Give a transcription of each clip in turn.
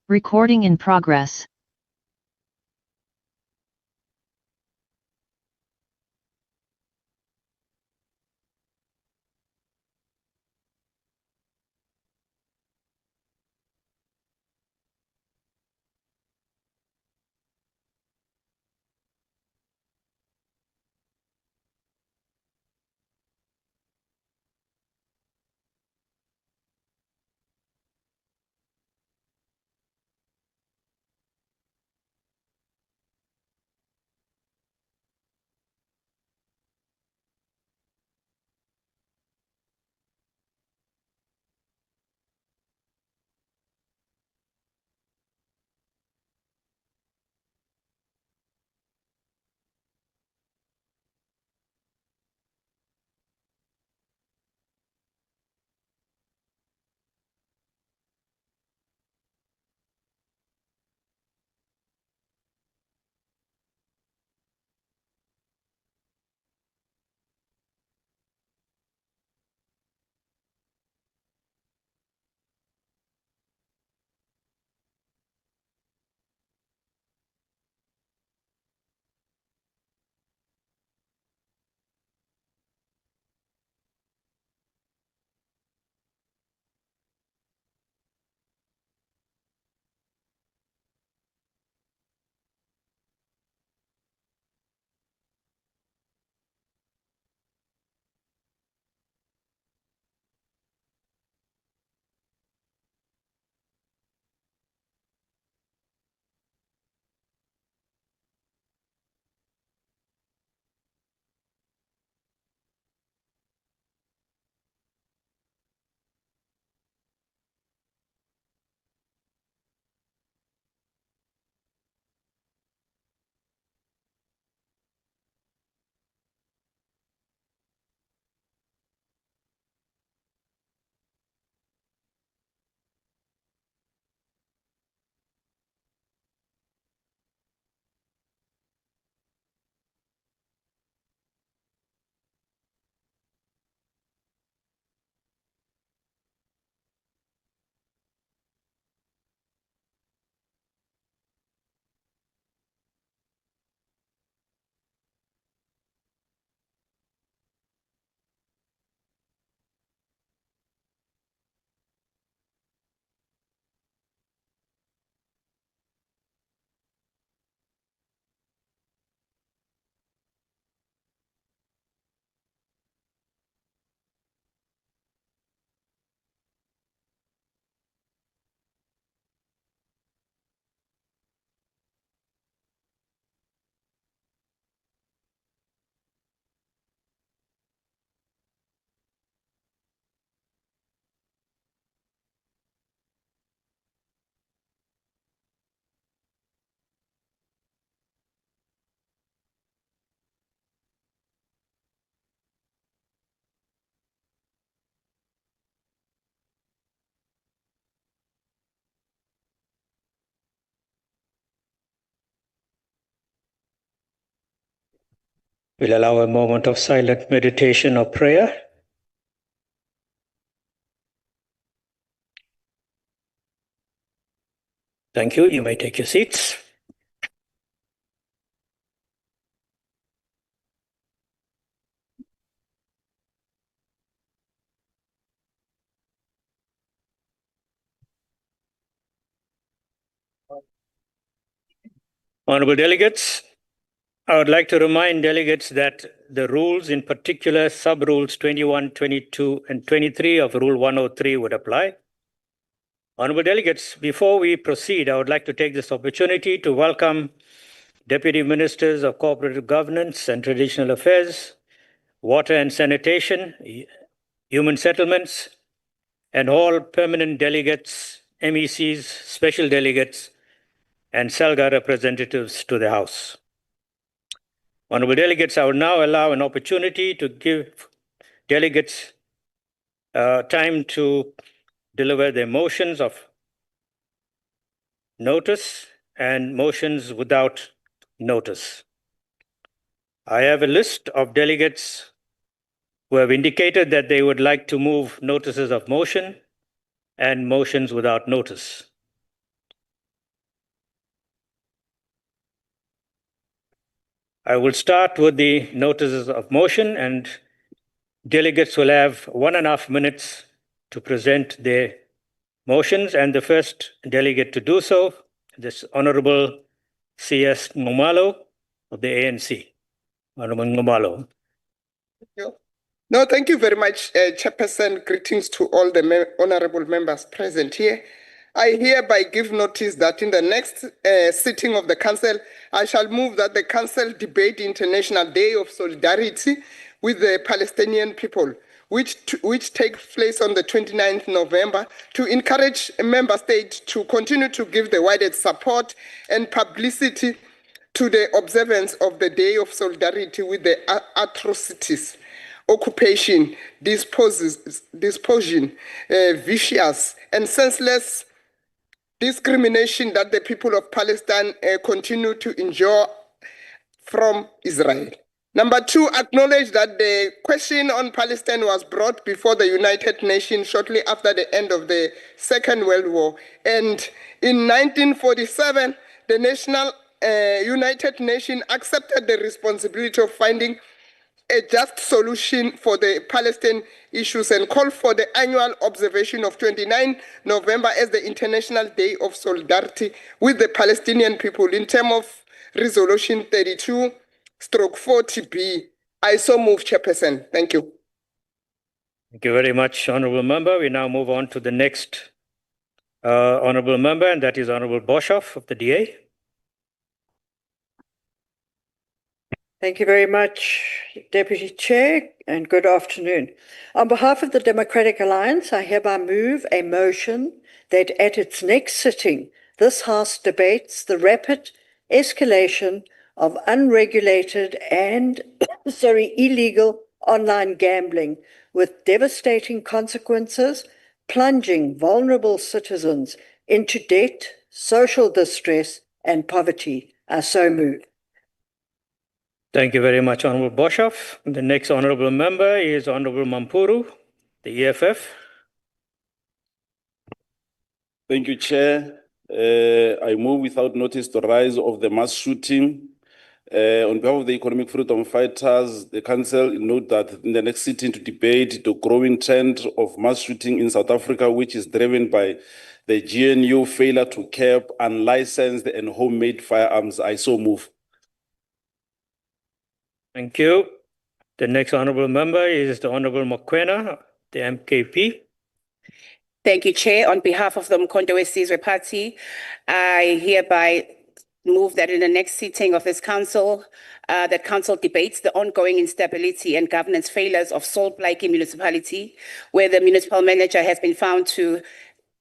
Recording in progress. We'll allow a moment of silent meditation or prayer. Thank you. You may take your seats. Honorable delegates, I would like to remind delegates that the rules, in particular sub-rules 21, 22, and 23 of Rule 103 would apply. Honorable delegates, before we proceed, I would like to take this opportunity to welcome Deputy Ministers of Cooperative Governance and Traditional Affairs, Water and Sanitation, Human Settlements, and all permanent delegates, MECs, special delegates, and SALGA representatives to the House. Honorable delegates, I will now allow an opportunity to give delegates time to deliver their motions of notice and motions without notice. I have a list of delegates who have indicated that they would like to move notices of motion and motions without notice. I will start with the notices of motion, and delegates will have 1.5 minutes to present their motions. And the first delegate to do so, this Honorable C.S. Ngumalo of the ANC. Honorable Ngumalo. No, thank you very much, Chairperson. Greetings to all the honorable members present here. I hereby give notice that in the next sitting of the Council, I shall move that the Council debate the International Day of Solidarity with the Palestinian people, which takes place on the 29th November, to encourage member states to continue to give the widest support and publicity to the observance of the Day of Solidarity with the atrocities, occupation, disposition, vicious and senseless discrimination that the people of Palestine continue to endure from Israel. Number two, acknowledge that the question on Palestine was brought before the United Nations shortly after the end of the Second World War. And in 1947, the United Nations accepted the responsibility of finding a just solution for the Palestinian issues and called for the annual observation of 29 November as the International Day of Solidarity with the Palestinian people in terms of Resolution 32/40B. I so move, Chairperson. Thank you. Thank you very much, Honorable Member. We now move on to the next Honorable Member, and that is Honorable Boshoff of the DA. Thank you very much, Deputy Chair, and good afternoon. On behalf of the Democratic Alliance, I hereby move a motion that at its next sitting, this House debates the rapid escalation of unregulated and illegal online gambling with devastating consequences, plunging vulnerable citizens into debt, social distress, and poverty. I so move. Thank you very much, Honorable Boshoff. The next Honorable Member is Honorable Mampuru, the EFF. Thank you, Chair. I move without notice the rise of the mass shooting. On behalf of the Economic Freedom Fighters, the Council note that in the next sitting to debate the growing trend of mass shooting in South Africa, which is driven by the GNU failure to curb unlicensed and homemade firearms. I so move. Thank you. The next Honorable Member is the Honorable Mokoena, the MKP. Thank you, Chair. On behalf of the Mkhonto Wesizwe Party, I hereby move that in the next sitting of this council, that council debates the ongoing instability and governance failures of Salt Lake municipality, where the municipal manager has been found to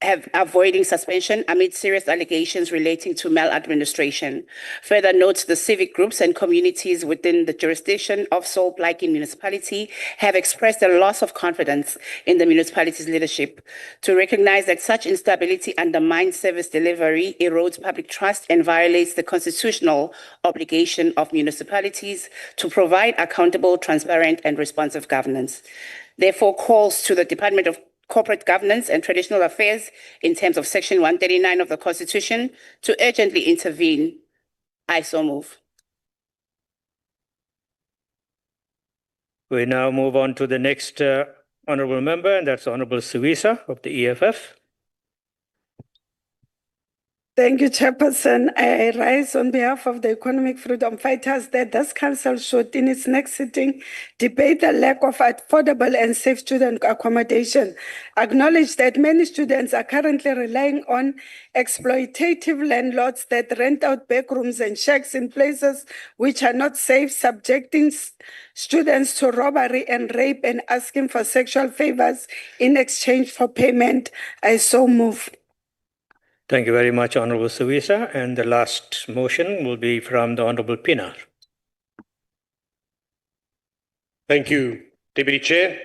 have avoiding suspension amid serious allegations relating to maladministration. Further notes, the civic groups and communities within the jurisdiction of Salt Lake municipality have expressed a loss of confidence in the municipality's leadership, to recognize that such instability undermines service delivery, erodes public trust, and violates the constitutional obligation of municipalities to provide accountable, transparent, and responsive governance. Therefore, calls to the Department of Corporate Governance and Traditional Affairs in terms of Section 139 of the Constitution to urgently intervene. I so move. We now move on to the next Honorable Member, and that's Honorable Suisa of the EFF. Thank you, Chairperson. I rise on behalf of the Economic Freedom Fighters that this Council should, in its next sitting, debate the lack of affordable and safe student accommodation. Acknowledge that many students are currently relying on exploitative landlords that rent out backrooms and shacks in places which are not safe, subjecting students to robbery and rape and asking for sexual favors in exchange for payment. I so move. Thank you very much, Honorable Suisa. And the last motion will be from the Honorable Pinar. Thank you, Deputy Chair.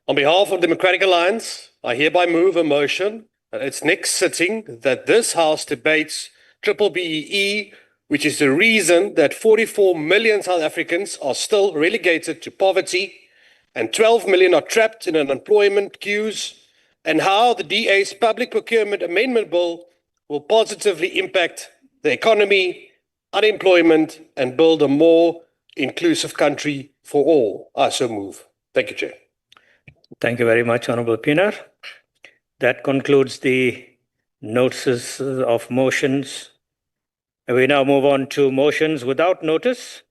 On behalf of the Democratic Alliance, I hereby move a motion at its next sitting that this House debates BBEE, which is the reason that 44 million South Africans are still relegated to poverty and 12 million are trapped in unemployment queues, and how the DA's Public Procurement Amendment Bill will positively impact the economy, unemployment, and build a more inclusive country for all. I so move. Thank you, Chair. Thank you very much, Honorable Pinar. That concludes the notices of motions. We now move on to motions without notice.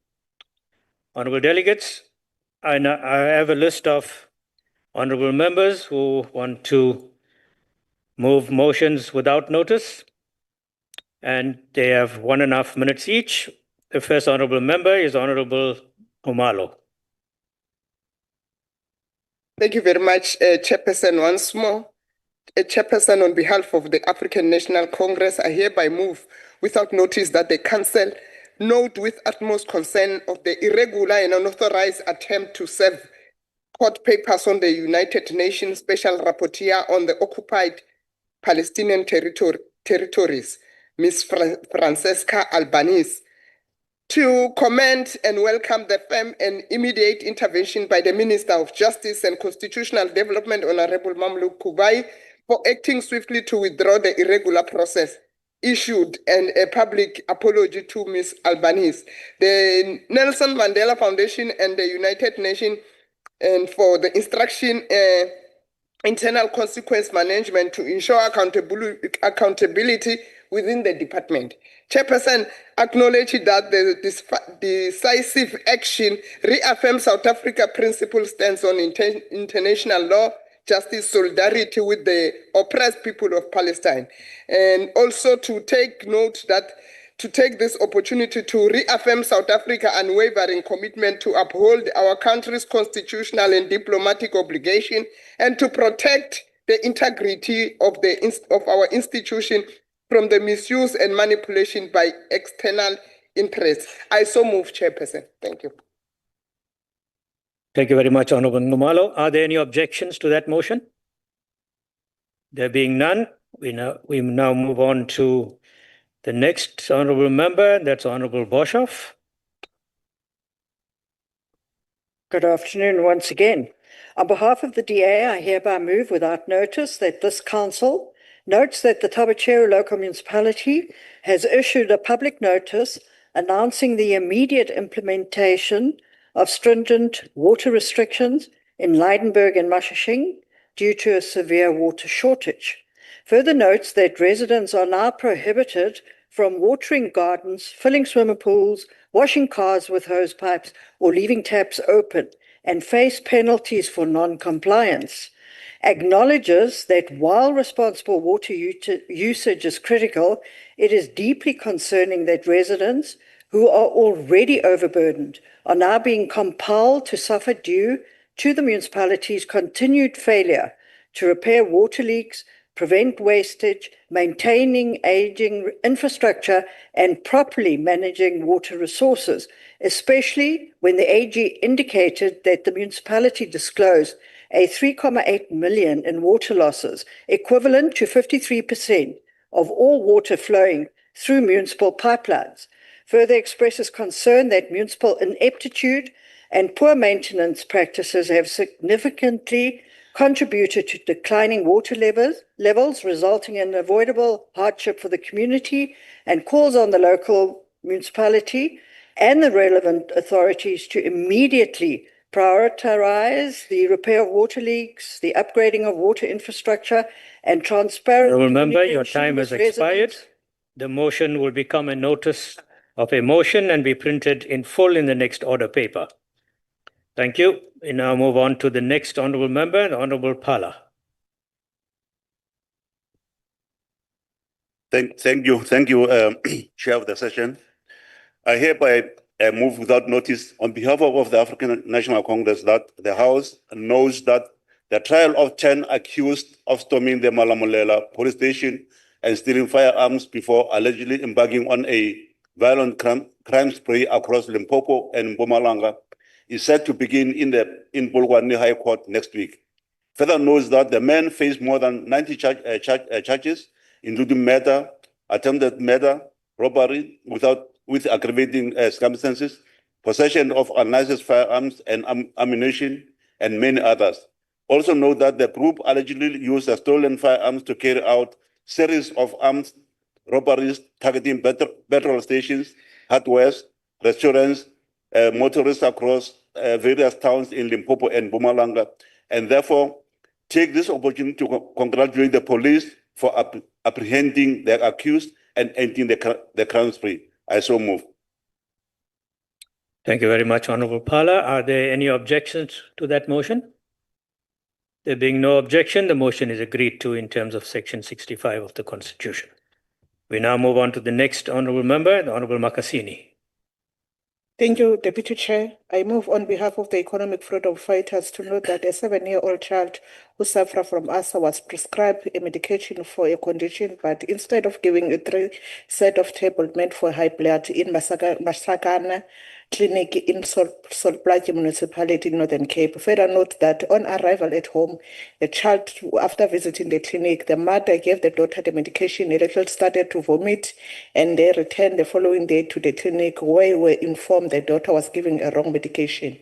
Honorable delegates, I have a list of honorable members who want to move motions without notice, and they have 1.5 minutes each. The first honorable member is Honorable Umalo. Thank you very much, Chairperson, once more. Chairperson, on behalf of the African National Congress, I hereby move without notice that the Council note with utmost concern of the irregular and unauthorized attempt to serve court papers on the United Nations Special Rapporteur on the occupied Palestinian territories, Ms. Francesca Albanese, to commend and welcome the firm and immediate intervention by the Minister of Justice and Constitutional Development, Honorable Mamluk Kubai, for acting swiftly to withdraw the irregular process issued, and a public apology to Ms. Albanese. The Nelson Mandela Foundation and the United Nations, and for the instruction internal consequence management to ensure accountability within the department. Chairperson acknowledged that the decisive action reaffirms South Africa's principal stance on international law, justice, solidarity with the oppressed people of Palestine, and also to take this opportunity to reaffirm South Africa's unwavering commitment to uphold our country's constitutional and diplomatic obligation and to protect the integrity of our institution from the misuse and manipulation by external interests. I so move, Chairperson. Thank you. Thank you very much, Honorable Ngumalo. Are there any objections to that motion? There being none, we now move on to the next honorable member, that's Honorable Boshoff. Good afternoon once again. On behalf of the DA, I hereby move without notice that this council notes that the Tabacheru local municipality has issued a public notice announcing the immediate implementation of stringent water restrictions in Leidenburg and Mashashing due to a severe water shortage. Further notes that residents are now prohibited from watering gardens, filling swimming pools, washing cars with hose pipes, or leaving taps open, and face penalties for non-compliance. Acknowledges that while responsible water usage is critical, it is deeply concerning that residents who are already overburdened are now being compelled to suffer due to the municipality's continued failure to repair water leaks, prevent wastage, maintaining aging infrastructure, and properly managing water resources, especially when the AG indicated that the municipality disclosed a 3.8 million in water losses, equivalent to 53% of all water flowing through municipal pipelines. Further expresses concern that municipal ineptitude and poor maintenance practices have significantly contributed to declining water levels, resulting in avoidable hardship for the community, and calls on the local municipality and the relevant authorities to immediately prioritize the repair of water leaks, the upgrading of water infrastructure, and transparent Remember, your communication time has with expired. residents. The motion will become a notice of a motion and be printed in full in the next order paper. Thank you. We now move on to the next honorable member, the Honorable Pala. Thank you, Chair of the session. I hereby move without notice on behalf of the African National Congress that the House knows that the trial of 10 accused of storming the Malamulela police station and stealing firearms before allegedly embarking on a violent crime spree across Limpopo and Mpumalanga is set to begin in Polokwane High Court next week. Further notes that the men face more than 90 charges, including murder, attempted murder, robbery with aggravating circumstances, possession of unlicensed firearms and ammunition, and many others. Also note that the group allegedly used the stolen firearms to carry out series of armed robberies targeting petrol stations, hardwares, restaurants, motorists across various towns in Limpopo and Mpumalanga, and therefore take this opportunity to congratulate the police for apprehending the accused and ending the crime spree. I so move. Thank you very much, Honorable Pala. Are there any objections to that motion? There being no objection, the motion is agreed to in terms of Section 65 of the Constitution. We now move on to the next honorable member, the Honorable Makasini. Thank you, Deputy Chair. I move on behalf of the economic freedom fighters to note that a 7-year-old child who suffers from asthma was prescribed a medication for a condition, but instead of giving a 3 set of tablets meant for high blood in Masakana Clinic in Solplaatje Municipality, Northern Cape. Further note that on arrival at home, the child, after visiting the clinic, the mother gave the daughter the medication. The child started to vomit, and they returned the following day to the clinic where we were informed the daughter was given a wrong medication.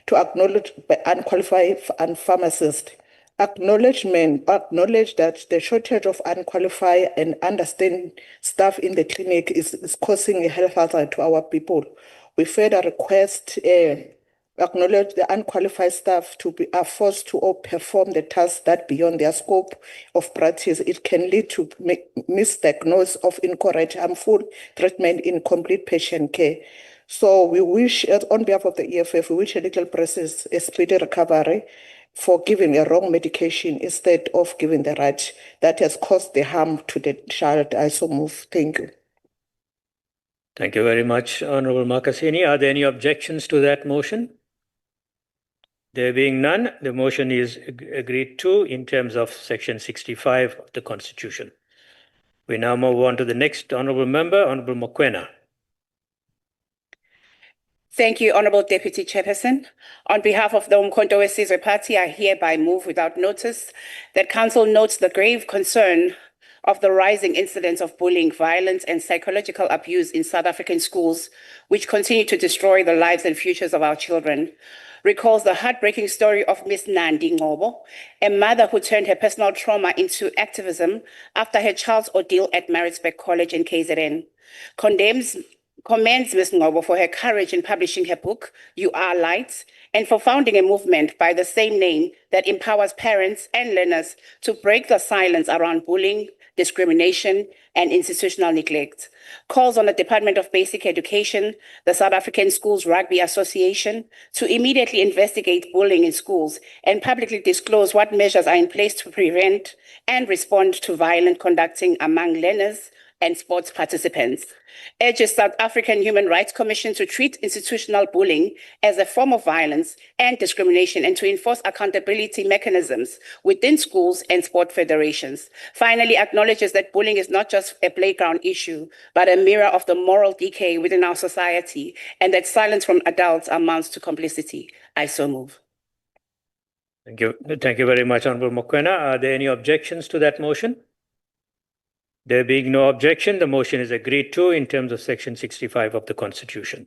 To acknowledge by unqualified pharmacist, acknowledge that the shortage of unqualified and understanding staff in the clinic is causing a health hazard to our people. We further request acknowledge the unqualified staff are forced to perform the tasks that beyond their scope of practice. It can lead to misdiagnosis of incorrect, harmful treatment in complete patient care. So we wish, on behalf of the EFF, we wish a little process a speedy recovery for giving a wrong medication instead of giving the right that has caused the harm to the child. I so move. Thank you. Thank you very much, Honorable Makasini. Are there any objections to that motion? There being none, the motion is agreed to in terms of Section 65 of the Constitution. We now move on to the next honorable member, Honorable Mokoena. Thank you, Honorable Deputy Chairperson. On behalf of the Umkhonto weSizwe Party, I hereby move without notice that Council notes the grave concern of the rising incidence of bullying, violence, and psychological abuse in South African schools, which continue to destroy the lives and futures of our children. Recalls the heartbreaking story of Miss Nandi Ngobo, a mother who turned her personal trauma into activism after her child's ordeal at Maritzburg College in KZN. Commends Ms. Ngobo for her courage in publishing her book, You Are Light, and for founding a movement by the same name that empowers parents and learners to break the silence around bullying, discrimination, and institutional neglect. Calls on the Department of Basic Education, the South African Schools Rugby Association, to immediately investigate bullying in schools and publicly disclose what measures are in place to prevent and respond to violent conducting among learners and sports participants. Urges South African Human Rights Commission to treat institutional bullying as a form of violence and discrimination and to enforce accountability mechanisms within schools and sport federations. Finally, acknowledges that bullying is not just a playground issue, but a mirror of the moral decay within our society, and that silence from adults amounts to complicity. I so move. Thank you. Thank you very much, Honorable Mokoena. Are there any objections to that motion? There being no objection, the motion is agreed to in terms of Section 65 of the Constitution.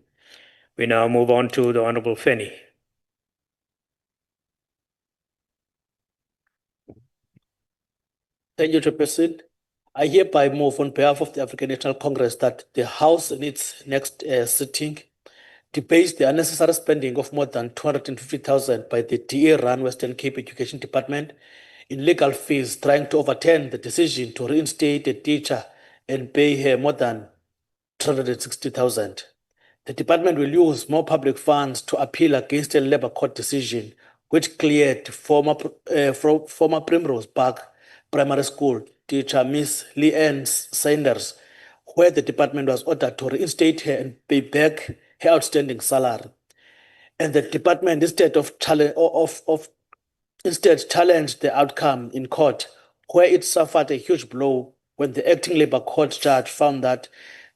We now move on to the Honorable Feni. Thank you, Chairperson. I hereby move on behalf of the African National Congress that the House in its next sitting debates the unnecessary spending of more than 250,000 by the DA-run Western Cape Education Department in legal fees, trying to overturn the decision to reinstate a teacher and pay her more than 360,000. The department will use more public funds to appeal against a Labour Court decision which cleared former Primrose Park Primary School teacher Miss Leanne Sanders, where the department was ordered to reinstate her and pay back her outstanding salary. And the department, instead challenged the outcome in court, where it suffered a huge blow when the acting Labour Court judge found that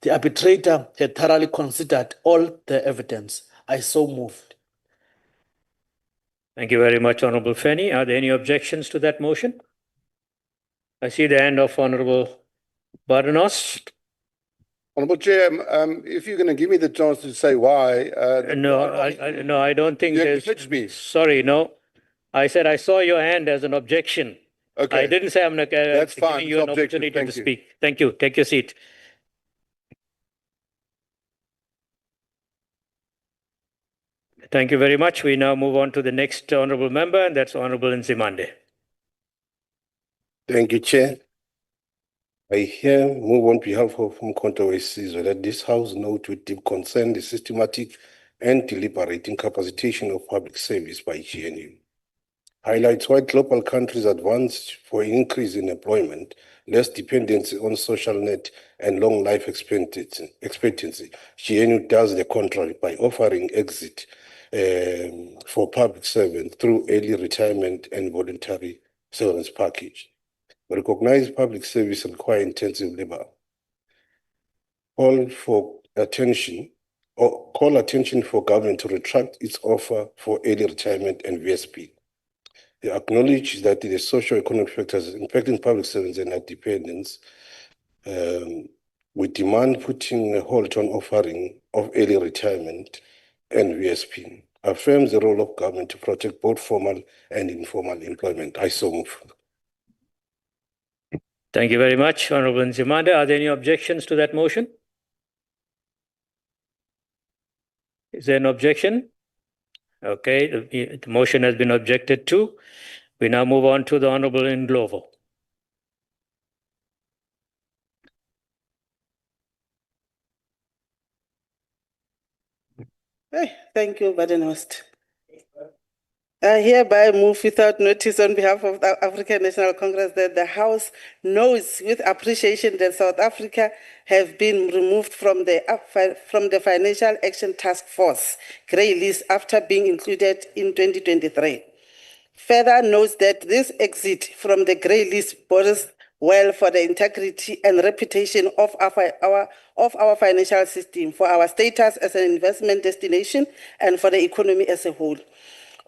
the arbitrator had thoroughly considered all the evidence. I so moved. Thank you very much, Honorable Feni. Are there any objections to that motion? I see the hand of Honorable Barnos. Honourable Chair, if you're going to give me the chance to say why... No, I don't think you there's... me. Sorry, no. I said I saw your hand as an objection. Okay. I didn't say I'm not giving you an opportunity to speak. Thank you. Take your seat. Thank you very much. We now move on to the next honorable member, and that's Honorable Nzimande. Thank you, Chair. I here move on behalf of Umkhonto weSizwe that this House note with deep concern the systematic and deliberate incapacitation of public service by GNU. Highlights why global countries advance for increase in employment, less dependency on social net, and long life expectancy. GNU does the contrary by offering exit for public servants through early retirement and voluntary severance package. Recognize public service require intensive labor. Call attention for government to retract its offer for early retirement and VSP. They acknowledge that the socio-economic factors impacting public servants and their dependents, we demand putting a halt on offering of early retirement and VSP. Affirms the role of government to protect both formal and informal employment. I so move. Thank you very much, Honorable Nzimande. Are there any objections to that motion? Is there an objection? Okay, the motion has been objected to. We now move on to the Honorable Ndlovu. Thank you, Madam Host. I hereby move without notice on behalf of the African National Congress that the House knows with appreciation that South Africa have been removed from the Financial Action Task Force grey list after being included in 2023. Further notes that this exit from the grey list bodes well for the integrity and reputation of our financial system, for our status as an investment destination, and for the economy as a whole.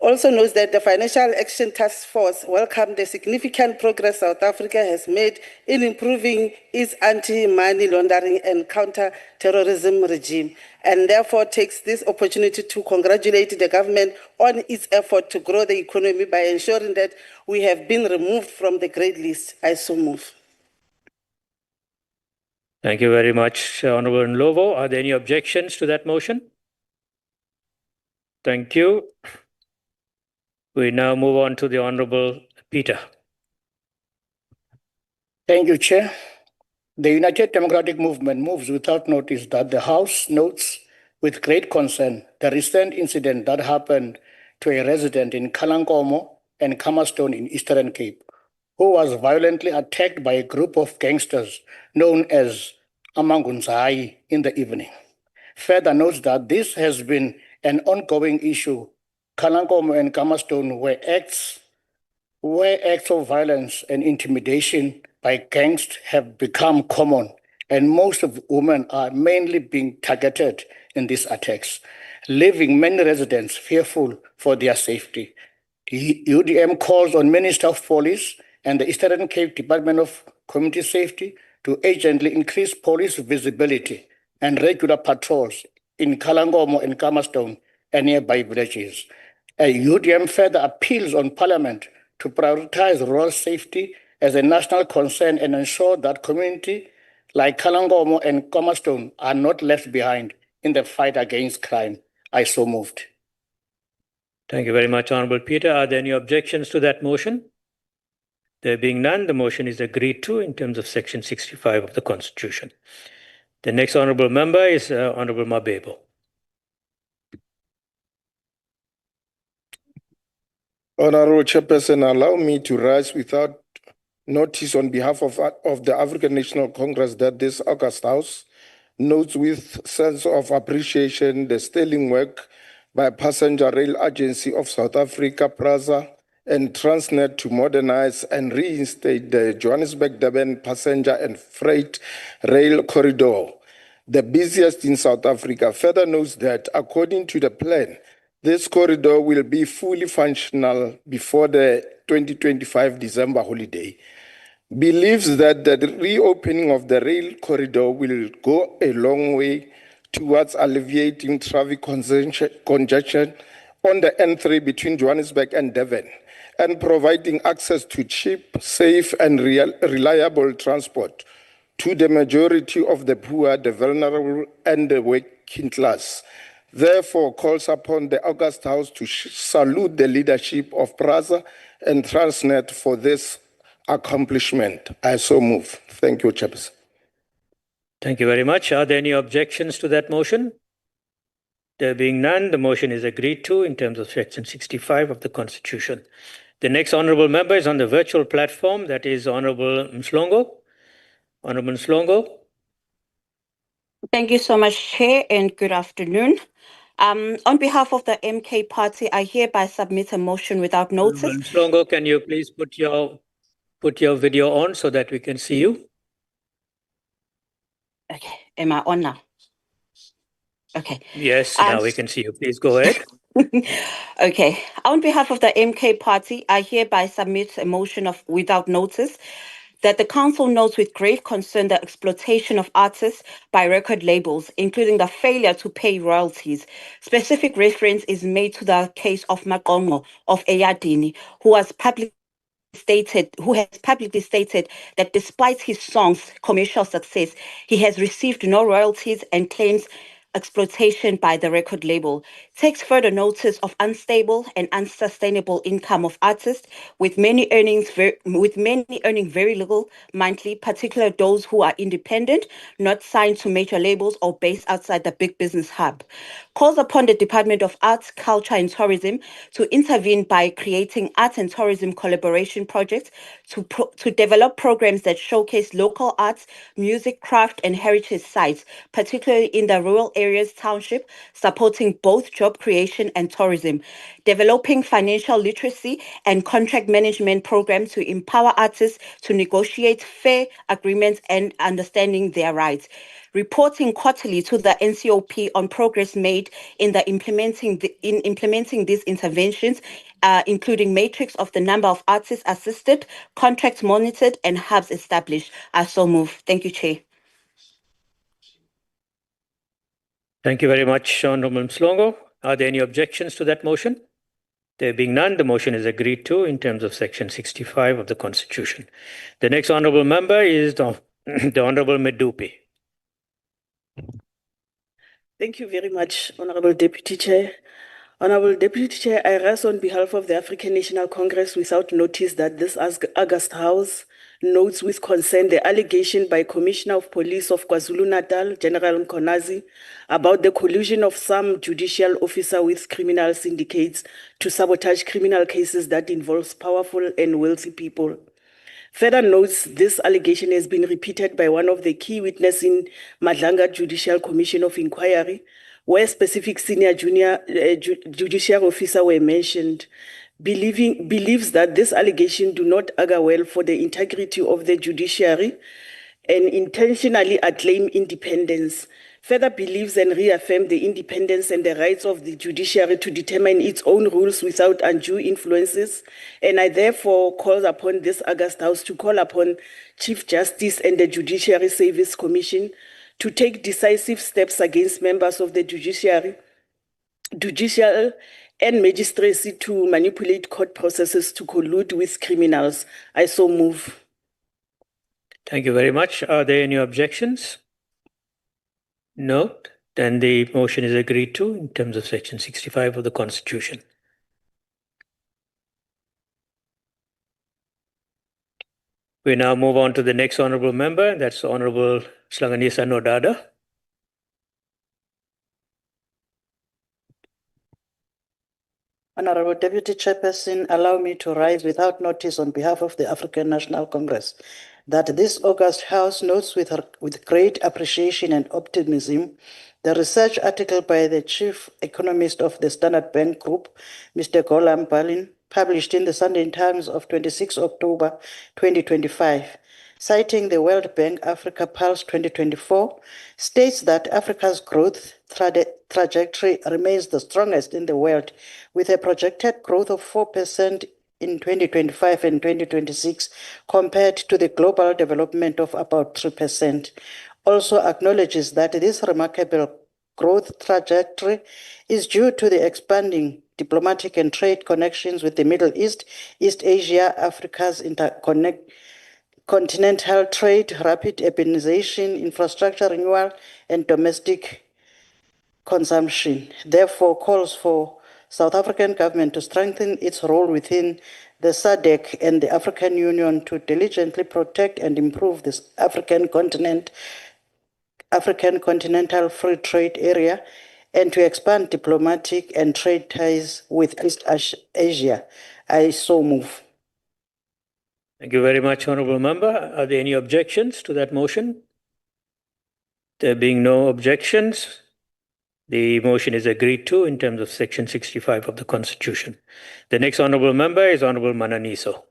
Also notes that the Financial Action Task Force welcomed the significant progress South Africa has made in improving its anti-money laundering and counter-terrorism regime, and therefore takes this opportunity to congratulate the government on its effort to grow the economy by ensuring that we have been removed from the grey list. I so move. Thank you very much, Honorable Ndlovu. Are there any objections to that motion? Thank you. We now move on to the Honorable Peter. Thank you, Chair. The United Democratic Movement moves without notice that the House notes with great concern the recent incident that happened to a resident in Kalankomo and Kamastone in Eastern Cape, who was violently attacked by a group of gangsters known as Amangunzai in the evening. Further notes that this has been an ongoing issue. Kalankomo and Kamastone were acts of violence and intimidation by gangs have become common, and most of women are mainly being targeted in these attacks, leaving many residents fearful for their safety. UDM calls on Minister of Police and the Eastern Cape Department of Community Safety to urgently increase police visibility and regular patrols in Kalangomo and Kamastone and nearby villages. UDM further appeals on Parliament to prioritize rural safety as a national concern and ensure that communities like Kalangomo and Kamastone are not left behind in the fight against crime. I so moved. Thank you very much, Honorable Peter. Are there any objections to that motion? There being none, the motion is agreed to in terms of Section 65 of the Constitution. The next honorable member is Honorable Mabebo. Honorable Chairperson, allow me to rise without notice on behalf of the African National Congress that this August House notes with sense of appreciation the sterling work by Passenger Rail Agency of South Africa, PRASA, and Transnet to modernize and reinstate the Johannesburg-Durban passenger and freight rail corridor, the busiest in South Africa. Further notes that, according to the plan, this corridor will be fully functional before the 2025 December holiday. Believes that the reopening of the rail corridor will go a long way towards alleviating traffic congestion on the N3 between Johannesburg and Durban, and providing access to cheap, safe, and reliable transport to the majority of the poor, the vulnerable, and the working class. therefore calls upon the August House to salute the leadership of PRASA and Transnet for this accomplishment. I so move. Thank you, Chairperson. Thank you very much. Are there any objections to that motion? There being none, the motion is agreed to in terms of Section 65 of the Constitution. The next honourable member is on the virtual platform. That is Honourable Mslongo. Honourable Mslongo. Thank you so much, Chair, and good afternoon. On behalf of the MK Party, I hereby submit a motion without notice. Honourable Mslongo, can you please put your video on so that we can see you? Okay, am I on now? Okay. Yes, now we can see you. Please go ahead. Okay. On behalf of the MK Party, I hereby submit a motion without notice that the council notes with grave concern the exploitation of artists by record labels, including the failure to pay royalties. Specific reference is made to the case of Maqongo of Eyadini, who has publicly stated that despite his song's commercial success, he has received no royalties and claims exploitation by the record label. Takes further notice of unstable and unsustainable income of artists, with many earning very little monthly, particularly those who are independent, not signed to major labels or based outside the big business hub. Calls upon the Department of Arts, Culture and Tourism to intervene by creating art and tourism collaboration projects to develop programs that showcase local arts, music, craft and heritage sites, particularly in the rural areas township, supporting both job creation and tourism, developing financial literacy and contract management programs to empower artists to negotiate fair agreements and understanding their rights, reporting quarterly to the NCOP on progress made in implementing these interventions, including matrix of the number of artists assisted, contracts monitored, and hubs established. I so move. Thank you, Chair. Thank you very much, Honourable Mslongo. Are there any objections to that motion? There being none, the motion is agreed to in terms of Section 65 of the Constitution. The next honourable member is the Honourable Medupi. Thank you very much, Honorable Deputy Chair. Honorable Deputy Chair, I rise on behalf of the African National Congress without notice that this August House notes with concern the allegation by Commissioner of Police of KwaZulu-Natal, General Mkonazi, about the collusion of some judicial officer with criminal syndicates to sabotage criminal cases that involves powerful and wealthy people. Further notes, this allegation has been repeated by one of the key witnesses in Madlanga Judicial Commission of Inquiry, where specific senior junior judicial officers were mentioned, believes that this allegation do not augur well for the integrity of the judiciary and intentionally acclaim independence. Further believes and reaffirms the independence and the rights of the judiciary to determine its own rules without undue influences. And I therefore call upon this August House to call upon Chief Justice and the Judiciary Service Commission to take decisive steps against members of the judicial and magistracy to manipulate court processes to collude with criminals. I so move. Thank you very much. Are there any objections? No. Then the motion is agreed to in terms of Section 65 of the Constitution. We now move on to the next honourable member. That's Honourable Slanganisa Nodada. Honorable Deputy Chairperson, allow me to rise without notice on behalf of the African National Congress that this August House notes with great appreciation and optimism the research article by the Chief Economist of the Standard Bank Group, Mr. Golam Balin, published in the Sunday Times of 26 October 2025, citing the World Bank Africa Pulse 2024, states that Africa's growth trajectory remains the strongest in the world, with a projected growth of 4% in 2025 and 2026 compared to the global development of about 3%. Also acknowledges that this remarkable growth trajectory is due to the expanding diplomatic and trade connections with the Middle East, East Asia, Africa's continental trade, rapid urbanization, infrastructure renewal, and domestic consumption, therefore calls for South African government to strengthen its role within the SADC and the African Union to diligently protect and improve this African continental free trade area and to expand diplomatic and trade ties with East Asia. I so move. Thank you very much, Honourable Member. Are there any objections to that motion? There being no objections, the motion is agreed to in terms of Section 65 of the Constitution. The next Honourable Member is Honourable Mananiso.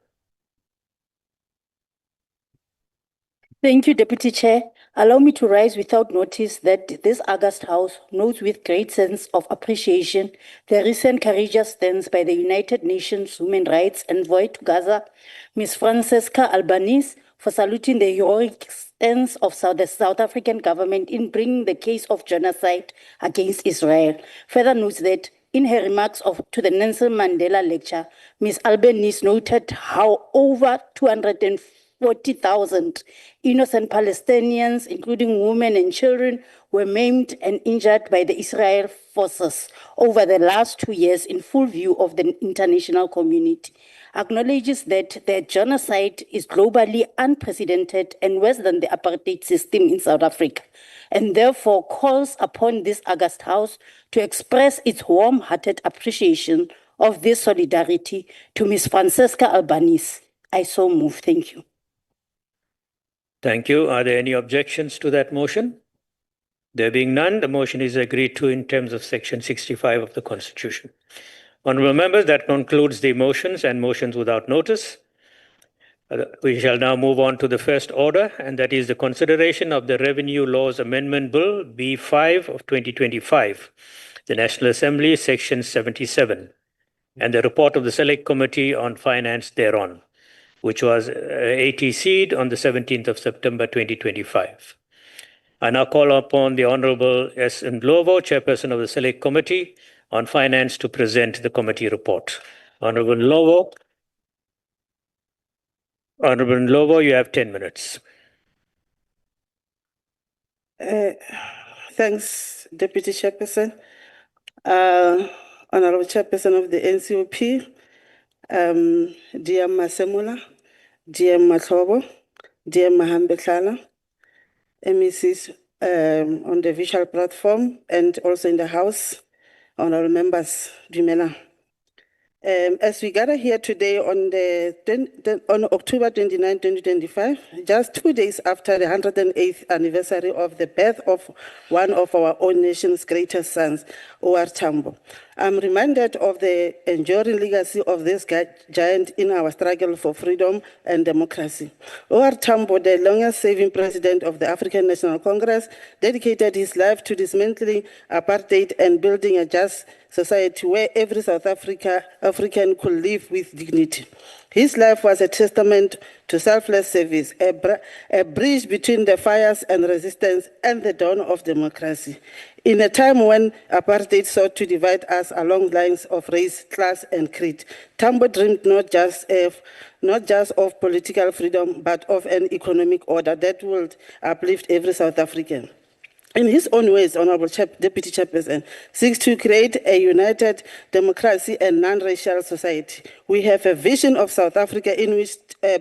Thank you, Deputy Chair. Allow me to rise without notice that this August House notes with great sense of appreciation the recent courageous stance by the United Nations Human Rights Envoy to Gaza, Ms. Francesca Albanese, for saluting the heroic stance of the South African government in bringing the case of genocide against Israel. Further notes that in her remarks to the Nelson Mandela lecture, Ms. Albanese noted how over 240,000 innocent Palestinians, including women and children, were maimed and injured by the Israel forces over the last 2 years in full view of the international community. Acknowledges that the genocide is globally unprecedented and worse than the apartheid system in South Africa, and therefore calls upon this August House to express its warm-hearted appreciation of this solidarity to Ms. Francesca Albanese. I so move. Thank you. Thank you. Are there any objections to that motion? There being none, the motion is agreed to in terms of Section 65 of the Constitution. Honourable members, that concludes the motions and motions without notice. We shall now move on to the first order, and that is the consideration of the Revenue Laws Amendment Bill B5 of 2025, the National Assembly, Section 77, and the report of the Select Committee on Finance thereon, which was ATC'd on the 17th of September 2025. I now call upon the Honourable S. Ndlovu, Chairperson of the Select Committee on Finance, to present the committee report. Honourable Ndlovu. Honourable Ndlovu, you have 10 minutes. Thanks, Deputy Chairperson. Honourable Chairperson of the NCOP, DM Masemula, DM Matlobo, DM Mahambekala, MECs on the visual platform and also in the House, honourable members, Dumela. As we gather here today on October 29, 2025, just 2 days after the 108th anniversary of the birth of one of our own nation's greatest sons, O.R. Tambo, I'm reminded of the enduring legacy of this giant in our struggle for freedom and democracy. O.R. Tambo, the longest-serving president of the African National Congress, dedicated his life to dismantling apartheid and building a just society where every South African could live with dignity. His life was a testament to selfless service, a bridge between the fires and resistance and the dawn of democracy. In a time when apartheid sought to divide us along lines of race, class, and creed, Tambo dreamed not just of political freedom, but of an economic order that would uplift every South African. In his own ways, Honourable Deputy Chairperson seeks to create a united democracy and non-racial society. We have a vision of South Africa in which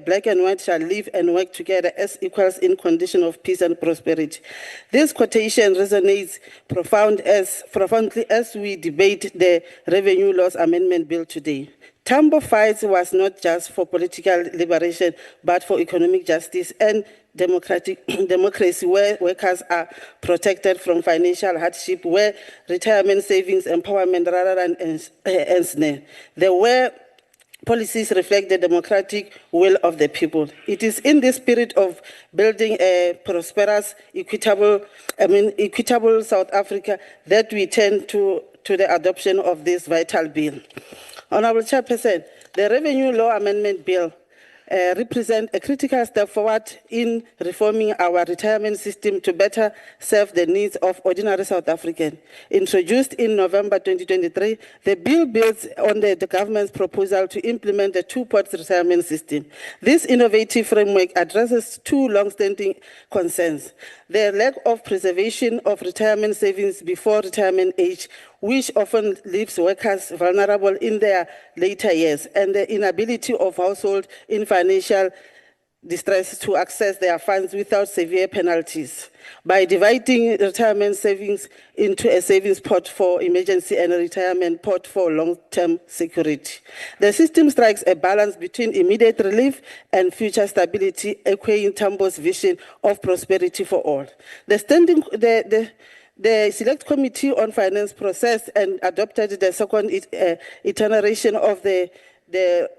black and white shall live and work together as equals in condition of peace and prosperity. This quotation resonates profoundly as we debate the Revenue Laws Amendment Bill today. Tambo fight was not just for political liberation, but for economic justice and democracy, where workers are protected from financial hardship, where retirement savings empowerment rather than ensnare. Where policies reflect the democratic will of the people. It is in the spirit of building a prosperous, equitable South Africa that we turn to the adoption of this vital bill. Honourable Chairperson, the Revenue Law Amendment Bill represent a critical step forward in reforming our retirement system to better serve the needs of ordinary South Africans. Introduced in November 2023, the bill builds on the government's proposal to implement a two-pot retirement system. This innovative framework addresses two long-standing concerns: the lack of preservation of retirement savings before retirement age, which often leaves workers vulnerable in their later years, and the inability of households in financial distress to access their funds without severe penalties. By dividing retirement savings into a savings pot for emergency and a retirement pot for long-term security, the system strikes a balance between immediate relief and future stability, echoing Tambo's vision of prosperity for all. The Select Committee on Finance processed and adopted the second iteration of the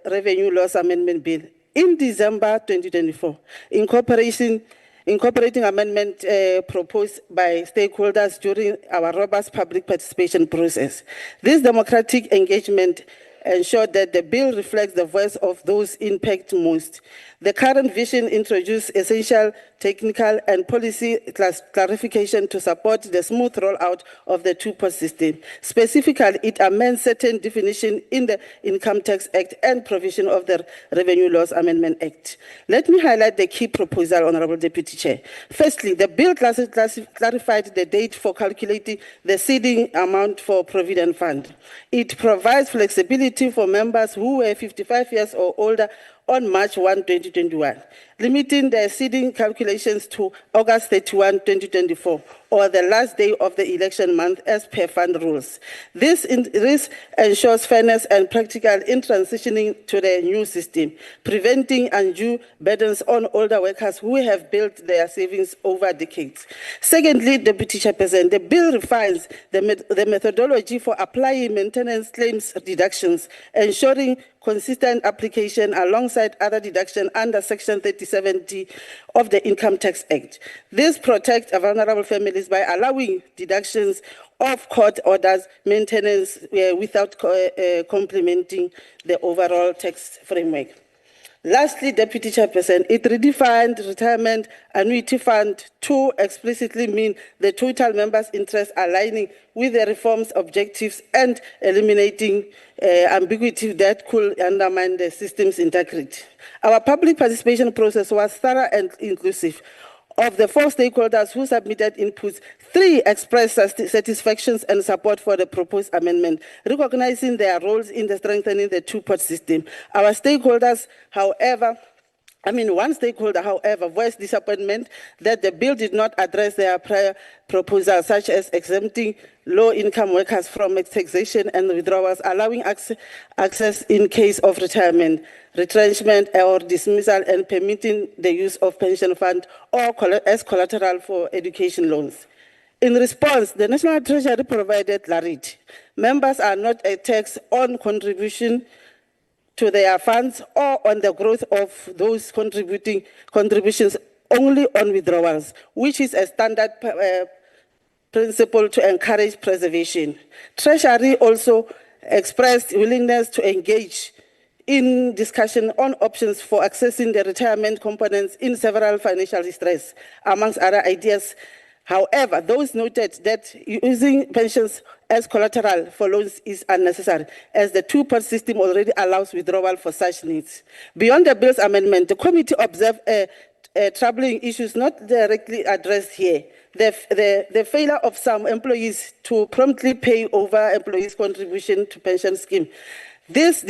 Revenue Laws Amendment Bill in December 2024, incorporating amendment proposed by stakeholders during our robust public participation process. This democratic engagement ensured that the bill reflects the voice of those impacted most. The current vision introduced essential technical and policy clarification to support the smooth rollout of the two-pot system. Specifically, it amends certain definitions in the Income Tax Act and provision of the Revenue Laws Amendment Act. Let me highlight the key proposal, Honorable Deputy Chair. Firstly, the bill clarified the date for calculating the seeding amount for Provident Fund. It provides flexibility for members who were 55 years or older on March 1, 2021, limiting the seeding calculations to August 31, 2024, or the last day of the election month as per fund rules. This ensures fairness and practical in transitioning to the new system, preventing undue burdens on older workers who have built their savings over decades. Secondly, Deputy Chairperson, the bill refines the methodology for applying maintenance claims deductions, ensuring consistent application alongside other deductions under Section 3070 of the Income Tax Act. This protects vulnerable families by allowing deductions of court orders maintenance without complementing the overall tax framework. Lastly, Deputy Chairperson, it redefined retirement annuity fund to explicitly mean the total members' interest aligning with the reform's objectives and eliminating ambiguity that could undermine the system's integrity. Our public participation process was thorough and inclusive. Of the 4 stakeholders who submitted inputs, 3 expressed satisfaction and support for the proposed amendment, recognizing their roles in the strengthening the two-pot system. Our stakeholders, one stakeholder, however, voiced disappointment that the bill did not address their prior proposals, such as exempting low-income workers from taxation and withdrawals, allowing access in case of retirement, retrenchment, or dismissal, and permitting the use of pension fund or as collateral for education loans. In response, the National Treasury provided clarity. Members are not a tax on contribution to their funds or on the growth of those contributions, only on withdrawals, which is a standard principle to encourage preservation. Treasury also expressed willingness to engage in discussion on options for accessing the retirement components in several financial distress, amongst other ideas. However, those noted that using pensions as collateral for loans is unnecessary, as the two-pot system already allows withdrawal for such needs. Beyond the bill's amendment, the committee observed troubling issues not directly addressed here. The failure of some employees to promptly pay over employees' contribution to pension scheme. This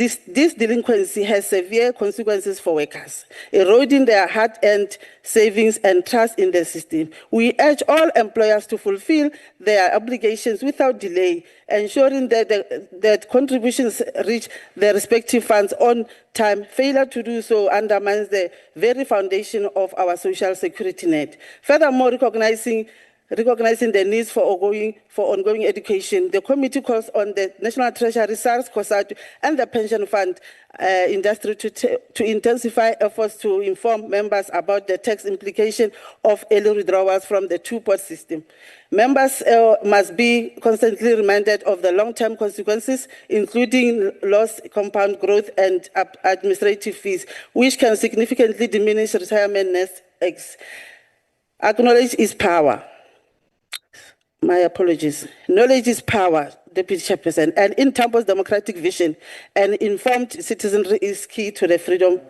delinquency has severe consequences for workers, eroding their hard-earned savings and trust in the system. We urge all employers to fulfill their obligations without delay, ensuring that contributions reach their respective funds on time. Failure to do so undermines the very foundation of our social security net. Furthermore, recognizing recognizing the needs for ongoing education. The committee calls on the National Treasury, SARS, COSATU, and the Pension Fund industry to intensify efforts to inform members about the tax implication of early withdrawals from the two-pot system. Members must be constantly reminded of the long-term consequences, including lost compound growth and administrative fees, which can significantly diminish retirement nest eggs. Acknowledge is power. My apologies. Knowledge is power, Deputy Chairperson, and in Tambo's democratic vision, an informed citizenry is key to the freedom,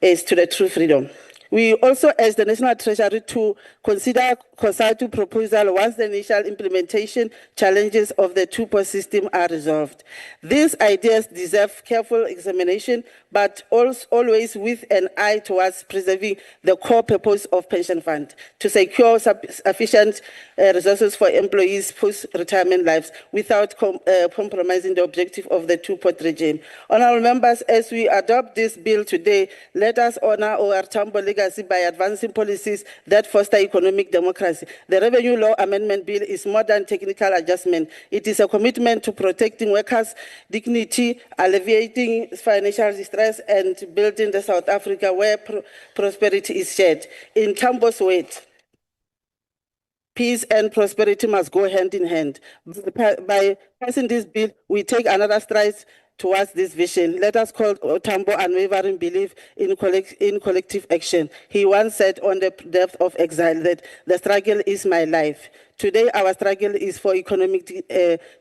is to the true freedom. We also ask the National Treasury to consider COSATU proposal once the initial implementation challenges of the two-pot system are resolved. These ideas deserve careful examination, but also always with an eye towards preserving the core purpose of pension fund, to secure sufficient resources for employees' post-retirement lives without compromising the objective of the two-pot regime. Honourable members, as we adopt this bill today, let us honour our Tambo legacy by advancing policies that foster economic democracy. The Revenue Law Amendment Bill is more than technical adjustment. It is a commitment to protecting workers' dignity, alleviating financial distress, and building the South Africa where prosperity is shared. In Tambo's words, peace and prosperity must go hand in hand. By passing this bill, we take another stride towards this vision. Let us call Tambo unwavering belief in collective action. He once said on the death of exile that the struggle is my life. Today, our struggle is for economic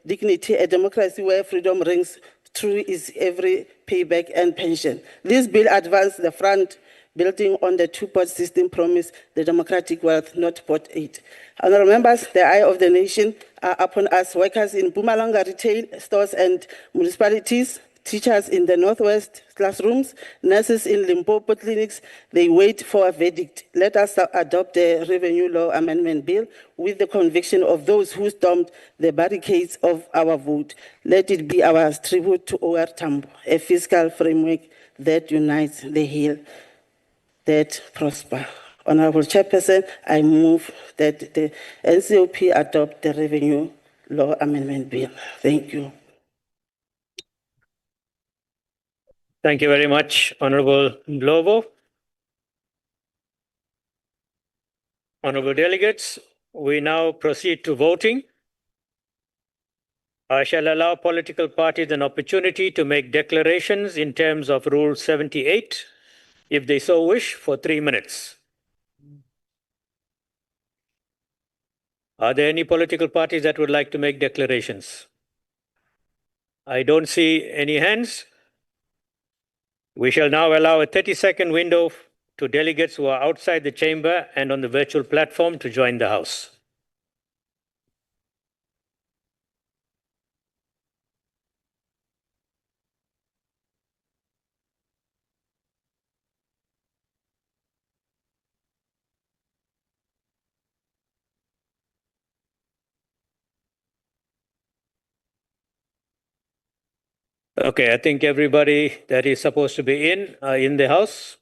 dignity, a democracy where freedom rings true is every payback and pension. This bill advances the front, building on the two-pot system promise, the democratic wealth, not pot aid. Honourable members, the eye of the nation are upon us, workers in Mpumalanga retail stores and municipalities, teachers in the Northwest classrooms, nurses in Limpopo clinics. They wait for a verdict. Let us adopt the Revenue Law Amendment Bill with the conviction of those who stormed the barricades of our vote. Let it be our tribute to OR Tambo, a fiscal framework that unites the hill, that prosper. Honourable Chairperson, I move that the NCOP adopt the Revenue Law Amendment Bill. Thank you. Thank you very much, Honourable Ndlovu. Honourable delegates, we now proceed to voting. I shall allow political parties an opportunity to make declarations in terms of Rule 78, if they so wish, for 3 minutes. Are there any political parties that would like to make declarations? I don't see any hands. We shall now allow a 30-second window to delegates who are outside the chamber and on the virtual platform to join the House. Okay, I think everybody that is supposed to be in the House.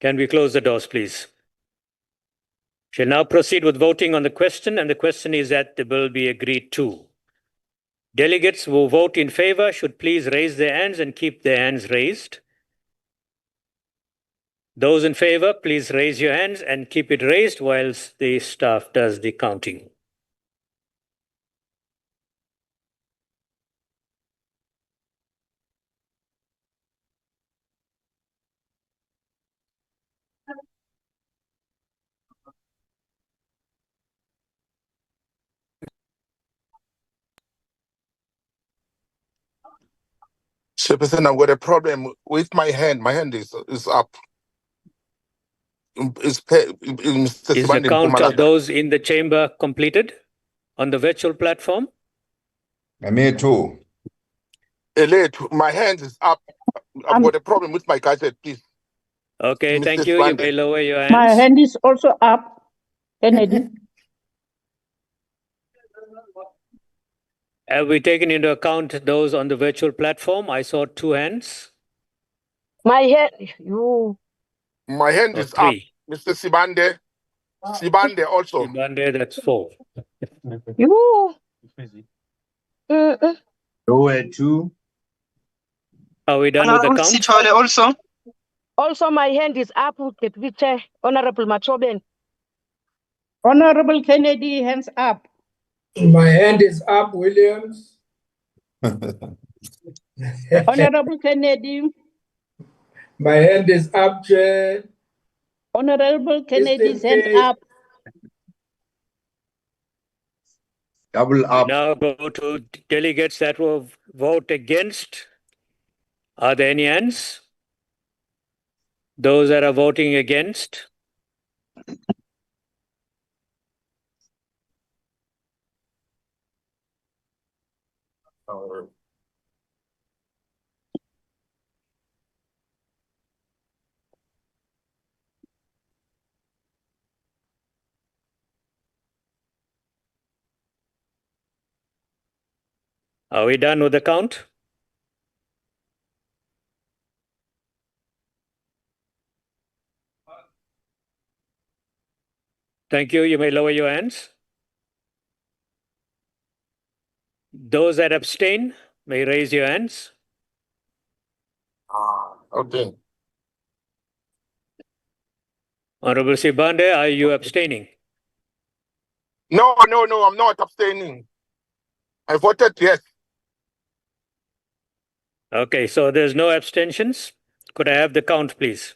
Can we close the doors, please? Shall now proceed with voting on the question, and the question is that the bill be agreed to. Delegates who vote in favor should please raise their hands and keep their hands raised. Those in favor, please raise your hands and keep it raised whilst the staff does the counting. Chairperson, I've got a problem with my hand. My hand is up. Is the count of those in the chamber completed on the virtual platform? Me too. My hand is up. I've got a problem with my gadget, please. Okay, Mr. thank you. You may lower your hands. My hand is also up, Kennedy. Have we taken into account those on the virtual platform? I saw 2 hands. My hand, My hand is three. up, Mr. Sibande. Sibande also. Sibande, that's 4. You. Lower 2. Are we done with the count? Also, my hand is up, Deputy Chair, Honorable Machoben. Honorable Kennedy, hands up. My hand is up, Williams. Honorable Kennedy. My hand is up, Chair. Honorable Kennedy's hand case. up. Double We up. now go to delegates that will vote against. Are there any hands? Those that are voting against? Are we done with the count? Thank you. You may lower your hands. Those that abstain may raise your hands. Okay. Honorable Sibande, are you abstaining? No, I'm not abstaining. I voted yes. Okay, so there's no abstentions. Could I have the count, please?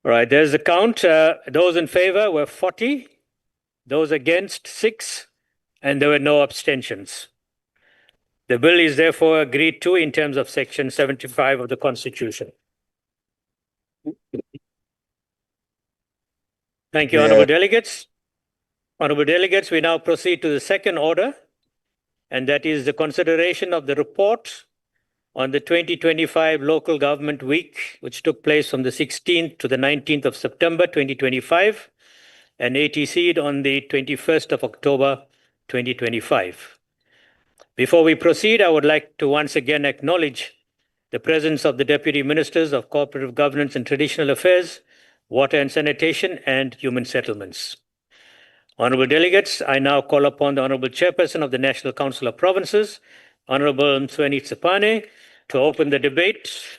All right, there's the count. Those in favor were 40, those against 6, and there were no abstentions. The bill is therefore agreed to in terms of Section 75 of the Constitution. Thank you, Honorable Delegates. Honorable Delegates, we now proceed to the second order, and that is the consideration of the report on the 2025 Local Government Week, which took place from the 16th to the 19th of September 2025, and ATC'd on the 21st of October 2025. Before we proceed, I would like to once again acknowledge the presence of the Deputy Ministers of Cooperative Governance and Traditional Affairs, Water and Sanitation, and Human Settlements. Honorable Delegates, I now call upon the Honorable Chairperson of the National Council of Provinces, Honorable Msweni Tsipane, to open the debate.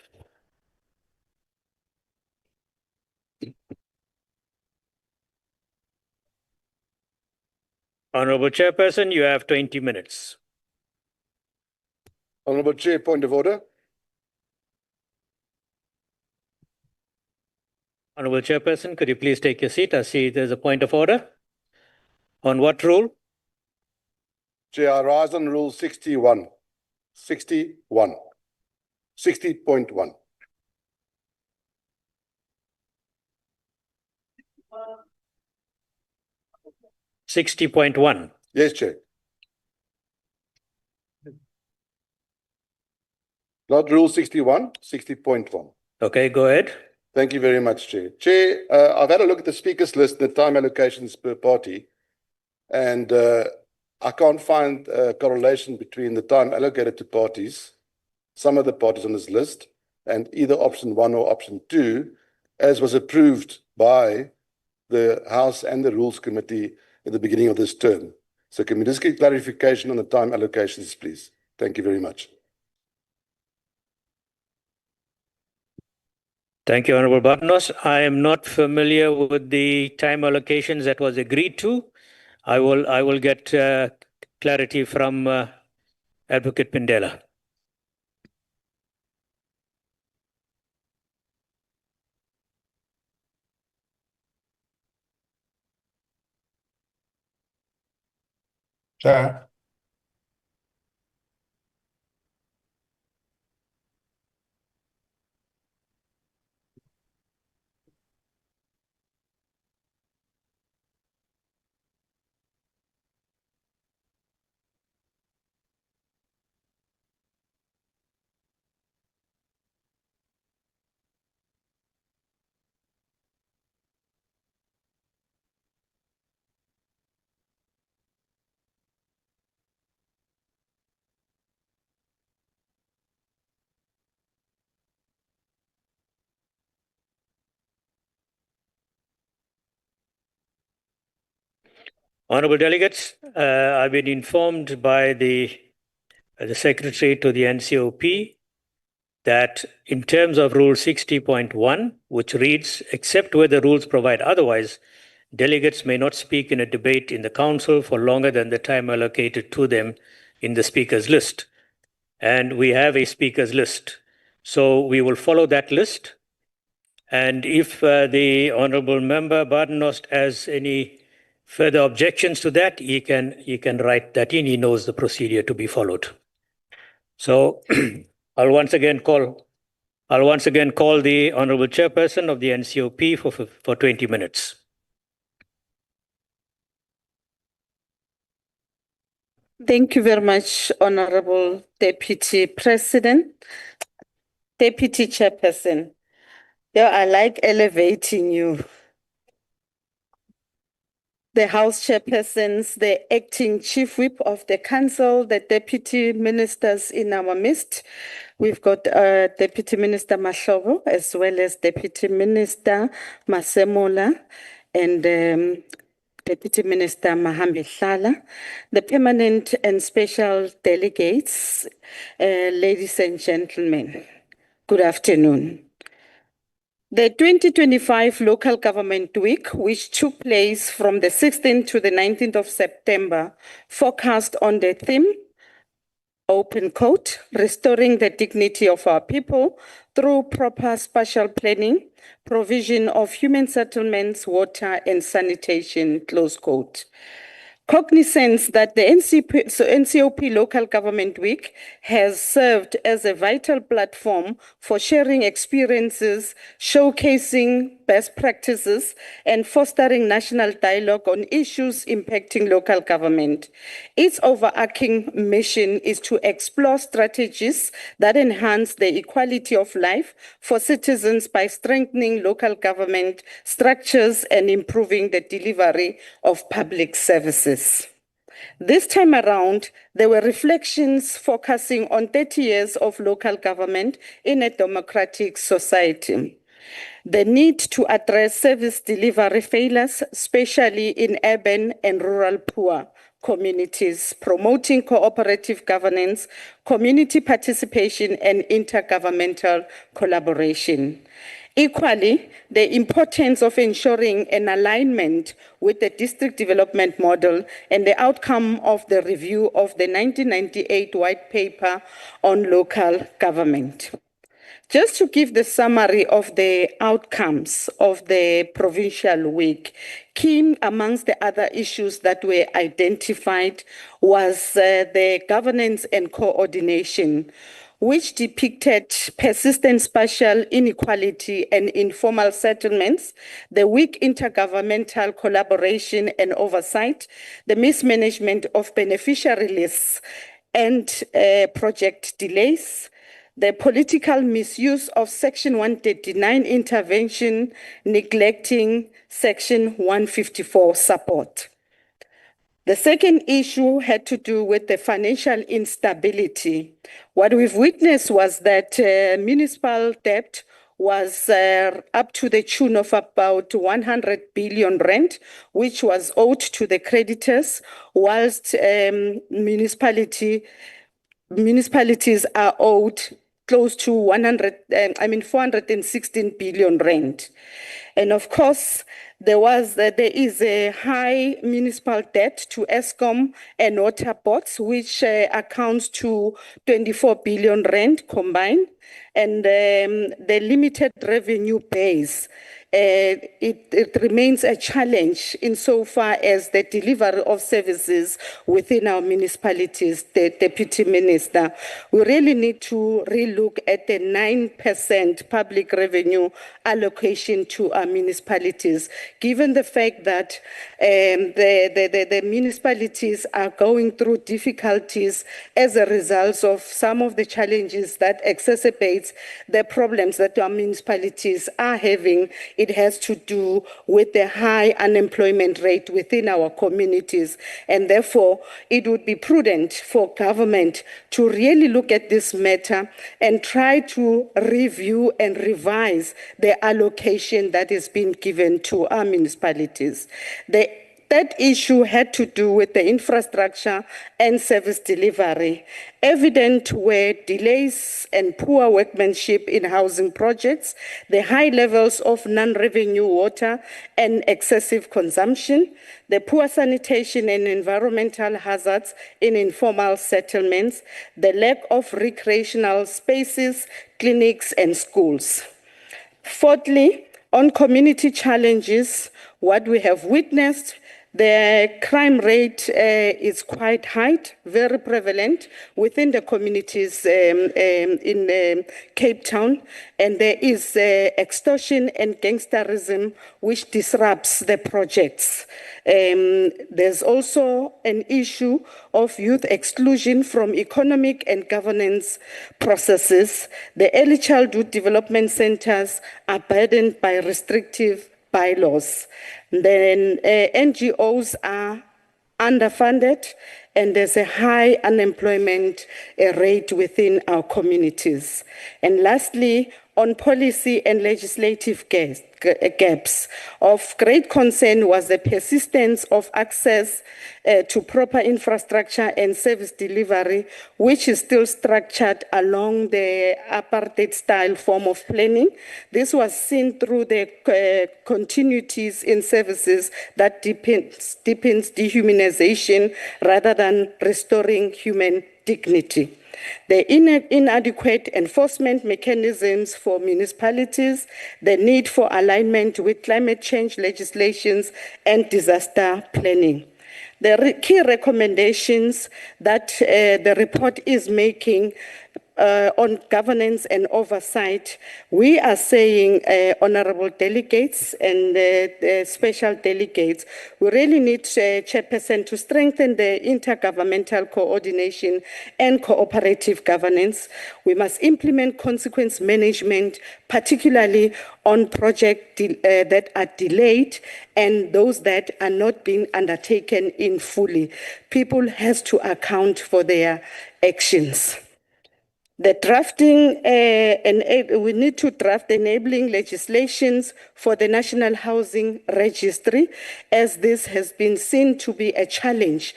Honorable Chairperson, you have 20 minutes. Honorable Chair, point of order. Honorable Chairperson, could you please take your seat? I see there's a point of order. On what rule? Chair, I rise on Rule 61. 60.1. 60.1. Yes, Chair. Not Rule 61, 60.1. Okay, go ahead. Thank you very much, Chair. Chair, I've had a look at the speakers list and the time allocations per party, and I can't find a correlation between the time allocated to parties, some of the parties on this list, and either option 1 or option 2, as was approved by the House and the Rules Committee at the beginning of this term. So can we just get clarification on the time allocations, please? Thank you very much. Thank you, Honorable Barnos. I am not familiar with the time allocations that was agreed to. I will get clarity from Advocate Pindela. Chair. Honorable delegates, I've been informed by the secretary to the NCOP that in terms of Rule 60.1, which reads, except where the rules provide otherwise, delegates may not speak in a debate in the council for longer than the time allocated to them in the speakers list. And we have a speakers list. So we will follow that list. And if the Honorable Member Badenhorst has any further objections to that, he can write that in. He knows the procedure to be followed. So I'll once again call the Honorable Chairperson of the NCOP for 20 minutes. Thank you very much, Honorable Deputy President, Deputy Chairperson. Yeah, I like elevating you. The House Chairpersons, the Acting Chief Whip of the Council, the Deputy Ministers in our midst. We've got Deputy Minister Mahlobo as well as Deputy Minister Masemola and Deputy Minister Mahambi Hlala, the permanent and special delegates, ladies and gentlemen, good afternoon. The 2025 Local Government Week, which took place from the 16th to the 19th of September, focused on the theme, open quote, restoring the dignity of our people through proper spatial planning, provision of human settlements, water and sanitation, close quote. Cognizance that the NCOP Local Government Week has served as a vital platform for sharing experiences, showcasing best practices, and fostering national dialogue on issues impacting local government. Its overarching mission is to explore strategies that enhance the equality of life for citizens by strengthening local government structures and improving the delivery of public services. This time around, there were reflections focusing on 30 years of local government in a democratic society. The need to address service delivery failures, especially in urban and rural poor communities, promoting cooperative governance, community participation, and intergovernmental collaboration. Equally, the importance of ensuring an alignment with the district development model and the outcome of the review of the 1998 White Paper on Local Government. Just to give the summary of the outcomes of the provincial week, key amongst the other issues that were identified was the governance and coordination, which depicted persistent spatial inequality and informal settlements, the weak intergovernmental collaboration and oversight, the mismanagement of beneficiary lists and project delays, the political misuse of Section 139 intervention, neglecting Section 154 support. The second issue had to do with the financial instability. What we've witnessed was that municipal debt was up to the tune of about 100 billion rand, which was owed to the creditors, whilst municipalities are owed close to 416 billion rand. And of course, there is a high municipal debt to Eskom and water boards, which accounts to 24 billion rand combined, and the limited revenue base. It remains a challenge insofar as the delivery of services within our municipalities. The Deputy Minister, we really need to relook at the 9% public revenue allocation to our municipalities, given the fact that the municipalities are going through difficulties as a result of some of the challenges that exacerbates the problems that our municipalities are having. It has to do with the high unemployment rate within our communities. And therefore, it would be prudent for government to really look at this matter and try to review and revise the allocation that is being given to our municipalities. The third issue had to do with the infrastructure and service delivery. Evident were delays and poor workmanship in housing projects, the high levels of non-revenue water and excessive consumption, the poor sanitation and environmental hazards in informal settlements, the lack of recreational spaces, clinics and schools. Fourthly, on community challenges, what we have witnessed, the crime rate is quite high, very prevalent within the communities in Cape Town, and there is extortion and gangsterism which disrupts the projects. There's also an issue of youth exclusion from economic and governance processes. The early childhood development centers are burdened by restrictive bylaws. Then NGOs are underfunded and there's a high unemployment rate within our communities. And lastly, on policy and legislative gaps. Of great concern was the persistence of access to proper infrastructure and service delivery, which is still structured along the apartheid-style form of planning. This was seen through the continuities in services that deepens dehumanization rather than restoring human dignity. The inadequate enforcement mechanisms for municipalities, the need for alignment with climate change legislations and disaster planning. The key recommendations that the report is making on governance and oversight, we are saying, honorable delegates and special delegates, we really need chairperson to strengthen the intergovernmental coordination and cooperative governance. We must implement consequence management, particularly on projects that are delayed and those that are not being undertaken in fully. People has to account for their actions. The drafting, we need to draft enabling legislations for the National Housing Registry, as this has been seen to be a challenge,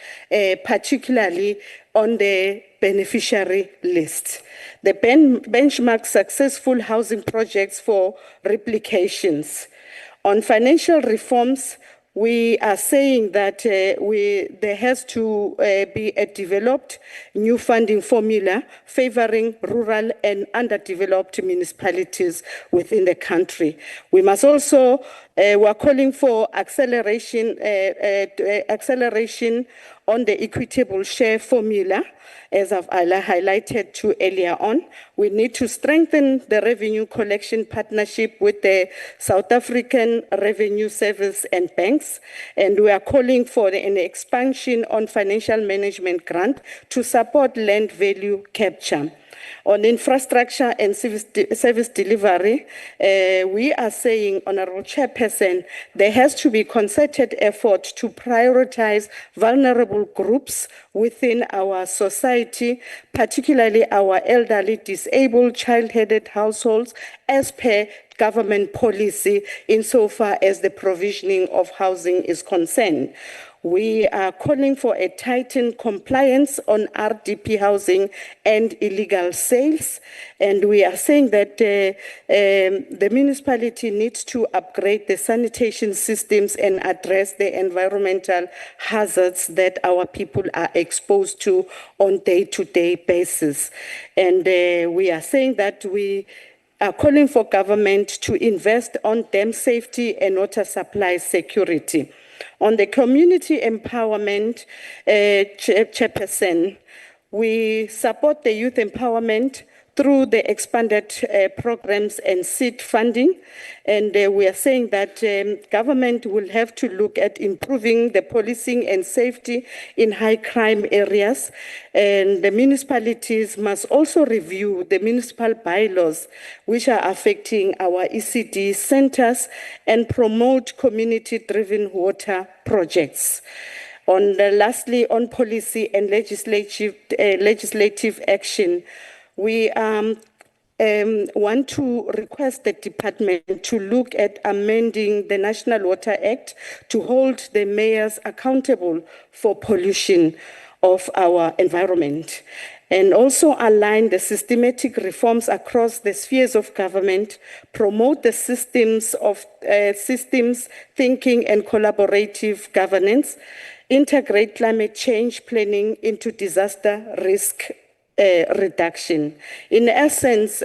particularly on the beneficiary list. The benchmark successful housing projects for replications. On financial reforms, we are saying that there has to be a developed new funding formula favoring rural and underdeveloped municipalities within the country. We must also, we're calling for acceleration on the equitable share formula, as I've highlighted to earlier on. We need to strengthen the revenue collection partnership with the South African Revenue Service and banks, and we are calling for an expansion on financial management grant to support land value capture. On infrastructure and service delivery, we are saying, Honorable Chairperson, there has to be concerted effort to prioritize vulnerable groups within our society, particularly our elderly, disabled, child-headed households, as per government policy insofar as the provisioning of housing is concerned. We are calling for a tightened compliance on RDP housing and illegal sales. And we are saying that the municipality needs to upgrade the sanitation systems and address the environmental hazards that our people are exposed to on day-to-day basis. And we are saying that we are calling for government to invest on dam safety and water supply security. On the community empowerment, Chairperson, we support the youth empowerment through the expanded programs and seed funding. And we are saying that government will have to look at improving the policing and safety in high crime areas. And the municipalities must also review the municipal bylaws which are affecting our ECD centers and promote community-driven water projects. Lastly, on policy and legislative action, we are want to request the department to look at amending the National Water Act to hold the mayors accountable for pollution of our environment, and also align the systematic reforms across the spheres of government, promote the systems thinking and collaborative governance, integrate climate change planning into disaster risk reduction. In essence,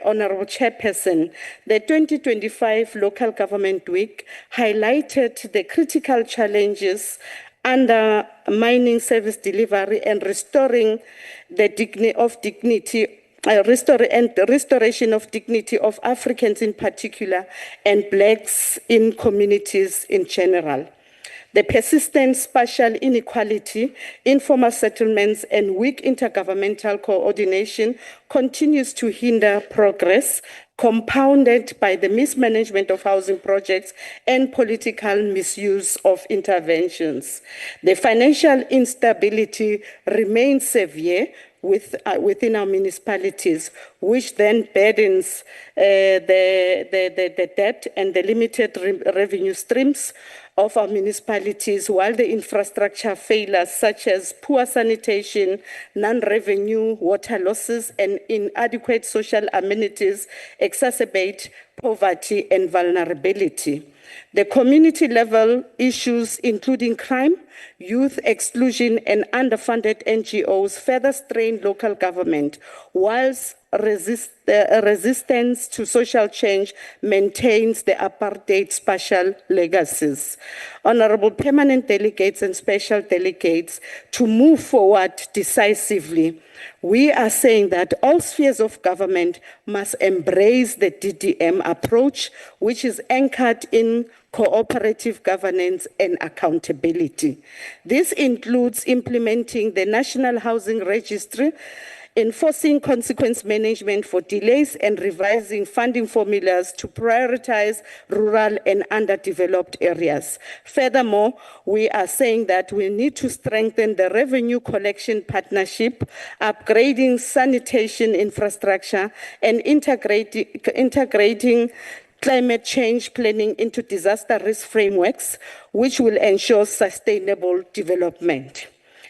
Honorable Chairperson, the 2025 Local Government Week highlighted the critical challenges undermining service delivery and restoring the restoration of dignity of Africans in particular and Blacks in communities in general. The persistent spatial inequality, informal settlements, and weak intergovernmental coordination continues to hinder progress, compounded by the mismanagement of housing projects and political misuse of interventions. The financial instability remains severe within our municipalities, which then burdens the debt and the limited revenue streams of our municipalities, while the infrastructure failures such as poor sanitation, non-revenue water losses, and inadequate social amenities exacerbate poverty and vulnerability. The community level issues, including crime, youth exclusion, and underfunded NGOs, further strain local government, whilst resistance to social change maintains the apartheid spatial legacies. Honorable permanent delegates and special delegates, to move forward decisively, we are saying that all spheres of government must embrace the DDM approach, which is anchored in cooperative governance and accountability. This includes implementing the National Housing Registry, enforcing consequence management for delays, and revising funding formulas to prioritize rural and underdeveloped areas. Furthermore, we are saying that we need to strengthen the revenue collection partnership, upgrading sanitation infrastructure, and integrating climate change planning into disaster risk frameworks, which will ensure sustainable development.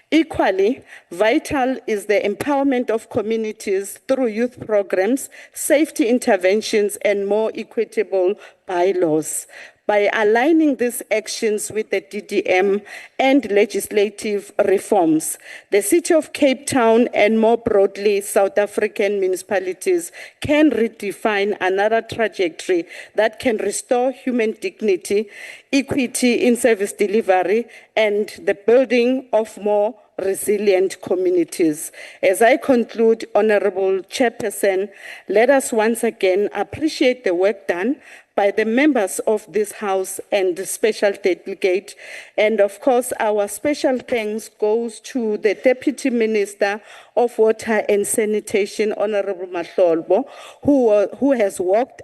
Equally vital is the empowerment of communities through youth programs, safety interventions, and more equitable bylaws. By aligning these actions with the DDM and legislative reforms, the City of Cape Town and more broadly South African municipalities can redefine another trajectory that can restore human dignity, equity in service delivery, and the building of more resilient communities. As I conclude, Honorable Chairperson, let us once again appreciate the work done by the members of this House and the special delegate. And of course, our special thanks goes to the Deputy Minister of Water and Sanitation, Honorable Mahlolbo, who has walked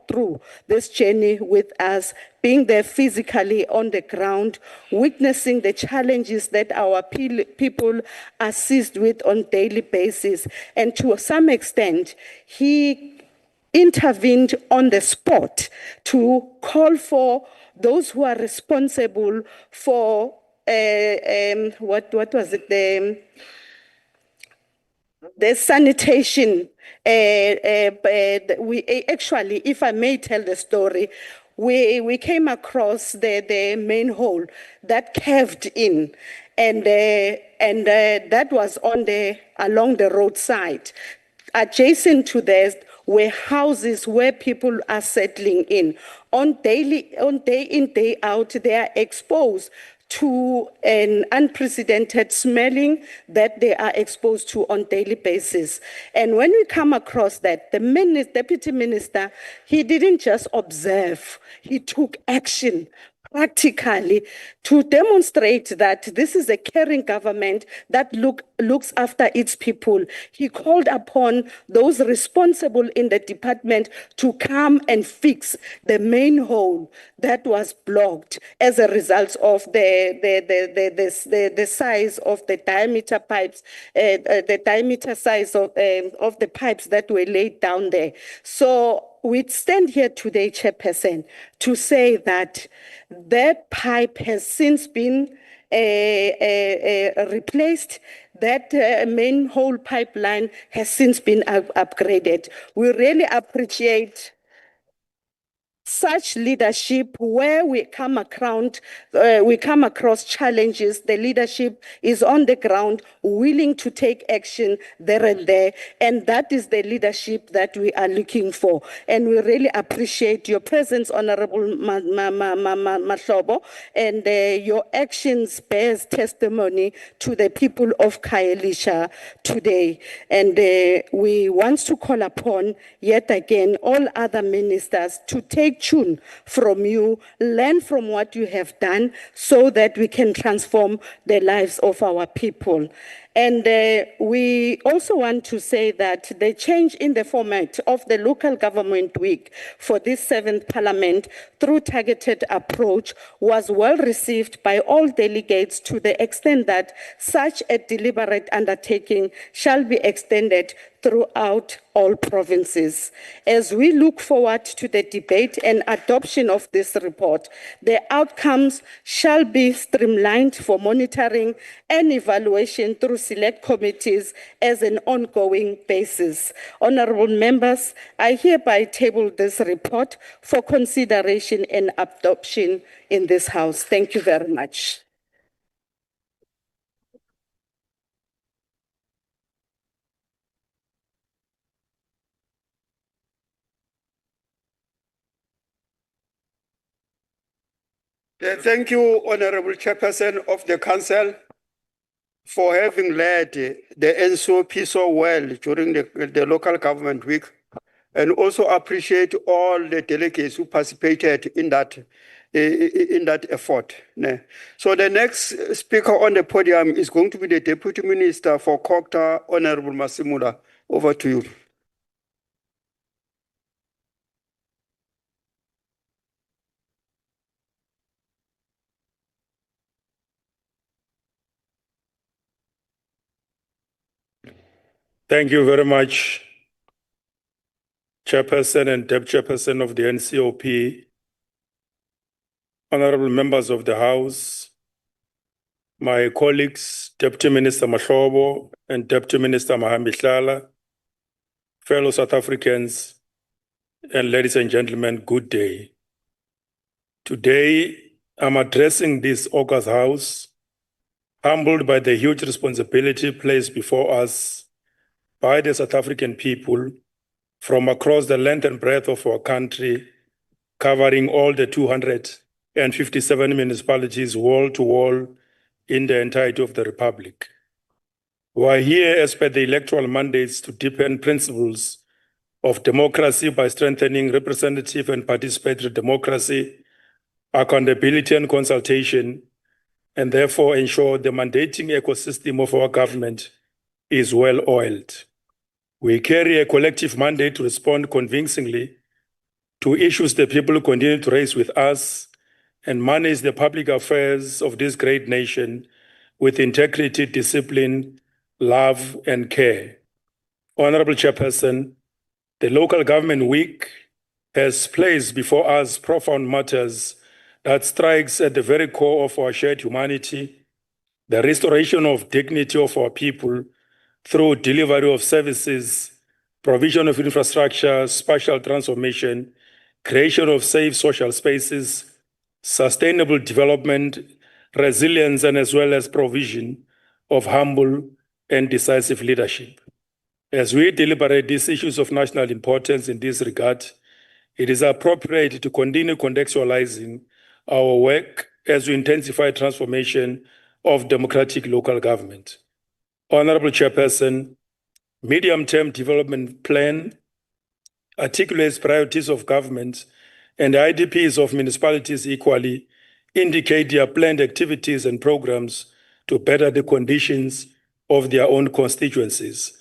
through this journey with us, being there physically on the ground, witnessing the challenges that our people are seized with on a daily basis. And to some extent, he intervened on the spot to call for those who are responsible for what was it, the sanitation. We actually, if I may tell the story, we came across the manhole that caved in, and that was along the roadside. Adjacent to this were houses where people are settling in. Day in, day out, they are exposed to an unprecedented smelling that they are exposed to on a daily basis. And when we come across that, the Deputy Minister, he didn't just observe, he took action practically to demonstrate that this is a caring government that look looks after its people. He called upon those responsible in the department to come and fix the main hole that was blocked as a result of the size of the diameter pipes, the diameter size of the pipes that were laid down there. So we stand here today, Chairperson, to say that that pipe has since been replaced. That main whole pipeline has since been upgraded. We really appreciate such leadership where we come across challenges. The leadership is on the ground, willing to take action there and there, and that is the leadership that we are looking for. And we really appreciate your presence, Honorable Mahlobo, and your actions bears testimony to the people of Khayelitsha today. And we want to call upon yet again all other ministers to take tune from you, learn from what you have done so that we can transform the lives of our people. And we also want to say that the change in the format of the local government week for this 7th parliament through targeted approach was well received by all delegates to the extent that such a deliberate undertaking shall be extended throughout all provinces. As we look forward to the debate and adoption of this report, the outcomes shall be streamlined for monitoring and evaluation through select committees as an ongoing basis. Honorable members, I hereby table this report for consideration and adoption in this House. Thank you very much. Thank you, Honorable Chairperson of the Council, for having led the NCOP so well during the local government week, and also appreciate all the delegates who participated in that effort. So the next speaker on the podium is going to be the Deputy Minister for COGTA, Honorable Masimula. Over to you. Thank you very much, Chairperson and Deputy Chairperson of the NCOP, honorable members of the House, my colleagues, Deputy Minister Mahlobo and Deputy Minister Mahambihlala, fellow South Africans, and ladies and gentlemen, good day. Today, I'm addressing this August House, humbled by the huge responsibility placed before us by the South African people from across the length and breadth of our country, covering all the 257 municipalities wall to wall in the entirety of the Republic. We are here as per the electoral mandates to deepen principles of democracy by strengthening representative and participatory democracy, accountability and consultation, and therefore ensure the mandating ecosystem of our government is well oiled. We carry a collective mandate to respond convincingly to issues the people continue to raise with us and manage the public affairs of this great nation with integrity, discipline, love, and care. Honorable Chairperson, the Local Government Week has placed before us profound matters that strikes at the very core of our shared humanity, the restoration of dignity of our people through delivery of services, provision of infrastructure, spatial transformation, creation of safe social spaces, sustainable development, resilience, and as well as provision of humble and decisive leadership. As we deliberate these issues of national importance in this regard, it is appropriate to continue contextualizing our work as we intensify transformation of democratic local government. Honorable Chairperson, medium-term development plan articulates priorities of government and the IDPs of municipalities equally indicate their planned activities and programs to better the conditions of their own constituencies.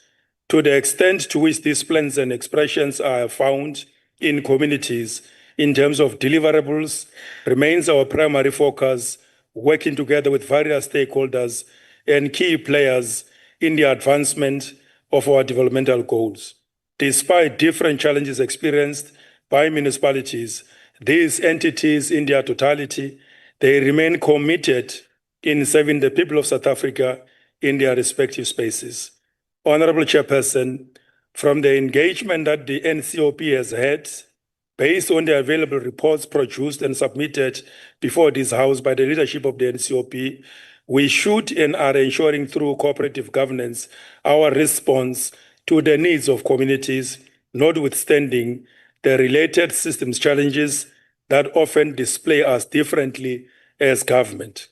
To the extent to which these plans and expressions are found in communities in terms of deliverables remains our primary focus, working together with various stakeholders and key players in the advancement of our developmental goals. Despite different challenges experienced by municipalities, these entities in their totality, they remain committed in serving the people of South Africa in their respective spaces. Honorable Chairperson, from the engagement that the NCOP has had, based on the available reports produced and submitted before this House by the leadership of the NCOP, we should and are ensuring through cooperative governance our response to the needs of communities, notwithstanding the related systems challenges that often display us differently as government.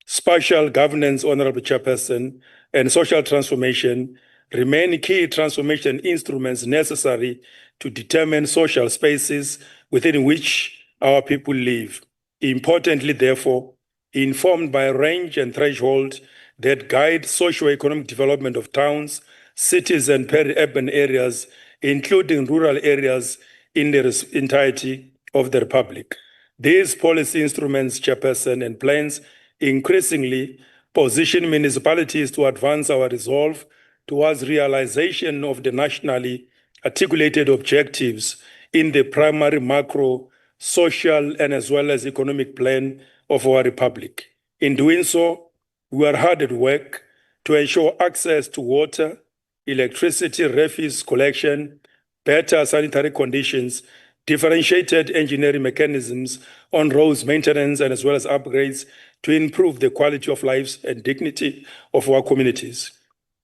Spatial governance, Honorable Chairperson, and social transformation remain key transformation instruments necessary to determine social spaces within which our people live. Importantly, therefore, informed by a range and threshold that guide socio-economic development of towns, cities, and peri-urban areas, including rural areas in the entirety of the Republic. These policy instruments, Chairperson, and plans increasingly position municipalities to advance our resolve towards realization of the nationally articulated objectives in the primary macro, social, and as well as economic plan of our Republic. In doing so, we are hard at work to ensure access to water, electricity, refuse collection, better sanitary conditions, differentiated engineering mechanisms on roads maintenance, and as well as upgrades to improve the quality of lives and dignity of our communities.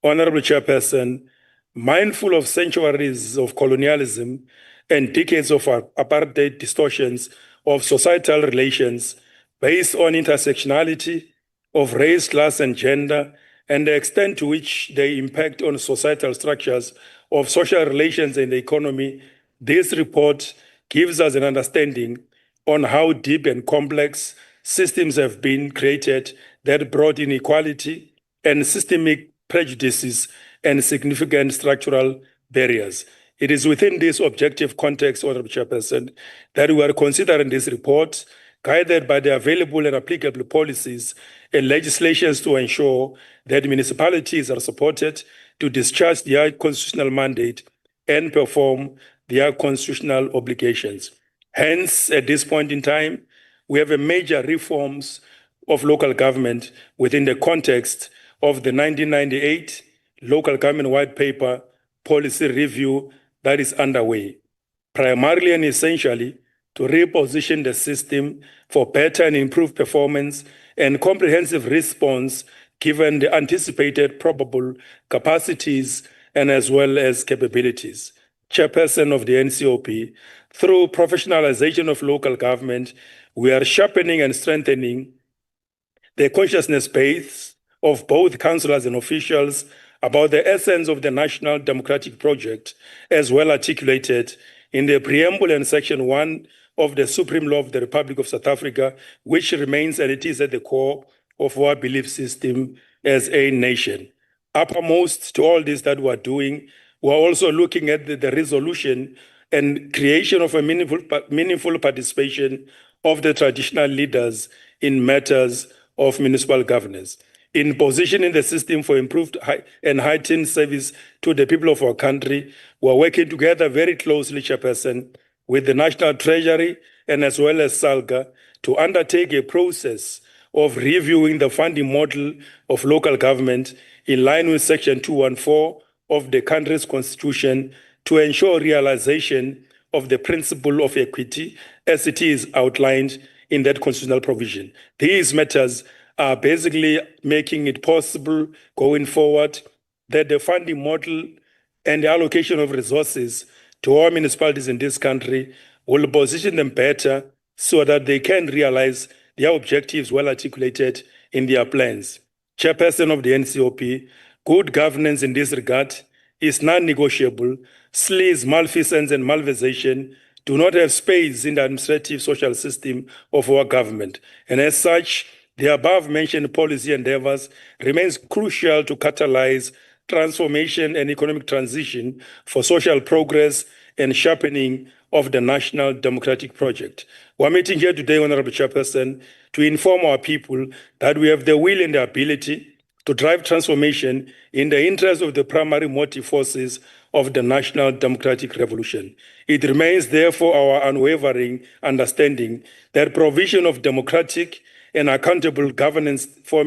Honorable Chairperson, mindful of centuries of colonialism and decades of apartheid distortions of societal relations based on intersectionality of race, class, and gender, and the extent to which they impact on societal structures of social relations and the economy, this report gives us an understanding on how deep and complex systems have been created that brought inequality and systemic prejudices and significant structural barriers. It is within this objective context, Honorable Chairperson, that we are considering this report, guided by the available and applicable policies and legislations to ensure that municipalities are supported to discharge their constitutional mandate and perform their constitutional obligations. Hence, at this point in time, we have a major reforms of local government within the context of the 1998 Local Government White Paper policy review that is underway, primarily and essentially to reposition the system for better and improved performance and comprehensive response given the anticipated probable capacities and as well as capabilities. Chairperson of the NCOP, through professionalization of local government, we are sharpening and strengthening the consciousness base of both councillors and officials about the essence of the national democratic project, as well articulated in the preamble and section 1 of the Supreme Law of the Republic of South Africa, which remains and it is at the core of our belief system as a nation. Uppermost to all this that we're doing, we're also looking at the resolution and creation of a meaningful participation of the traditional leaders in matters of municipal governance. In positioning the system for improved and heightened service to the people of our country, we're working together very closely, Chairperson, with the National Treasury and as well as SALGA to undertake a process of reviewing the funding model of local government in line with Section 214 of the country's constitution to ensure realization of the principle of equity as it is outlined in that constitutional provision. These matters are basically making it possible going forward that the funding model and the allocation of resources to all municipalities in this country will position them better so that they can realize their objectives well articulated in their plans. Chairperson of the NCOP, good governance in this regard is non-negotiable. Sleaze, malfeasance, and malversation do not have space in the administrative social system of our government. And as such, The above-mentioned policy endeavors remains crucial to catalyze transformation and economic transition for social progress and sharpening of the national democratic project. We're meeting here today, Honorable Chairperson, to inform our people that we have the will and the ability to drive transformation in the interest of the primary motive forces of the national democratic revolution. It remains therefore our unwavering understanding that provision of democratic and accountable governance for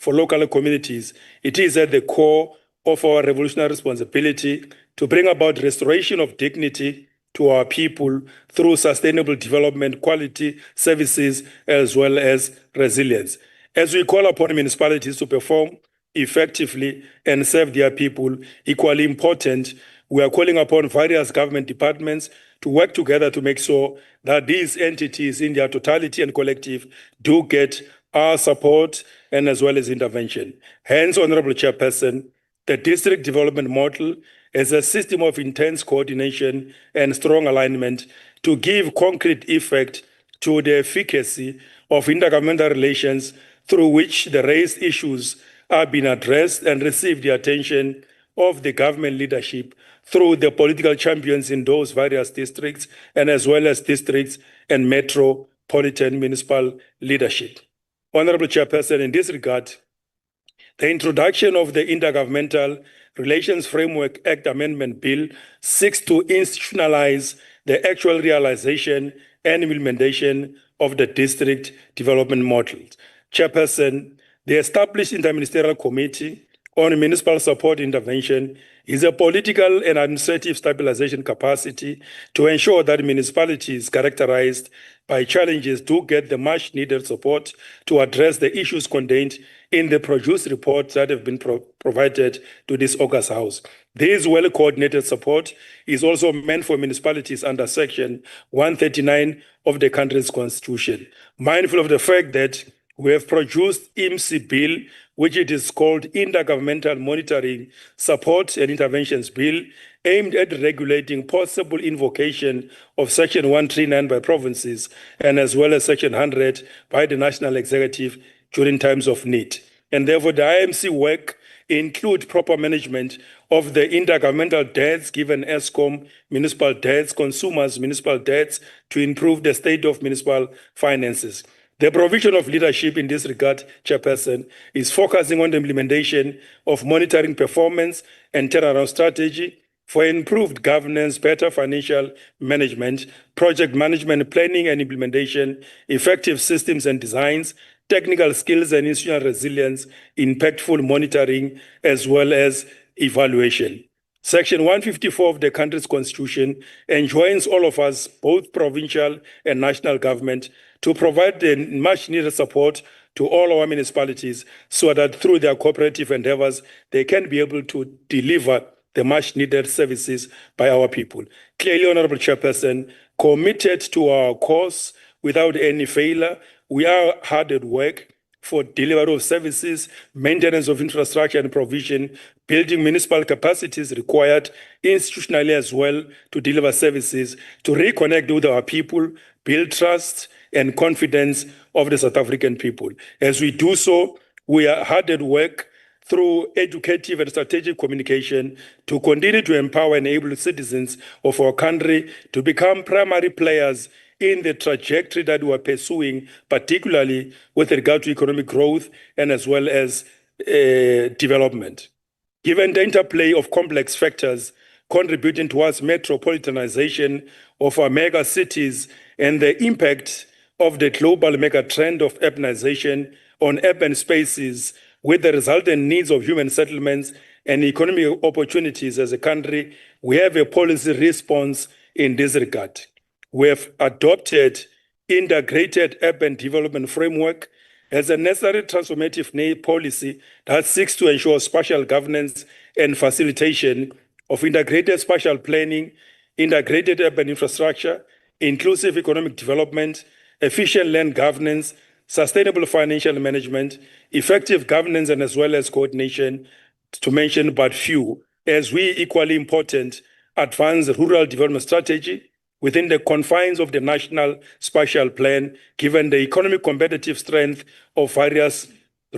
local communities, it is at the core of our revolutionary responsibility to bring about restoration of dignity to our people through sustainable development, quality services, as well as resilience. As we call upon municipalities to perform effectively and serve their people, equally important, we are calling upon various government departments to work together to make sure that these entities in their totality and collective do get our support and as well as intervention. Hence, Honorable Chairperson, the district development model is a system of intense coordination and strong alignment to give concrete effect to the efficacy of intergovernmental relations through which the raised issues are being addressed and receive the attention of the government leadership through the political champions in those various districts and as well as districts and metropolitan municipal leadership. Honorable Chairperson, in this regard, the introduction of the Intergovernmental Relations Framework Act Amendment Bill seeks to institutionalize the actual realization and implementation of the district development model. Chairperson, the established Interministerial Committee on Municipal Support Intervention is a political and administrative stabilization capacity to ensure that municipalities characterized by challenges do get the much needed support to address the issues contained in the produced reports that have been provided to this August House. This well-coordinated support is also meant for municipalities under Section 139 of the country's constitution. Mindful of the fact that we have produced IMSI Bill, which it is called Intergovernmental Monitoring Support and Interventions Bill, aimed at regulating possible invocation of Section 139 by provinces and as well as Section 100 by the National Executive during times of need. And therefore, the IMC work include proper management of the intergovernmental debts given ESCOM, municipal debts, consumers, municipal debts to improve the state of municipal finances. The provision of leadership in this regard, Chairperson, is focusing on the implementation of monitoring performance and turnaround strategy for improved governance, better financial management, project management, planning and implementation, effective systems and designs, technical skills and institutional resilience, impactful monitoring, as well as evaluation. Section 154 of the country's constitution enjoins all of us, both provincial and national government, to provide the much needed support to all our municipalities so that through their cooperative endeavors, they can be able to deliver the much needed services by our people. Clearly, Honorable Chairperson, committed to our cause without any failure, we are hard at work for delivery of services, maintenance of infrastructure and provision, building municipal capacities required institutionally as well to deliver services, to reconnect with our people, build trust and confidence of the South African people. As we do so, we are hard at work through educative and strategic communication to continue to empower and enable citizens of our country to become primary players in the trajectory that we are pursuing, particularly with regard to economic growth and as well as development. Given the interplay of complex factors contributing towards metropolitanization of our mega cities and the impact of the global mega trend of urbanization on urban spaces with the resultant needs of human settlements and economic opportunities as a country, we have a policy response in this regard. We have adopted integrated urban development framework as a necessary transformative policy that seeks to ensure spatial governance and facilitation of integrated spatial planning, integrated urban infrastructure, inclusive economic development, efficient land governance, sustainable financial management, effective governance, and as well as coordination, to mention but few, as we equally important advance rural development strategy, within the confines of the National Spatial Plan, given the economic competitive strength of various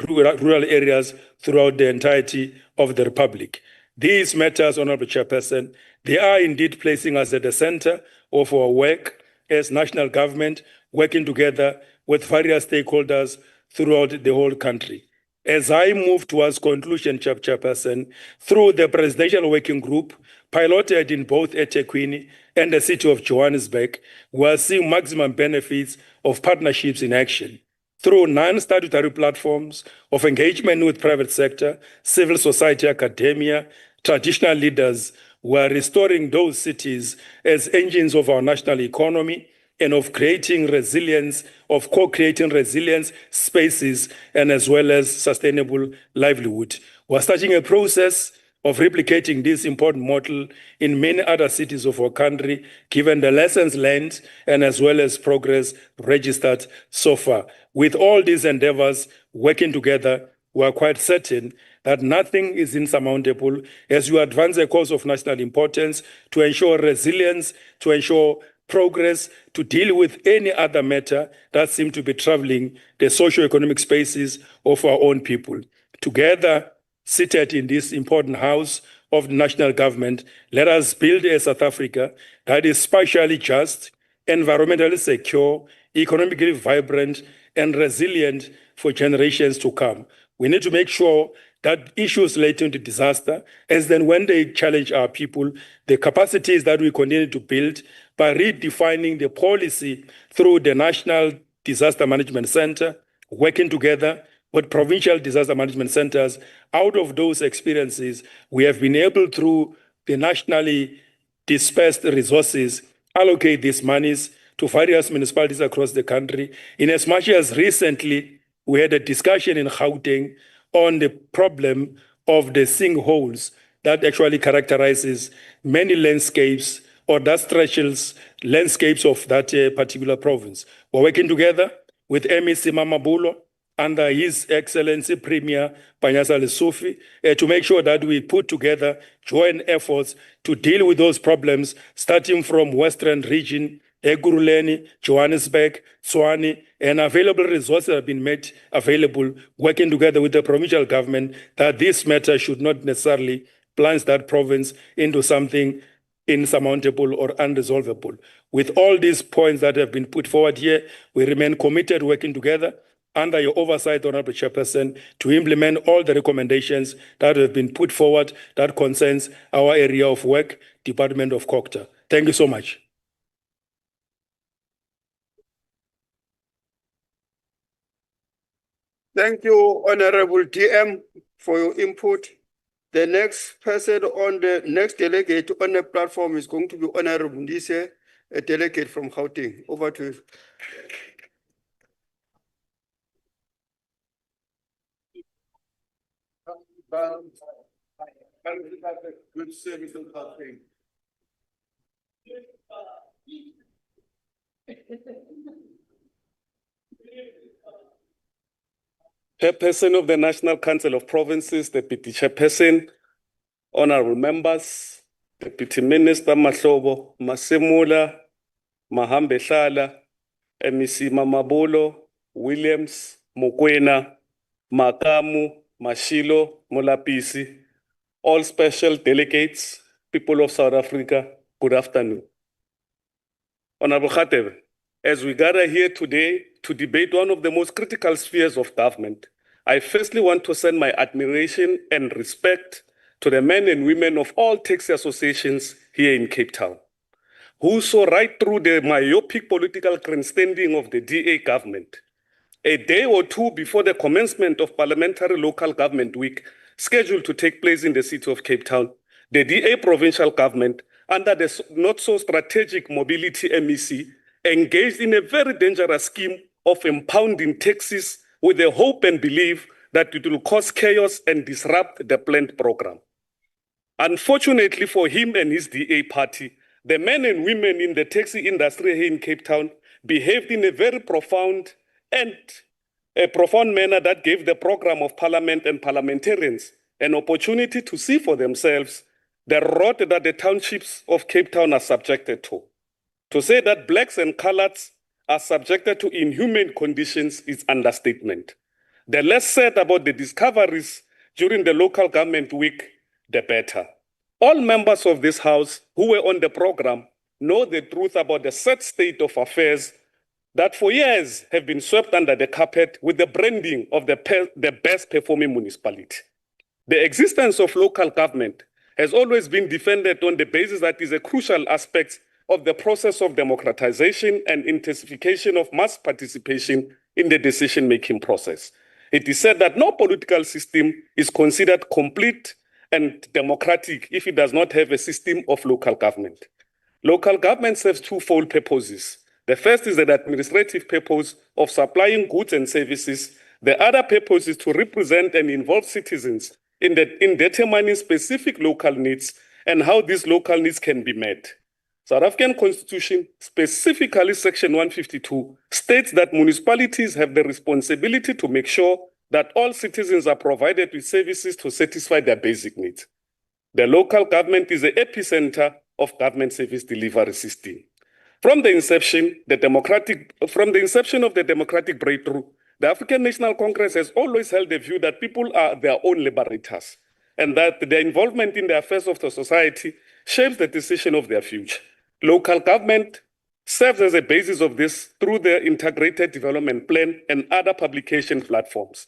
rural areas throughout the entirety of the Republic. These matters, Honorable Chairperson, they are indeed placing us at the center of our work as national government, working together with various stakeholders throughout the whole country. As I move towards conclusion, Chairperson, through the Presidential Working Group, piloted in both eThekwini and the city of Johannesburg, we are seeing maximum benefits of partnerships in action. Through non-statutory platforms of engagement with private sector, civil society, academia, traditional leaders, we are restoring those cities as engines of our national economy and of creating resilience, of co-creating resilience spaces, and as well as sustainable livelihood. We're starting a process of replicating this important model in many other cities of our country, given the lessons learned and as well as progress registered so far. With all these endeavors working together, we are quite certain that nothing is insurmountable as we advance a cause of national importance to ensure resilience, to ensure progress, to deal with any other matter that seems to be troubling the socio-economic spaces of our own people. Together, seated in this important house of the national government, let us build a South Africa that is spatially just, environmentally secure, economically vibrant, and resilient for generations to come. We need to make sure that issues relating to disaster, as then when they challenge our people, the capacities that we continue to build by redefining the policy through the National Disaster Management Center, working together with provincial disaster management centers. Out of those experiences, we have been able, through the nationally dispersed resources, allocate these monies to various municipalities across the country. In as much as recently, we had a discussion in Gauteng on the problem of the sinkholes that actually characterizes many landscapes or that stretches landscapes of that particular province. We're working together with MEC Mamabulo under His Excellency Premier Panyasa Lesufi to make sure that we put together joint efforts to deal with those problems, starting from Western region, Ekurhuleni, Johannesburg, Tshwane, and available resources have been made available, working together with the provincial government, that this matter should not necessarily plunge that province into something insurmountable or unresolvable. With all these points that have been put forward here, we remain committed working together under your oversight, Honorable Chairperson, to implement all the recommendations that have been put forward that concerns our area of work, Department of COGTA. Thank you so much. Thank you, Honorable DM, for your input. The next person on the next delegate on the platform is going to be Honorable Ndise, a delegate from Gauteng. Over to you. Good service in Gauteng. Chairperson of the National Council of Provinces, Deputy Chairperson, honorable members, Deputy Minister Mahlobo, Masemula, Mahambe Hlala, MEC Mamabulo, Williams, Mokoena, Makamu, Mashilo, Molapisi, all special delegates, people of South Africa, good afternoon. Honorable Khatebe, as we gather here today to debate one of the most critical spheres of government, I firstly want to send my admiration and respect to the men and women of all taxi associations here in Cape Town, who saw right through the myopic political grandstanding of the DA government. A day or two before the commencement of Parliamentary Local Government Week, scheduled to take place in the city of Cape Town, the DA provincial government, under the not-so-strategic mobility MEC, engaged in a very dangerous scheme of impounding taxis with the hope and belief that it will cause chaos and disrupt the planned program. Unfortunately for him and his DA party, the men and women in the taxi industry here in Cape Town behaved in a very profound manner that gave the program of Parliament and parliamentarians an opportunity to see for themselves the rot that the townships of Cape Town are subjected to. To say that blacks and coloreds are subjected to inhumane conditions is understatement. The less said about the discoveries during the local government week, the better. All members of this House who were on the program know the truth about the sad state of affairs that for years have been swept under the carpet with the branding of the best performing municipality. The existence of local government has always been defended on the basis that it is a crucial aspect of the process of democratization and intensification of mass participation in the decision-making process. It is said that no political system is considered complete and democratic if it does not have a system of local government. Local government serves twofold purposes. The first is the administrative purpose of supplying goods and services. The other purpose is to represent and involve citizens in determining specific local needs and how these local needs can be met. South African Constitution, specifically Section 152, states that municipalities have the responsibility to make sure that all citizens are provided with services to satisfy their basic needs. The local government is the epicenter of government service delivery system. From the inception of the democratic breakthrough, the African National Congress has always held the view that people are their own liberators and that their involvement in the affairs of the society shapes the decision of their future. Local government serves as a basis of this through the Integrated Development Plan and other publication platforms.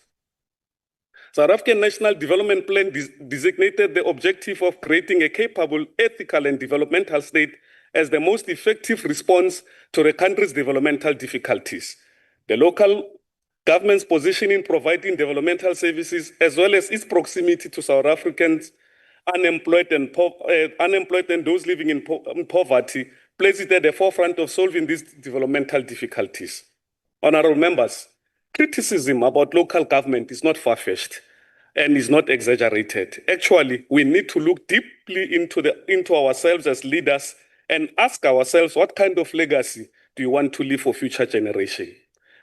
South African National Development Plan designated the objective of creating a capable, ethical, and developmental state as the most effective response to the country's developmental difficulties. The local government's position in providing developmental services, as well as its proximity to South Africans unemployed and those living in poverty, place it at the forefront of solving these developmental difficulties. Honorable members, criticism about local government is not far-fetched and is not exaggerated. Actually, we need to look deeply into ourselves as leaders and ask ourselves, what kind of legacy do you want to leave for future generations?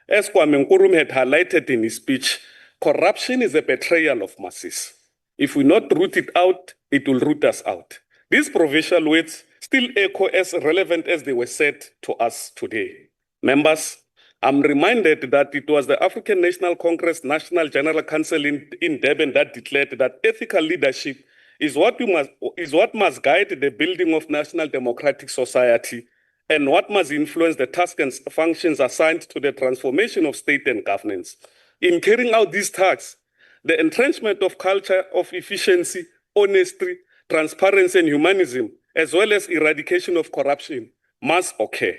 As Kwame Nkrumah had highlighted in his speech, corruption is a betrayal of masses. If we not root it out, it will root us out. These provincial words still echo as relevant as they were said to us today. Members, I'm reminded that it was the African National Congress National General Council in Durban that declared that ethical leadership is what must guide the building of national democratic society and what must influence the tasks and functions assigned to the transformation of state and governance. In carrying out these tasks, the entrenchment of culture of efficiency, honesty, transparency, and humanism, as well as eradication of corruption, must occur.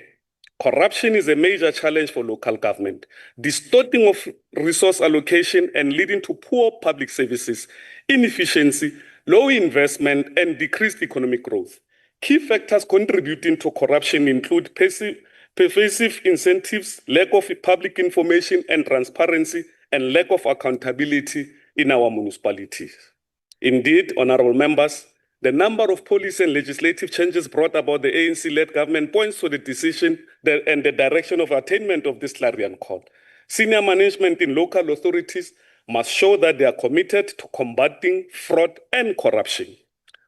Corruption is a major challenge for local government, distorting of resource allocation and leading to poor public services, inefficiency, low investment, and decreased economic growth. Key factors contributing to corruption include pervasive incentives, lack of public information and transparency, and lack of accountability in our municipalities. Indeed, honorable members, the number of policy and legislative changes brought about the ANC-led government points to the decision and the direction of attainment of this clarion call. Senior management in local authorities must show that they are committed to combating fraud and corruption.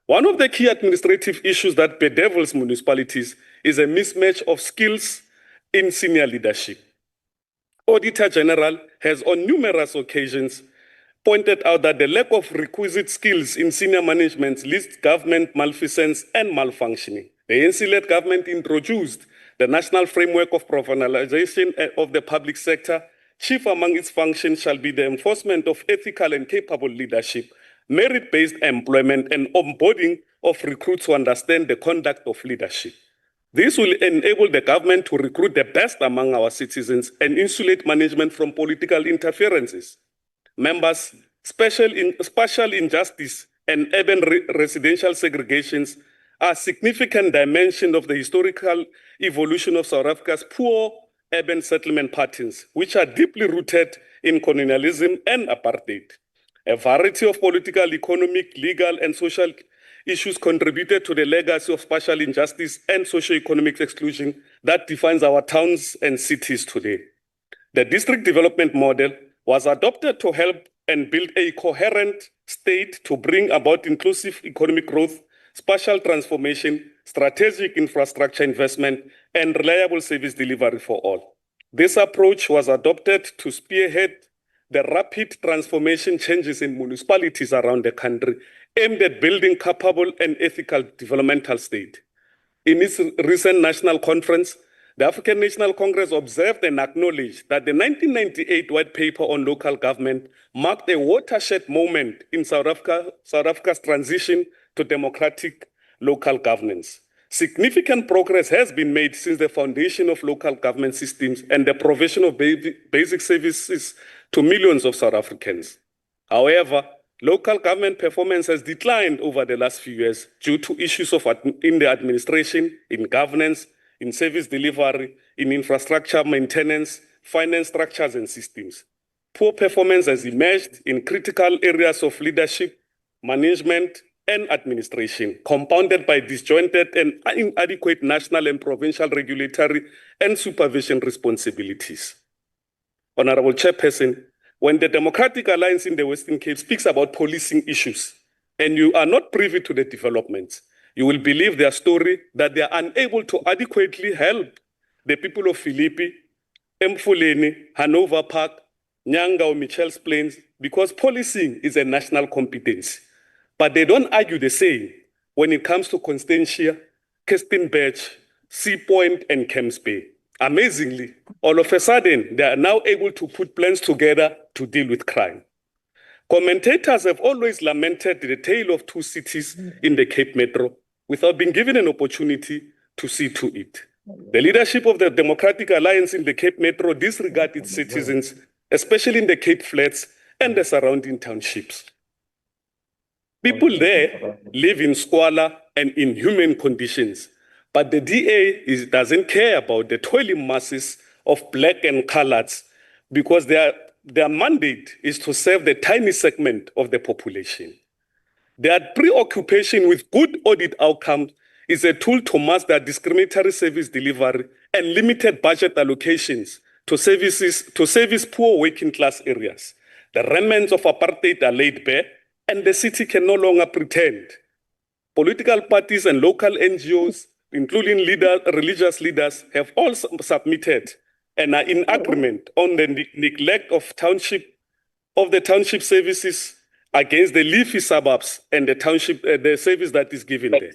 One of the key administrative issues that bedevils municipalities is a mismatch of skills in senior leadership. Auditor General has on numerous occasions pointed out that the lack of requisite skills in senior management leads to government malfeasance and malfunctioning. The ANC-led government introduced the National Framework of Professionalization of the Public Sector. Chief among its functions shall be the enforcement of ethical and capable leadership, merit-based employment, and onboarding of recruits who understand the conduct of leadership. This will enable the government to recruit the best among our citizens and insulate management from political interferences. Members, spatial injustice and urban residential segregations are significant dimensions of the historical evolution of South Africa's poor urban settlement patterns, which are deeply rooted in colonialism and apartheid. A variety of political, economic, legal, and social issues contributed to the legacy of spatial injustice and socio-economic exclusion that defines our towns and cities today. The district development model was adopted to help and build a coherent state to bring about inclusive economic growth, spatial transformation, strategic infrastructure investment, and reliable service delivery for all. This approach was adopted to spearhead the rapid transformation changes in municipalities around the country, aimed at building capable and ethical developmental state. In its recent national conference, the African National Congress observed and acknowledged that the 1998 White Paper on Local Government marked a watershed moment in South Africa's transition to democratic local governance. Significant progress has been made since the foundation of local government systems and the provision of basic services to millions of South Africans. However, local government performance has declined over the last few years due to issues in the administration, in governance, in service delivery, in infrastructure maintenance, finance structures and systems. Poor performance has emerged in critical areas of leadership, management, and administration, compounded by disjointed and inadequate national and provincial regulatory and supervision responsibilities. Honorable Chairperson, when the Democratic Alliance in the Western Cape speaks about policing issues, and you are not privy to the developments, you will believe their story that they are unable to adequately help the people of Philippi, Mfuleni, Hanover Park, Nyanga or Mitchell's Plains, because policing is a national competence. But they don't argue the same when it comes to Constantia, Kirstenberg, Sea Point, and Camps Bay. Amazingly, all of a sudden, they are now able to put plans together to deal with crime. Commentators have always lamented the tale of two cities in the Cape Metro without being given an opportunity to see to it. The leadership of the Democratic Alliance in the Cape Metro disregards its citizens, especially in the Cape Flats and the surrounding townships. People there live in squalor and inhuman conditions, but the DA doesn't care about the toiling masses of black and coloreds because their mandate is to serve the tiny segment of the population. Their preoccupation with good audit outcomes is a tool to mask their discriminatory service delivery and limited budget allocations to service poor working class areas. The remnants of apartheid are laid bare, and the city can no longer pretend. Political parties and local NGOs, including religious leaders, have all submitted and are in agreement on the neglect of the township services against the leafy suburbs and the service that is given there.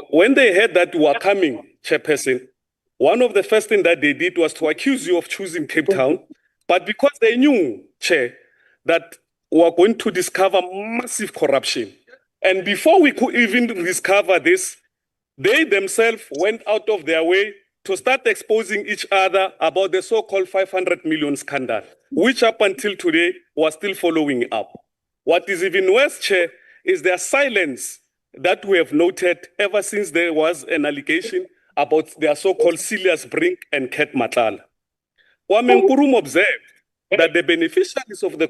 When they heard that you were coming, Chairperson, one of the first things that they did was to accuse you of choosing Cape Town, but because they knew, Chair, that we are going to discover massive corruption. And before we could even discover this, they themselves went out of their way to start exposing each other about the so-called 500 million scandal, which up until today was still following up. What is even worse, Chair, is their silence that we have noted ever since there was an allegation about their so-called Silas Brink and Kat Matlala. Kwame Nkrumah observed that the beneficiaries of the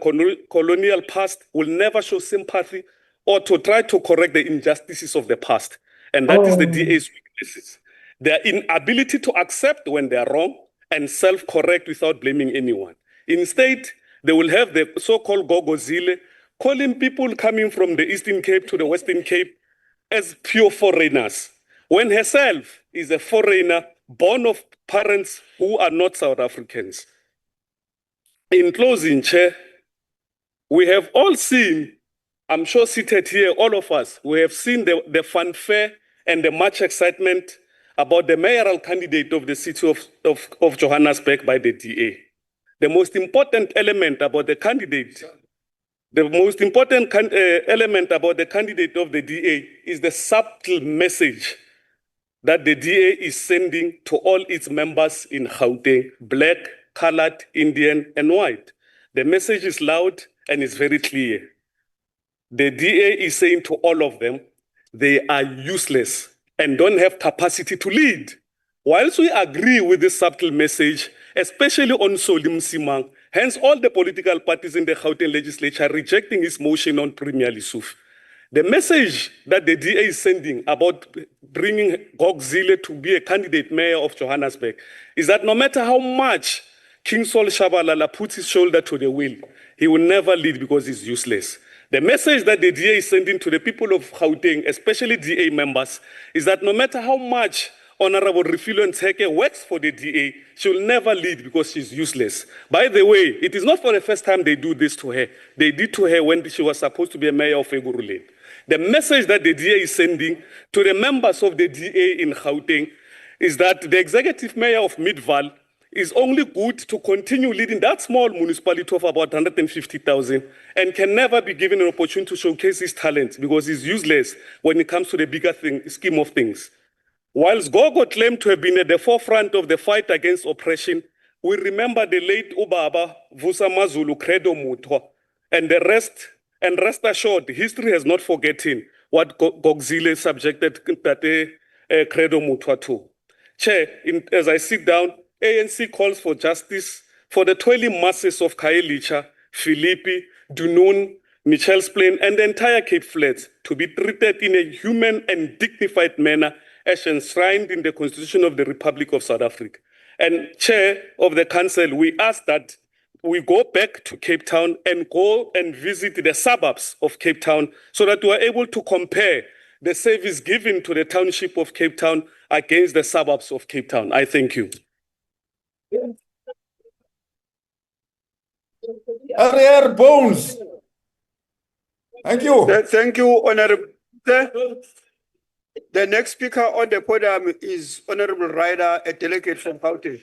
colonial past will never show sympathy or to try to correct the injustices of the past. And that is the DA's weaknesses. Their inability to accept when they are wrong and self-correct without blaming anyone. Instead, they will have the so-called Gogozile calling people coming from the Eastern Cape to the Western Cape as pure foreigners, when herself is a foreigner born of parents who are not South Africans. In closing, Chair, we have all seen, I'm sure seated here, all of us, we have seen the fanfare and the much excitement about the mayoral candidate of the city of Johannesburg by the DA. The most important element about the candidate, element about the candidate of the DA is the subtle message that the DA is sending to all its members in Gauteng, black, colored, Indian, and white. The message is loud and it's very clear. The DA is saying to all of them, they are useless and don't have capacity to lead. Whilst we agree with this subtle message, especially on Solim Simang, hence all the political parties in the Gauteng legislature are rejecting his motion on Premier Lissouf. The message that the DA is sending about bringing Gogzile to be a candidate mayor of Johannesburg is that no matter how much King Sol Shabalala puts his shoulder to the wheel, he will never lead because he's useless. The message that the DA is sending to the people of Gauteng, especially DA members, is that no matter how much Honorable Refilwe Ntsheke works for the DA, she will never lead because she's useless. By the way, it is not for the first time they do this to her. They did to her when she was supposed to be a mayor of Ekurhuleni. The message that the DA is sending to the members of the DA in Gauteng is that the executive mayor of Midvaal is only good to continue leading that small municipality of about 150,000 and can never be given an opportunity to showcase his talent because he's useless when it comes to the bigger scheme of things. Whilst Gogo claimed to have been at the forefront of the fight against oppression, we remember the late Ubaba Vusa Mazulu Credo Mutwa and the rest, and rest assured, history has not forgotten what Gogzile subjected Tate Credo Mutwa to. Chair, as I sit down, ANC calls for justice for the toiling masses of Khayelitsha, Philippi, Dunoon, Mitchell's Plain, and the entire Cape Flats to be treated in a human and dignified manner as enshrined in the Constitution of the Republic of South Africa. And Chair of the Council, we ask that we go back to Cape Town and go and visit the suburbs of Cape Town so that we are able to compare the service given to the township of Cape Town against the suburbs of Cape Town. I thank you. Ariel Bones. Thank you. Thank you, Honorable. The next speaker on the podium is Honorable Ryder, a delegate from Gauteng.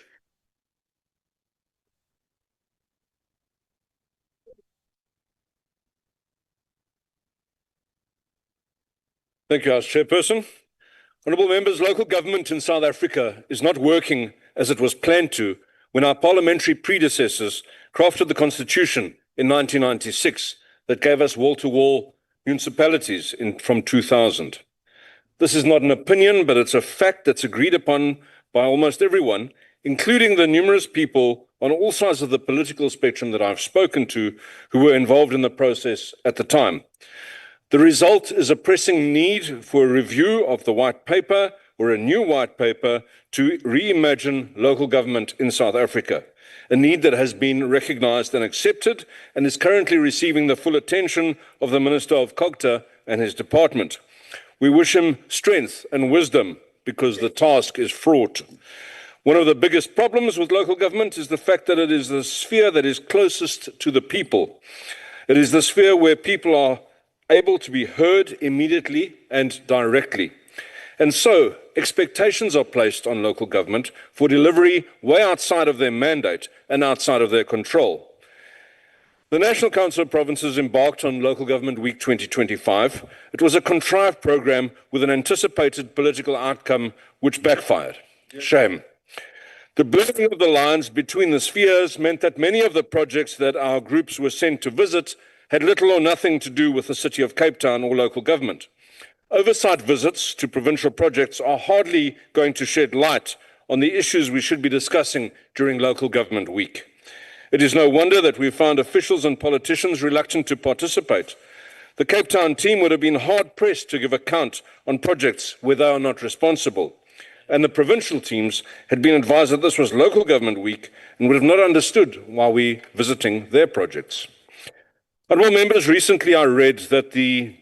Thank you, House Chairperson. Honourable members, local government in South Africa is not working as it was planned to when our parliamentary predecessors crafted the Constitution in 1996 that gave us wall-to-wall municipalities from 2000. This is not an opinion, but it's a fact that's agreed upon by almost everyone, including the numerous people on all sides of the political spectrum that I've spoken to who were involved in the process at the time. The result is a pressing need for a review of the white paper or a new white paper to reimagine local government in South Africa, a need that has been recognized and accepted and is currently receiving the full attention of the Minister of Cogta and his department. We wish him strength and wisdom because the task is fraught. One of the biggest problems with local government is the fact that it is the sphere that is closest to the people. It is the sphere where people are able to be heard immediately and directly. And so, expectations are placed on local government for delivery way outside of their mandate and outside of their control. The National Council of Provinces embarked on Local Government Week 2025. It was a contrived program with an anticipated political outcome which backfired. Shame. The blurring of the lines between the spheres meant that many of the projects that our groups were sent to visit had little or nothing to do with the city of Cape Town or local government. Oversight visits to provincial projects are hardly going to shed light on the issues we should be discussing during Local Government Week. It is no wonder that we found officials and politicians reluctant to participate. The Cape Town team would have been hard-pressed to give account on projects where they are not responsible. And the provincial teams had been advised that this was Local Government Week and would have not understood why we visiting their projects. Honourable members, recently I read that the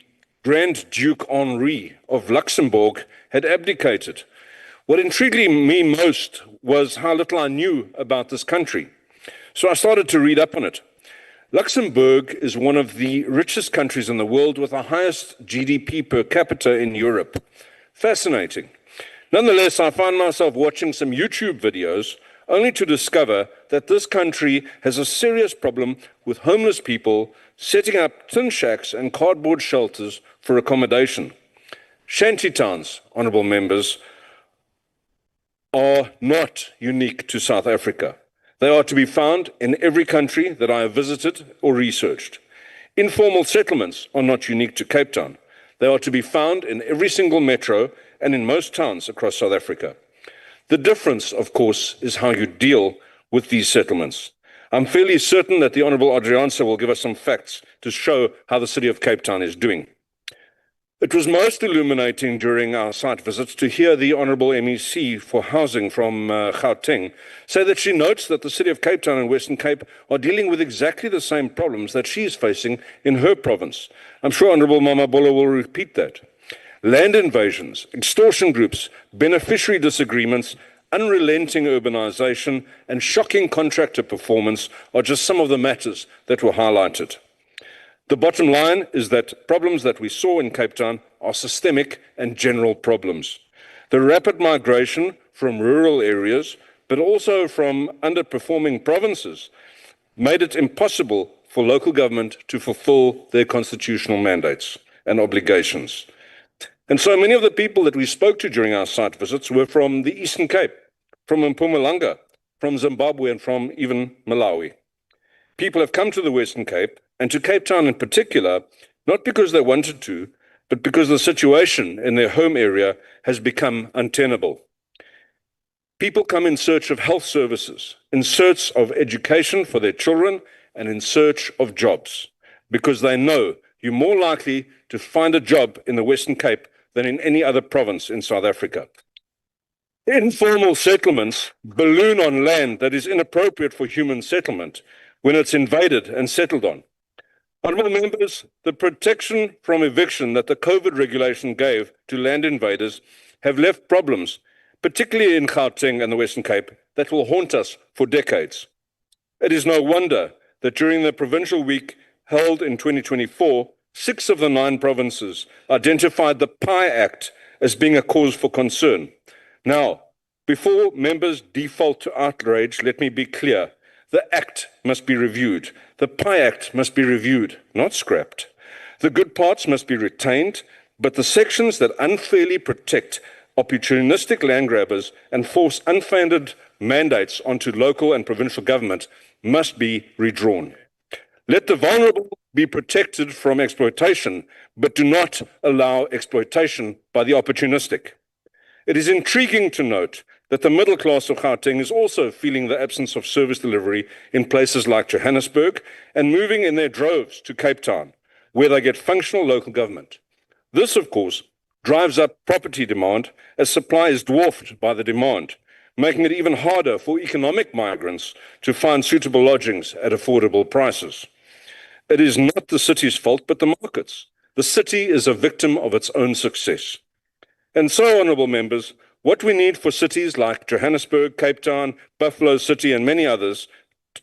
Grand Duke Henri of Luxembourg had abdicated. What intrigued me most was how little I knew about this country. So I started to read up on it. Luxembourg is one of the richest countries in the world with the highest GDP per capita in Europe. Fascinating. Nonetheless, I found myself watching some YouTube videos only to discover that this country has a serious problem with homeless people setting up tin shacks and cardboard shelters for accommodation. Shanty towns, honourable members, are not unique to South Africa. They are to be found in every country that I have visited or researched. Informal settlements are not unique to Cape Town. They are to be found in every single metro and in most towns across South Africa. The difference, of course, is how you deal with these settlements. I'm fairly certain that the Honourable Adriansa will give us some facts to show how the city of Cape Town is doing. It was most illuminating during our site visits to hear the Honourable MEC for Housing from Gauteng say that she notes that the City of Cape Town and Western Cape are dealing with exactly the same problems that she is facing in her province. I'm sure Honourable Mama Bolo will repeat that. Land invasions, extortion groups, beneficiary disagreements, unrelenting urbanisation and shocking contractor performance are just some of the matters that were highlighted. The bottom line is that problems that we saw in Cape Town are systemic and general problems. The rapid migration from rural areas, but also from underperforming provinces, made it impossible for local government to fulfill their constitutional mandates and obligations. And so many of the people that we spoke to during our site visits were from the Eastern Cape, from Mpumalanga, from Zimbabwe, and from even Malawi. People have come to the Western Cape, and to Cape Town in particular, not because they wanted to, but because the situation in their home area has become untenable. People come in search of health services, in search of education for their children, and in search of jobs, because they know you're more likely to find a job in the Western Cape than in any other province in South Africa. Informal settlements balloon on land that is inappropriate for human settlement when it's invaded and settled on. Honourable members, the protection from eviction that the COVID regulation gave to land invaders have left problems, particularly in Gauteng and the Western Cape, that will haunt us for decades. It is no wonder that during the provincial week held in 2024, 6 of the 9 provinces identified the PI Act as being a cause for concern. Now, before members default to outrage, let me be clear. The Act must be reviewed. The PI Act must be reviewed, not scrapped. The good parts must be retained, but the sections that unfairly protect opportunistic land grabbers and force unfounded mandates onto local and provincial government must be redrawn. Let the vulnerable be protected from exploitation, but do not allow exploitation by the opportunistic. It is intriguing to note that the middle class of Gauteng is also feeling the absence of service delivery in places like Johannesburg and moving in their droves to Cape Town, where they get functional local government. This, of course, drives up property demand as supply is dwarfed by the demand, making it even harder for economic migrants to find suitable lodgings at affordable prices. It is not the city's fault, but the market's. The city is a victim of its own success. And so, honourable members, what we need for cities like Johannesburg, Cape Town, Buffalo City, and many others,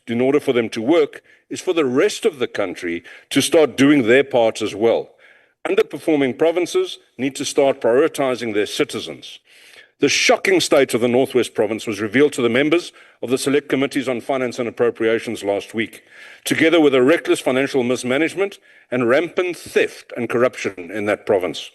in order for them to work, is for the rest of the country to start doing their part as well. Underperforming provinces need to start prioritising their citizens. The shocking state of the Northwest Province was revealed to the members of the Select Committees on Finance and Appropriations last week, together with a reckless financial mismanagement and rampant theft and corruption in that province.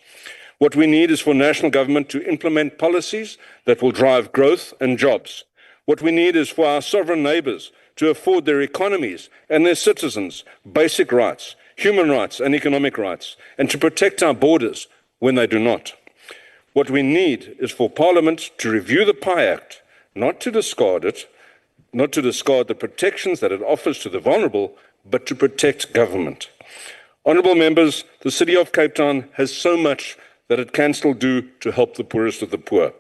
What we need is for national government to implement policies that will drive growth and jobs. What we need is for our sovereign neighbours to afford their economies and their citizens basic rights, human rights and economic rights, and to protect our borders when they do not. What we need is for Parliament to review the PI Act, not to discard it, not to discard the protections that it offers to the vulnerable, but to protect government. Honourable members, the City of Cape Town has so much that it can still do to help the poorest of the poor.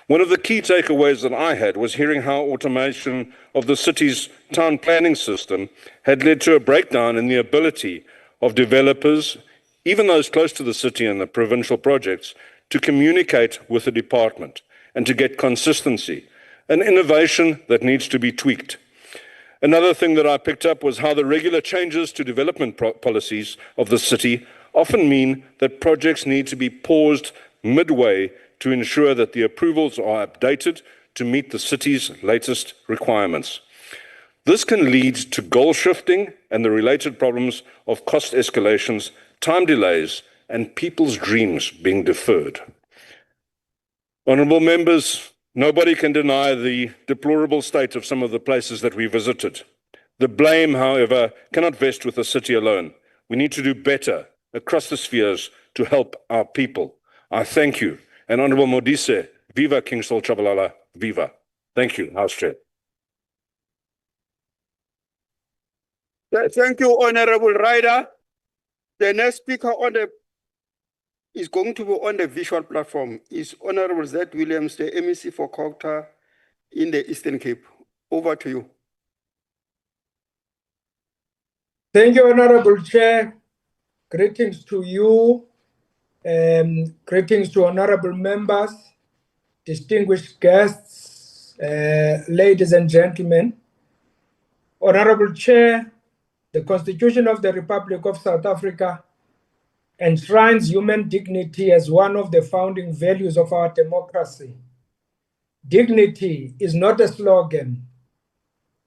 One of the key takeaways that I had was hearing how automation of the city's town planning system had led to a breakdown in the ability of developers, even those close to the city and the provincial projects, to communicate with the department and to get consistency, an innovation that needs to be tweaked. Another thing that I picked up was how the regular changes to development policies of the city often mean that projects need to be paused midway to ensure that the approvals are updated to meet the city's latest requirements. This can lead to goal shifting and the related problems of cost escalations, time delays, and people's dreams being deferred. Honourable members, nobody can deny the deplorable state of some of the places that we visited. The blame, however, cannot vest with the city alone. We need to do better across the spheres to help our people. I thank you. And Honourable Modise, viva King Sol Chabalala, viva. Thank you, House Chair. Thank you, Honourable Ryder. The next speaker on the is going to be on the visual platform is Honorable Z. Williams, the MEC for Cocta in the Eastern Cape. Over to you. Thank you, Honorable Chair. Greetings to you. Greetings to honorable members, distinguished guests, ladies and gentlemen. Honorable Chair, the Constitution of the Republic of South Africa enshrines human dignity as one of the founding values of our democracy. Dignity is not a slogan.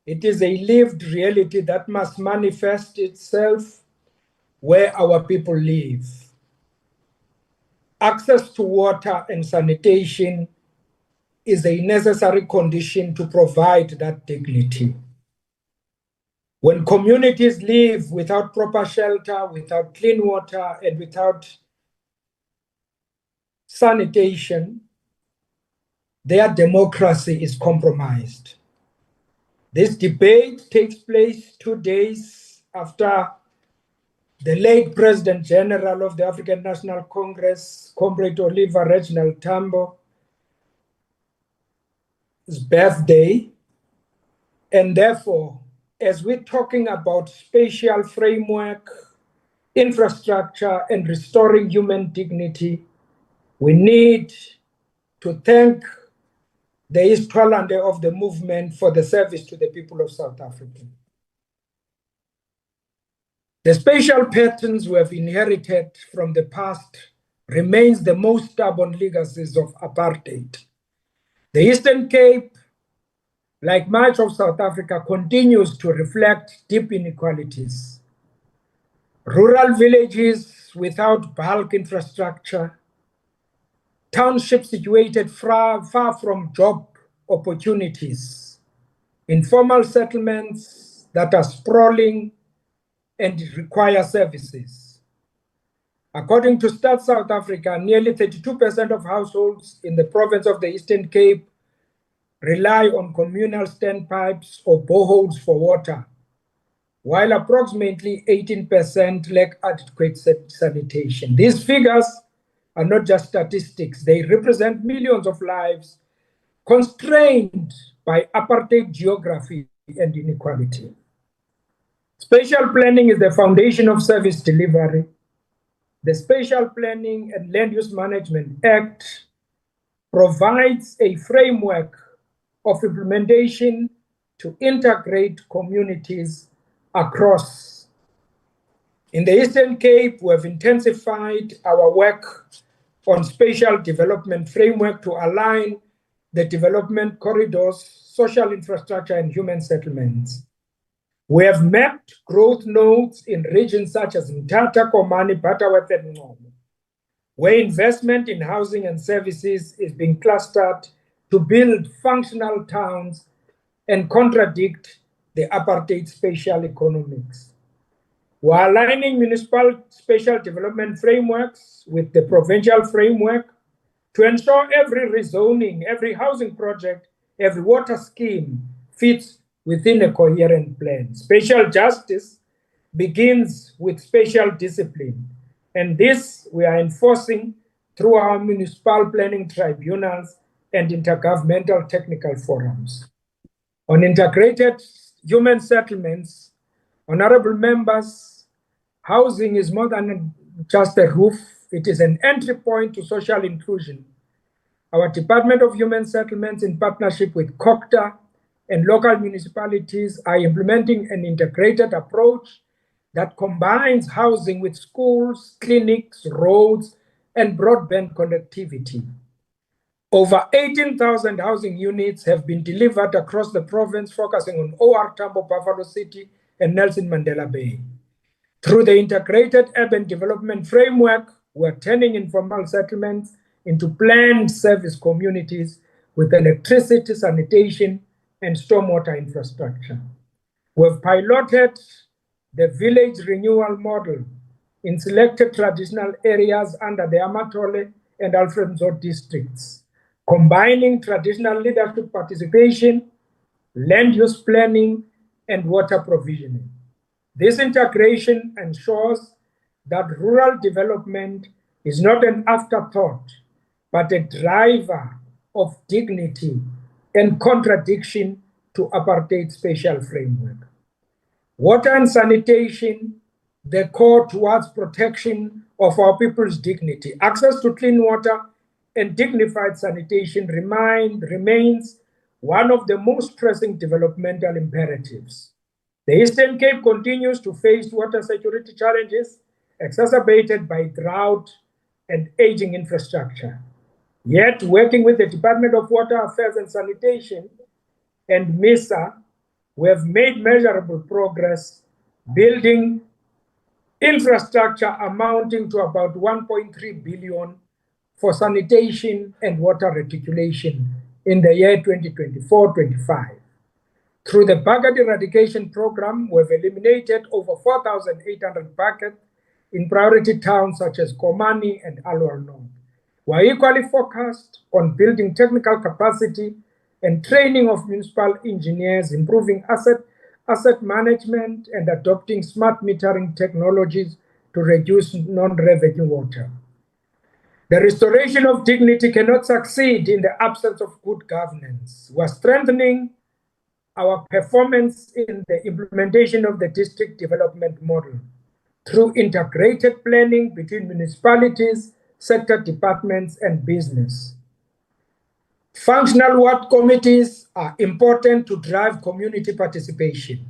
It is a lived reality that must manifest itself where our people live. Access to water and sanitation is a necessary condition to provide that dignity. When communities live without proper shelter, without clean water, and without sanitation, their democracy is compromised. This debate takes place 2 days after the late President General of the African National Congress, Comrade Oliver Reginald Tambo's birthday, and therefore, as we're talking about spatial framework, infrastructure, and restoring human dignity, we need to thank the East Twalande of the movement for the service to the people of South Africa. The spatial patterns we have inherited from the past remains the most stubborn legacies of apartheid. The Eastern Cape, like much of South Africa, continues to reflect deep inequalities. Rural villages without bulk infrastructure, townships situated far from job opportunities, informal settlements that are sprawling and require services. According to Stats South Africa, nearly 32% of households in the province of the Eastern Cape rely on communal standpipes or boreholes for water, while approximately 18% lack adequate sanitation. These figures are not just statistics, they represent millions of lives constrained by apartheid geography and inequality. Spatial planning is the foundation of service delivery. The Spatial Planning and Land Use Management Act provides a framework of implementation to integrate communities across. In the Eastern Cape, we have intensified our work on spatial development framework to align the development corridors, social infrastructure, and human settlements. We have mapped growth nodes in regions such as Mthatha, Komani, Butterworth, and Ngcobo, where investment in housing and services is being clustered to build functional towns and contradict the apartheid spatial economics. We're aligning municipal spatial development frameworks with the provincial framework to ensure every rezoning, every housing project, every water scheme fits within a coherent plan. Spatial justice begins with spatial discipline, and this we are enforcing through our municipal planning tribunals and intergovernmental technical forums. On integrated human settlements, honorable members, housing is more than just a roof, it is an entry point to social inclusion. Our Department of Human Settlements, in partnership with Cocta and local municipalities, are implementing an integrated approach that combines housing with schools, clinics, roads, and broadband connectivity. Over 18,000 housing units have been delivered across the province, focusing on OR Tambo, Buffalo City, and Nelson Mandela Bay. Through the integrated urban development framework, we're turning informal settlements into planned service communities with electricity, sanitation, and stormwater infrastructure. We've piloted the village renewal model in selected traditional areas under the Amatole and Alfred Nzo districts, combining traditional leadership participation, land use planning, and water provisioning. This integration ensures that rural development is not an afterthought, but a driver of dignity and contradiction to apartheid spatial framework. Water and sanitation, the core towards protection of our people's dignity. Access to clean water and dignified sanitation remains one of the most pressing developmental imperatives. The Eastern Cape continues to face water security challenges exacerbated by drought and aging infrastructure. Yet, working with the Department of Water Affairs and Sanitation and MISA, we have made measurable progress building infrastructure amounting to about 1.3 billion for sanitation and water reticulation in the year 2024-25. Through the bucket eradication program, we've eliminated over 4,800 buckets in priority towns such as Komani and Alwar North. We're equally focused on building technical capacity and training of municipal engineers, improving asset management, and adopting smart metering technologies to reduce non-revenue water. The restoration of dignity cannot succeed in the absence of good governance. We're strengthening our performance in the implementation of the district development model through integrated planning between municipalities, sector departments, and business. Functional ward committees are important to drive community participation,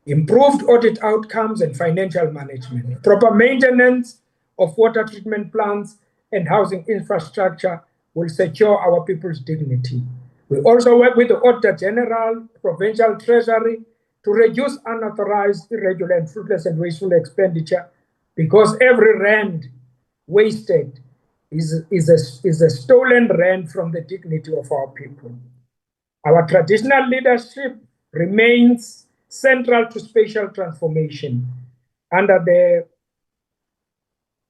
improved audit outcomes and financial management, proper maintenance of water treatment plants and housing infrastructure will secure our people's dignity. We also work with the Auditor General, Provincial Treasury to reduce unauthorized, irregular, and fruitless and wasteful expenditure, because every rand wasted is a stolen rand from the dignity of our people. Our traditional leadership remains central to spatial transformation. Under the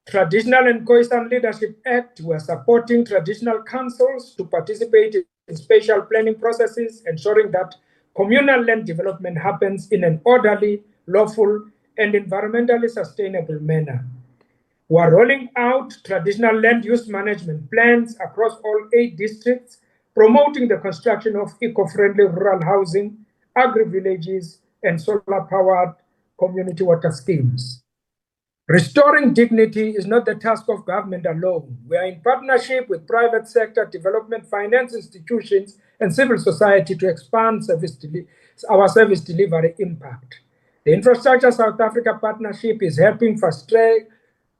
Traditional and Coastal Leadership Act, we are supporting traditional councils to participate in spatial planning processes, ensuring that communal land development happens in an orderly, lawful, and environmentally sustainable manner. We are rolling out traditional land use management plans across all 8 districts, promoting the construction of eco-friendly rural housing, agri-villages, and solar-powered community water schemes. Restoring dignity is not the task of government alone. We are in partnership with private sector, development finance institutions, and civil society to expand our service delivery impact. The Infrastructure South Africa Partnership is helping fast-track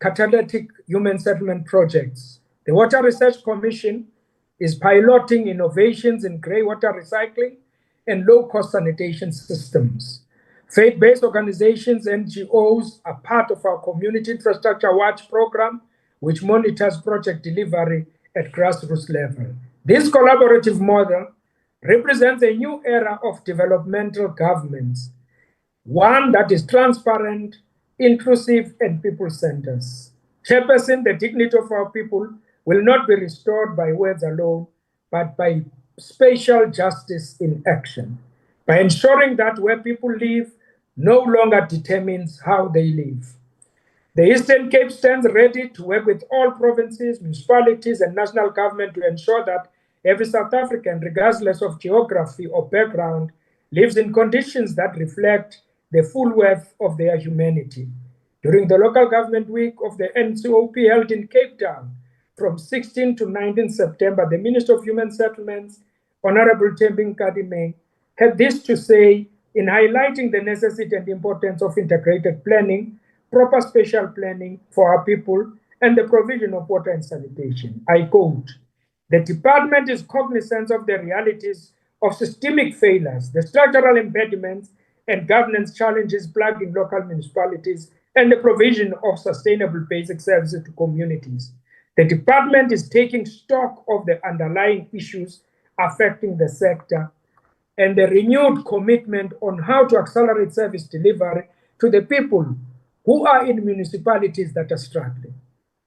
catalytic human settlement projects. The Water Research Commission is piloting innovations in grey water recycling and low-cost sanitation systems. Faith-based organizations, NGOs, are part of our Community Infrastructure Watch program, which monitors project delivery at grassroots level. This collaborative model represents a new era of developmental governance, one that is transparent, inclusive, and people-centered. Chairperson, the dignity of our people will not be restored by words alone, but by spatial justice in action, by ensuring that where people live no longer determines how they live. The Eastern Cape stands ready to work with all provinces, municipalities, and national government to ensure that every South African, regardless of geography or background, lives in conditions that reflect the full worth of their humanity. During the local government week of the NCOP held in Cape Town from 16 to 19 September, the Minister of Human Settlements, Honorable Thembing Kadimeng, had this to say in highlighting the necessity and importance of integrated planning, proper spatial planning for our people, and the provision of water and sanitation. I quote, "The department is cognizant of the realities of systemic failures, the structural impediments and governance challenges plaguing local municipalities, and the provision of sustainable basic services to communities. The department is taking stock of the underlying issues affecting the sector and the renewed commitment on how to accelerate service delivery to the people who are in municipalities that are struggling.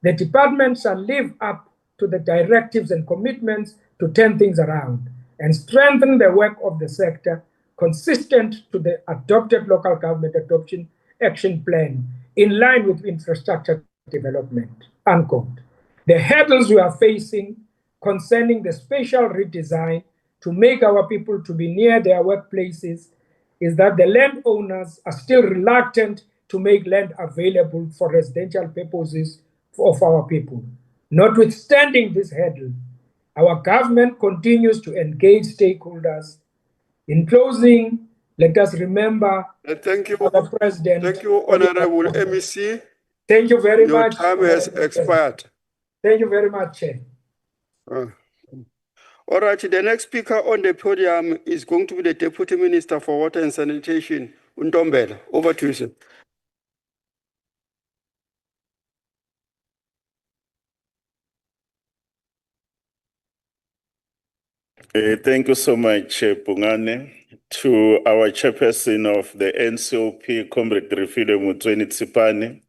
The department shall live up to the directives and commitments to turn things around and strengthen the work of the sector consistent to the adopted local government adoption action plan in line with infrastructure development," unquote. The hurdles we are facing concerning the spatial redesign to make our people to be near their workplaces is that the landowners are still reluctant to make land available for residential purposes of our people. Notwithstanding this hurdle, our government continues to engage stakeholders. In closing, let us remember Thank you. our President. Thank you, Honorable MEC. Thank you very Your much. time has expired. Thank you very much, Chair. All right, the next speaker on the podium is going to be the Deputy Minister for Water and Sanitation, Untombela. Over to you, sir. Thank you so much, Pungane. To our chairperson of the NCOP, Comrade Refile Mutsweni Tsipane,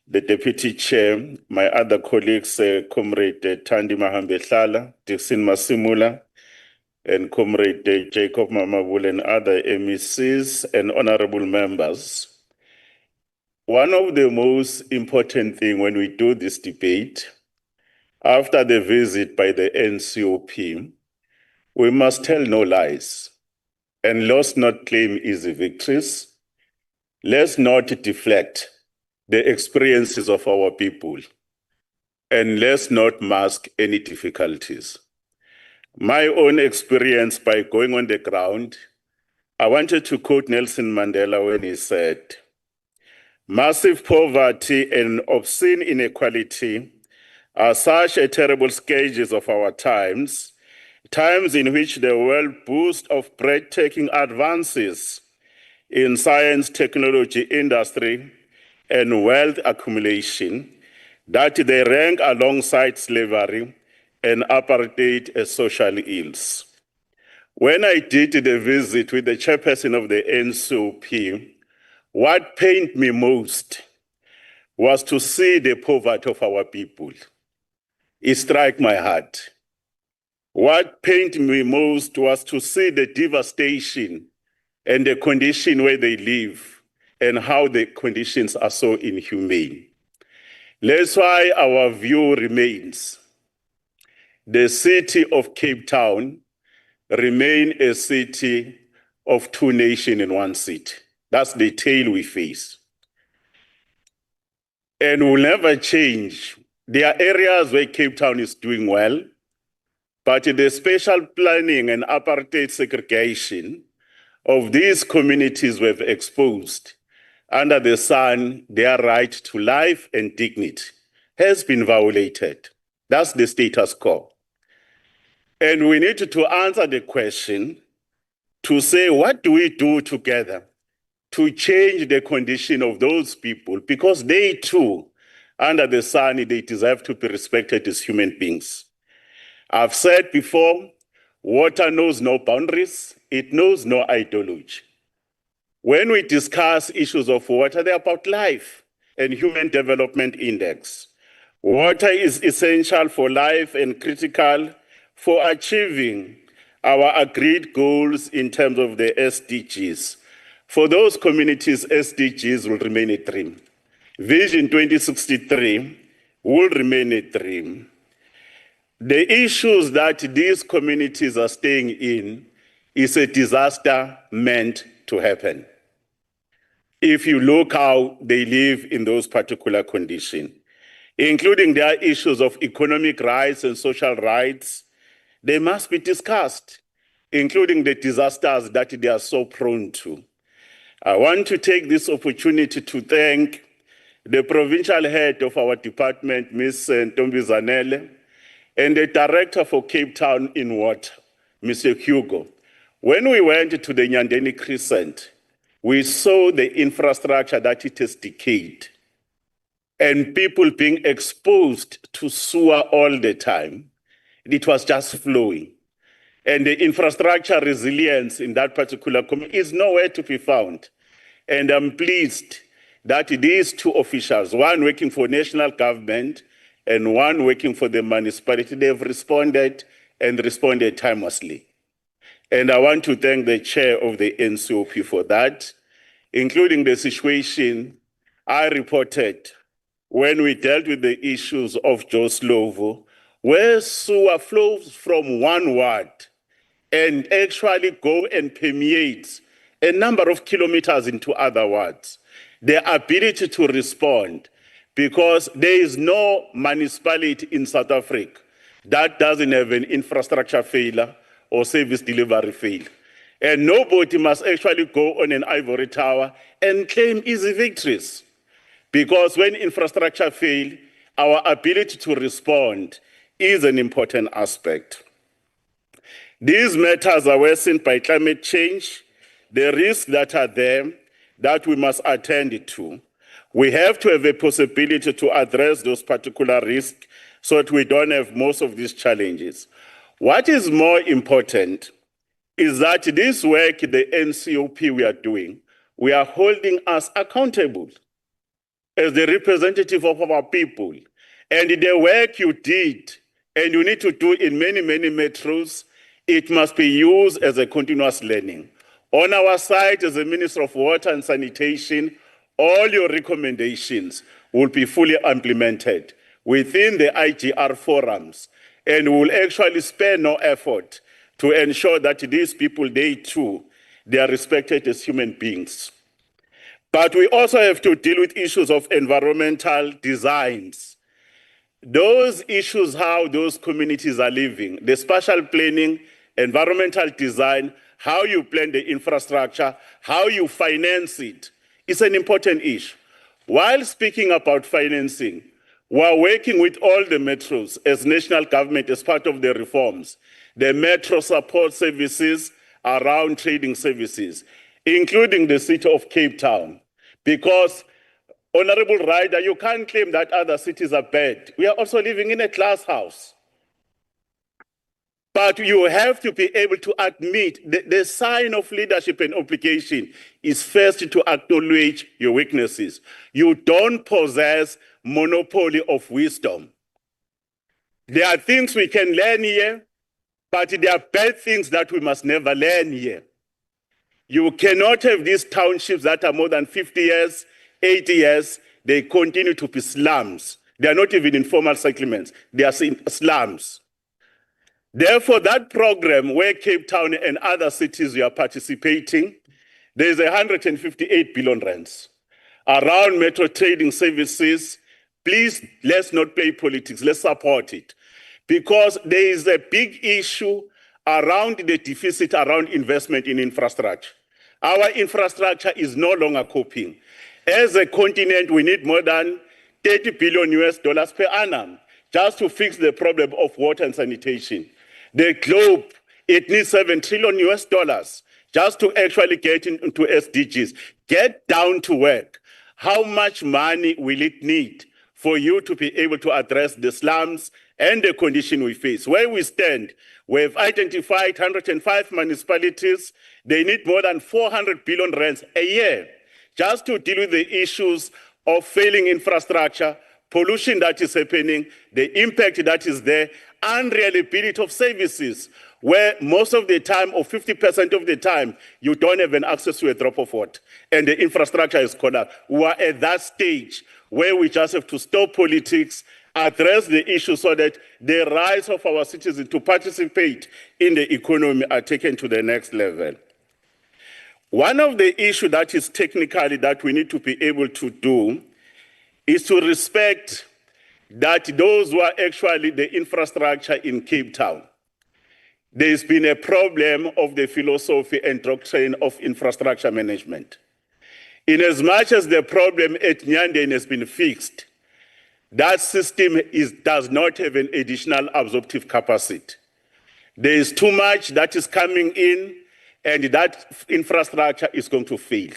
the deputy chair, my other colleagues, Comrade Thandi Mahambehlala, Dixon Masimula, and Comrade Jacob Mamabule and other MECs and honorable members. One of the most important things when we do this debate, after the visit by the NCOP, we must tell no lies and let's not claim easy victories. Let's not deflect the experiences of our people, and let's not mask any difficulties. My own experience by going on the ground, I wanted to quote Nelson Mandela when he said, "Massive poverty and obscene inequality are such a terrible scourges of our times, times in which the world boasts of breathtaking advances in science, technology, industry, and wealth accumulation, that they rank alongside slavery and apartheid as social ills." When I did the visit with the chairperson of the NCOP, what pained me most was to see the poverty of our people. It struck my heart. What pained me most was to see the devastation and the condition where they live and how the conditions are so inhumane. That's why our view remains. The city of Cape Town remains a city of two nations in one city. That's the tale we face. And will never change. There are areas where Cape Town is doing well, but the spatial planning and apartheid segregation of these communities we've exposed under the sun, their right to life and dignity has been violated. That's the status quo. And we need to answer the question to say, what do we do together to change the condition of those people? Because they too, under the sun, they deserve to be respected as human beings. I've said before, water knows no boundaries, it knows no ideology. When we discuss issues of water, they're about life and human development index. Water is essential for life and critical for achieving our agreed goals in terms of the SDGs. For those communities, SDGs will remain a dream. Vision 2063 will remain a dream. The issues that these communities are staying in is a disaster meant to happen. If you look how they live in those particular conditions, including their issues of economic rights and social rights, they must be discussed, including the disasters that they are so prone to. I want to take this opportunity to thank the provincial head of our department, Ms. Ntombizanele, and the director for Cape Town in Water, Mr. Hugo. When we went to the Nyandeni Crescent, we saw the infrastructure that it has decayed and people being exposed to sewer all the time. It was just flowing. And the infrastructure resilience in that particular community is nowhere to be found. And I'm pleased that these two officials, one working for national government and one working for the municipality, they've responded and responded timelessly. And I want to thank the chair of the NCOP for that, including the situation I reported when we dealt with the issues of Joe Slovo, where sewer flows from one ward and actually go and permeate a number of kilometers into other wards. The ability to respond, because there is no municipality in South Africa that doesn't have an infrastructure failure or service delivery failure. And nobody must actually go on an ivory tower and claim easy victories. Because when infrastructure fails, our ability to respond is an important aspect. These matters are worsened by climate change, the risks that are there that we must attend to. We have to have a possibility to address those particular risks so that we don't have most of these challenges. What is more important is that this work, the NCOP we are doing, we are holding us accountable as the representative of our people. And the work you did, and you need to do in many, many metros, it must be used as a continuous learning. On our side, as the Minister of Water and Sanitation, all your recommendations will be fully implemented within the IGR forums, and will actually spare no effort to ensure that these people, they too, they are respected as human beings. But we also have to deal with issues of environmental designs. Those issues, how those communities are living, the spatial planning, environmental design, how you plan the infrastructure, how you finance it, is an important issue. While speaking about financing, we are working with all the metros as national government as part of the reforms, the metro support services around trading services, including the city of Cape Town. Because, Honorable Ryder, you can't claim that other cities are bad. We are also living in a glass house. But you have to be able to admit the sign of leadership and obligation is first to acknowledge your weaknesses. You don't possess monopoly of wisdom. There are things we can learn here, but there are bad things that we must never learn here. You cannot have these townships that are more than 50 years, 80 years, they continue to be slums. They are not even informal settlements, they are slums. Therefore, that program where Cape Town and other cities are participating, there is 158 billion rands around metro trading services. Please, let's not play politics, let's support it. Because there is a big issue around the deficit around investment in infrastructure. Our infrastructure is no longer coping. As a continent, we need more than $30 billion per annum just to fix the problem of water and sanitation. The globe, it needs $7 trillion just to actually get into SDGs. Get down to work. How much money will it need for you to be able to address the slums and the condition we face? Where we stand, we've identified 105 municipalities. They need more than 400 billion rands a year just to deal with the issues of failing infrastructure, pollution that is happening, the impact that is there, unreliability of services, where most of the time, or 50% of the time, you don't have an access to a drop of water, and the infrastructure is collapsed. We are at that stage where we just have to stop politics, address the issue so that the rights of our citizens to participate in the economy are taken to the next level. One of the issues that is technically that we need to be able to do is to respect that those who are actually the infrastructure in Cape Town. There's been a problem of the philosophy and doctrine of infrastructure management. In as much as the problem at Nyanden has been fixed, that system does not have an additional absorptive capacity. There is too much that is coming in, and that infrastructure is going to fail.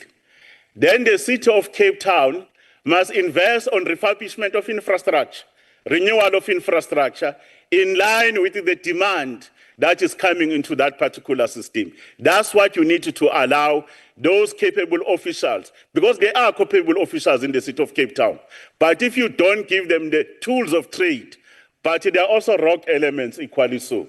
Then the city of Cape Town must invest on refurbishment of infrastructure, renewal of infrastructure, in line with the demand that is coming into that particular system. That's what you need to allow those capable officials, because there are capable officials in the city of Cape Town. But if you don't give them the tools of trade, but there are also rock elements equally so.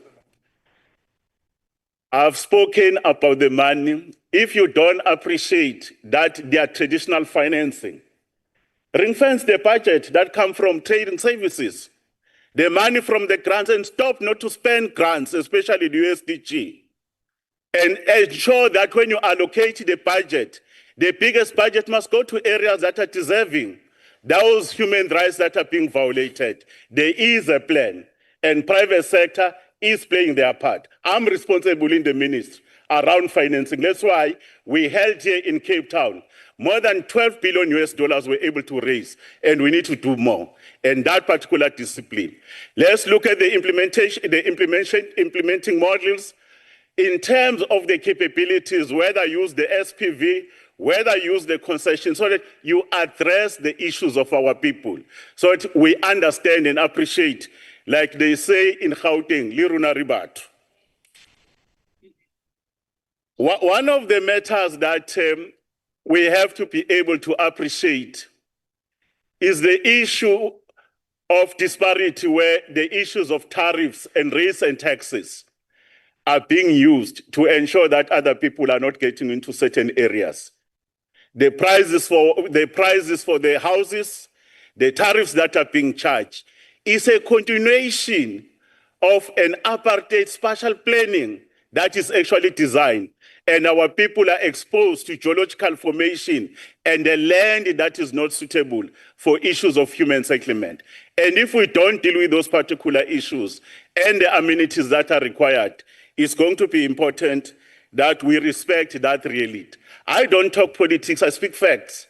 I've spoken about the money. If you don't appreciate that their traditional financing, Ring-fence the budget that come from trade and services, the money from the grants, and stop not to spend grants, especially the USDG. And ensure that when you allocate the budget, the biggest budget must go to areas that are deserving those human rights that are being violated. There is a plan, and private sector is playing their part. I'm responsible in the ministry around financing. That's why we held here in Cape Town. More than 12 billion US dollars we're able to raise, and we need to do more. And that particular discipline. Let's look at the implementing models in terms of the capabilities, whether use the SPV, whether use the concession, so that you address the issues of our people, so that we understand and appreciate, like they say in Gauteng, Liruna Ribat. One of the matters that we have to be able to appreciate is the issue of disparity, where the issues of tariffs and rates and taxes are being used to ensure that other people are not getting into certain areas. The prices for the houses, the tariffs that are being charged, is a continuation of an apartheid spatial planning that is actually designed. And our people are exposed to geological formation and the land that is not suitable for issues of human settlement. And if we don't deal with those particular issues and the amenities that are required, it's going to be important that we respect that reality. I don't talk politics, I speak facts.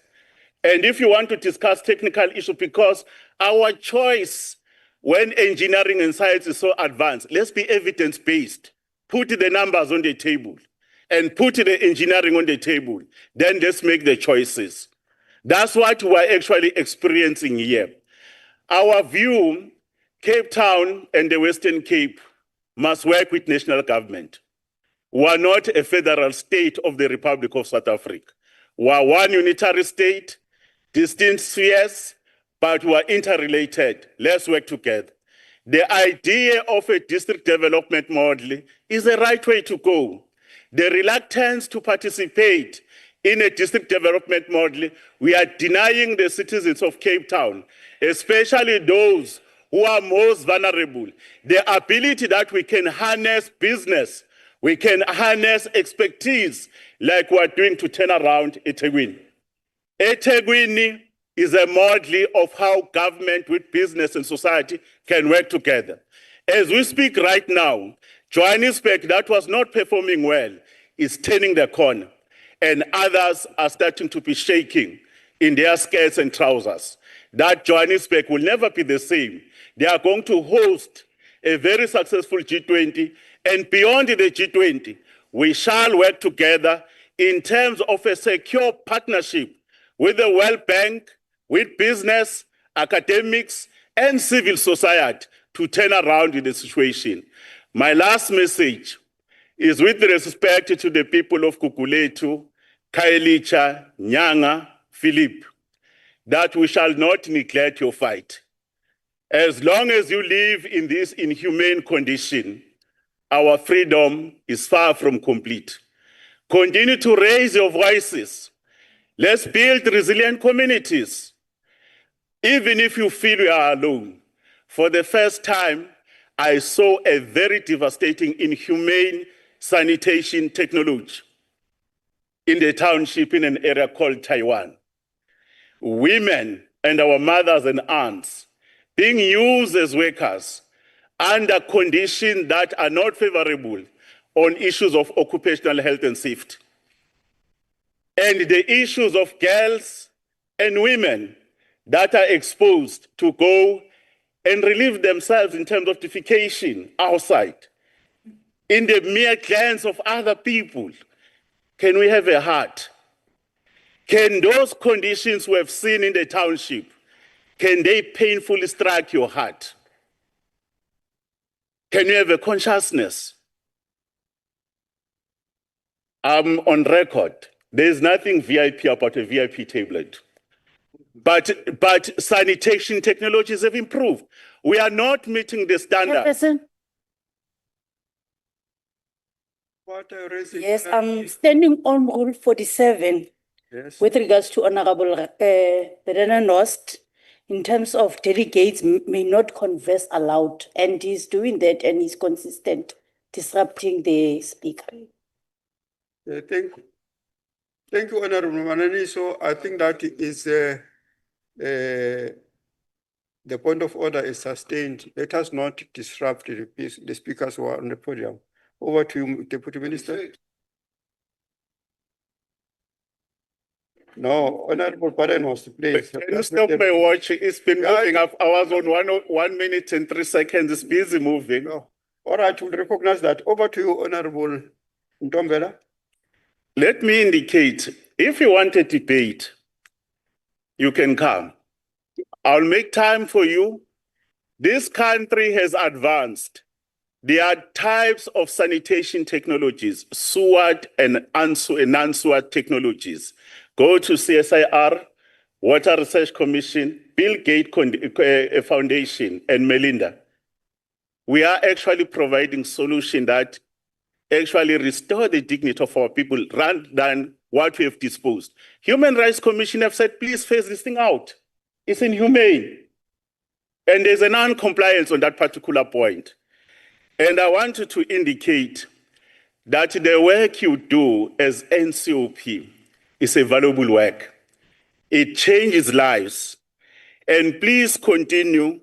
And if you want to discuss technical issues, because our choice when engineering and science is so advanced, let's be evidence-based. Put the numbers on the table and put the engineering on the table. Then let's make the choices. That's what we're actually experiencing here. Our view, Cape Town and the Western Cape must work with national government. We are not a federal state of the Republic of South Africa. We are one unitary state, distinct spheres, but we are interrelated. Let's work together. The idea of a district development model is the right way to go. The reluctance to participate in a district development model, we are denying the citizens of Cape Town, especially those who are most vulnerable, the ability that we can harness business, we can harness expertise like we're doing to turn around eThekwini. eThekwini is a model of how government with business and society can work together. As we speak right now, Johannesburg, that was not performing well, is turning the corner, and others are starting to be shaking in their skirts and trousers. That Johannesburg will never be the same. They are going to host a very successful G20, and beyond the G20, we shall work together in terms of a secure partnership with the World Bank, with business, academics, and civil society to turn around the situation. My last message is with respect to the people of Kukuletu, Kailicha, Nyanga, Philip, that we shall not neglect your fight. As long as you live in this inhumane condition, our freedom is far from complete. Continue to raise your voices. Let's build resilient communities. Even if you feel you are alone, for the first time, I saw a very devastating, inhumane sanitation technology in the township in an area called Taiwan. Women and our mothers and aunts being used as workers under conditions that are not favorable on issues of occupational health and safety. And the issues of girls and women that are exposed to go and relieve themselves in terms of defecation outside, in the mere glance of other people. Can we have a heart? Can those conditions we have seen in the township, can they painfully strike your heart? Can you have a consciousness? I'm on record. There's nothing VIP about a VIP tablet. But sanitation technologies have improved. We are not meeting the standard. Yes, I'm standing on Rule 47. Yes. with regards to Honorable Berena Nost, in terms of delegates may not converse aloud, and he's doing that and he's consistent, disrupting the speaker. Thank you, Honorable Manani. So I think that is the point of order is sustained. Let us not disrupt the speakers who are on the podium. Over to you, Deputy Minister. No, Honorable Parenos, please. Can you stop my watch? It's been moving up. I was on 1 minute and 3 seconds. It's busy moving. No. All right, we'll recognize that. Over to you, Honorable Ntombela. Let me indicate, if you want a debate, you can come. I'll make time for you. This country has advanced. There are types of sanitation technologies, sewered and non-sewered technologies. Go to CSIR, Water Research Commission, Bill Gates Foundation, and Melinda. We are actually providing solutions that actually restore the dignity of our people rather than what we have disposed. Human Rights Commission have said, please phase this thing out. It's inhumane. And there's a non-compliance on that particular point. And I wanted to indicate that the work you do as NCOP is a valuable work. It changes lives. And please continue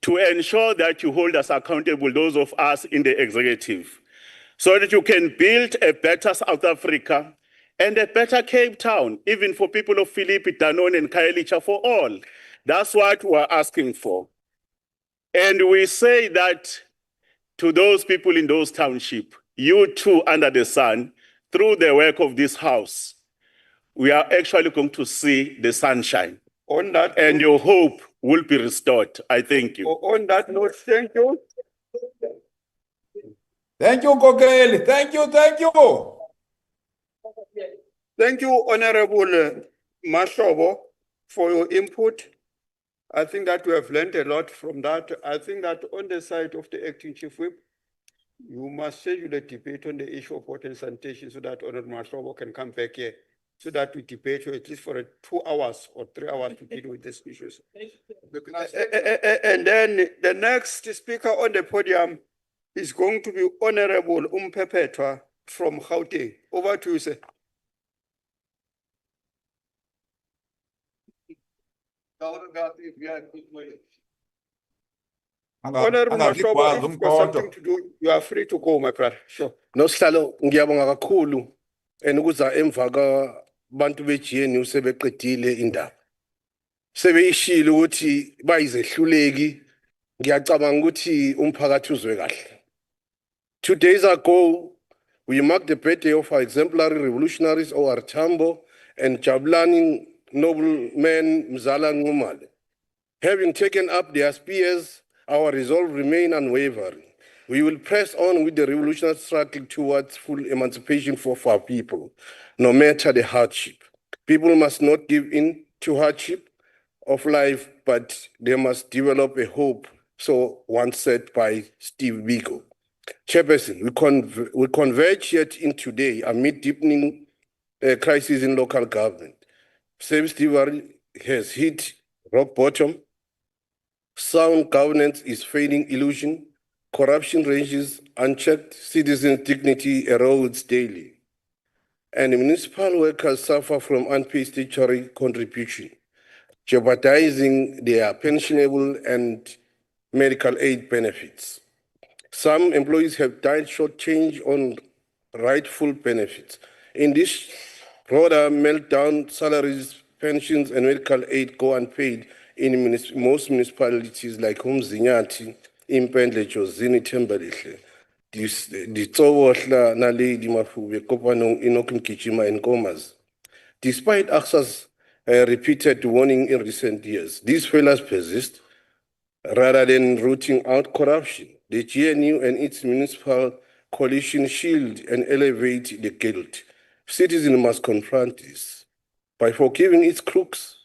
to ensure that you hold us accountable, those of us in the executive, so that you can build a better South Africa and a better Cape Town, even for people of Philippi, Danone, and Khayelitsha, for all. That's what we're asking for. And we say that to those people in those townships, you too, under the sun, through the work of this house, we are actually going to see the sunshine. On that, and your hope will be restored. I thank you. On that note, thank you. Thank you, Kokeli. Thank you, thank you. Thank you, Honorable Mahlobo, for your input. I think that we have learned a lot from that. I think that on the side of the acting chief whip, you must schedule a debate on the issue of water and sanitation so that Honorable Mahlobo can come back here, so that we debate at least for 2 hours or 3 hours to deal with these issues. And then the next speaker on the podium is going to be Honorable Umpepetwa from Gauteng. Over to you, sir. Honorable Mahlobo, if you've got something to do, you are free to go, my brother. Sure. Nosihlalo ngiyabonga kakhulu ukuza emva kwabantu beGNU sebeqedile indaba. Sebeyishilo ukuthi bayizehluleki, ngiyacabanga ukuthi umphakathi uzwe kahle. 2 days ago, we marked the birthday of our exemplary revolutionaries, O.R. Tambo and Jabulani nobleman Mzala Ngumale. Having taken up their spears, our resolve remains unwavering. We will press on with the revolutionary struggle towards full emancipation for our people, no matter the hardship. People must not give in to hardship of life, but they must develop a hope, so once said by Steve Biko. Chairperson, we converge yet in today amid deepening crisis in local government. Service delivery has hit rock bottom. Sound governance is fading illusion. Corruption ranges unchecked. Citizen dignity erodes daily. And municipal workers suffer from unpaid statutory contribution, jeopardizing their pensionable and medical aid benefits. Some employees have died shortchanged on rightful benefits. In this broader meltdown, salaries, pensions, and medical aid go unpaid in most municipalities like Umzinyathi, Impendle, Jozini, Thembelihle, Ditsobohla, Naledi, Mafube, Kopanong, Inokim, Kichima, and Komas. Despite AXA's repeated warning in recent years, these failures persist. Rather than rooting out corruption, the GNU and its municipal coalition shield and elevate the guilt. Citizens must confront this by forgiving its crooks,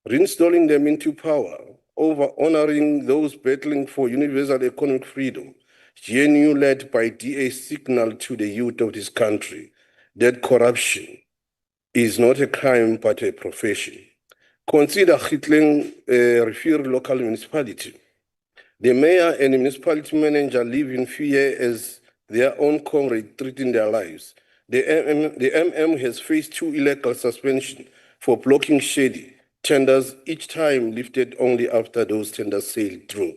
reinstalling them into power, over honoring those battling for universal economic freedom. GNU, led by DA, signal to the youth of this country that corruption is not a crime but a profession. Consider Gitleng Rivier local municipality. The mayor and the municipality manager live in fear as their own comrade threaten their lives. The MM has faced 2 illegal suspensions for blocking shady tenders, each time lifted only after those tenders sailed through.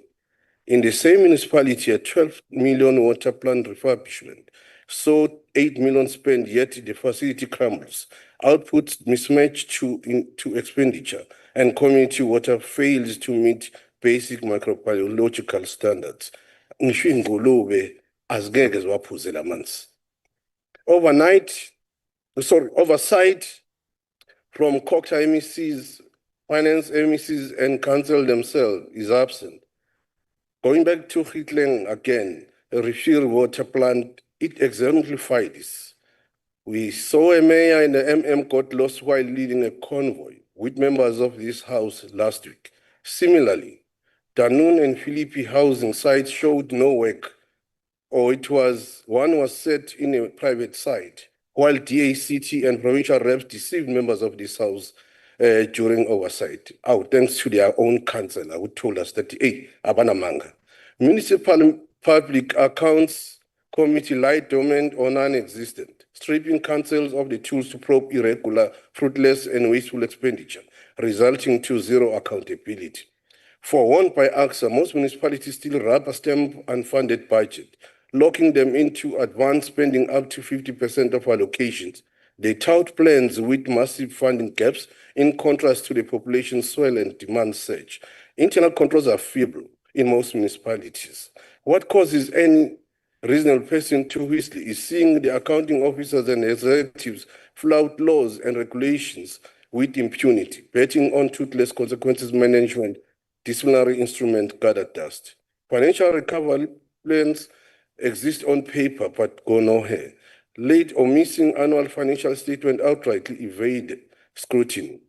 In the same municipality, a 12 million water plant refurbishment saw 8 million spent, yet the facility crumbles. Output mismatched to expenditure, and community water fails to meet basic microbiological standards. Ngisho ingulube azigeke ziwaphuzela amanzi. Oversight from Coxa MECs, finance MECs, and council themselves is absent. Going back to Gitleng again, a refill water plant, it exemplified this. We saw a mayor and the MM got lost while leading a convoy with members of this house last week. Similarly, Danun and Philippi housing sites showed no work, or one was set in a private site, while DACT and provincial reps deceived members of this house during oversight. Thanks to their own councillor who told us that, hey, abanamanga. Municipal Public Accounts Committee lied dormant or non-existent, stripping councils of the tools to probe irregular, fruitless, and wasteful expenditure, resulting to zero accountability. Forewarned by AXA, most municipalities still rubber stamp unfunded budget, locking them into advanced spending up to 50% of allocations. They tout plans with massive funding gaps in contrast to the population swell and demand surge. Internal controls are feeble in most municipalities. What causes any reasonable person to whistle is seeing the accounting officers and executives flout laws and regulations with impunity, betting on toothless consequences management, disciplinary instrument gather dust. Financial recovery plans exist on paper but go nowhere. Late or missing annual financial statement outrightly evade scrutiny.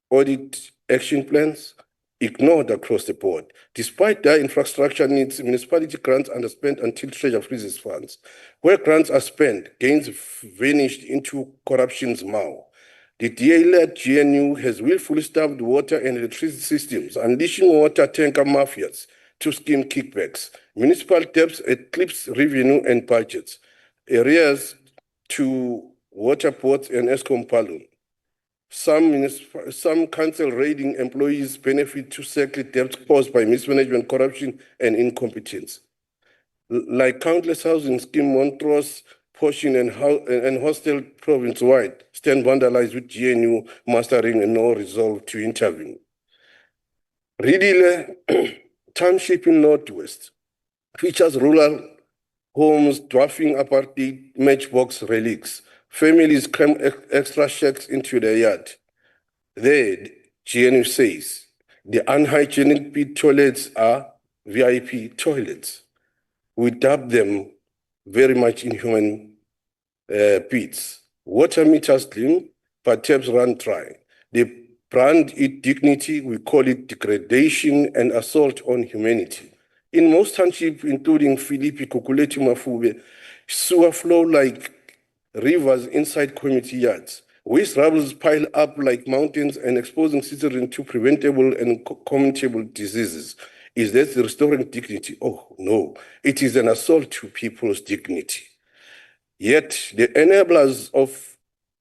Audit action plans ignored across the board. Despite their infrastructure needs, municipality grants underspent until treasury freezes funds. Where grants are spent, gains vanished into corruption's maw. The DA-led GNU has willfully staffed water and electricity systems, unleashing water tanker mafias to scheme kickbacks. Municipal debts eclipse revenue and budgets. Areas to water ports and ESCOM balloon. Some council raiding employees benefit to settle debts caused by mismanagement, corruption, and incompetence. Like countless housing scheme, Montrose, portion and hostel province-wide stand vandalized with GNU mastering and no resolve to intervene. Ridile Township in Northwest features rural homes, dwarfing apartheid matchbox relics. Families cram extra shacks into their yard. There, GNU says, the unhygienic pit toilets are VIP toilets. We dub them very much inhuman pits. Water meters clean, but taps run dry. They brand it dignity, we call it degradation and assault on humanity. In most townships, including Philippi, Kukuleti, Mafube, sewer flow like rivers inside community yards. Waste rubbles pile up like mountains and exposing citizens to preventable and communicable diseases. Is that restoring dignity? Oh, no. It is an assault to people's dignity. Yet the enablers of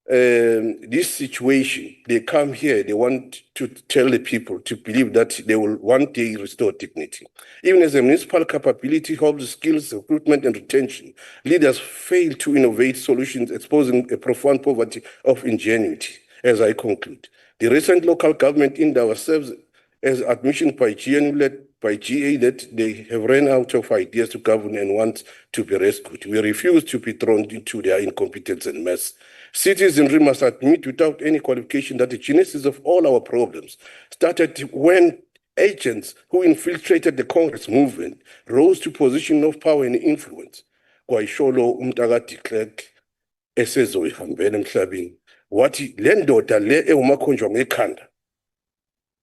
this situation, they come here, they want to tell the people to believe that they will one day restore dignity. Even as a municipal capability helps skills, recruitment, and retention, leaders fail to innovate solutions, exposing a profound poverty of ingenuity. As I conclude, the recent local government endeavor serves as admission by GNU-led by GA that they have run out of ideas to govern and want to be rescued. We refuse to be thrown into their incompetence and mess. Citizenry must admit without any qualification that the genesis of all our problems started when agents who infiltrated the Congress movement rose to position of power and influence. Kwayisholo umntaka de Klerk esezoyihambela emhlabeni wathi le ndoda le ewumakhonjwa ngekhanda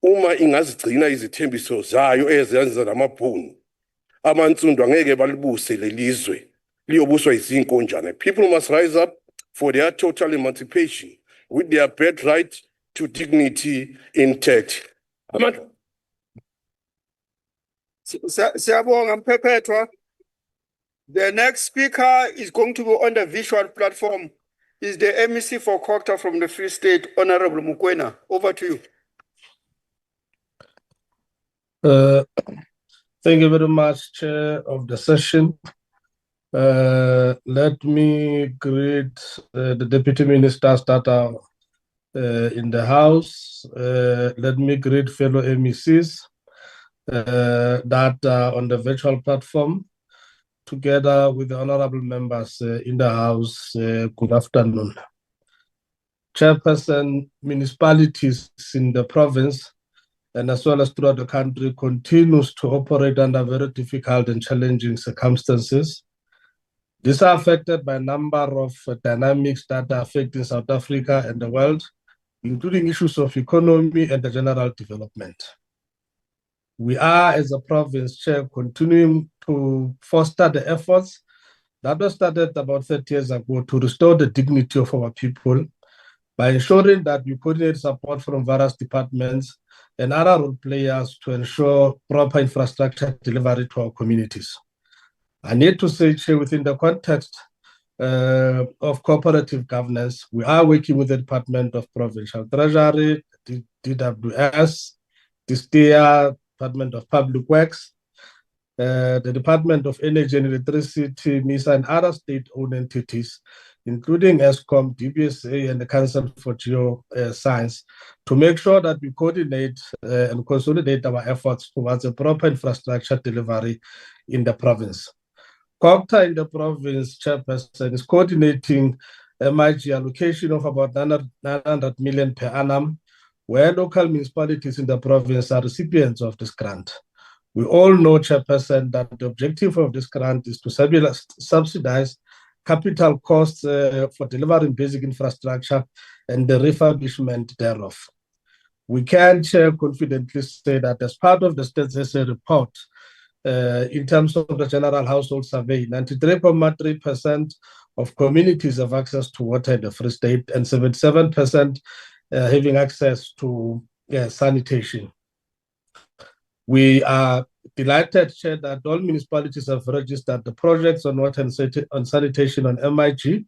uma ingazigcina izithembiso zayo ezenza namabhunu amantsundu angeke balibuse lelizwe liyobuswa izinkonjane. People must rise up for their total emancipation. with their birthright to dignity intact. Siyabonga Mphephetwa. The next speaker is going to be on the visual platform. Is the MEC for Cocta from the Free State, Honorable Mukwena. Over to you. Thank you very much, Chair of the session. Let me greet the Deputy Ministers that are in the House. Let me greet fellow MECs that are on the virtual platform, together with the honorable members in the House. Good afternoon. Chairperson, municipalities in the province and as well as throughout the country continues to operate under very difficult and challenging circumstances. These are affected by a number of dynamics that are affecting South Africa and the world, including issues of economy and the general development. We are, as a province, Chair, continuing to foster the efforts that were started about 30 years ago to restore the dignity of our people by ensuring that we coordinate support from various departments and other role players to ensure proper infrastructure delivery to our communities. I need to say, Chair, within the context of cooperative governance, we are working with the Department of Provincial Treasury, DWS, the STEA, Department of Public Works, the Department of Energy and Electricity, MISA, and other state-owned entities, including ESCOM, DBSA, and the Council for Geoscience, to make sure that we coordinate and consolidate our efforts towards a proper infrastructure delivery in the province. COGTA in the province, Chairperson, is coordinating MIG allocation of about 900 million per annum, where local municipalities in the province are recipients of this grant. We all know, Chairperson, that the objective of this grant is to subsidize capital costs for delivering basic infrastructure and the refurbishment thereof. We can, Chair, confidently say that as part of the State SA report, in terms of the general household survey, 93.3% of communities have access to water in the Free State and 77% having access to sanitation. We are delighted, Chair, that all municipalities have registered the projects on water and sanitation on MIG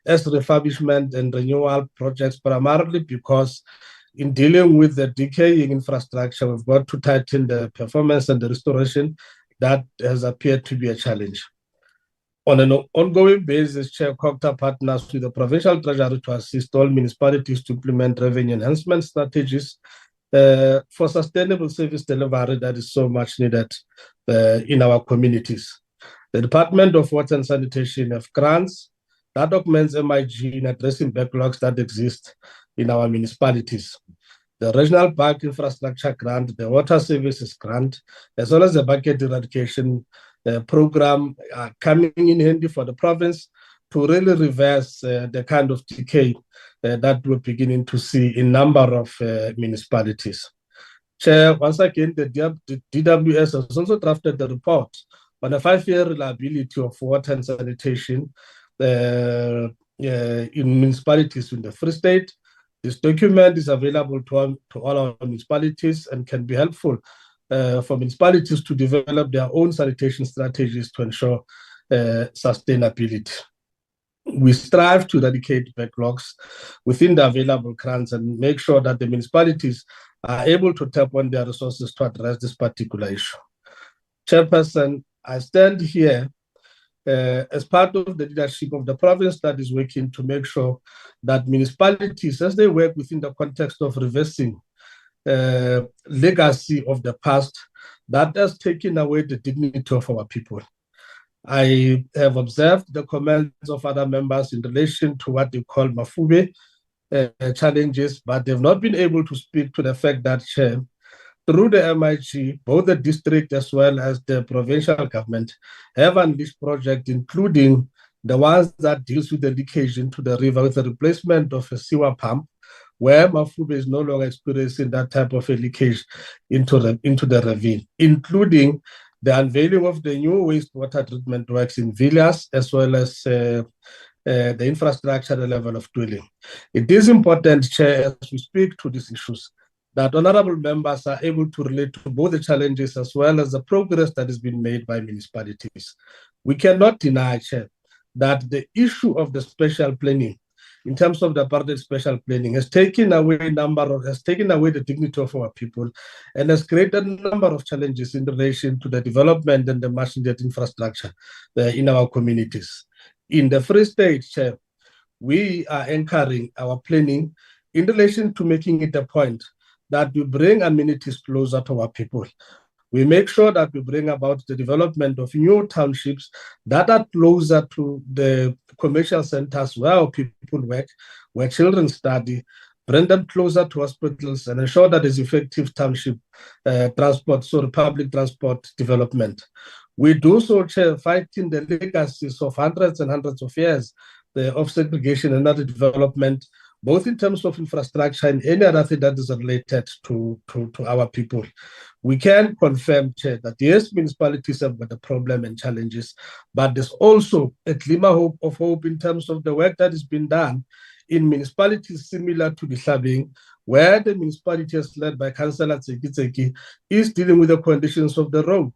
as refurbishment and renewal projects, primarily because in dealing with the decaying infrastructure, we've got to tighten the performance and the restoration. That has appeared to be a challenge. On an ongoing basis, Chair, COGTA partners with the Provincial Treasury to assist all municipalities to implement revenue enhancement strategies for sustainable service delivery that is so much needed in our communities. The Department of Water and Sanitation have grants that augments MIG in addressing backlogs that exist in our municipalities. The Regional Park Infrastructure Grant, the Water Services Grant, as well as the Bucket Eradication Program are coming in handy for the province to really reverse the kind of decay that we're beginning to see in a number of municipalities. Chair, once again, the DWS has also drafted the report on a 5-year reliability of water and sanitation in municipalities in the Free State. This document is available to all our municipalities and can be helpful for municipalities to develop their own sanitation strategies to ensure sustainability. We strive to eradicate backlogs within the available grants and make sure that the municipalities are able to tap on their resources to address this particular issue. Chairperson, I stand here as part of the leadership of the province that is working to make sure that municipalities, as they work within the context of reversing legacy of the past, that has taken away the dignity of our people. I have observed the comments of other members in relation to what they call Mafube challenges, but they've not been able to speak to the fact that, Chair, through the MIG, both the district as well as the provincial government have unleashed projects, including the ones that deals with the leakage into the river with the replacement of a sewer pump, where Mafube is no longer experiencing that type of a leakage into the ravine, including the unveiling of the new wastewater treatment works in Villiers, as well as the infrastructure level of dwelling. It is important, Chair, as we speak to these issues, that honorable members are able to relate to both the challenges as well as the progress that has been made by municipalities. We cannot deny, Chair, that the issue of the spatial planning, in terms of the apartheid spatial planning, has taken away the dignity of our people and has created a number of challenges in relation to the development and the much needed infrastructure in our communities. In the Free State, Chair, we are anchoring our planning in relation to making it a point that we bring amenities closer to our people. We make sure that we bring about the development of new townships that are closer to the commercial centers where our people work, where children study, bring them closer to hospitals, and ensure that there's effective township transport, so public transport development. We do so, Chair, fighting the legacies of hundreds and hundreds of years of segregation and other development, both in terms of infrastructure and any other thing that is related to our people. We can confirm, Chair, that yes, municipalities have got a problem and challenges, but there's also a glimmer of hope in terms of the work that is being done in municipalities similar to the Sabing, where the municipality is led by Councillor Tseki is dealing with the conditions of the road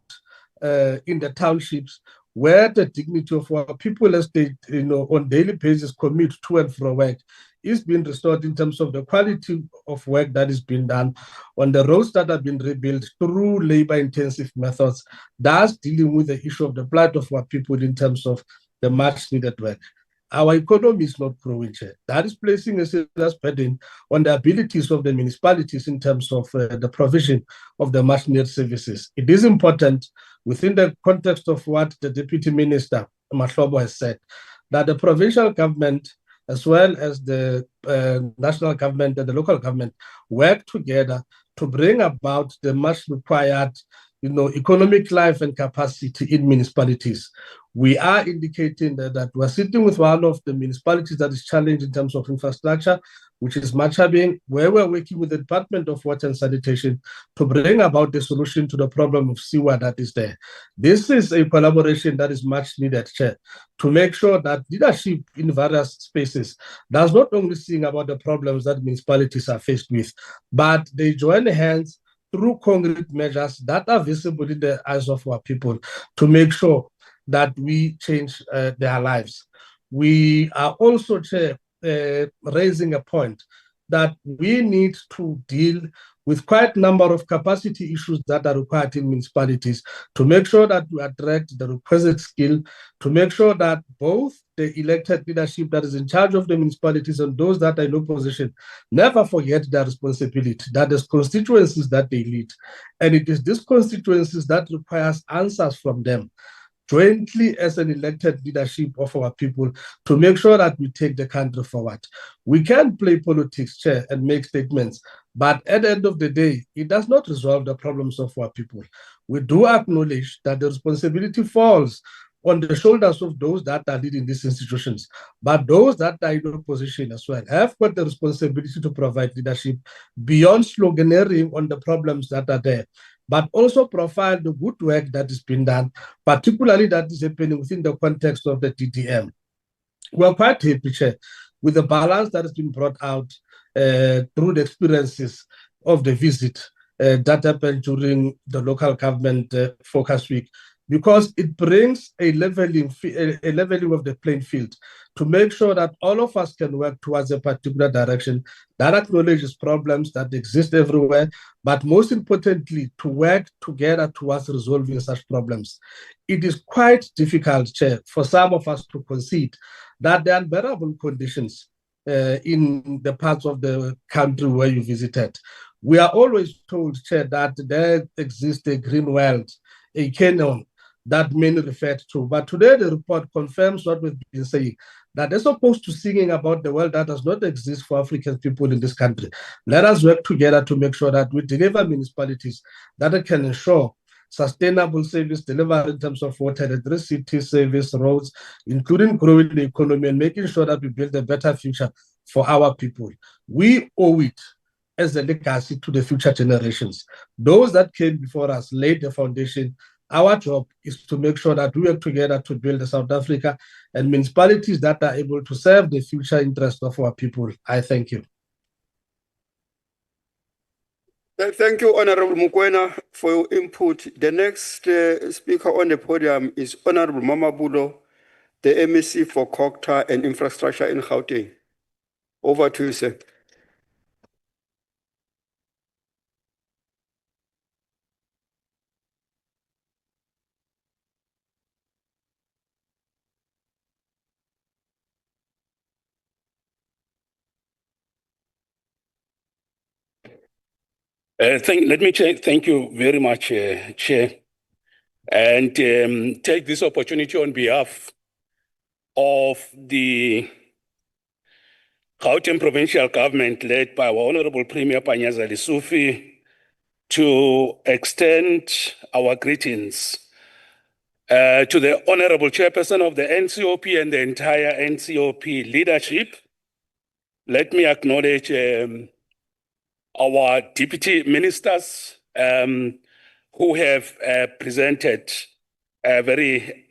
in the townships, where the dignity of our people as they, on daily basis commute to and from work is being restored in terms of the quality of work that is being done on the roads that have been rebuilt through labor-intensive methods, thus dealing with the issue of the plight of our people in terms of the much-needed work. Our economy is not growing, Chair. That is placing a serious burden on the abilities of the municipalities in terms of the provision of the much-needed services. It is important, within the context of what the Deputy Minister, Mahlobo, has said, that the provincial government, as well as the national government and the local government, work together to bring about the much required economic life and capacity in municipalities. We are indicating that we're sitting with one of the municipalities that is challenged in terms of infrastructure, which is Machabeng, where we're working with the Department of Water and Sanitation to bring about the solution to the problem of sewer that is there. This is a collaboration that is much needed, Chair, to make sure that leadership in various spaces does not only sing about the problems that municipalities are faced with, but they join hands through concrete measures that are visible in the eyes of our people to make sure that we change their lives. We are also, Chair, raising a point that we need to deal with quite a number of capacity issues that are required in municipalities to make sure that we attract the requisite skill, to make sure that both the elected leadership that is in charge of the municipalities and those that are in opposition never forget their responsibility, that there's constituencies that they lead. And it is these constituencies that requires answers from them, jointly as an elected leadership of our people, to make sure that we take the country forward. We can play politics, Chair, and make statements, but at the end of the day, it does not resolve the problems of our people. We do acknowledge that the responsibility falls on the shoulders of those that are leading these institutions, but those that are in opposition as well have got the responsibility to provide leadership beyond sloganeering on the problems that are there, but also profile the good work that is being done, particularly that is happening within the context of the DDM. We're quite happy, Chair, with the balance that has been brought out through the experiences of the visit that happened during the local government focus week, because it brings a leveling of the playing field to make sure that all of us can work towards a particular direction that acknowledges problems that exist everywhere, but most importantly, to work together towards resolving such problems. It is quite difficult, Chair, for some of us to concede that the unbearable conditions in the parts of the country where you visited. We are always told, Chair, that there exists a green world, a canon that many referred to. But today the report confirms what we've been saying, that as opposed to singing about the world that does not exist for African people in this country, let us work together to make sure that we deliver municipalities that can ensure sustainable service delivery in terms of water, electricity, service, roads, including growing the economy and making sure that we build a better future for our people. We owe it as a legacy to the future generations. Those that came before us laid the foundation Our job is to make sure that we work together to build the South Africa and municipalities that are able to serve the future interests of our people. I thank you. Thank you, Honorable Mukwena, for your input. The next speaker on the podium is Honorable Mamabulo, the MEC for Kokta and Infrastructure in Gauteng. Over to you, sir. Thank you very much, Chair, and take this opportunity on behalf of the Gauteng Provincial Government led by our Honorable Premier Panyaza Lesufi to extend our greetings to the Honorable Chairperson of the NCOP and the entire NCOP leadership. Let me acknowledge our deputy ministers who have presented very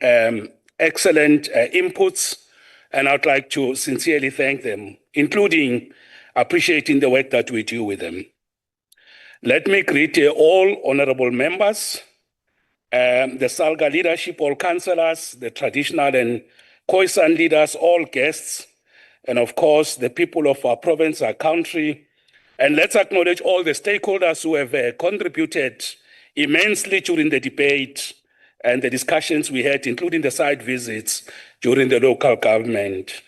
excellent inputs, and I'd like to sincerely thank them, including appreciating the work that we do with them. Let me greet all honorable members, the Salga leadership, all councillors, the traditional and Khoisan leaders, all guests, and of course, the people of our province, our country. And let's acknowledge all the stakeholders who have contributed immensely during the debate and the discussions we had, including the site visits during the local government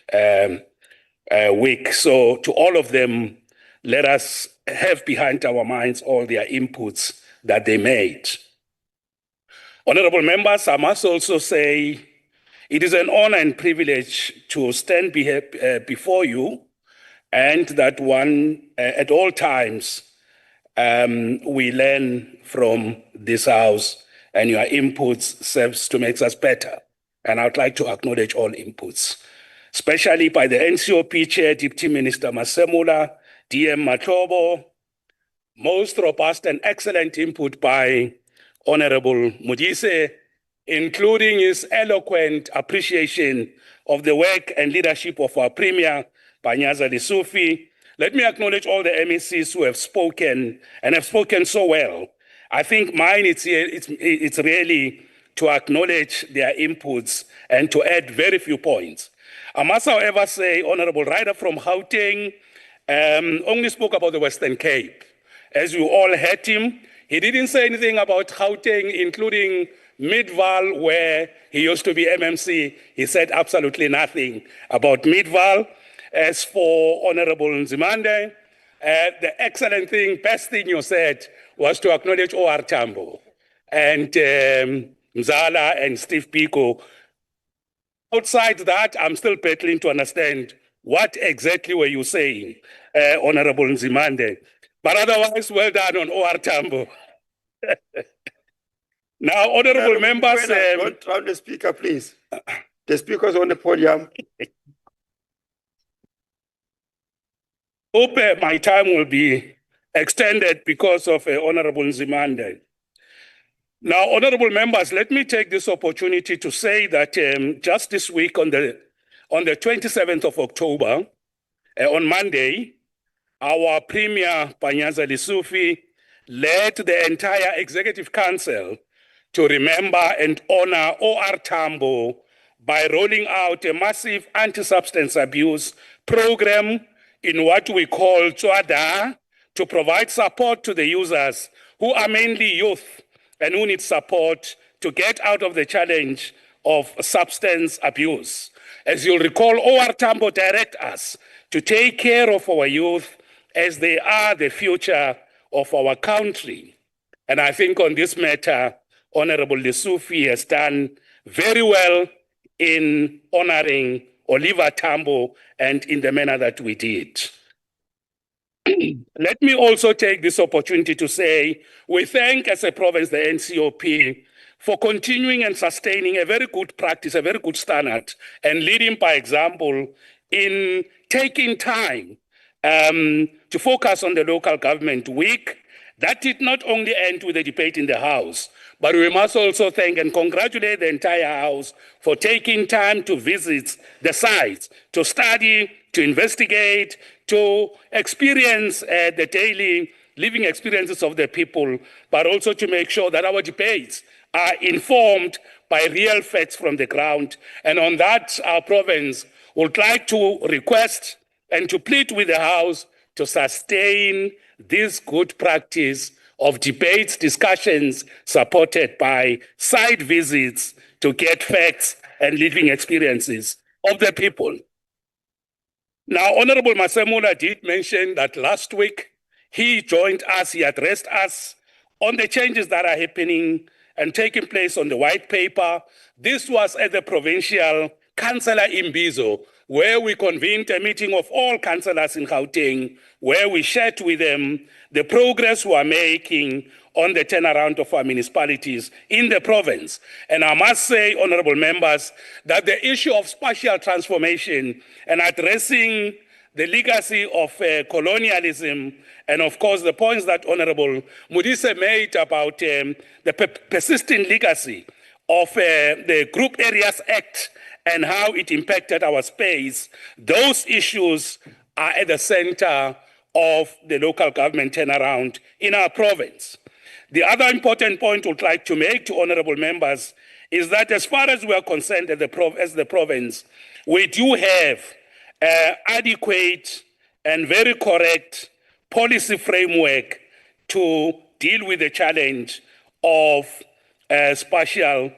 week. So to all of them, let us have behind our minds all their inputs that they made. Honorable members, I must also say it is an honor and privilege to stand before you, and that one at all times we learn from this house, and your inputs serves to make us better. And I'd like to acknowledge all inputs, especially by the NCOP Chair, Deputy Minister Masemula, DM Matlobo, most robust and excellent input by Honorable Modise, including his eloquent appreciation of the work and leadership of our Premier, Panyaza Lesufi. Let me acknowledge all the MECs who have spoken and have spoken so well. I think mine, it's really to acknowledge their inputs and to add very few points. I must, however, say, Honorable Ryder from Gauteng only spoke about the Western Cape. As you all heard him, he didn't say anything about Gauteng, including Midval, where he used to be MMC. He said absolutely nothing about Midval. As for Honorable Nzimande, the excellent thing, best thing you said was to acknowledge OR Tambo and Mzala and Steve Biko. Outside that, I'm still battling to understand what exactly were you saying, Honorable Nzimande. But otherwise, well done on OR Tambo. Now, honorable members... Don't drown the speaker, please. The speaker's on the podium. Hope my time will be extended because of Honorable Nzimande. Now, honorable members, let me take this opportunity to say that just this week on the 27th of October, on Monday, our Premier Panyaza Lesufi led the entire Executive Council to remember and honor OR Tambo by rolling out a massive anti-substance abuse program in what we call Tswada, to provide support to the users who are mainly youth and who need support to get out of the challenge of substance abuse. As you'll recall, OR Tambo direct us to take care of our youth as they are the future of our country. And I think on this matter, Honorable Lesufi has done very well in honoring Oliver Tambo and in the manner that we did. Let me also take this opportunity to say we thank as a province the NCOP for continuing and sustaining a very good practice, a very good standard, and leading by example in taking time to focus on the local government week. That did not only end with the debate in the House, But we must also thank and congratulate the entire House for taking time to visit the sites, to study, to investigate, to experience the daily living experiences of the people, but also to make sure that our debates are informed by real facts from the ground. And on that, our province would like to request and to plead with the House to sustain this good practice of debates, discussions supported by site visits to get facts and living experiences of the people. Now, Honorable Masemula did mention that last week he joined us, he addressed us on the changes that are happening and taking place on the white paper. This was at the provincial councillor Imbizo, where we convened a meeting of all councillors in Gauteng, where we shared with them the progress we are making on the turnaround of our municipalities in the province. And I must say, honorable members, that the issue of spatial transformation and addressing the legacy of colonialism, and of course the points that Honorable Modise made about the persistent legacy of the Group Areas Act and how it impacted our space, those issues are at the center of the local government turnaround in our province. The other important point I would like to make to honorable members is that as far as we are concerned as the province, we do have adequate and very correct policy framework to deal with the challenge of spatial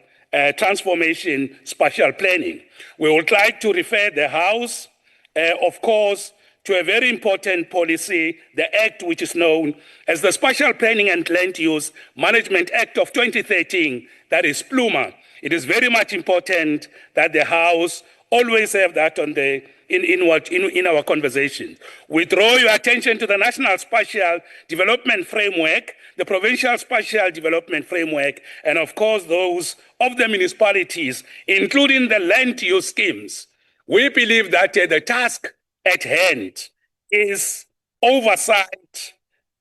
transformation, spatial planning. We would like to refer the House, of course, to a very important policy, the Act which is known as the Spatial Planning and Land Use Management Act of 2013, that is PLUMA. It is very much important that the House always have that on the in our conversation. We draw your attention to the National Spatial Development Framework, the Provincial Spatial Development Framework, and of course those of the municipalities, including the land use schemes. We believe that the task at hand is oversight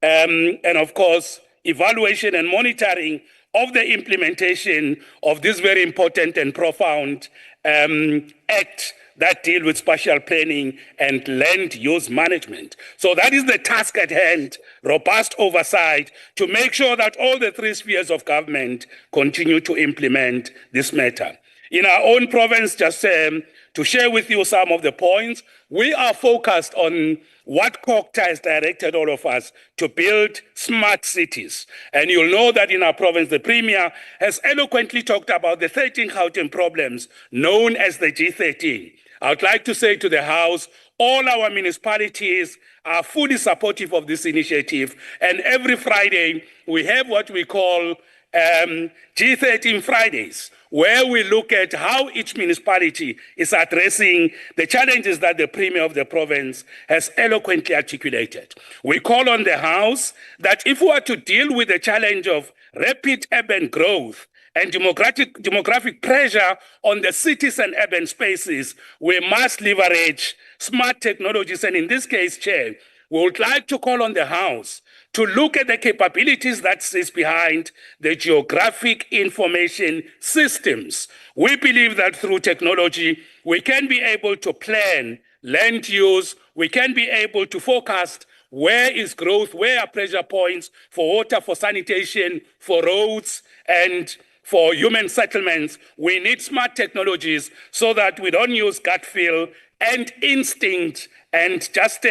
and of course evaluation and monitoring of the implementation of this very important and profound act that deal with spatial planning and land use management. So that is the task at hand, robust oversight to make sure that all the three spheres of government continue to implement this matter. In our own province, just to share with you some of the points, we are focused on what COCTA has directed all of us to build smart cities. And you'll know that in our province, the Premier has eloquently talked about the 13 Gauteng problems known as the G13. I would like to say to the House, all our municipalities are fully supportive of this initiative. And every Friday, we have what we call G13 Fridays, where we look at how each municipality is addressing the challenges that the Premier of the province has eloquently articulated. We call on the House that if we are to deal with the challenge of rapid urban growth and demographic pressure on the cities and urban spaces, we must leverage smart technologies. And in this case, Chair, we would like to call on the House to look at the capabilities that sits behind the geographic information systems. We believe that through technology, we can be able to plan land use, we can be able to forecast where is growth, where are pressure points for water, for sanitation, for roads, and for human settlements. We need smart technologies so that we don't use gut feel and instinct and just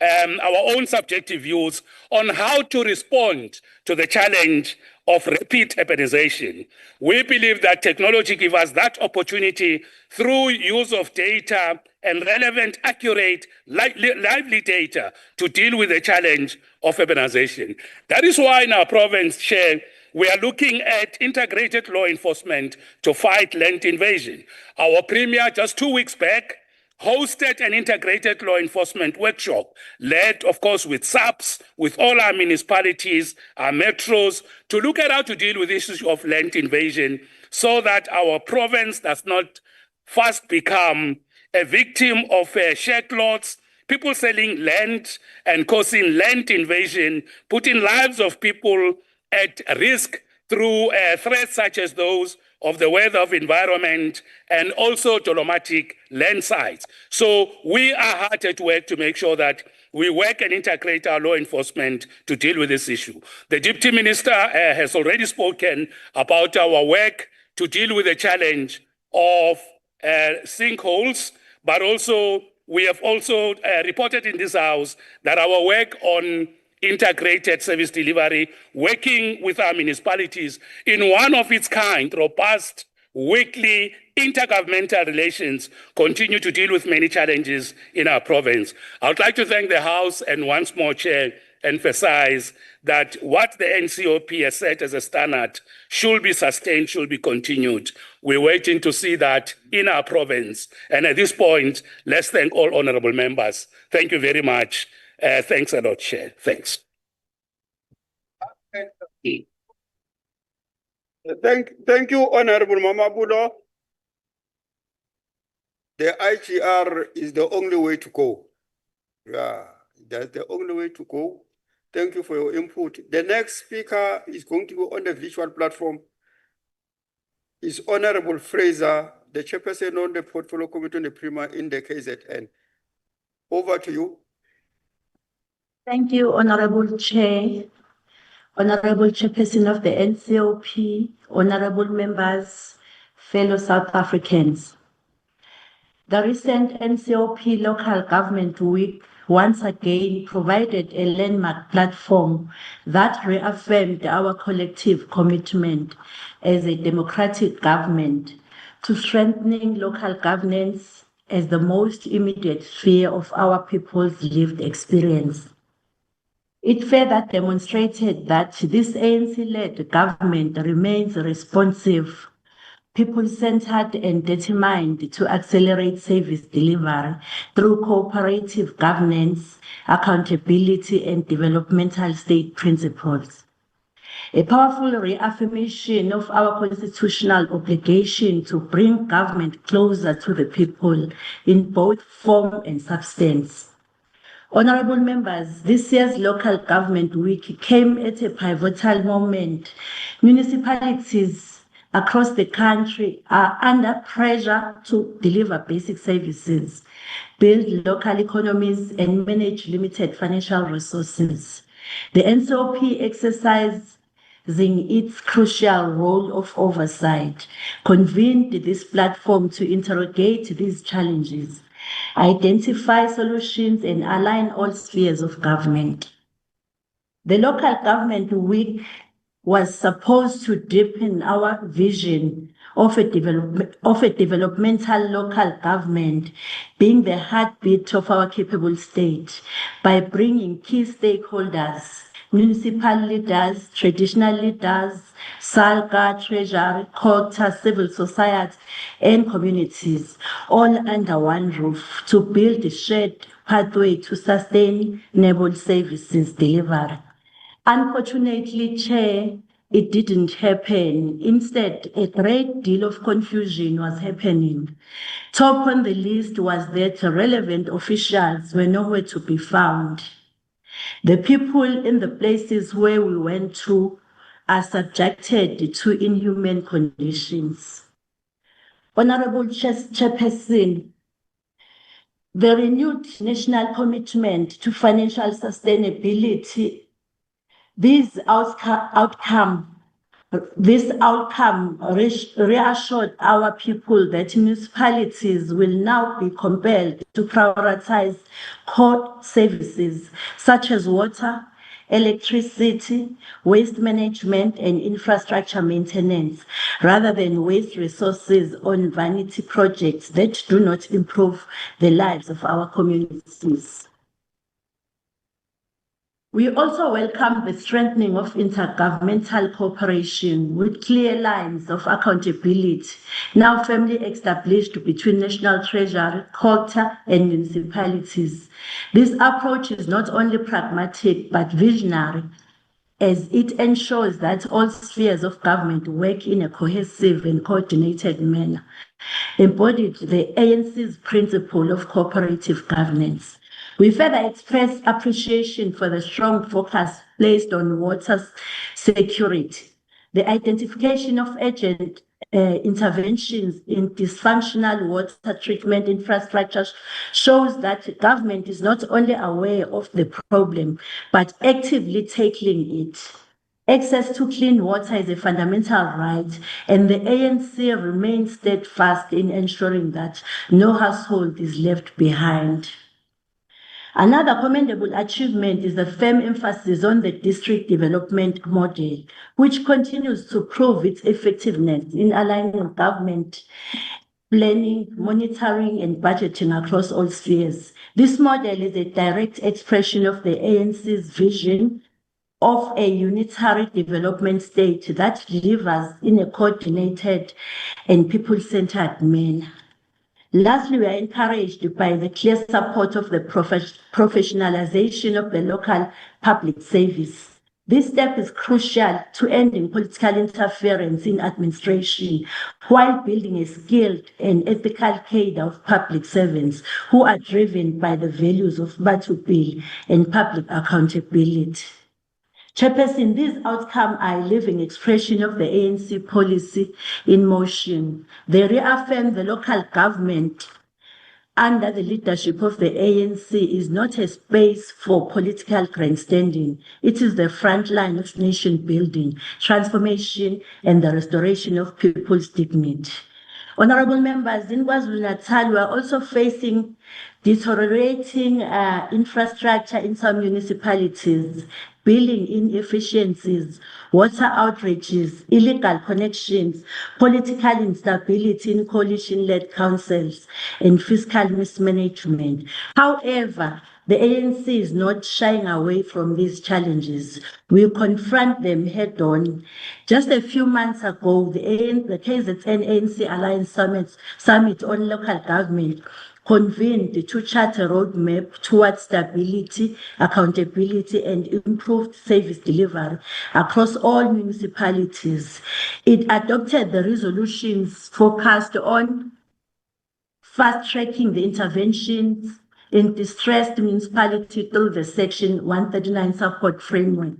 our own subjective views on how to respond to the challenge of rapid urbanization. We believe that technology gives us that opportunity through use of data and relevant, accurate, lively data to deal with the challenge of urbanization. That is why in our province, Chair, we are looking at integrated law enforcement to fight land invasion. Our Premier, just 2 weeks back, hosted an integrated law enforcement workshop, led, of course, with SAPS, with all our municipalities, our metros, to look at how to deal with issues of land invasion so that our province does not first become a victim of shared lots, people selling land and causing land invasion, putting lives of people at risk through threats such as those of the weather, of environment, and also dolomitic landslides. So we are hard at work to make sure that we work and integrate our law enforcement to deal with this issue. The Deputy Minister has already spoken about our work to deal with the challenge of sinkholes, but also we have also reported in this House that our work on integrated service delivery, working with our municipalities in one of its kind, robust, weekly intergovernmental relations, continue to deal with many challenges in our province. I would like to thank the House and once more, Chair, emphasize that what the NCOP has set as a standard should be sustained, should be continued. We're waiting to see that in our province. And at this point, let's thank all honorable members. Thank you very much. Thanks a lot, Chair. Thanks. Thank you, Honorable Mama Bulo. The IGR is the only way to go. Yeah, that's the only way to go. Thank you for your input. The next speaker is going to be on the virtual platform. Is Honorable Fraser, the chairperson on the Portfolio Committee on the Prima in the KZN. Over to you. Thank you, Honorable Chair, Honorable Chairperson of the NCOP, Honorable members, fellow South Africans. The recent NCOP Local Government Week once again provided a landmark platform that reaffirmed our collective commitment as a democratic government to strengthening local governance as the most immediate sphere of our people's lived experience. It further demonstrated that this ANC-led government remains responsive, people-centered and determined to accelerate service delivery through cooperative governance, accountability and developmental state principles. A powerful reaffirmation of our constitutional obligation to bring government closer to the people in both form and substance. Honorable members, this year's Local Government Week came at a pivotal moment. Municipalities across the country are under pressure to deliver basic services, build local economies, and manage limited financial resources. The NCOP exercising its crucial role of oversight convened this platform to interrogate these challenges, identify solutions, and align all spheres of government. The Local Government Week was supposed to deepen our vision of a developmental local government being the heartbeat of our capable state by bringing key stakeholders, municipal leaders, traditional leaders, SALGA, Treasury, Quota, civil society, and communities, all under one roof to build a shared pathway to sustainable services delivery. Unfortunately, Chair, it didn't happen. Instead, a great deal of confusion was happening. Top on the list was that relevant officials were nowhere to be found. The people in the places where we went to are subjected to inhuman conditions. Honorable Chairperson, the renewed national commitment to financial sustainability, this outcome reassured our people that municipalities will now be compelled to prioritize core services such as water, electricity, waste management, and infrastructure maintenance, rather than waste resources on vanity projects that do not improve the lives of our communities. We also welcome the strengthening of intergovernmental cooperation with clear lines of accountability, now firmly established between National Treasury, Quota, and municipalities. This approach is not only pragmatic but visionary, as it ensures that all spheres of government work in a cohesive and coordinated manner, embodied the ANC's principle of cooperative governance. We further express appreciation for the strong focus placed on water security, The identification of urgent interventions in dysfunctional water treatment infrastructure shows that government is not only aware of the problem, but actively tackling it. Access to clean water is a fundamental right, and the ANC remains steadfast in ensuring that no household is left behind. Another commendable achievement is the firm emphasis on the district development model, which continues to prove its effectiveness in aligning government planning, monitoring, and budgeting across all spheres. This model is a direct expression of the ANC's vision of a unitary development state that delivers in a coordinated and people-centered manner. Lastly, we are encouraged by the clear support of the professionalization of the local public service. This step is crucial to ending political interference in administration while building a skilled and ethical cadre of public servants who are driven by the values of Batupil and public accountability. Chairperson, these outcomes are a living expression of the ANC policy in motion. They reaffirm the local government under the leadership of the ANC is not a space for political grandstanding. It is the front line of nation building, transformation, and the restoration of people's dignity. Honorable members, in KwaZulu-Natal, we are also facing deteriorating infrastructure in some municipalities, billing inefficiencies, water outreaches, illegal connections, political instability in coalition-led councils, and fiscal mismanagement. However, the ANC is not shying away from these challenges. We confront them head on. Just a few months ago, the KZN ANC Alliance Summit on Local Government convened to chart a roadmap towards stability, accountability, and improved service delivery across all municipalities. It adopted the resolutions focused on fast-tracking the interventions in distressed municipality through the Section 139 support framework,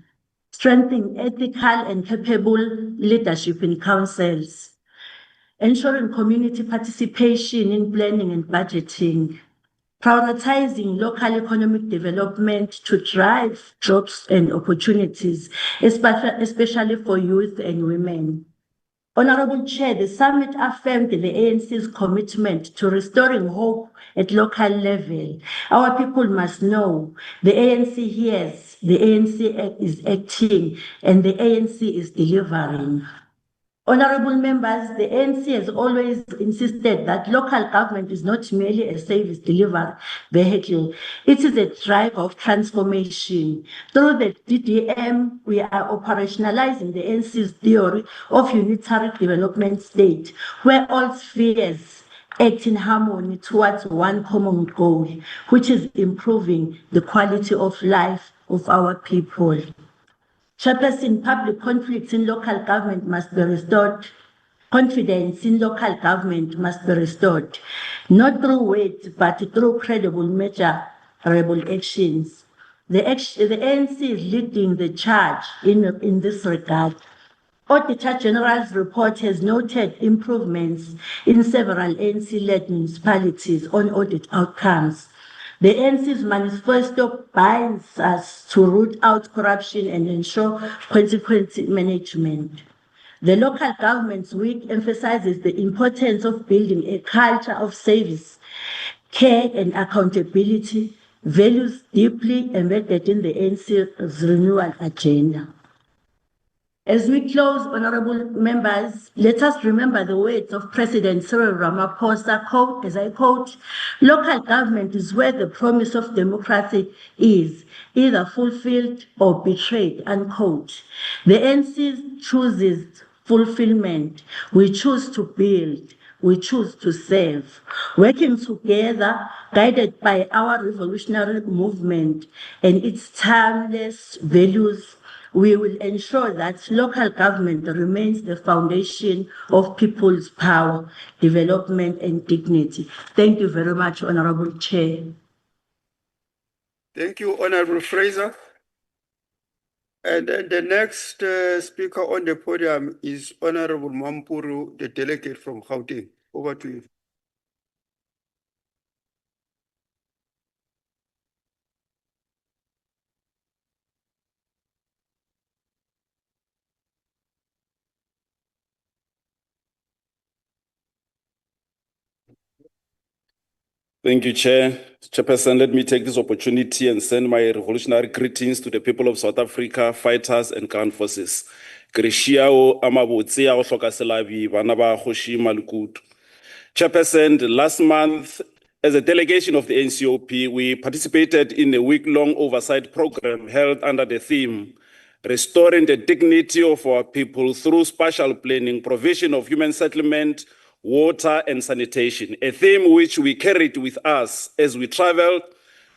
strengthening ethical and capable leadership in councils, ensuring community participation in planning and budgeting, prioritizing local economic development to drive jobs and opportunities, especially for youth and women. Honorable Chair, the summit affirmed the ANC's commitment to restoring hope at local level. Our people must know the ANC hears, the ANC is acting, and the ANC is delivering. Honorable members, the ANC has always insisted that local government is not merely a service delivery vehicle, it is a driver of transformation. Through the DDM, we are operationalizing the ANC's theory of unitary development state, where all spheres act in harmony towards one common goal, which is improving the quality of life of our people. Chairperson, public conflicts in local government must be restored. Confidence in local government must be restored, not through words, but through credible, measurable actions. The ANC is leading the charge in this regard. Auditor General's report has noted improvements in several ANC-led municipalities on audit outcomes. The ANC's manifesto binds us to root out corruption and ensure consequence management. The local government's week emphasizes the importance of building a culture of service, care, and accountability, values deeply embedded in the ANC's renewal agenda. As we close, honorable members, let us remember the words of President Cyril Ramaphosa, quote, as I quote, "Local government is where the promise of democracy is either fulfilled or betrayed," unquote. The ANC chooses fulfillment. We choose to build. We choose to serve. Working together, guided by our revolutionary movement and its timeless values, we will ensure that local government remains the foundation of people's power, development, and dignity. Thank you very much, Honorable Chair. Thank you, Honorable Fraser. And then the next speaker on the podium is Honorable Mampuru, the delegate from Gauteng. Over to you. Thank you, Chairperson. Let me take this opportunity and send my revolutionary greetings to the people of South Africa, fighters and ground forces. Chairperson, last month, as a delegation of the NCOP, we participated in a week-long oversight program held under the theme, Restoring the Dignity of Our People through Spatial Planning, Provision of Human Settlement, Water and Sanitation, a theme which we carried with us as we traveled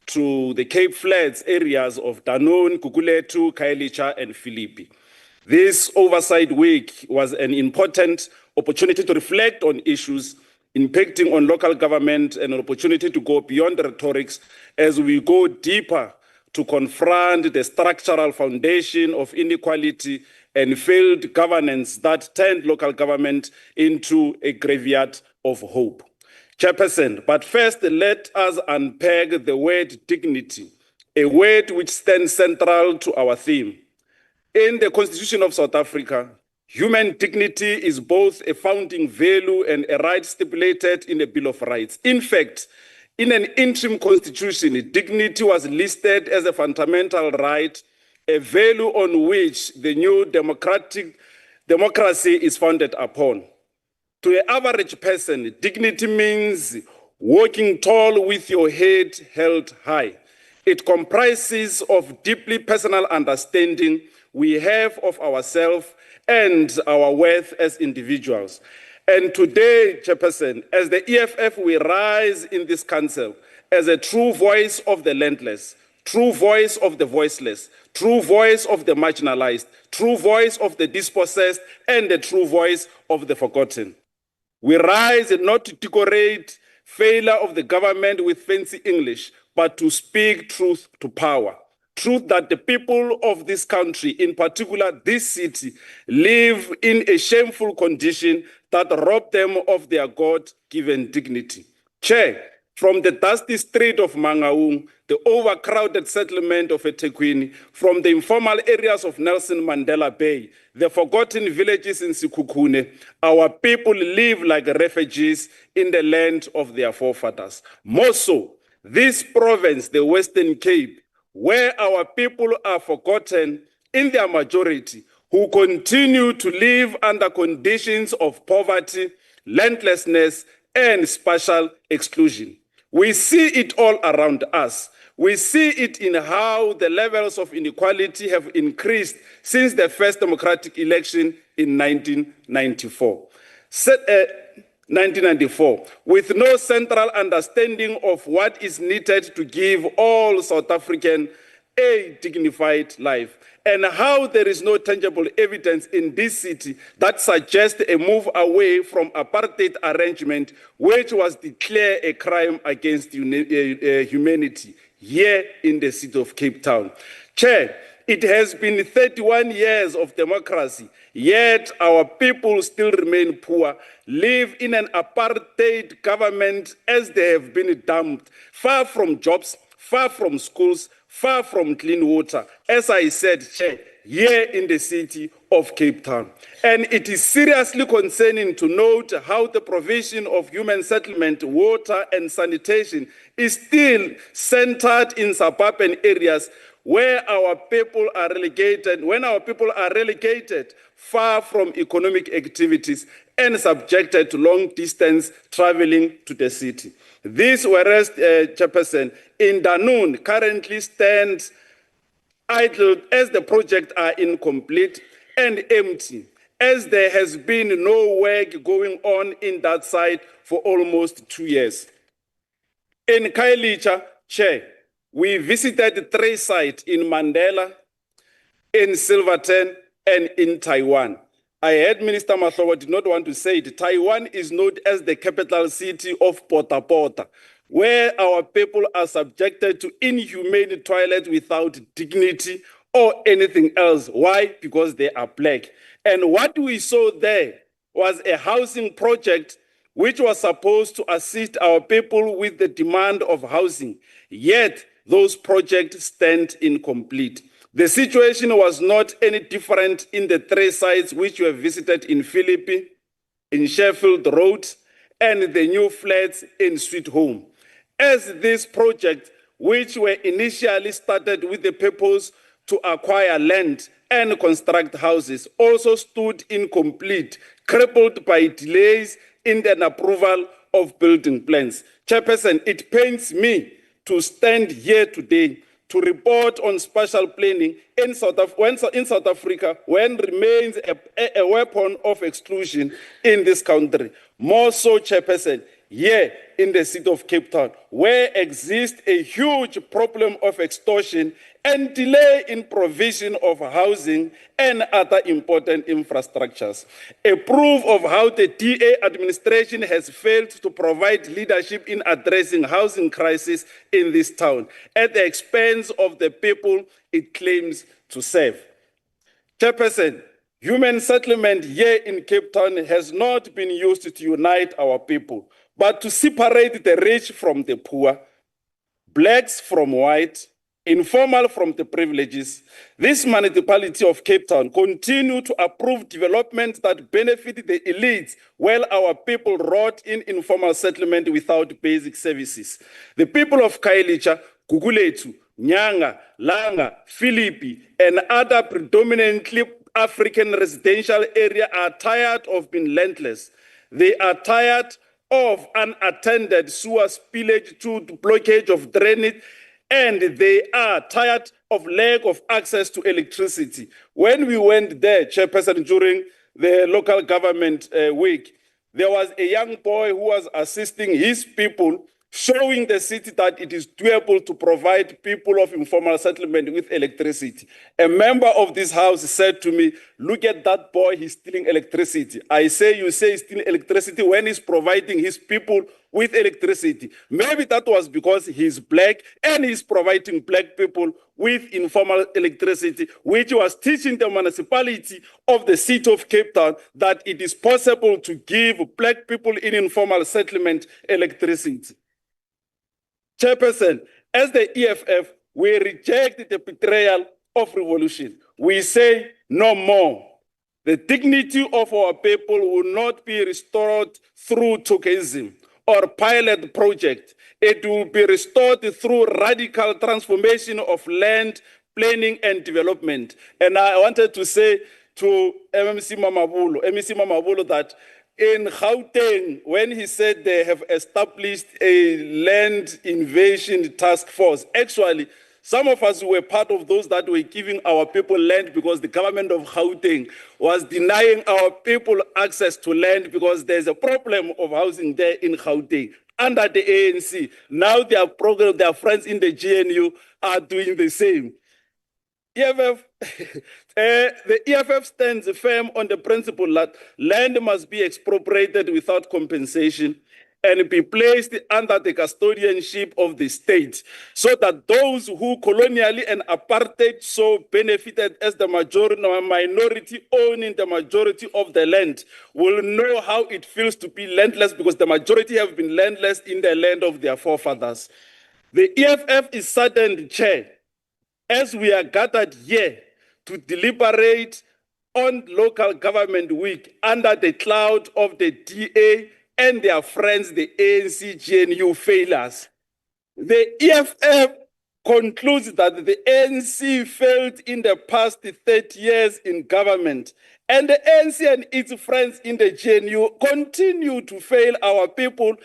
to the Cape Flats areas of Danone, Guguletu, Khayelitsha, and Philippi. This oversight week was an important opportunity to reflect on issues impacting on local government and an opportunity to go beyond the rhetorics as we go deeper to confront the structural foundation of inequality and failed governance that turned local government into a graveyard of hope. Chairperson, but first let us unpack the word dignity, a word which stands central to our theme. In the Constitution of South Africa, human dignity is both a founding value and a right stipulated in the Bill of Rights. In fact, in an interim constitution, dignity was listed as a fundamental right, a value on which the new democracy is founded upon. To the average person, dignity means walking tall with your head held high. It comprises of deeply personal understanding we have of ourselves and our worth as individuals. And today, Chairperson, as the EFF, we rise in this council as a true voice of the landless, true voice of the voiceless, true voice of the marginalized, true voice of the dispossessed, and the true voice of the forgotten. We rise not to decorate failure of the government with fancy English, but to speak truth to power. Truth that the people of this country, in particular this city, live in a shameful condition that rob them of their God-given dignity. Chair, from the dusty street of Mangaung, the overcrowded settlement of eThekwini, from the informal areas of Nelson Mandela Bay, the forgotten villages in Sikhukhune, our people live like refugees in the land of their forefathers. More so, this province, the Western Cape, where our people are forgotten in their majority, who continue to live under conditions of poverty, landlessness, and spatial exclusion. We see it all around us. We see it in how the levels of inequality have increased since the first democratic election in 1994. 1994, with no central understanding of what is needed to give all South Africans a dignified life, and how there is no tangible evidence in this city that suggests a move away from apartheid arrangement, which was declared a crime against humanity here in the city of Cape Town. Chair, it has been 31 years of democracy, yet our people still remain poor, live in an apartheid government as they have been dumped, far from jobs, far from schools, far from clean water, as I said, Chair, here in the city of Cape Town. And it is seriously concerning to note how the provision of human settlement, water and sanitation is still centered in suburban areas where our people are relegated, when our people are relegated far from economic activities and subjected to long distance traveling to the city. This, whereas, Chairperson, in Danone currently stands idle as the projects are incomplete and empty, as there has been no work going on in that site for almost 2 years. In Khayelitsha, Chair, we visited 3 sites in Mandela, in Silverton, and in Taiwan. I heard Minister Mahlobo did not want to say it. Taiwan is known as the capital city of Pota Pota, where our people are subjected to inhumane toilets without dignity or anything else. Why? Because they are black. And what we saw there was a housing project which was supposed to assist our people with the demand of housing. Yet, those projects stand incomplete. The situation was not any different in the 3 sites which were visited in Philippi, in Sheffield Road, and the new flats in Sweet Home. As this project, which were initially started with the purpose to acquire land and construct houses, also stood incomplete, crippled by delays in the approval of building plans. Chairperson, it pains me to stand here today to report on spatial planning in South Africa when remains a weapon of exclusion in this country. More so, Chairperson, here in the city of Cape Town, where exists a huge problem of extortion and delay in provision of housing and other important infrastructures. A proof of how the DA administration has failed to provide leadership in addressing housing crisis in this town at the expense of the people it claims to serve. Chairperson, human settlement here in Cape Town has not been used to unite our people, but to separate the rich from the poor, blacks from white, informal from the privileges. This municipality of Cape Town continue to approve developments that benefit the elites while our people rot in informal settlement without basic services. The people of Kailicha, Guguletu, Nyanga, Langa, Philippi, and other predominantly African residential areas are tired of being landless. They are tired of unattended sewer spillage to blockage of drainage, and they are tired of lack of access to electricity. When we went there, Chairperson, during the local government week, there was a young boy who was assisting his people, showing the city that it is doable to provide people of informal settlement with electricity. A member of this house said to me, look at that boy, he's stealing electricity. I say, you say he's stealing electricity when he's providing his people with electricity. Maybe that was because he's black and he's providing black people with informal electricity, which was teaching the municipality of the city of Cape Town that it is possible to give black people in informal settlement electricity. Chairperson, as the EFF, we reject the betrayal of revolution. We say no more. The dignity of our people will not be restored through tokenism or pilot project. It will be restored through radical transformation of land, planning, and development. And I wanted to say to MEC Mamabolo that in Gauteng, when he said they have established a land invasion task force, actually, some of us were part of those that were giving our people land because the government of Gauteng was denying our people access to land because there's a problem of housing there in Gauteng under the ANC. Now their friends in the GNU are doing the same. EFF, the EFF stands firm on the principle that land must be expropriated without compensation and be placed under the custodianship of the state, so that those who colonially and apartheid so benefited as the minority owning the majority of the land will know how it feels to be landless, because the majority have been landless in the land of their forefathers. The EFF is saddened, Chair, as we are gathered here to deliberate on local government week under the cloud of the DA and their friends, the ANC GNU failures. The EFF concludes that the ANC failed in the past 30 years in government, and the ANC and its friends in the GNU continue to fail our people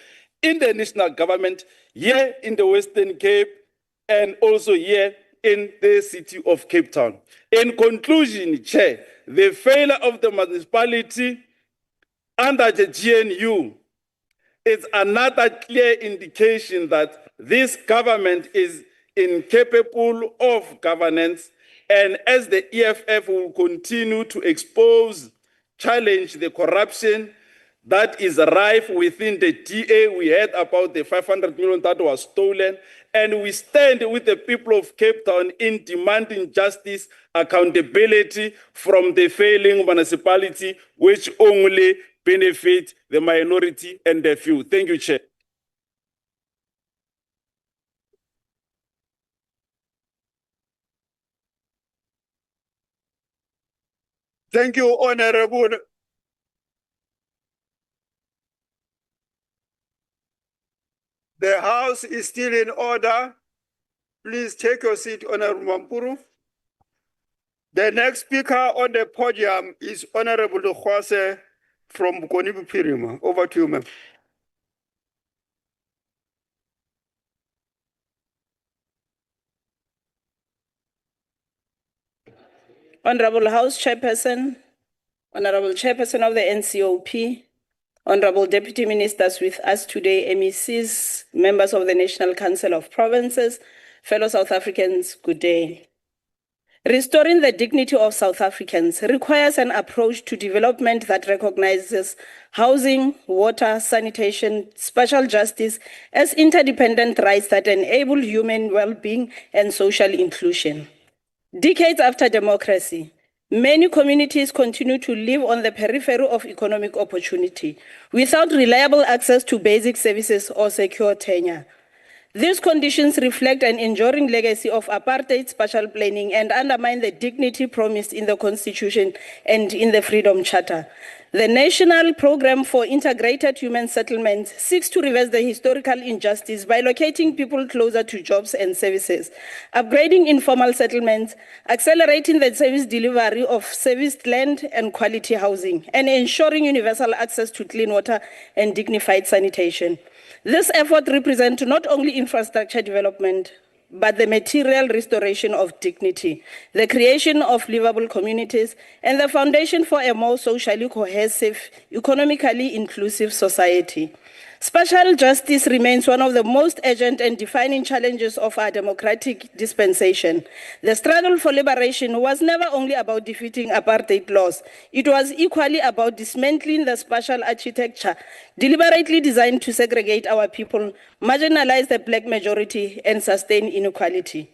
in the national government, here in the Western Cape, and also here in the city of Cape Town. In conclusion, Chair, the failure of the municipality under the GNU is another clear indication that this government is incapable of governance, and as the EFF will continue to expose, challenge the corruption that is rife within the DA. We heard about the 500 million that was stolen, and we stand with the people of Cape Town in demanding justice, accountability from the failing municipality, which only benefit the minority and the few. Thank you, Chair. Thank you, Honorable. The House is still in order. Please take your seat, Honorable Mampuru. The next speaker on the podium is Honorable Khwase from Bukoni Pirima. Over to you, ma'am. Honorable House Chairperson, Honorable Chairperson of the NCOP, Honorable Deputy Ministers with us today, MECs, members of the National Council of Provinces, fellow South Africans, good day. Restoring the dignity of South Africans requires an approach to development that recognizes housing, water, sanitation, spatial justice as interdependent rights that enable human well-being and social inclusion. Decades after democracy, many communities continue to live on the periphery of economic opportunity without reliable access to basic services or secure tenure. These conditions reflect an enduring legacy of apartheid spatial planning and undermine the dignity promised in the Constitution and in the Freedom Charter. The National Program for Integrated Human Settlements seeks to reverse the historical injustice by locating people closer to jobs and services, upgrading informal settlements, accelerating the service delivery of serviced land and quality housing, and ensuring universal access to clean water and dignified sanitation. This effort represents not only infrastructure development, but the material restoration of dignity, the creation of livable communities, and the foundation for a more socially cohesive, economically inclusive society. Spatial justice remains one of the most urgent and defining challenges of our democratic dispensation. The struggle for liberation was never only about defeating apartheid laws. It was equally about dismantling the spatial architecture deliberately designed to segregate our people, marginalize the black majority, and sustain inequality.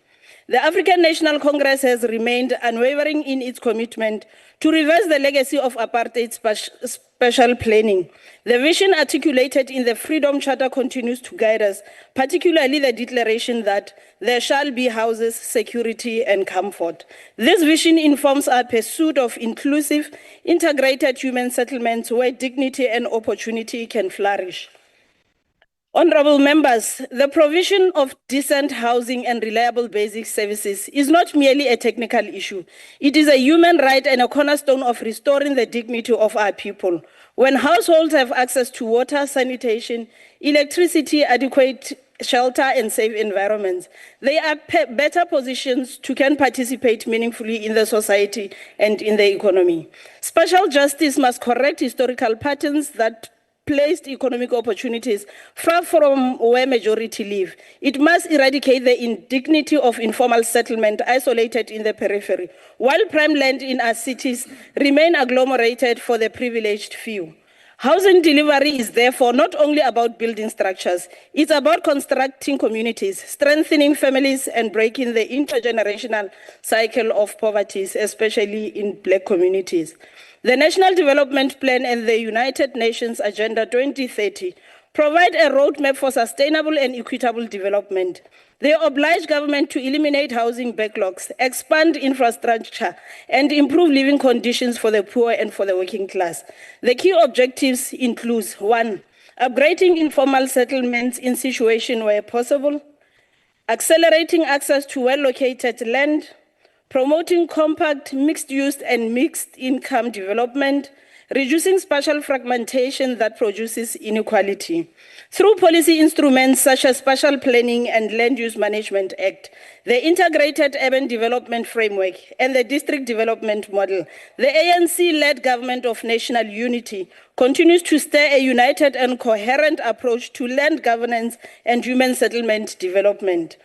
The African National Congress has remained unwavering in its commitment to reverse the legacy of apartheid spatial planning. The vision articulated in the Freedom Charter continues to guide us, particularly the declaration that there shall be houses, security, and comfort. This vision informs our pursuit of inclusive, integrated human settlements where dignity and opportunity can flourish. Honorable members, the provision of decent housing and reliable basic services is not merely a technical issue. It is a human right and a cornerstone of restoring the dignity of our people. When households have access to water, sanitation, electricity, adequate shelter, and safe environments, they are better positioned to can participate meaningfully in the society and in the economy. Spatial justice must correct historical patterns that placed economic opportunities far from where majority live. It must eradicate the indignity of informal settlement isolated in the periphery, while prime land in our cities remain agglomerated for the privileged few. Housing delivery is therefore not only about building structures, it's about constructing communities, strengthening families, and breaking the intergenerational cycle of poverty, especially in Black communities. The National Development Plan and the United Nations Agenda 2030 provide a roadmap for sustainable and equitable development. They oblige government to eliminate housing backlogs, expand infrastructure, and improve living conditions for the poor and for the working class. The key objectives include: 1, upgrading informal settlements in situations where possible, accelerating access to well-located land, promoting compact, mixed-use and mixed-income development, reducing spatial fragmentation that produces inequality. Through policy instruments such as Spatial Planning and Land Use Management Act, the Integrated Urban Development Framework, and the District Development Model, the ANC-led government of national unity continues to steer a united and coherent approach to land governance and human settlement development.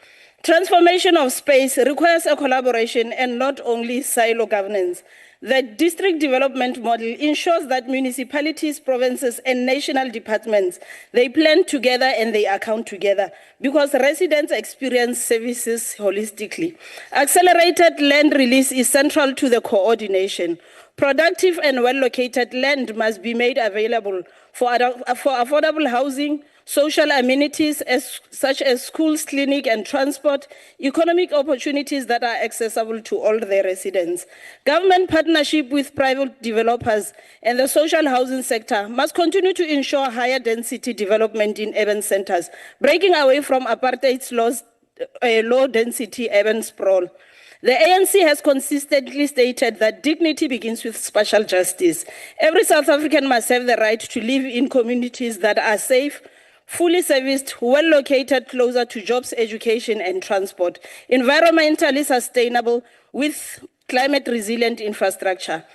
Transformation of space requires a collaboration and not only silo governance. The district development model ensures that municipalities, provinces, and national departments, they plan together and they account together because residents experience services holistically. Accelerated land release is central to the coordination. Productive and well-located land must be made available for affordable housing, social amenities such as schools, clinic, and transport, economic opportunities that are accessible to all the residents. Government partnership with private developers and the social housing sector must continue to ensure higher density development in urban centers, breaking away from apartheid's low-density urban sprawl. The ANC has consistently stated that dignity begins with spatial justice. Every South African must have the right to live in communities that are safe, fully serviced, well-located, closer to jobs, education, and transport, environmentally sustainable with climate-resilient infrastructure.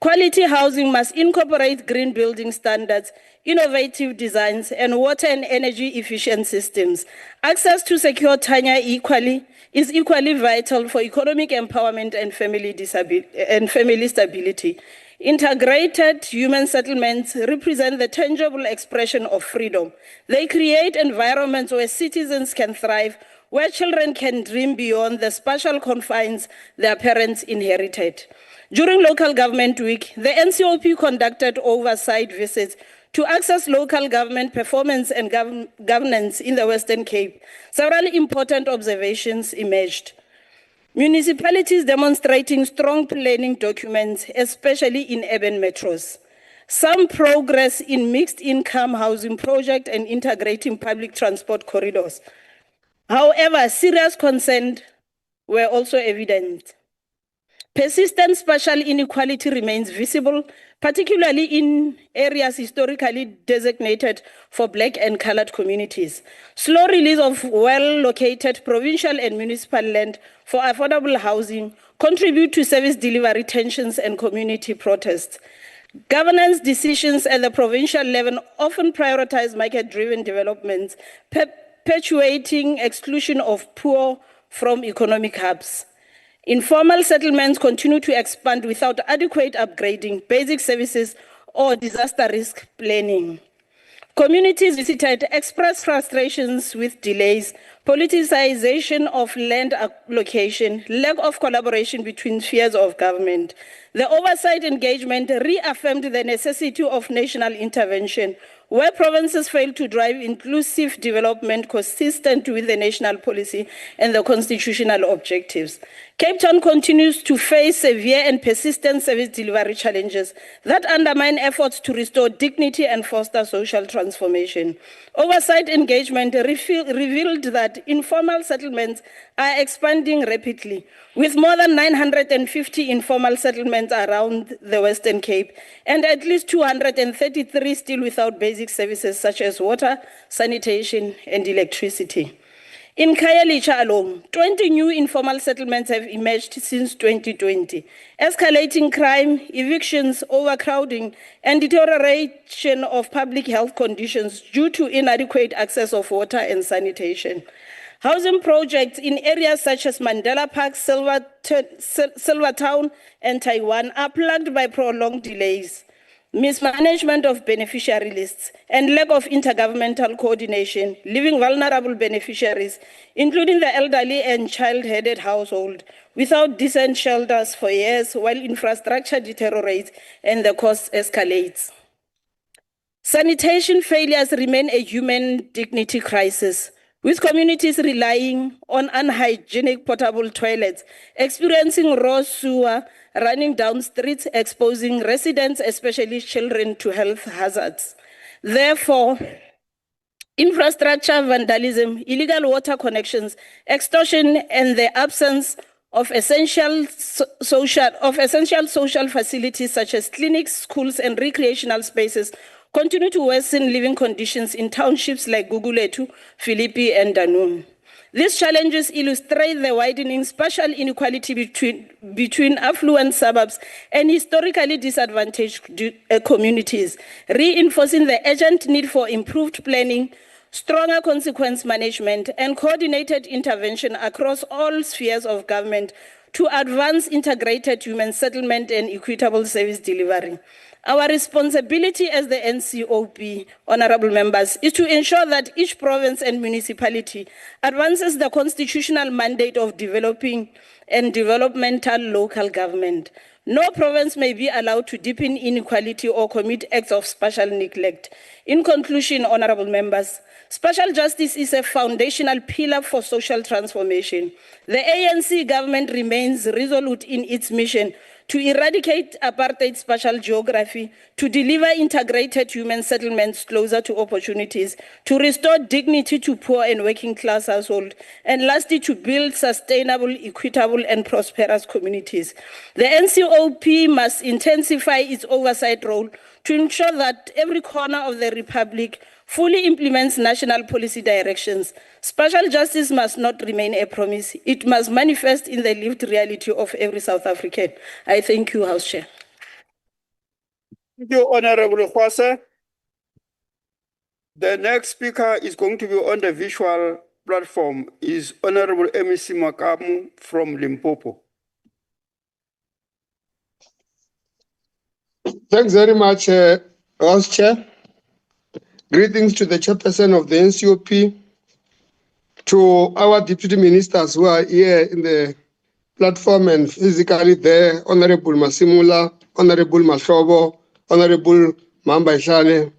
Quality housing must incorporate green building standards, innovative designs, and water and energy efficient systems. Access to secure tenure is equally vital for economic empowerment and family stability. Integrated human settlements represent the tangible expression of freedom. They create environments where citizens can thrive, where children can dream beyond the spatial confines their parents inherited. During Local Government Week, the NCOP conducted oversight visits to access local government performance and governance in the Western Cape. Several important observations emerged. Municipalities demonstrating strong planning documents, especially in urban metros. Some progress in mixed income housing project and integrating public transport corridors. However, serious concerns were also evident. Persistent spatial inequality remains visible, particularly in areas historically designated for Black and colored communities. Slow release of well-located provincial and municipal land for affordable housing contribute to service delivery tensions and community protests. Governance decisions at the provincial level often prioritize market-driven developments, perpetuating exclusion of poor from economic hubs. Informal settlements continue to expand without adequate upgrading, basic services, or disaster risk planning. Communities visited expressed frustrations with delays, politicization of land allocation, lack of collaboration between spheres of government. The oversight engagement reaffirmed the necessity of national intervention, where provinces fail to drive inclusive development consistent with the national policy and the constitutional objectives. Cape Town continues to face severe and persistent service delivery challenges that undermine efforts to restore dignity and foster social transformation. Oversight engagement revealed that informal settlements are expanding rapidly, with more than 950 informal settlements around the Western Cape, and at least 233 still without basic services such as water, sanitation, and electricity. In Khayelitsha alone, 20 new informal settlements have emerged since 2020. Escalating crime, evictions, overcrowding, and deterioration of public health conditions due to inadequate access of water and sanitation. Housing projects in areas such as Mandela Park, Silvertown, and Taiwan are plagued by prolonged delays, mismanagement of beneficiary lists, and lack of intergovernmental coordination, leaving vulnerable beneficiaries, including the elderly and child-headed household, without decent shelters for years while infrastructure deteriorates and the cost escalates. Sanitation failures remain a human dignity crisis, with communities relying on unhygienic portable toilets, experiencing raw sewer running down streets, exposing residents, especially children, to health hazards. Therefore, infrastructure vandalism, illegal water connections, extortion, and the absence of essential social facilities such as clinics, schools, and recreational spaces continue to worsen living conditions in townships like Guguletu, Philippi, and Danune. These challenges illustrate the widening spatial inequality between affluent suburbs and historically disadvantaged communities, reinforcing the urgent need for improved planning, stronger consequence management, and coordinated intervention across all spheres of government to advance integrated human settlement and equitable service delivery. Our responsibility as the NCOP, honorable members, is to ensure that each province and municipality advances the constitutional mandate of developing and developmental local government. No province may be allowed to deepen inequality or commit acts of spatial neglect. In conclusion, honorable members, spatial justice is a foundational pillar for social transformation. The ANC government remains resolute in its mission to eradicate apartheid spatial geography, to deliver integrated human settlements closer to opportunities, to restore dignity to poor and working class households, and lastly, to build sustainable, equitable, and prosperous communities. The NCOP must intensify its oversight role to ensure that every corner of the Republic fully implements national policy directions. Spatial justice must not remain a promise. It must manifest in the lived reality of every South African. I thank you, House Chair. Thank you, Honorable Kwase. The next speaker is going to be on the visual platform is Honorable MEC Makamu from Limpopo. Thanks very much, House Chair. Greetings to the chairperson of the NCOP, to our deputy ministers who are here in the platform and physically there, Honorable Masimula, Honorable Mahlobo, Honorable Mambaishane,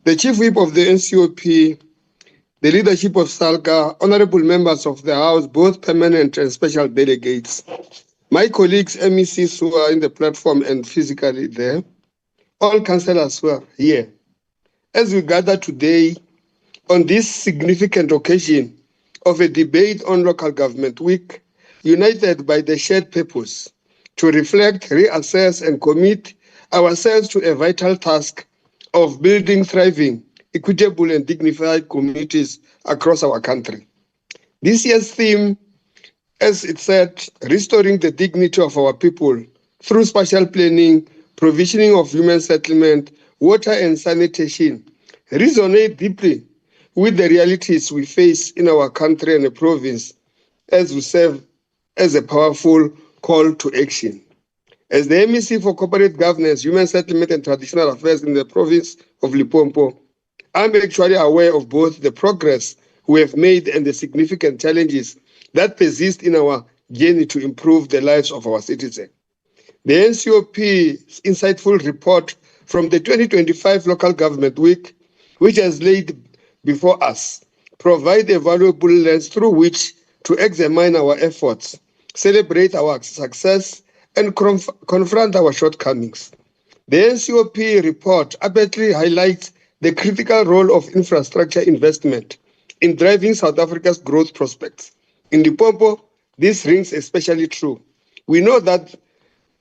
the Chief Whip of the NCOP, the leadership of SALGA, Honorable members of the House, both permanent and special delegates, my colleagues, MECs who are in the platform and physically there, all councillors who are here. As we gather today on this significant occasion of a debate on local government week, united by the shared purpose to reflect, reassess, and commit ourselves to a vital task of building thriving, equitable, and dignified communities across our country. This year's theme, as it said, restoring the dignity of our people through spatial planning, provisioning of human settlement, water and sanitation, resonate deeply with the realities we face in our country and the province as we serve as a powerful call to action. As the MEC for Corporate Governance, Human Settlement and Traditional Affairs in the province of Limpopo, I'm actually aware of both the progress we have made and the significant challenges that persist in our journey to improve the lives of our citizens. The NCOP's insightful report from the 2025 Local Government Week, which has laid before us, provide a valuable lens through which to examine our efforts, celebrate our success, and confront our shortcomings. The NCOP report aptly highlights the critical role of infrastructure investment in driving South Africa's growth prospects. In Limpopo, this rings especially true. We know that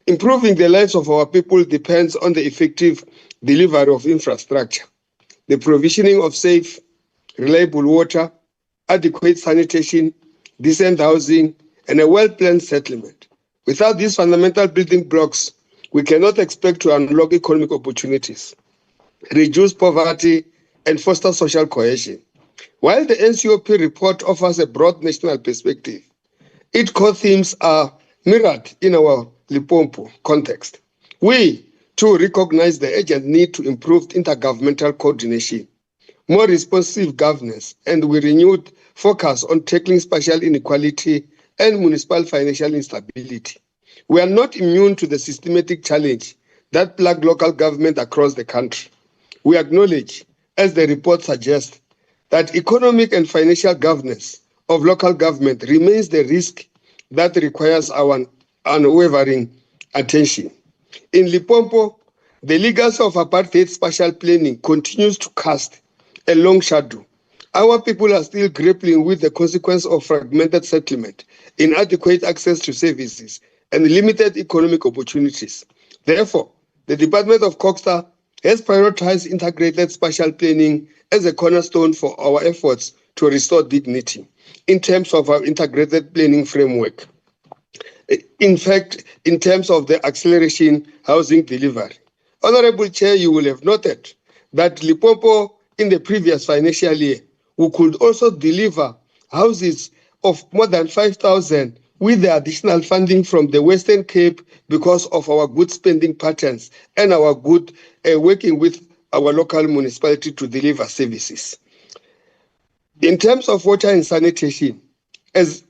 improving the lives of our people depends on the effective delivery of infrastructure, the provisioning of safe, reliable water, adequate sanitation, decent housing, and a well-planned settlement. Without these fundamental building blocks, we cannot expect to unlock economic opportunities, reduce poverty, and foster social cohesion. While the NCOP report offers a broad national perspective, its core themes are mirrored in our Limpopo context. We, too, recognize the urgent need to improve intergovernmental coordination, more responsive governance, and we renewed focus on tackling spatial inequality and municipal financial instability. We are not immune to the systematic challenge that plague local government across the country. We acknowledge, as the report suggests, that economic and financial governance of local government remains the risk that requires our unwavering attention. In Limpopo, the legacy of apartheid spatial planning continues to cast a long shadow. Our people are still grappling with the consequence of fragmented settlement, inadequate access to services, and limited economic opportunities. Therefore, the Department of Coxa has prioritized integrated spatial planning as a cornerstone for our efforts to restore dignity in terms of our integrated planning framework. In fact, in terms of the acceleration housing delivery. Honorable Chair, you will have noted that Limpopo in the previous financial year, we could also deliver houses of more than 5,000 with the additional funding from the Western Cape because of our good spending patterns and our good working with our local municipality to deliver services. In terms of water and sanitation, as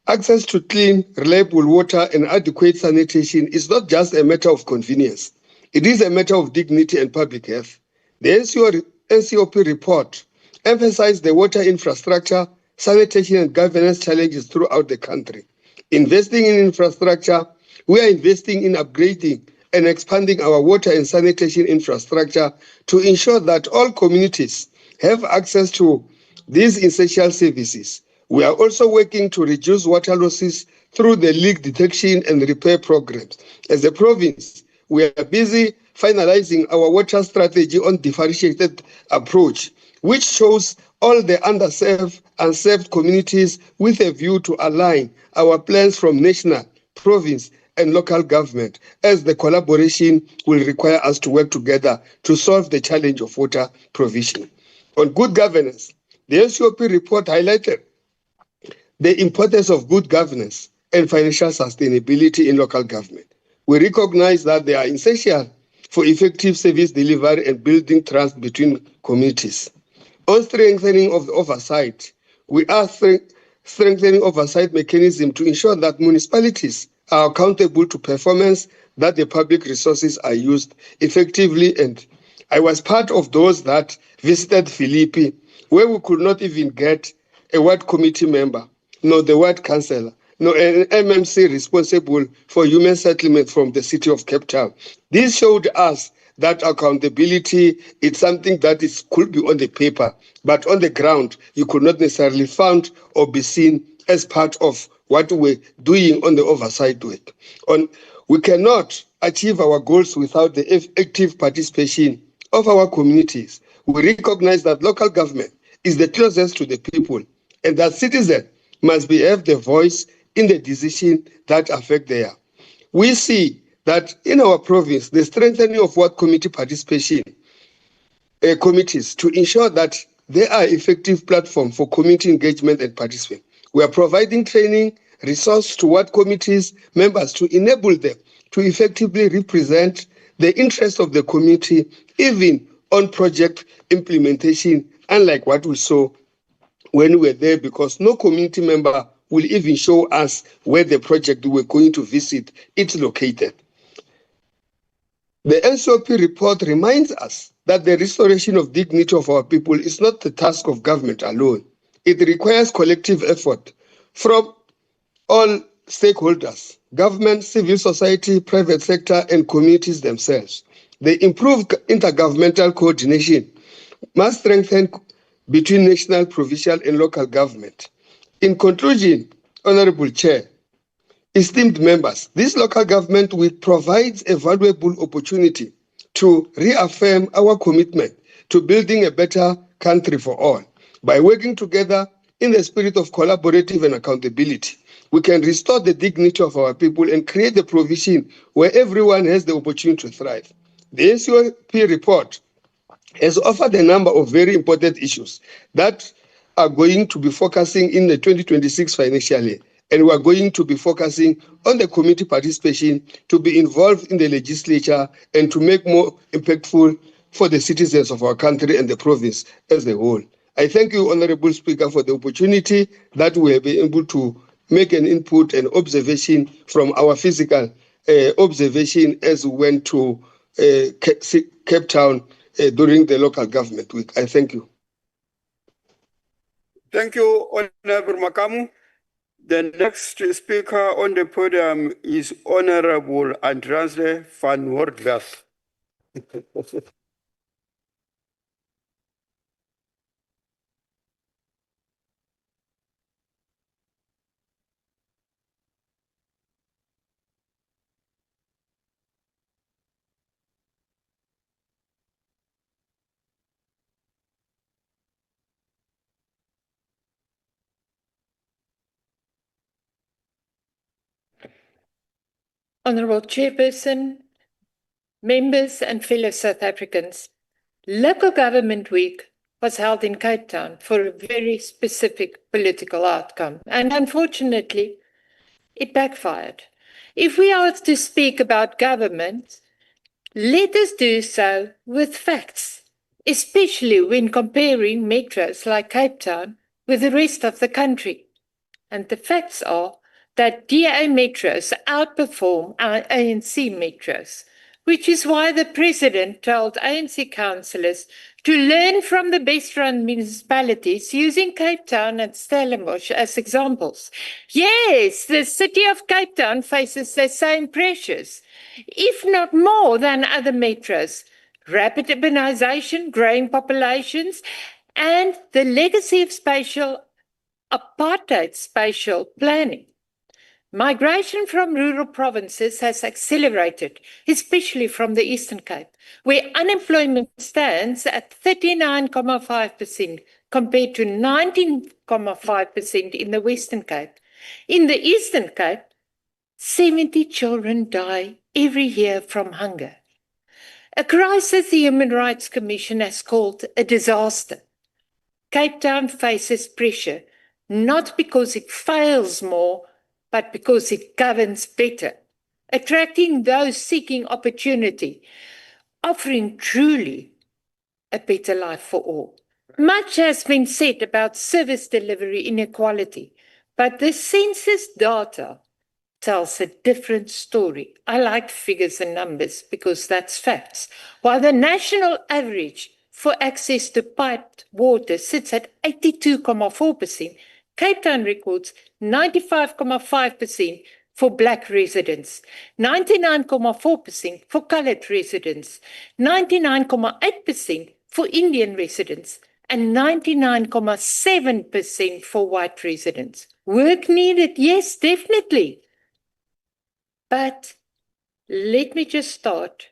access to clean, reliable water and adequate sanitation is not just a matter of convenience. It is a matter of dignity and public health. The NCOP report emphasized the water infrastructure, sanitation and governance challenges throughout the country. Investing in infrastructure, we are investing in upgrading and expanding our water and sanitation infrastructure to ensure that all communities have access to these essential services. We are also working to reduce water losses through the leak detection and repair programs. As a province, we are busy finalizing our water strategy on differentiated approach, which shows all the underserved and served communities with a view to align our plans from national, province, and local government, as the collaboration will require us to work together to solve the challenge of water provision. On good governance, the NCOP report highlighted the importance of good governance and financial sustainability in local government. We recognize that they are essential for effective service delivery and building trust between communities. On strengthening of the oversight, we are strengthening oversight mechanism to ensure that municipalities are accountable to performance, that the public resources are used effectively. And I was part of those that visited Philippi, where we could not even get a ward committee member, nor the ward councillor, nor an MMC responsible for human settlement from the city of Cape Town. This showed us that accountability is something that could be on the paper, but on the ground, you could not necessarily found or be seen as part of what we're doing on the oversight work. We cannot achieve our goals without the active participation of our communities. We recognize that local government is the closest to the people, and that citizens must have the voice in the decision that affect their. We see that in our province, the strengthening of ward committee participation committees to ensure that they are effective platform for community engagement and participation. We are providing training, resource to ward committees members to enable them to effectively represent the interests of the community, even on project implementation, unlike what we saw when we were there, because no community member will even show us where the project we're going to visit is located. The NCOP report reminds us that the restoration of dignity of our people is not the task of government alone. It requires collective effort from all stakeholders, government, civil society, private sector, and communities themselves. The improved intergovernmental coordination must strengthen between national, provincial, and local government. In conclusion, Honorable Chair, esteemed members, this local government will provide a valuable opportunity to reaffirm our commitment to building a better country for all. By working together in the spirit of collaborative and accountability, we can restore the dignity of our people and create the provision where everyone has the opportunity to thrive. The NCOP report has offered a number of very important issues that are going to be focusing in the 2026 financial year. And we are going to be focusing on the community participation to be involved in the legislature and to make more impactful for the citizens of our country and the province as a whole. I thank you, Honorable Speaker, for the opportunity that we have been able to make an input and observation from our physical observation as we went to Cape Town during the local government week. I thank you. Thank you, Honorable Makamu. The next speaker on the podium is Honorable Andreas van Woordweg. Honourable Chairperson, members and fellow South Africans, Local Government Week was held in Cape Town for a very specific political outcome. And unfortunately, it backfired. If we are to speak about government, let us do so with facts, especially when comparing metros like Cape Town with the rest of the country. And the facts are that DA metros outperform our ANC metros, which is why the president told ANC councillors to learn from the best-run municipalities, using Cape Town and Stellenbosch as examples. Yes, the city of Cape Town faces the same pressures, if not more than other metros: rapid urbanization, growing populations, and the legacy of apartheid spatial planning. Migration from rural provinces has accelerated, especially from the Eastern Cape, where unemployment stands at 39.5% compared to 19.5% in the Western Cape. In the Eastern Cape, 70 children die every year from hunger. A crisis the Human Rights Commission has called a disaster. Cape Town faces pressure, not because it fails more, but because it governs better, attracting those seeking opportunity, offering truly a better life for all. Much has been said about service delivery inequality, but the census data tells a different story. I like figures and numbers because that's facts. While the national average for access to piped water sits at 82.4%, Cape Town records 95.5% for Black residents, 99.4% for coloured residents, 99.8% for Indian residents, and 99.7% for white residents. Work needed, yes, definitely. But let me just start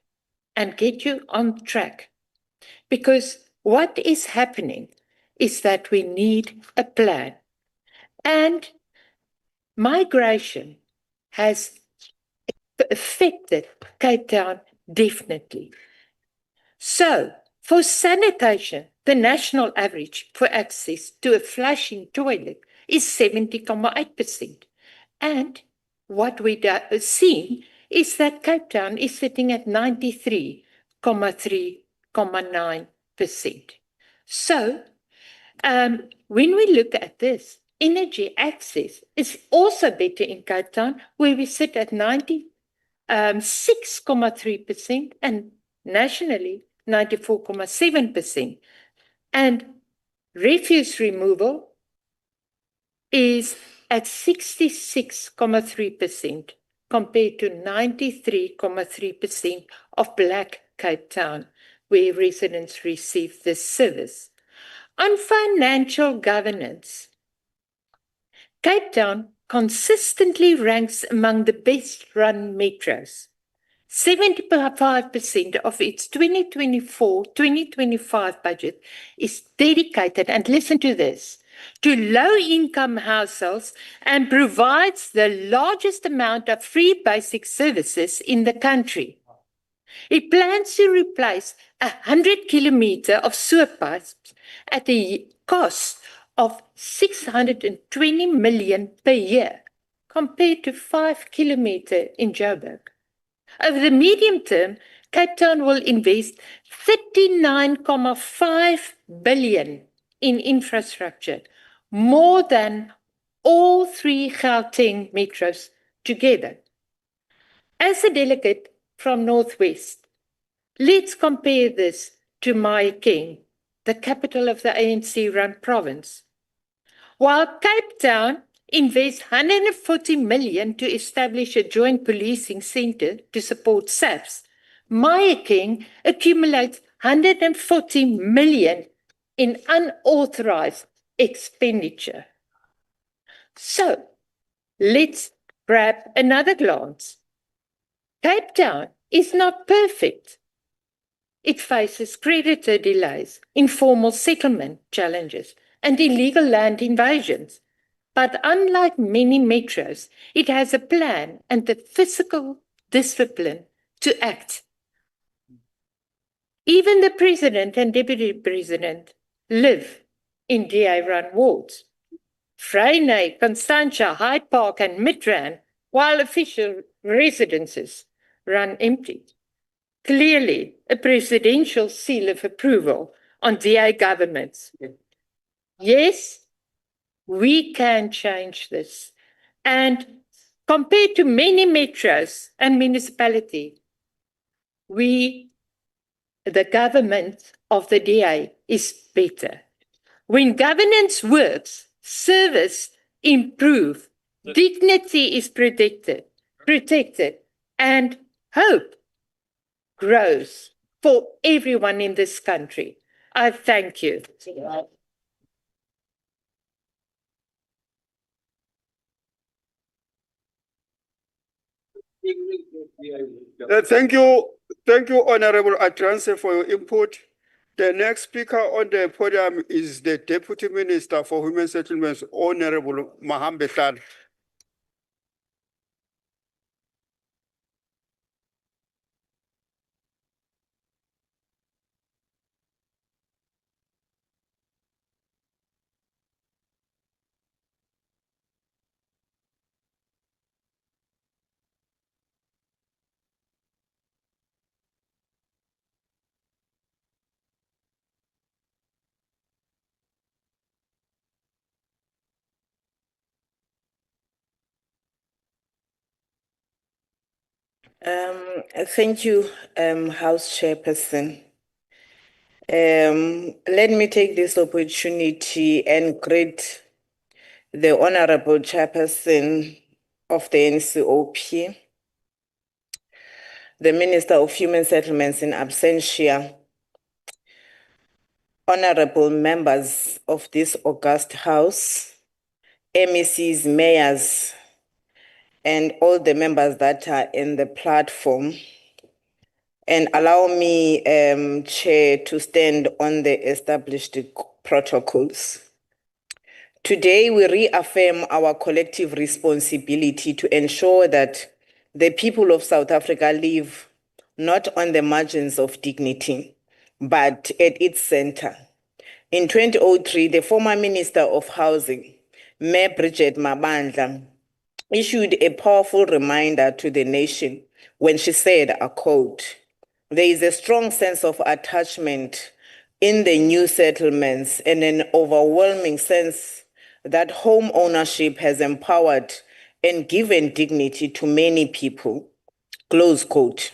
and get you on track. Because what is happening is that we need a plan. And migration has affected Cape Town definitely. So, for sanitation, the national average for access to a flushing toilet is 70.8%. And what we see is that Cape Town is sitting at 93.3.9%. So, when we look at this, energy access is also better in Cape Town, where we sit at 96.3% and nationally 94.7%. And refuse removal is at 66.3% compared to 93.3% of Black Cape Town, where residents receive this service. On financial governance, Cape Town consistently ranks among the best-run metros. 75% of its 2024-2025 budget is dedicated, and listen to this, to low-income households and provides the largest amount of free basic services in the country. It plans to replace 100 kilometers of sewer pipes at a cost of 620 million per year, compared to 5 kilometers in Joburg. Over the medium term, Cape Town will invest 39.5 billion in infrastructure, more than all three Gauteng metros together. As a delegate from Northwest, let's compare this to Mahikeng, the capital of the ANC-run province. While Cape Town invests 140 million to establish a joint policing centre to support SAPS, Mahikeng accumulates 140 million in unauthorised expenditure. So, let's grab another glance. Cape Town is not perfect. It faces creditor delays, informal settlement challenges, and illegal land invasions. But unlike many metros, it has a plan and the fiscal discipline to act. Even the president and deputy president live in DA-run wards. Vryheid, Constantia, Hyde Park, and Midrand while official residences run empty. Clearly, a presidential seal of approval on DA governments. Yes, we can change this. And compared to many metros and municipalities, the government of the DA is better. When governance works, service improves, dignity is protected, and hope grows for everyone in this country. I thank you. Thank you, Honorable Atranse, for your input. The next speaker on the podium is the Deputy Minister for Human Settlements, Honorable Mahambe Hlala. Thank you, House Chairperson. Let me take this opportunity and greet the Honorable Chairperson of the NCOP, the Minister of Human Settlements in absentia, honorable members of this august House, MECs, mayors, and all the members that are in the platform. And allow me, Chair, to stand on the established protocols. Today, we reaffirm our collective responsibility to ensure that the people of South Africa live not on the margins of dignity, but at its center. In 2003, the former Minister of Housing, Mayor Bridget Mabandla, issued a powerful reminder to the nation when she said, I quote, "There is a strong sense of attachment in the new settlements and an overwhelming sense that home ownership has empowered and given dignity to many people." Close quote.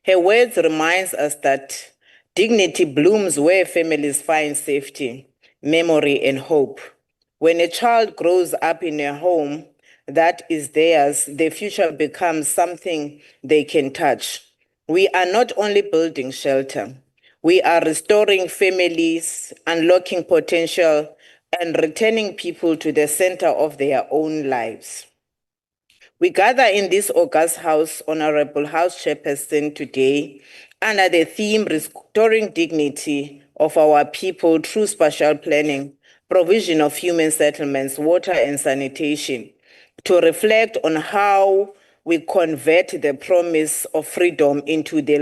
Her words reminds us that dignity blooms where families find safety, memory, and hope. When a child grows up in a home that is theirs, the future becomes something they can touch. We are not only building shelter, we are restoring families, unlocking potential, and returning people to the center of their own lives. We gather in this august House, Honorable House Chairperson, today under the theme Restoring Dignity of Our People Through Spatial Planning, Provision of Human Settlements, Water and Sanitation, to reflect on how we convert the promise of freedom into the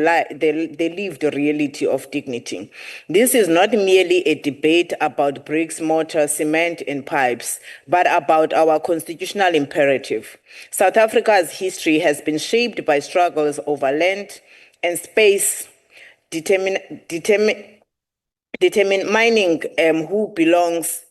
lived reality of dignity. This is not merely a debate about bricks, mortar, cement, and pipes, but about our constitutional imperative. South Africa's history has been shaped by struggles over land and space, determining who belongs,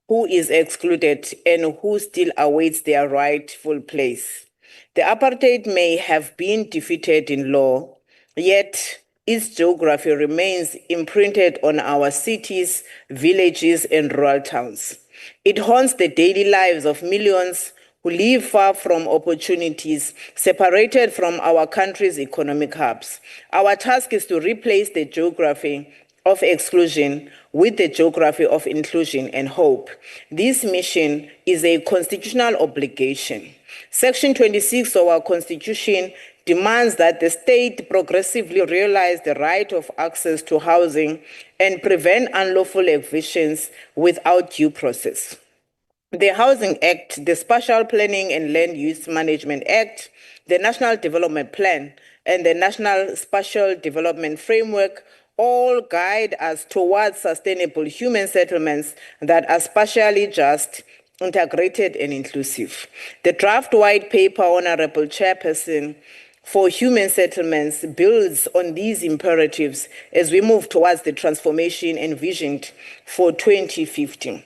who is excluded, and who still awaits their rightful place. The apartheid may have been defeated in law, yet its geography remains imprinted on our cities, villages, and rural towns. It haunts the daily lives of millions who live far from opportunities, separated from our country's economic hubs. Our task is to replace the geography of exclusion with the geography of inclusion and hope. This mission is a constitutional obligation. Section 26 of our Constitution demands that the state progressively realize the right of access to housing and prevent unlawful evictions without due process. The Housing Act, the Spatial Planning and Land Use Management Act, the National Development Plan, and the National Spatial Development Framework all guide us towards sustainable human settlements that are spatially just, integrated and inclusive. The draft white paper, Honorable Chairperson, for human settlements builds on these imperatives as we move towards the transformation envisioned for 2050.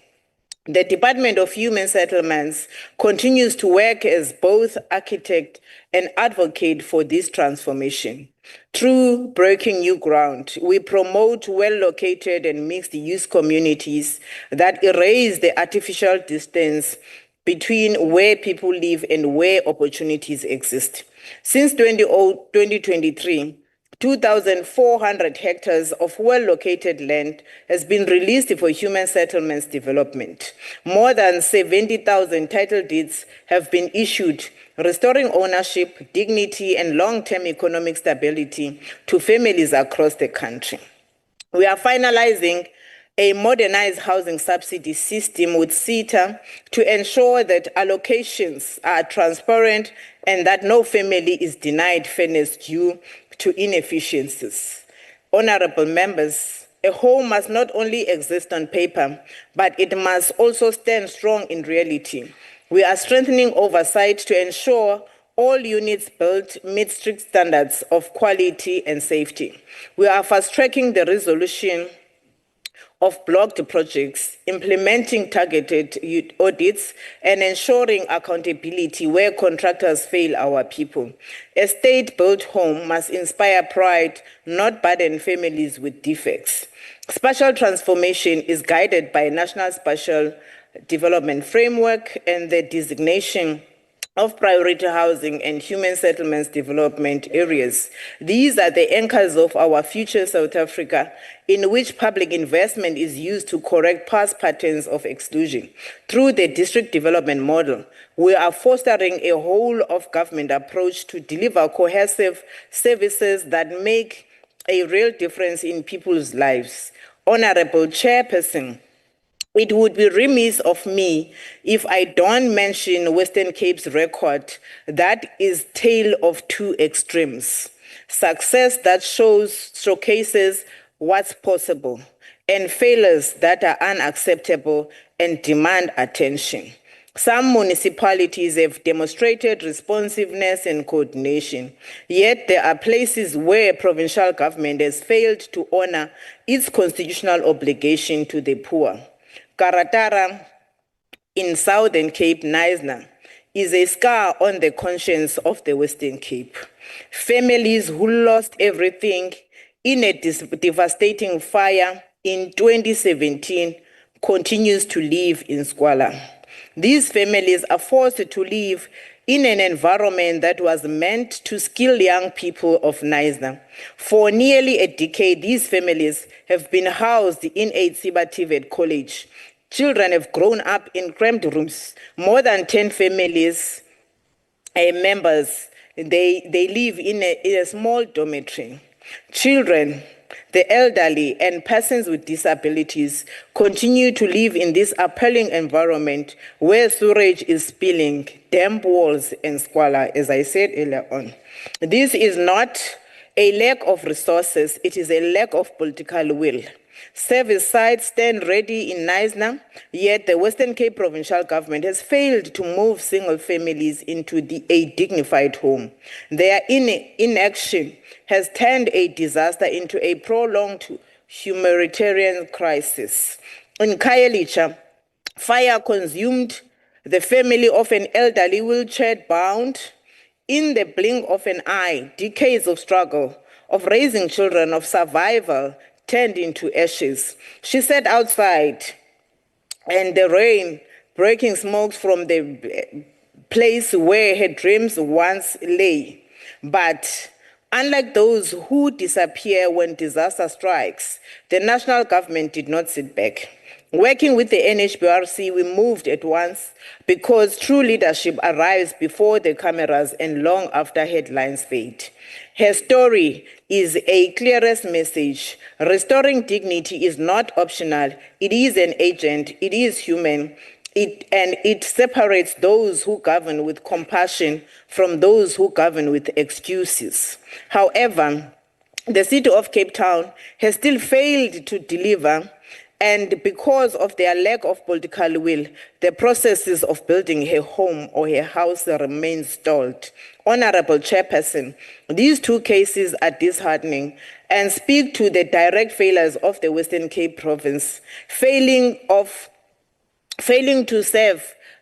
The Department of Human Settlements continues to work as both architect and advocate for this transformation. Through Breaking New Ground, we promote well-located and mixed-use communities that erase the artificial distance between where people live and where opportunities exist. Since 2023, 2,400 hectares of well-located land has been released for human settlements development. More than 70,000 title deeds have been issued, restoring ownership, dignity, and long-term economic stability to families across the country. We are finalizing a modernized housing subsidy system with CETA to ensure that allocations are transparent and that no family is denied fairness due to inefficiencies. Honorable members, a home must not only exist on paper, but it must also stand strong in reality. We are strengthening oversight to ensure all units built meet strict standards of quality and safety. We are fast-tracking the resolution of blocked projects, implementing targeted audits, and ensuring accountability where contractors fail our people. A state-built home must inspire pride, not burden families with defects. Spatial transformation is guided by a national spatial development framework and the designation of priority housing and human settlements development areas. These are the anchors of our future South Africa, in which public investment is used to correct past patterns of exclusion. Through the district development model, we are fostering a whole-of-government approach to deliver cohesive services that make a real difference in people's lives. Honorable Chairperson, it would be remiss of me if I don't mention Western Cape's record that is tale of two extremes. Success that showcases what's possible, and failures that are unacceptable and demand attention. Some municipalities have demonstrated responsiveness and coordination, yet there are places where provincial government has failed to honor its constitutional obligation to the poor. Karatara in Southern Cape, Knysna, is a scar on the conscience of the Western Cape. Families who lost everything in a devastating fire in 2017 continues to live in squalor. These families are forced to live in an environment that was meant to skill young people of Knysna. For nearly a decade, these families have been housed in a TVET college. Children have grown up in cramped rooms. More than 10 families, members, they live in a small dormitory. Children, the elderly, and persons with disabilities continue to live in this appalling environment where sewage is spilling, damp walls, and squalor, as I said earlier on. This is not a lack of resources, it is a lack of political will. Service sites stand ready in Knysna, yet the Western Cape Provincial Government has failed to move single families into a dignified home. Their inaction has turned a disaster into a prolonged humanitarian crisis. In Khayelitsha, fire consumed the family of an elderly wheelchair-bound. In the blink of an eye, decades of struggle, of raising children, of survival, turned into ashes. She sat outside, and the rain breaking smokes from the place where her dreams once lay. But unlike those who disappear when disaster strikes, the national government did not sit back. Working with the NHBRC, we moved at once because true leadership arrives before the cameras and long after headlines fade. Her story is a clearest message. Restoring dignity is not optional. It is an agent. It is human. It separates those who govern with compassion from those who govern with excuses. However, the city of Cape Town has still failed to deliver And because of their lack of political will, the processes of building a home or a house remain stalled. Honorable Chairperson, these two cases are disheartening and speak to the direct failures of the Western Cape province, failing to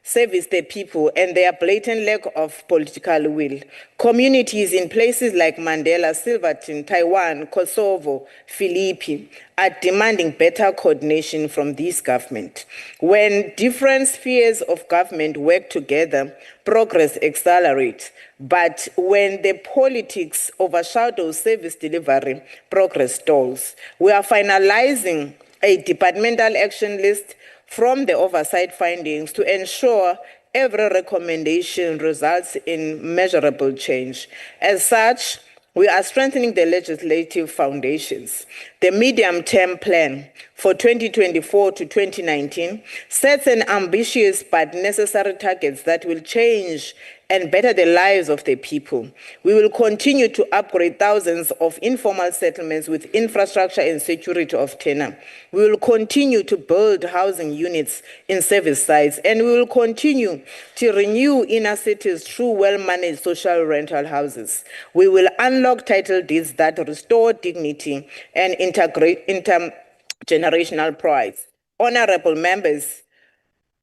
service the people and their blatant lack of political will. Communities in places like Mandela, Silverton, Taiwan, Kosovo, Philippi are demanding better coordination from this government. When different spheres of government work together, progress accelerates. But when the politics overshadows service delivery, progress stalls. We are finalizing a departmental action list from the oversight findings to ensure every recommendation results in measurable change. As such, we are strengthening the legislative foundations. The medium-term plan for 2024 to 2019 sets an ambitious but necessary targets that will change and better the lives of the people. We will continue to upgrade thousands of informal settlements with infrastructure and security of tenure. We will continue to build housing units in service sites, and we will continue to renew inner cities through well-managed social rental houses. We will unlock title deeds that restore dignity and intergenerational pride. Honorable members,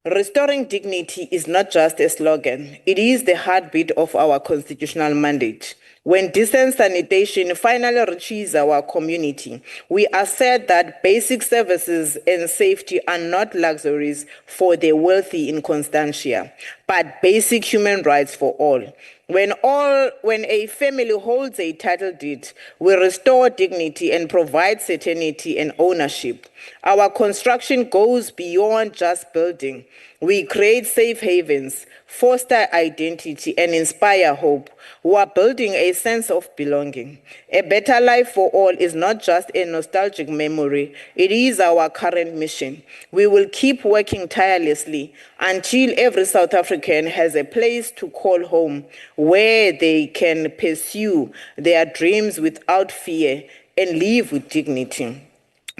restoring dignity is not just a slogan, it is the heartbeat of our constitutional mandate. When decent sanitation finally reaches our community, we assert that basic services and safety are not luxuries for the wealthy in Constantia, but basic human rights for all. When a family holds a title deed, we restore dignity and provide certainty and ownership. Our construction goes beyond just building. We create safe havens, foster identity, and inspire hope. We are building a sense of belonging. A better life for all is not just a nostalgic memory, it is our current mission. We will keep working tirelessly until every South African has a place to call home, where they can pursue their dreams without fear and live with dignity.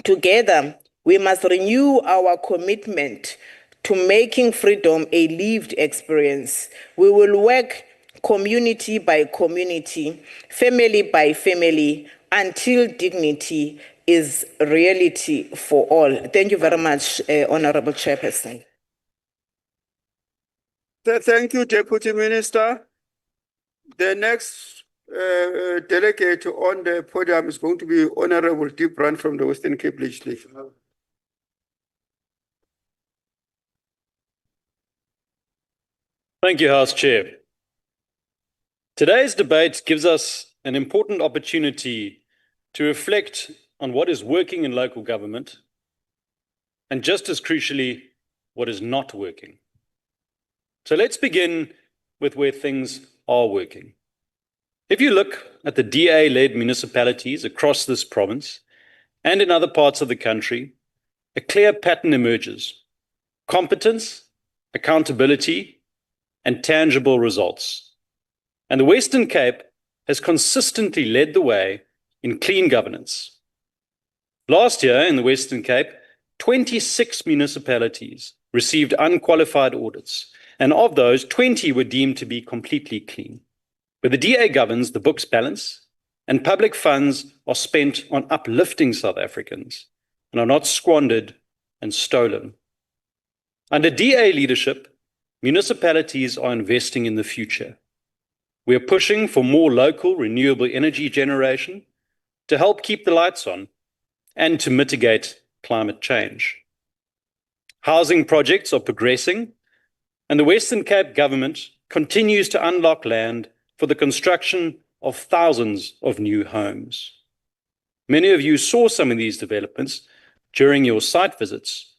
Together, we must renew our commitment to making freedom a lived experience. We will work community by community, family by family, until dignity is reality for all. Thank you very much, Honorable Chairperson. Thank you, Deputy Minister. The next delegate on the podium is going to be Honorable Deep Brand from the Western Cape Legislature. Thank you, House Chair. Today's debate gives us an important opportunity to reflect on what is working in local government and, just as crucially, what is not working. So let's begin with where things are working. If you look at the DA-led municipalities across this province and in other parts of the country, a clear pattern emerges: competence, accountability, and tangible results. And the Western Cape has consistently led the way in clean governance. Last year in the Western Cape, 26 municipalities received unqualified audits, and of those, 20 were deemed to be completely clean. Where the DA governs, the books balance, and public funds are spent on uplifting South Africans and are not squandered and stolen. Under DA leadership, municipalities are investing in the future. We are pushing for more local renewable energy generation to help keep the lights on and to mitigate climate change. Housing projects are progressing, and the Western Cape government continues to unlock land for the construction of thousands of new homes. Many of you saw some of these developments during your site visits,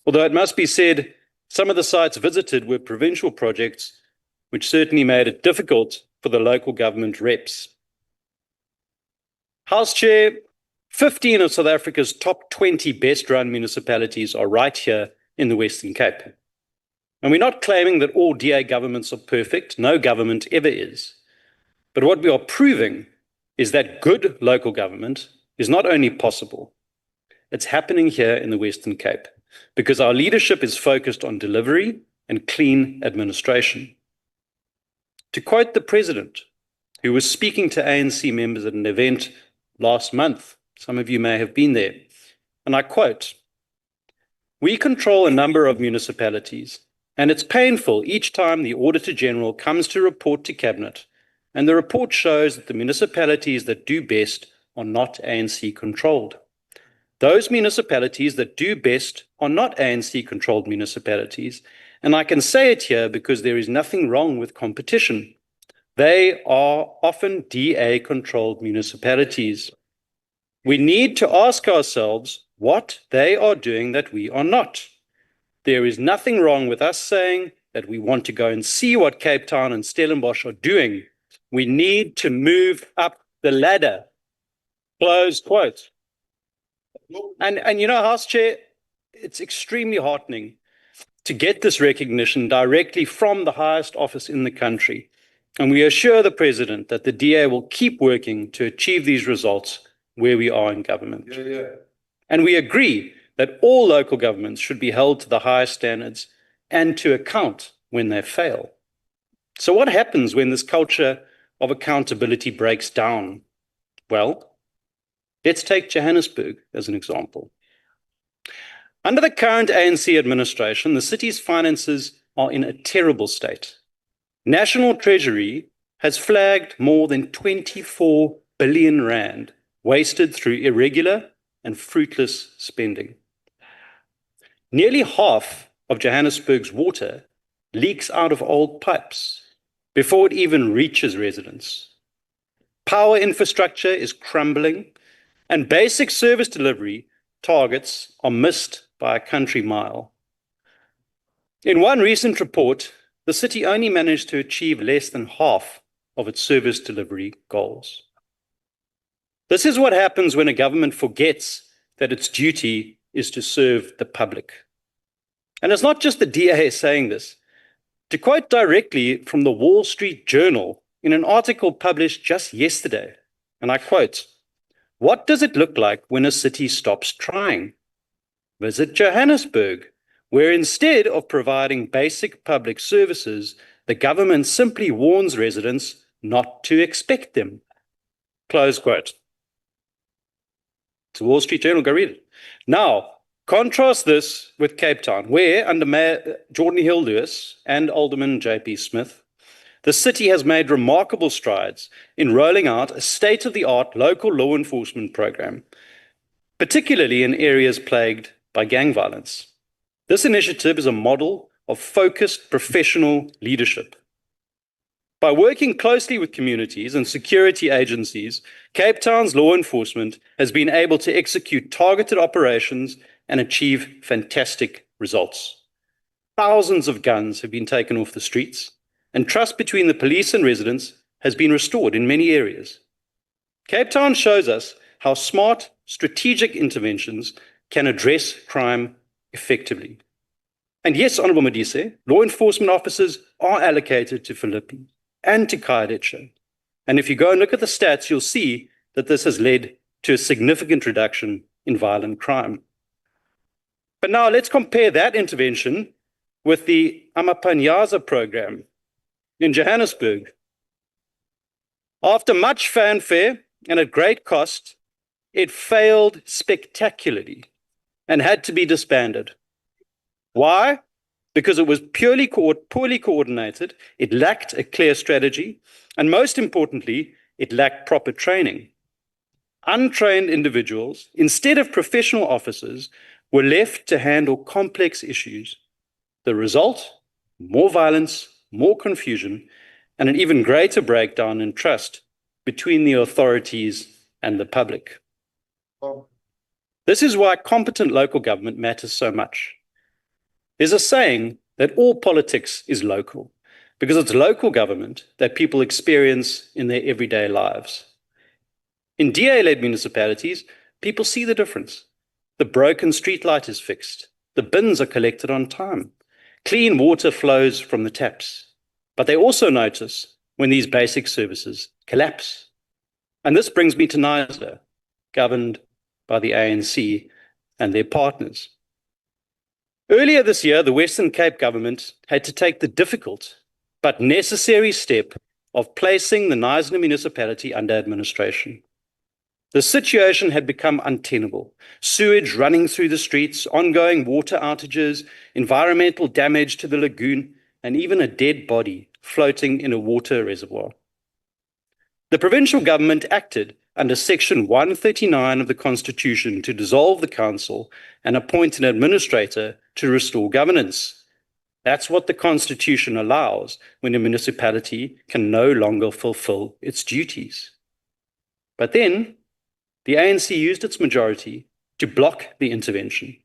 although it must be said, some of the sites visited were provincial projects, which certainly made it difficult for the local government reps. House Chair, 15 of South Africa's top 20 best-run municipalities are right here in the Western Cape. And we're not claiming that all DA governments are perfect. No government ever is. But what we are proving is that good local government is not only possible, it's happening here in the Western Cape because our leadership is focused on delivery and clean administration. To quote the president, who was speaking to ANC members at an event last month, some of you may have been there, and I quote, "We control a number of municipalities, and it's painful each time the Auditor General comes to report to Cabinet, and the report shows that the municipalities that do best are not ANC controlled. Those municipalities that do best are not ANC-controlled municipalities, and I can say it here because there is nothing wrong with competition. They are often DA-controlled municipalities. We need to ask ourselves what they are doing that we are not. There is nothing wrong with us saying that we want to go and see what Cape Town and Stellenbosch are doing. We need to move up the ladder." Close quote. And you know, House Chair, it's extremely heartening to get this recognition directly from the highest office in the country. And we assure the President that the DA will keep working to achieve these results where we are in government. And we agree that all local governments should be held to the highest standards and to account when they fail. So what happens when this culture of accountability breaks down? Well, let's take Johannesburg as an example. Under the current ANC administration, the city's finances are in a terrible state. National Treasury has flagged more than 24 billion rand wasted through irregular and fruitless spending. Nearly half of Johannesburg's water leaks out of old pipes before it even reaches residents. Power infrastructure is crumbling, and basic service delivery targets are missed by a country mile. In one recent report, the city only managed to achieve less than half of its service delivery goals. This is what happens when a government forgets that its duty is to serve the public. And it's not just the DA saying this. To quote directly from the Wall Street Journal in an article published just yesterday, and I quote, "What does it look like when a city stops trying? Visit Johannesburg, where instead of providing basic public services, the government simply warns residents not to expect them." Close quote. It's the Wall Street Journal, go read it. Now, contrast this with Cape Town, where under Mayor Jordan Hill-Lewis and Alderman J.P. Smith, the city has made remarkable strides in rolling out a state-of-the-art local law enforcement program, particularly in areas plagued by gang violence. This initiative is a model of focused professional leadership. By working closely with communities and security agencies, Cape Town's law enforcement has been able to execute targeted operations and achieve fantastic results. Thousands of guns have been taken off the streets, and trust between the police and residents has been restored in many areas. Cape Town shows us how smart, strategic interventions can address crime effectively. And yes, Honorable Modise, law enforcement officers are allocated to Philippi and to Khayelitsha. And if you go and look at the stats, you'll see that this has led to a significant reduction in violent crime. But now let's compare that intervention with the Amapanyaza program in Johannesburg. After much fanfare and at great cost, it failed spectacularly and had to be disbanded. Why? Because it was poorly coordinated, it lacked a clear strategy, and most importantly, it lacked proper training. Untrained individuals, instead of professional officers, were left to handle complex issues. The result? More violence, more confusion, and an even greater breakdown in trust between the authorities and the public. This is why competent local government matters so much. There's a saying that all politics is local, because it's local government that people experience in their everyday lives. In DA-led municipalities, people see the difference. The broken streetlight is fixed. The bins are collected on time. Clean water flows from the taps. But they also notice when these basic services collapse. And this brings me to Knysna, governed by the ANC, and their partners. Earlier this year, the Western Cape government had to take the difficult but necessary step of placing the Knysna municipality under administration. The situation had become untenable. Sewage running through the streets, ongoing water outages, environmental damage to the lagoon, and even a dead body floating in a water reservoir. The provincial government acted under Section 139 of the Constitution to dissolve the council and appoint an administrator to restore governance. That's what the Constitution allows when a municipality can no longer fulfill its duties. But then, the ANC used its majority to block the intervention.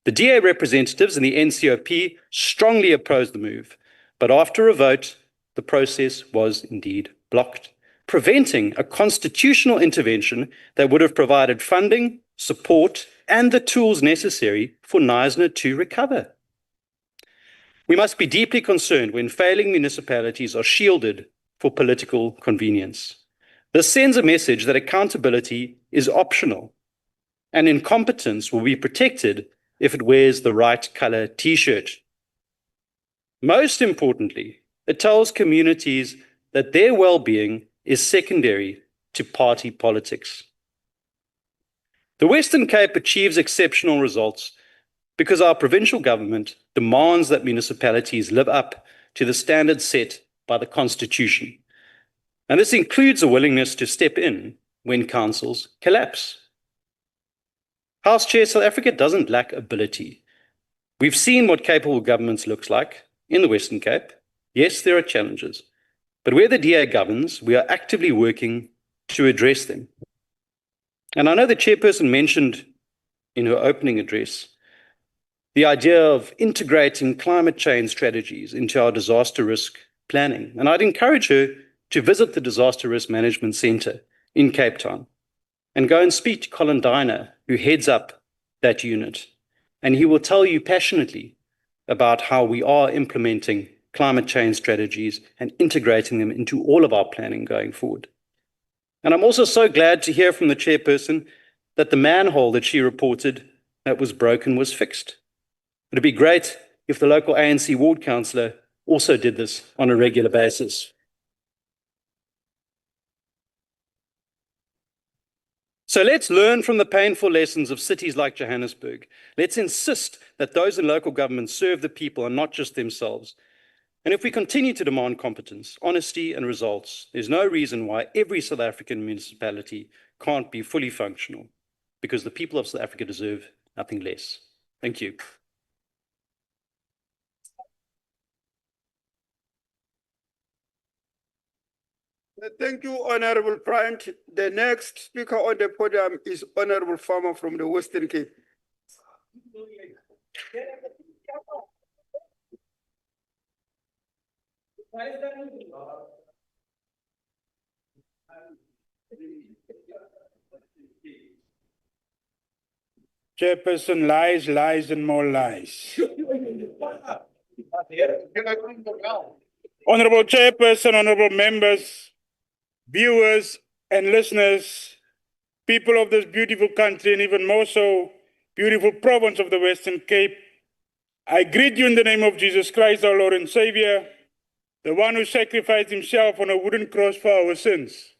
The DA representatives and the NCOP strongly opposed the move, but after a vote, the process was indeed blocked, preventing a constitutional intervention that would have provided funding, support, and the tools necessary for Knysna to recover. We must be deeply concerned when failing municipalities are shielded for political convenience. This sends a message that accountability is optional, and incompetence will be protected if it wears the right color T-shirt. Most importantly, it tells communities that their well-being is secondary to party politics. The Western Cape achieves exceptional results because our provincial government demands that municipalities live up to the standards set by the Constitution. And this includes a willingness to step in when councils collapse. House Chair, South Africa doesn't lack ability. We've seen what capable governments looks like in the Western Cape. Yes, there are challenges, but where the DA governs, we are actively working to address them. And I know the chairperson mentioned in her opening address the idea of integrating climate change strategies into our disaster risk planning. And I'd encourage her to visit the Disaster Risk Management Centre in Cape Town and go and speak to Colin Diner, who heads up that unit. And he will tell you passionately about how we are implementing climate change strategies and integrating them into all of our planning going forward. And I'm also so glad to hear from the chairperson that the manhole that she reported that was broken was fixed. It'd be great if the local ANC ward councillor also did this on a regular basis. So let's learn from the painful lessons of cities like Johannesburg. Let's insist that those in local government serve the people and not just themselves. And if we continue to demand competence, honesty, and results, there's no reason why every South African municipality can't be fully functional, because the people of South Africa deserve nothing less. Thank you. Thank you, Honorable Bryant. The next speaker on the podium is Honorable Farmer from the Western Cape. Chairperson, lies, lies, and more lies. Honorable Chairperson, honorable members, viewers and listeners, people of this beautiful country, and even more so, beautiful province of the Western Cape, I greet you in the name of Jesus Christ, our Lord and Savior, the one who sacrificed himself on a wooden cross for our sins.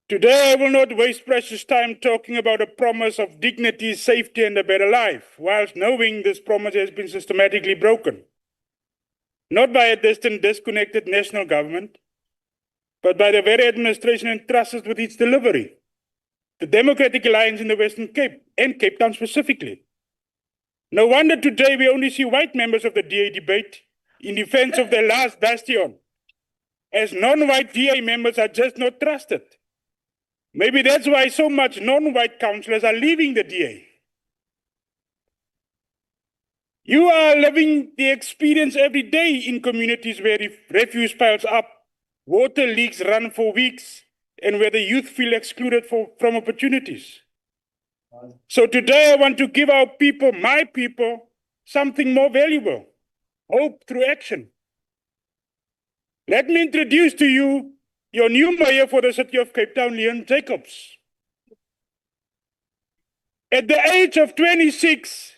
Today, I will not waste precious time talking about a promise of dignity, safety, and a better life, whilst knowing this promise has been systematically broken. Not by a distant, disconnected national government, but by the very administration entrusted with its delivery, the Democratic Alliance in the Western Cape, and Cape Town specifically. No wonder today we only see white members of the DA debate in defense of their last bastion, as non-white DA members are just not trusted. Maybe that's why so much non-white councillors are leaving the DA. You are living the experience every day in communities where refuse piles up, water leaks run for weeks, and where the youth feel excluded from opportunities. So today I want to give our people, my people, something more valuable: hope through action. Let me introduce to you your new mayor for the city of Cape Town, Leon Jacobs. At the age of 26,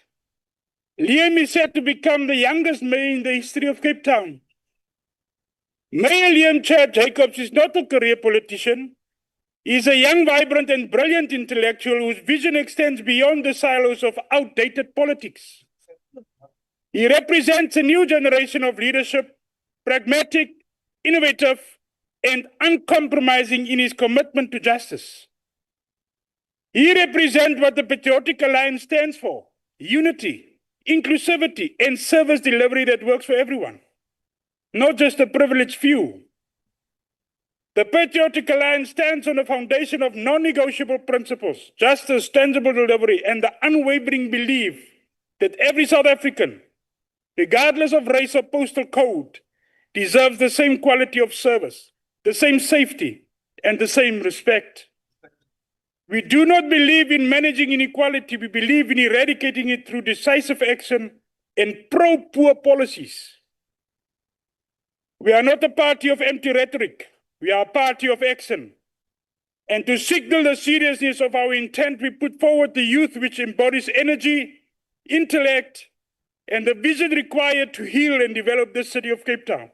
Liam is set to become the youngest mayor in the history of Cape Town. Mayor Liam Chad Jacobs is not a career politician. He is a young, vibrant, and brilliant intellectual whose vision extends beyond the silos of outdated politics. He represents a new generation of leadership, pragmatic, innovative, and uncompromising in his commitment to justice. He represents what the Patriotic Alliance stands for: unity, inclusivity, and service delivery that works for everyone, not just a privileged few. The Patriotic Alliance stands on a foundation of non-negotiable principles: justice, tangible delivery, and the unwavering belief that every South African, regardless of race or postal code, deserves the same quality of service, the same safety, and the same respect. We do not believe in managing inequality. We believe in eradicating it through decisive action and pro-poor policies. We are not a party of empty rhetoric. We are a party of action. And to signal the seriousness of our intent, we put forward the youth which embodies energy, intellect, and the vision required to heal and develop this city of Cape Town.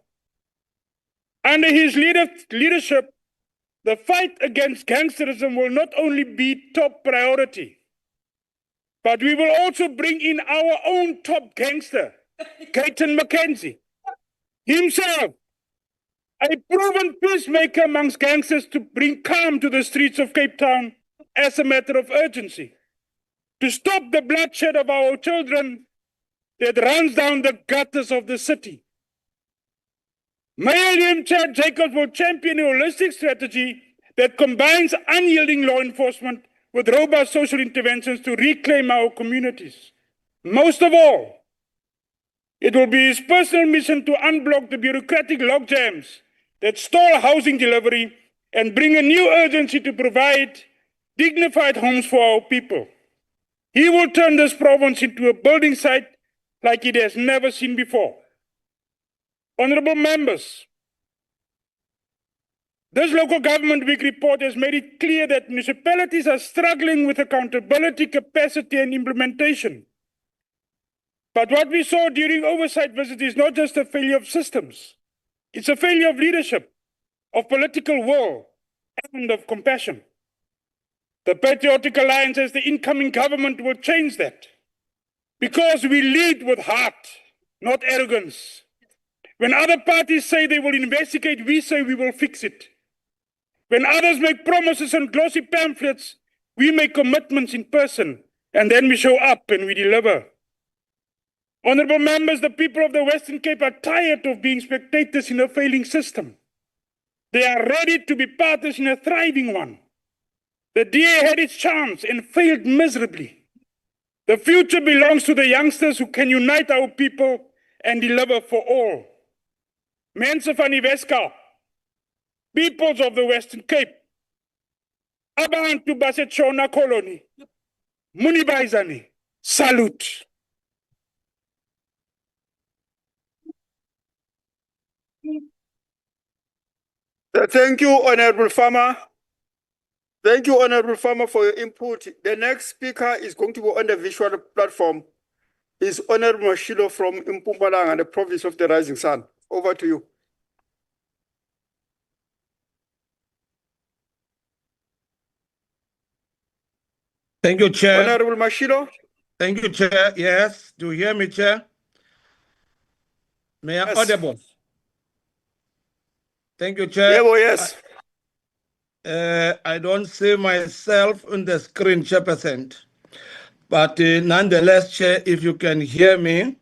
Under his leadership, the fight against gangsterism will not only be top priority, but we will also bring in our own top gangster, Kayton McKenzie, himself, a proven peacemaker amongst gangsters, to bring calm to the streets of Cape Town as a matter of urgency, to stop the bloodshed of our children that runs down the gutters of the city. Mayor Liam Chad Jacobs will champion a holistic strategy that combines unyielding law enforcement with robust social interventions to reclaim our communities. Most of all, it will be his personal mission to unblock the bureaucratic logjams that stall housing delivery and bring a new urgency to provide dignified homes for our people. He will turn this province into a building site like it has never seen before. Honorable members, this local government week report has made it clear that municipalities are struggling with accountability, capacity, and implementation. But what we saw during oversight visit is not just a failure of systems. It's a failure of leadership, of political will, and of compassion. The Patriotic Alliance as the incoming government will change that, because we lead with heart, not arrogance. When other parties say they will investigate, we say we will fix it. When others make promises and glossy pamphlets, we make commitments in person, and then we show up and we deliver. Honorable members, the people of the Western Cape are tired of being spectators in a failing system. They are ready to be partners in a thriving one. The DA had its chance and failed miserably. The future belongs to the youngsters who can unite our people and deliver for all. Mense van die Weskaap, peoples of the Western Cape, abantu baseTshona colony, munibazani, salute. Thank you, Honorable Farmer. Thank you, Honorable Farmer, for your input. The next speaker is going to be on the visual platform. Is Honorable Mashilo from Mpumalanga, the province of the Rising Sun. Over to you. Thank you, Chair. Honorable Mashilo. Thank you, Chair. Yes, do you hear me, Chair? May I audible? Thank you, Chair. Yes. I don't see myself on the screen, Chairperson. But nonetheless, Chair, if you can hear me,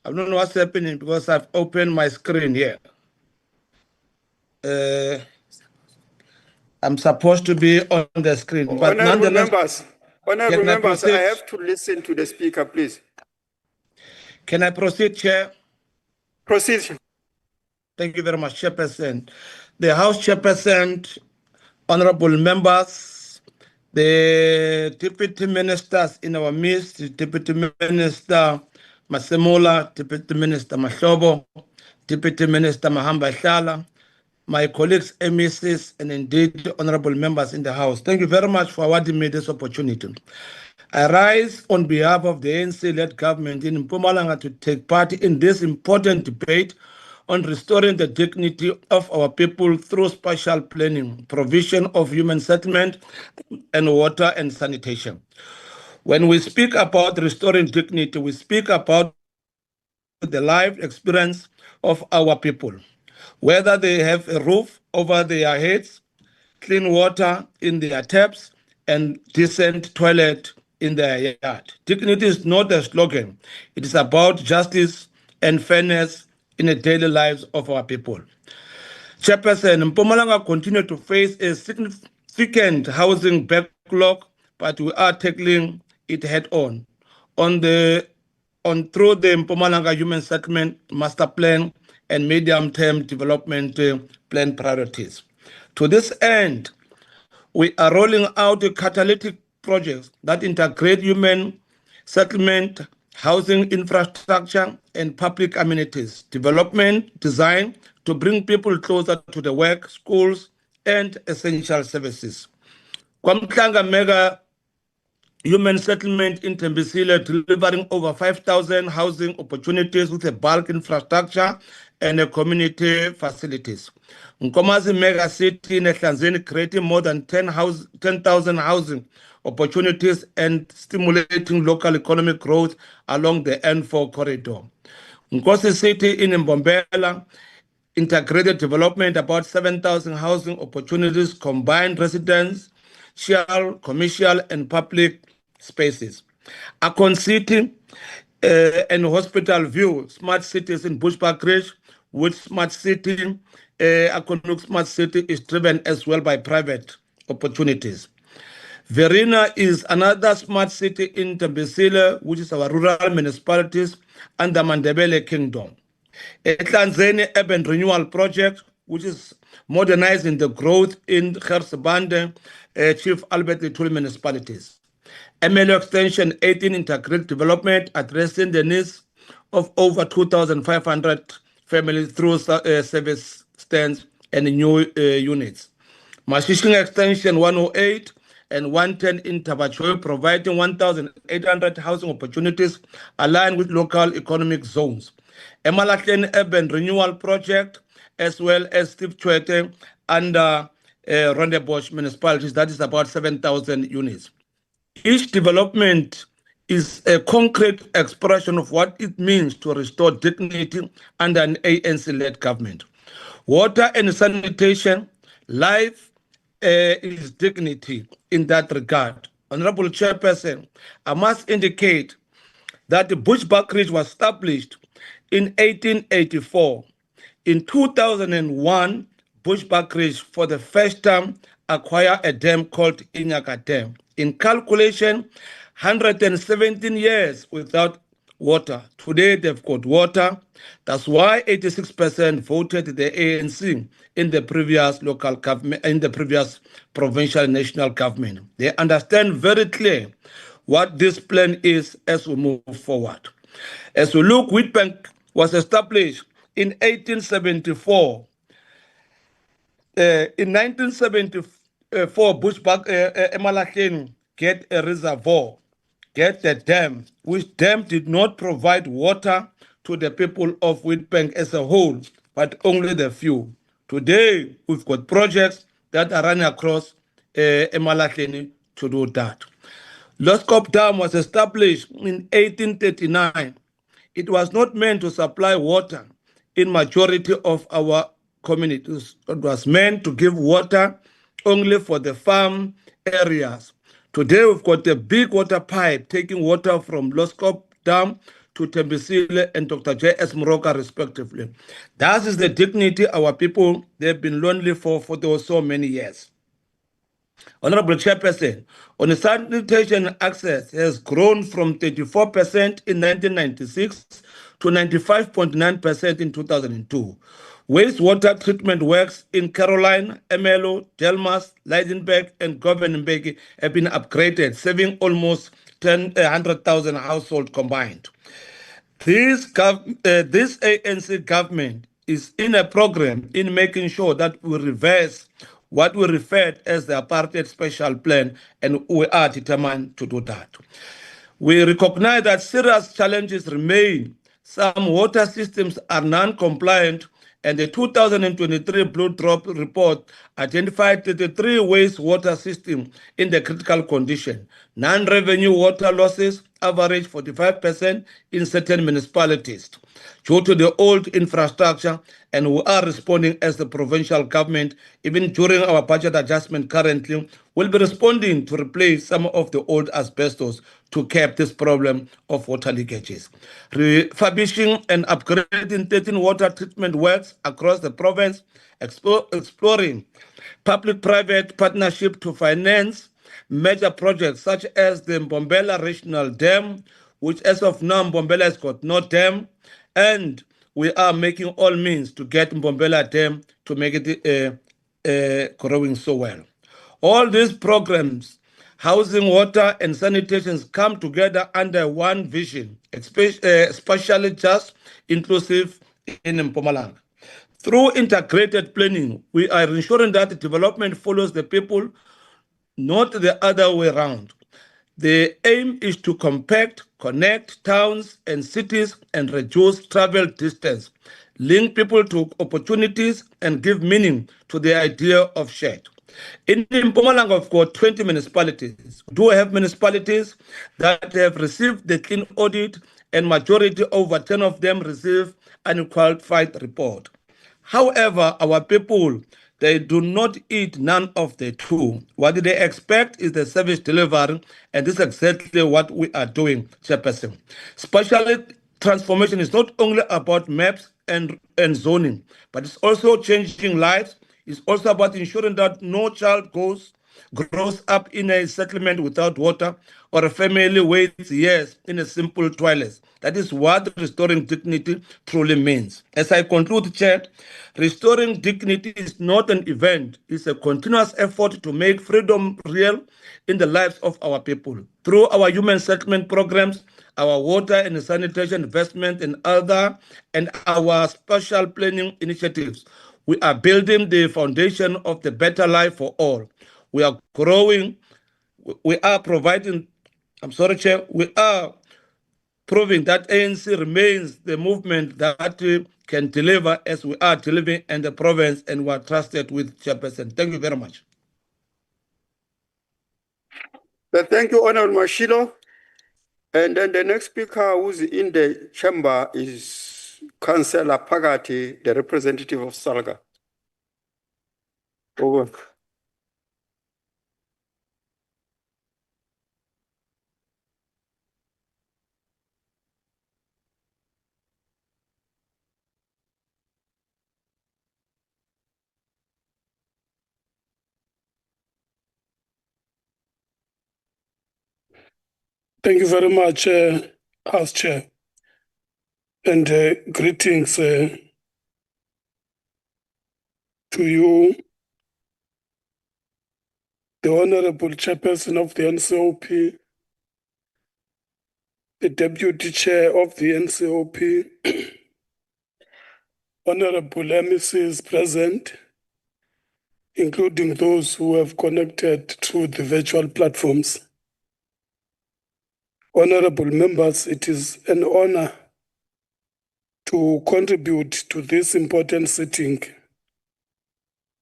I don't know what's happening because I've opened my screen here. I'm supposed to be on the screen, but Honorable nonetheless, members, I have to listen to the speaker, please. Can I proceed, Chair? Proceed. Thank you very much, Chairperson. The House Chairperson, honorable members, the Deputy Ministers in our midst, the Deputy Minister Masemola, Deputy Minister Mahlobo, Deputy Minister Mahamba Shala, my colleagues, MECs, and indeed honorable members in the House. Thank you very much for awarding me this opportunity. I rise on behalf of the ANC-led government in Mpumalanga to take part in this important debate on restoring the dignity of our people through spatial planning, provision of human settlement, and water and sanitation. When we speak about restoring dignity, we speak about the life experience of our people, whether they have a roof over their heads, clean water in their taps, and decent toilet in their yard. Dignity is not a slogan. It is about justice and fairness in the daily lives of our people. Chairperson, Mpumalanga continue to face a significant housing backlog, but we are tackling it head on. Through the Mpumalanga Human Settlement Master Plan and Medium-Term Development Plan priorities. To this end, we are rolling out catalytic projects that integrate human settlement, housing infrastructure, and public amenities development designed to bring people closer to the work, schools, and essential services. Kwamhlanga Mega Human Settlement in Tembisile, delivering over 5,000 housing opportunities with a bulk infrastructure and a community facilities. Nkomazi Mega City in Ehlanzeni, creating more than 10,000 housing opportunities and stimulating local economic growth along the N4 corridor. Nkosi City in Mbombela, integrated development, about 7,000 housing opportunities, combined residential, commercial, and public spaces. Akon City and Hospital View, smart cities in Bushbuckridge, with smart city, Akonuk Smart City is driven as well by private opportunities. Verena is another smart city in Tembisile, which is our rural municipalities under Mandebele Kingdom. Ehlanzeni Urban Renewal Project, which is modernizing the growth in Gersebande, Chief Albert Lithuli municipalities. MLO Extension 18 integrated development, addressing the needs of over 2,500 families through service stands and new units. Mashishinga Extension 108 and 110 in Tabachoy, providing 1,800 housing opportunities aligned with local economic zones. Emalahleni Urban Renewal Project, as well as Steve Chwete under Rondebosch municipalities, that is about 7,000 units. Each development is a concrete expression of what it means to restore dignity under an ANC-led government. Water and sanitation, life is dignity in that regard. Honorable Chairperson, I must indicate that the Bushbuckridge was established in 1884. In 2001, Bushbuckridge for the first time acquired a dam called Inyaka Dam. In calculation, 117 years without water. Today they've got water. That's why 86% voted the ANC in the previous local government, in the previous provincial and national government. They understand very clear what this plan is as we move forward. As we look, Wheatbank was established in 1874. In 1974, Emalahleni get a reservoir, get the dam, which dam did not provide water to the people of Wheatbank as a whole, but only the few. Today, we've got projects that are running across Emalahleni to do that. Loskop Dam was established in 1839. It was not meant to supply water in majority of our communities. It was meant to give water only for the farm areas. Today we've got a big water pipe taking water from Loskop Dam to Tembisile and Dr. J.S. Moroka respectively. That is the dignity our people, they've been lonely for those so many years. Honorable Chairperson, on the sanitation access has grown from 34% in 1996 to 95.9% in 2002. Wastewater treatment works in Caroline, Emelo, Delmas, Leidenberg, and Govanenberg have been upgraded, saving almost 100,000 households combined. This ANC government is in a program in making sure that we reverse what we referred as the apartheid special plan, and we are determined to do that. We recognize that serious challenges remain. Some water systems are non-compliant, and the 2023 Blue Drop report identified 33 wastewater systems in the critical condition. Non-revenue water losses average 45% in certain municipalities due to the old infrastructure, and we are responding as the provincial government. Even during our budget adjustment currently, we'll be responding to replace some of the old asbestos to cap this problem of water leakages. Refurbishing and upgrading 13 water treatment works across the province, exploring public-private partnership to finance major projects such as the Mbombela Regional Dam, which as of now Mbombela has got no dam, and we are making all means to get Mbombela Dam to make it growing so well. All these programs, housing, water, and sanitation, come together under one vision, especially just, inclusive in Mpumalanga. Through integrated planning, we are ensuring that development follows the people, not the other way around. The aim is to compact, connect towns and cities and reduce travel distance, link people to opportunities, and give meaning to the idea of shared. In Mpumalanga, we've got 20 municipalities. We do have municipalities that have received the clean audit, and majority, over 10 of them, receive an unqualified report. However, our people, they do not eat none of the two. What they expect is the service delivery, and this is exactly what we are doing, Chairperson. Spatial transformation is not only about maps and zoning, but it's also changing lives. It's also about ensuring that no child grows up in a settlement without water, or a family waits years in a simple toilet. That is what restoring dignity truly means. As I conclude, Chair, restoring dignity is not an event. It's a continuous effort to make freedom real in the lives of our people. Through our human settlement programs, our water and sanitation investment, and our special planning initiatives, we are building the foundation of the better life for all. We are growing, we are providing, Chair, we are proving that ANC remains the movement that can deliver as we are delivering in the province, and we are trusted with, Chairperson. Thank you very much. Thank you, Honorable Mashilo. And then the next speaker who's in the chamber is Councillor Pagati, the representative of Salga. Over. Thank you very much, House Chair, and greetings to you, the Honorable Chairperson of the NCOP, the Deputy Chair of the NCOP, Honorable MECs present, including those who have connected through the virtual platforms. Honorable members, it is an honor to contribute to this important sitting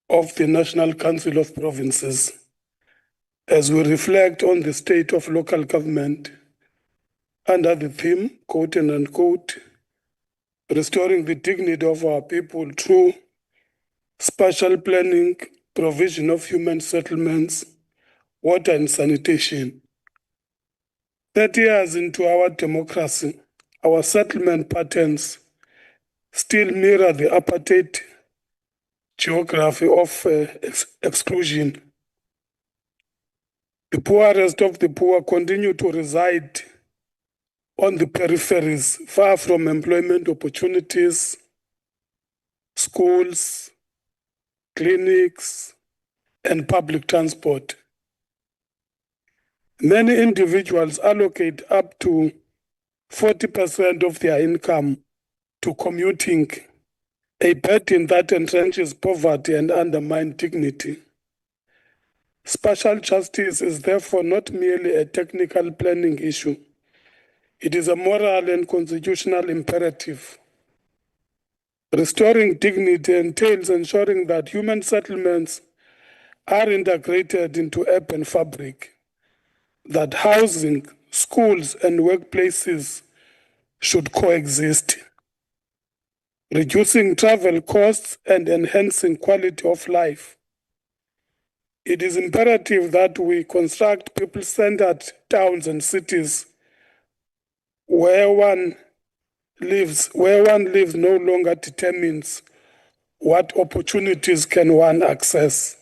of the National Council of Provinces as we reflect on the state of local government under the theme, quote and unquote, restoring the dignity of our people through spatial planning, provision of human settlements, water and sanitation. 30 years into our democracy, our settlement patterns still mirror the apartheid geography of exclusion. The poorest of the poor continue to reside on the peripheries, far from employment opportunities, schools, clinics, and public transport. Many individuals allocate up to 40% of their income to commuting, a burden that entrenches poverty and undermines dignity. Spatial justice is therefore not merely a technical planning issue. It is a moral and constitutional imperative. Restoring dignity entails ensuring that human settlements are integrated into urban fabric, that housing, schools, and workplaces should coexist, reducing travel costs and enhancing quality of life. It is imperative that we construct people-centered towns and cities where one lives no longer determines what opportunities can one access.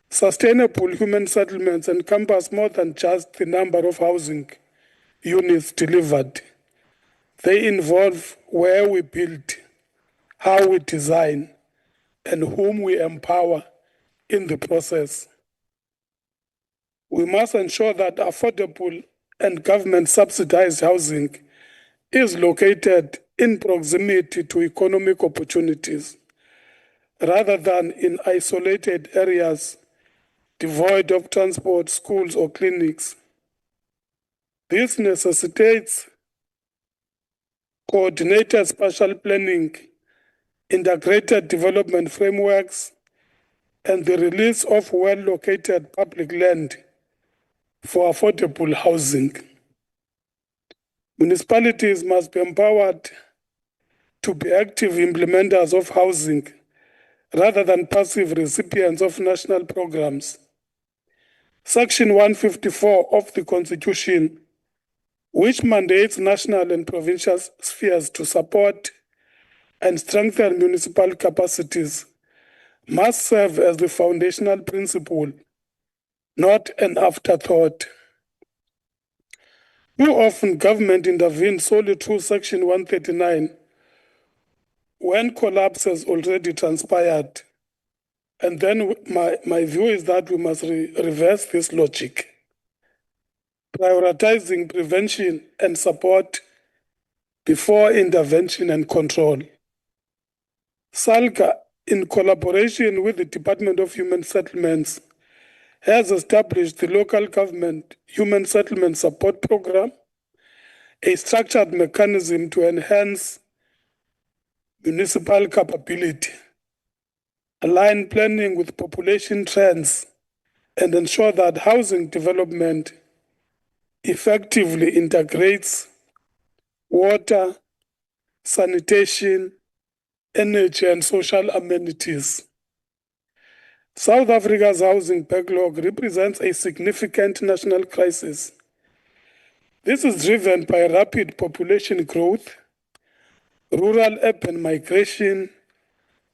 Sustainable human settlements encompass more than just the number of housing units delivered. They involve where we build, how we design, and whom we empower in the process. We must ensure that affordable and government-subsidized housing is located in proximity to economic opportunities, rather than in isolated areas devoid of transport, schools, or clinics. This necessitates coordinated spatial planning, integrated development frameworks, and the release of well-located public land for affordable housing. Municipalities must be empowered to be active implementers of housing rather than passive recipients of national programs. Section 154 of the Constitution, which mandates national and provincial spheres to support and strengthen municipal capacities, must serve as the foundational principle, not an afterthought. Too often, government intervenes solely through Section 139 when collapse has already transpired. And then my view is that we must reverse this logic, prioritizing prevention and support before intervention and control. SALGA, in collaboration with the Department of Human Settlements, has established the Local Government Human Settlement Support Program, a structured mechanism to enhance municipal capability, align planning with population trends, and ensure that housing development effectively integrates water, sanitation, energy, and social amenities. South Africa's housing backlog represents a significant national crisis. This is driven by rapid population growth, rural-urban migration,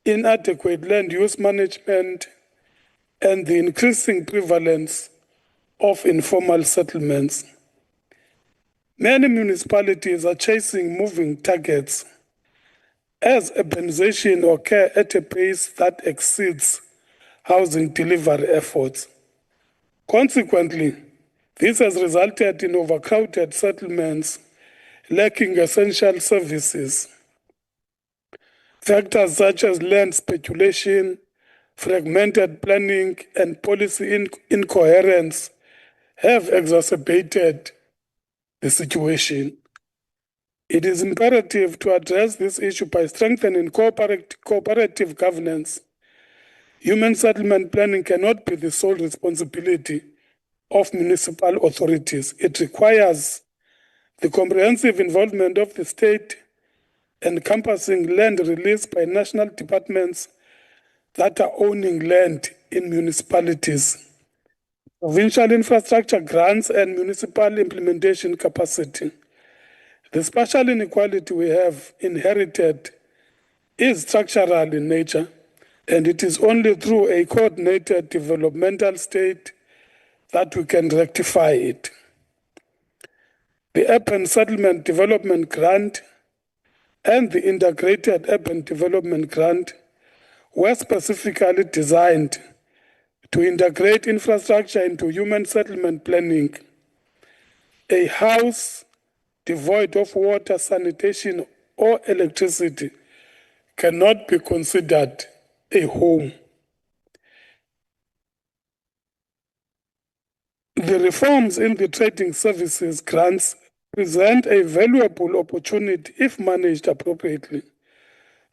inadequate land use management, and the increasing prevalence of informal settlements. Many municipalities are chasing moving targets as urbanization occurs at a pace that exceeds housing delivery efforts. Consequently, this has resulted in overcrowded settlements lacking essential services. Factors such as land speculation, fragmented planning, and policy incoherence have exacerbated the situation. It is imperative to address this issue by strengthening cooperative governance. Human settlement planning cannot be the sole responsibility of municipal authorities. It requires the comprehensive involvement of the state, encompassing land released by national departments that are owning land in municipalities, provincial infrastructure grants, and municipal implementation capacity. The spatial inequality we have inherited is structural in nature, and it is only through a coordinated developmental state that we can rectify it. The Urban Settlement Development Grant and the Integrated Urban Development Grant were specifically designed to integrate infrastructure into human settlement planning. A house devoid of water, sanitation, or electricity cannot be considered a home. The reforms in the trading services grants present a valuable opportunity if managed appropriately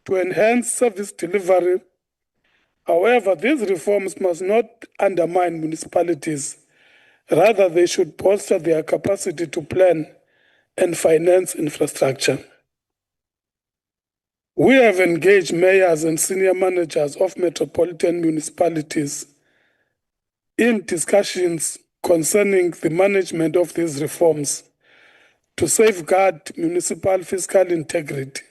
to enhance service delivery. However, these reforms must not undermine municipalities. Rather, they should bolster their capacity to plan and finance infrastructure. We have engaged mayors and senior managers of metropolitan municipalities in discussions concerning the management of these reforms to safeguard municipal fiscal integrity.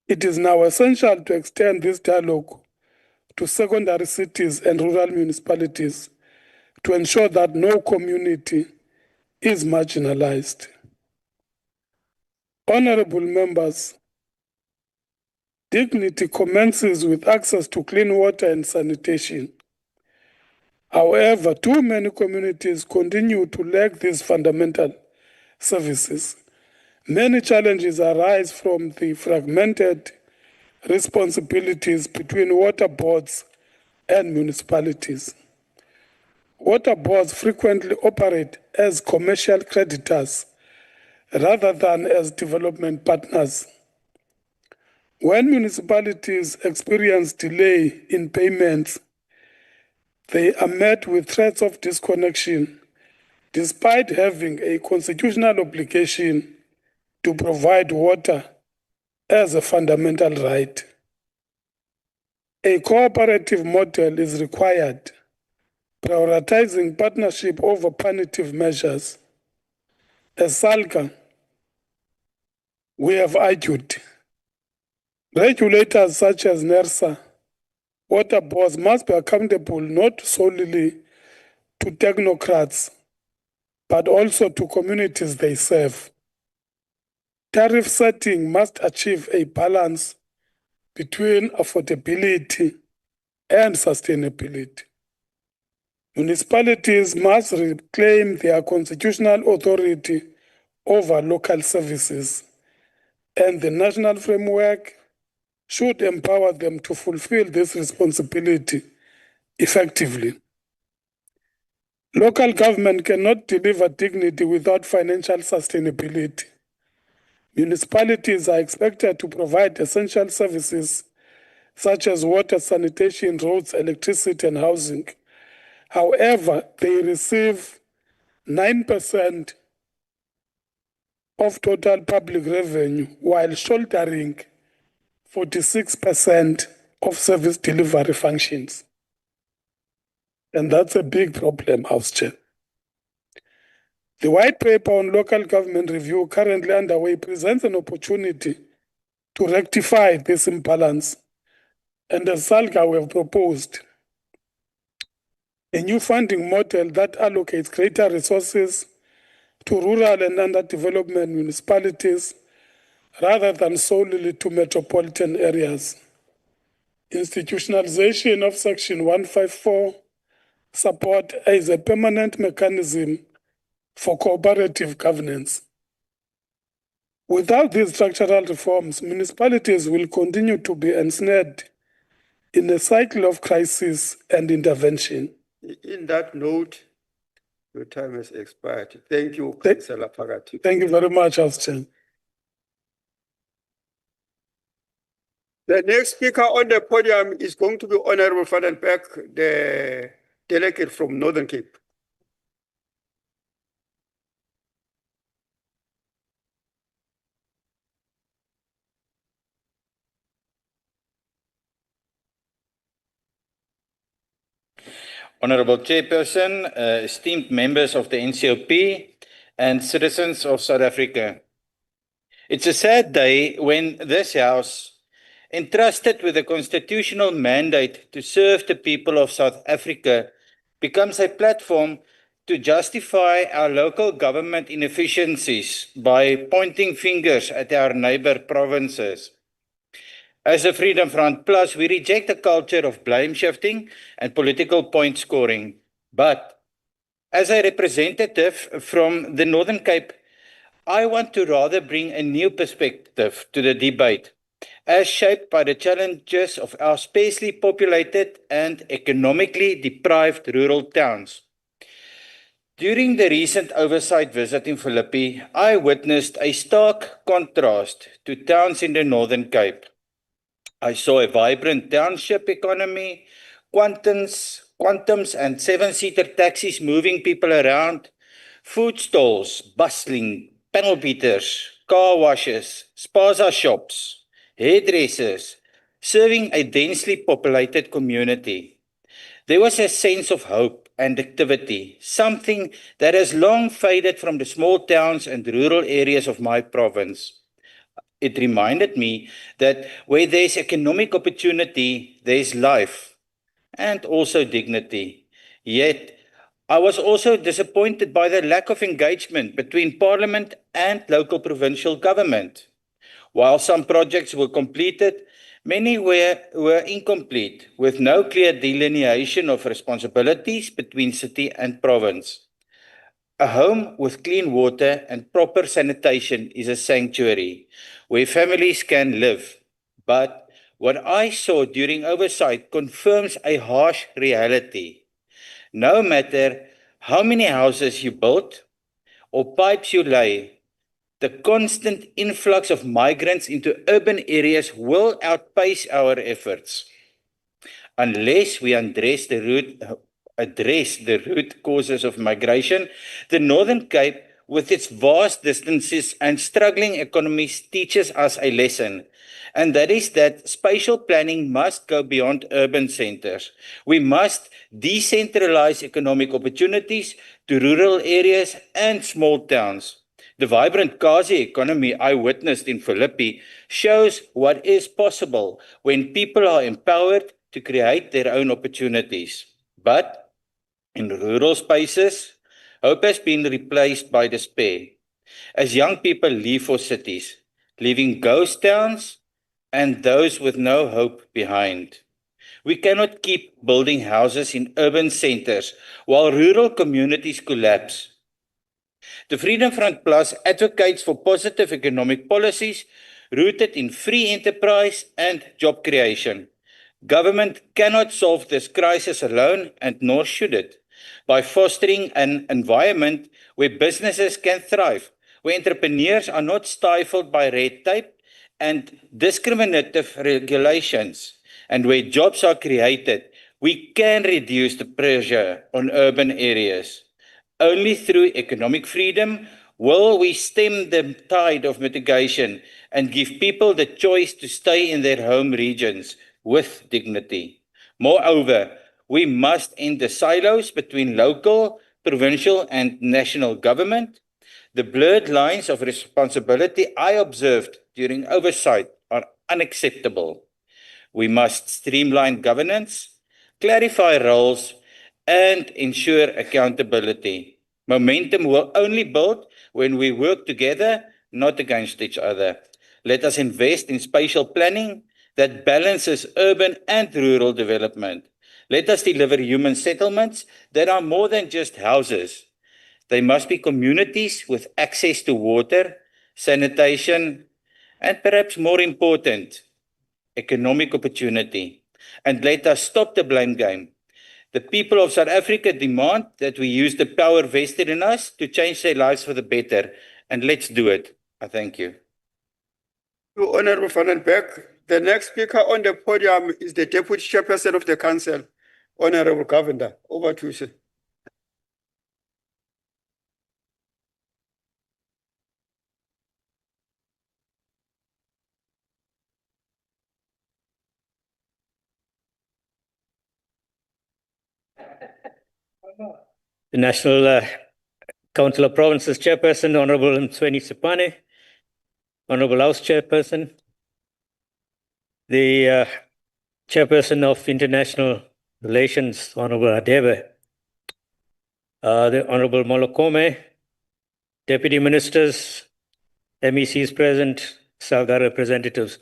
It is now essential to extend this dialogue to secondary cities and rural municipalities to ensure that no community is marginalized. Honorable members, dignity commences with access to clean water and sanitation. However, too many communities continue to lack these fundamental services. Many challenges arise from the fragmented responsibilities between water boards and municipalities. Water boards frequently operate as commercial creditors rather than as development partners. When municipalities experience delay in payments, they are met with threats of disconnection, despite having a constitutional obligation to provide water as a fundamental right. A cooperative model is required, prioritizing partnership over punitive measures. As SALCA, we have argued regulators such as NERSA, water boards must be accountable not solely to technocrats, but also to communities they serve. Tariff setting must achieve a balance between affordability and sustainability. Municipalities must reclaim their constitutional authority over local services, and the national framework should empower them to fulfill this responsibility effectively. Local government cannot deliver dignity without financial sustainability. Municipalities are expected to provide essential services such as water, sanitation, roads, electricity, and housing. However, they receive 9% of total public revenue while shouldering 46% of service delivery functions. And that's a big problem, House Chair. The white paper on local government review currently underway presents an opportunity to rectify this imbalance. And as SALCA, we have proposed a new funding model that allocates greater resources to rural and underdeveloped municipalities rather than solely to metropolitan areas. Institutionalization of Section 154 support as a permanent mechanism for cooperative governance. Without these structural reforms, municipalities will continue to be ensnared in a cycle of crisis and intervention. In that note, your time has expired. Thank you, Councillor Phakathi. Thank you very much, House Chair. The next speaker on the podium is going to be Honorable Van den Berg, the delegate from Northern Cape. Honorable Chairperson, esteemed members of the NCOP and citizens of South Africa. It's a sad day when this House, entrusted with a constitutional mandate to serve the people of South Africa, becomes a platform to justify our local government inefficiencies by pointing fingers at our neighbor provinces. As a Freedom Front Plus, we reject a culture of blame shifting and political point scoring. But as a representative from the Northern Cape, I want to rather bring a new perspective to the debate, as shaped by the challenges of our sparsely populated and economically deprived rural towns. During the recent oversight visit in Philippi, I witnessed a stark contrast to towns in the Northern Cape. I saw a vibrant township economy, quantums and seven-seater taxis moving people around, food stalls bustling, panel beaters, car washes, spaza shops, hairdressers, serving a densely populated community. There was a sense of hope and activity, something that has long faded from the small towns and rural areas of my province. It reminded me that where there's economic opportunity, there's life and also dignity. Yet, I was also disappointed by the lack of engagement between Parliament and local provincial government. While some projects were completed, many were incomplete, with no clear delineation of responsibilities between city and province. A home with clean water and proper sanitation is a sanctuary where families can live. But what I saw during oversight confirms a harsh reality. No matter how many houses you build or pipes you lay, the constant influx of migrants into urban areas will outpace our efforts. Unless we address the root causes of migration, the Northern Cape, with its vast distances and struggling economies, teaches us a lesson. And that is that spatial planning must go beyond urban centers. We must decentralize economic opportunities to rural areas and small towns. The vibrant quasi economy I witnessed in Philippi shows what is possible when people are empowered to create their own opportunities. But in rural spaces, hope has been replaced by despair. As young people leave for cities, leaving ghost towns and those with no hope behind. We cannot keep building houses in urban centers while rural communities collapse. The Freedom Front Plus advocates for positive economic policies rooted in free enterprise and job creation. Government cannot solve this crisis alone, and nor should it. By fostering an environment where businesses can thrive, where entrepreneurs are not stifled by red tape and discriminative regulations, and where jobs are created, we can reduce the pressure on urban areas. Only through economic freedom will we stem the tide of mitigation and give people the choice to stay in their home regions with dignity. Moreover, we must end the silos between local, provincial, and national government. The blurred lines of responsibility I observed during oversight are unacceptable. We must streamline governance, clarify roles, and ensure accountability. Momentum will only build when we work together, not against each other. Let us invest in spatial planning that balances urban and rural development. Let us deliver human settlements that are more than just houses. They must be communities with access to water, sanitation, and perhaps more important, economic opportunity. And let us stop the blame game. The people of South Africa demand that we use the power vested in us to change their lives for the better. And let's do it. I thank you. Thank you, Honorable Van den Berg. The next speaker on the podium is the Deputy Chairperson of the Council, Honorable Governor. Over to you, sir. The National Council of Provinces Chairperson, Honorable Mtsweni Sipane, Honorable House Chairperson, the Chairperson of International Relations, Honorable Adebe, the Honorable Molokome, Deputy Ministers, MECs present, SAGA representatives.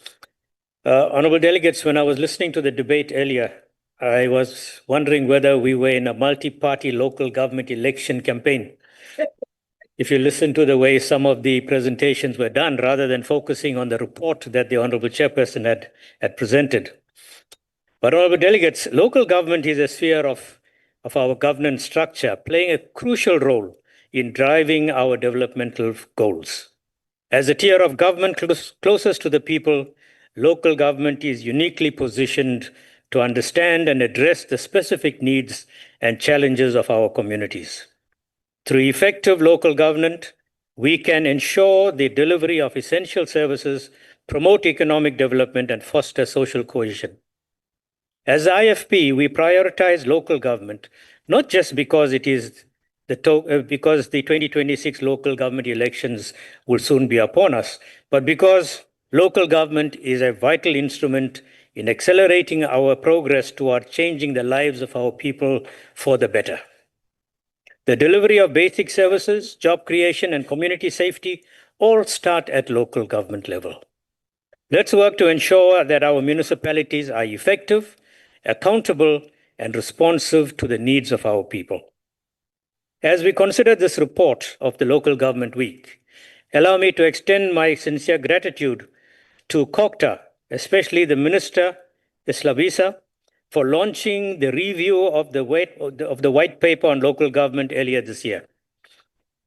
Honorable delegates, when I was listening to the debate earlier, I was wondering whether we were in a multi-party local government election campaign. If you listen to the way some of the presentations were done, rather than focusing on the report that the Honorable Chairperson had presented. But Honorable delegates, local government is a sphere of of our governance structure, playing a crucial role in driving our developmental goals. As a tier of government closest to the people, local government is uniquely positioned to understand and address the specific needs and challenges of our communities. Through effective local government, we can ensure the delivery of essential services, promote economic development, and foster social cohesion. As IFP, we prioritize local government, not just because because the 2026 local government elections will soon be upon us, but because local government is a vital instrument in accelerating our progress toward changing the lives of our people for the better. The delivery of basic services, job creation, and community safety all start at local government level. Let's work to ensure that our municipalities are effective, accountable, and responsive to the needs of our people. As we consider this report of the Local Government Week, allow me to extend my sincere gratitude to COCTA, especially the Minister, Slabisa, for launching the review of the white paper on local government earlier this year.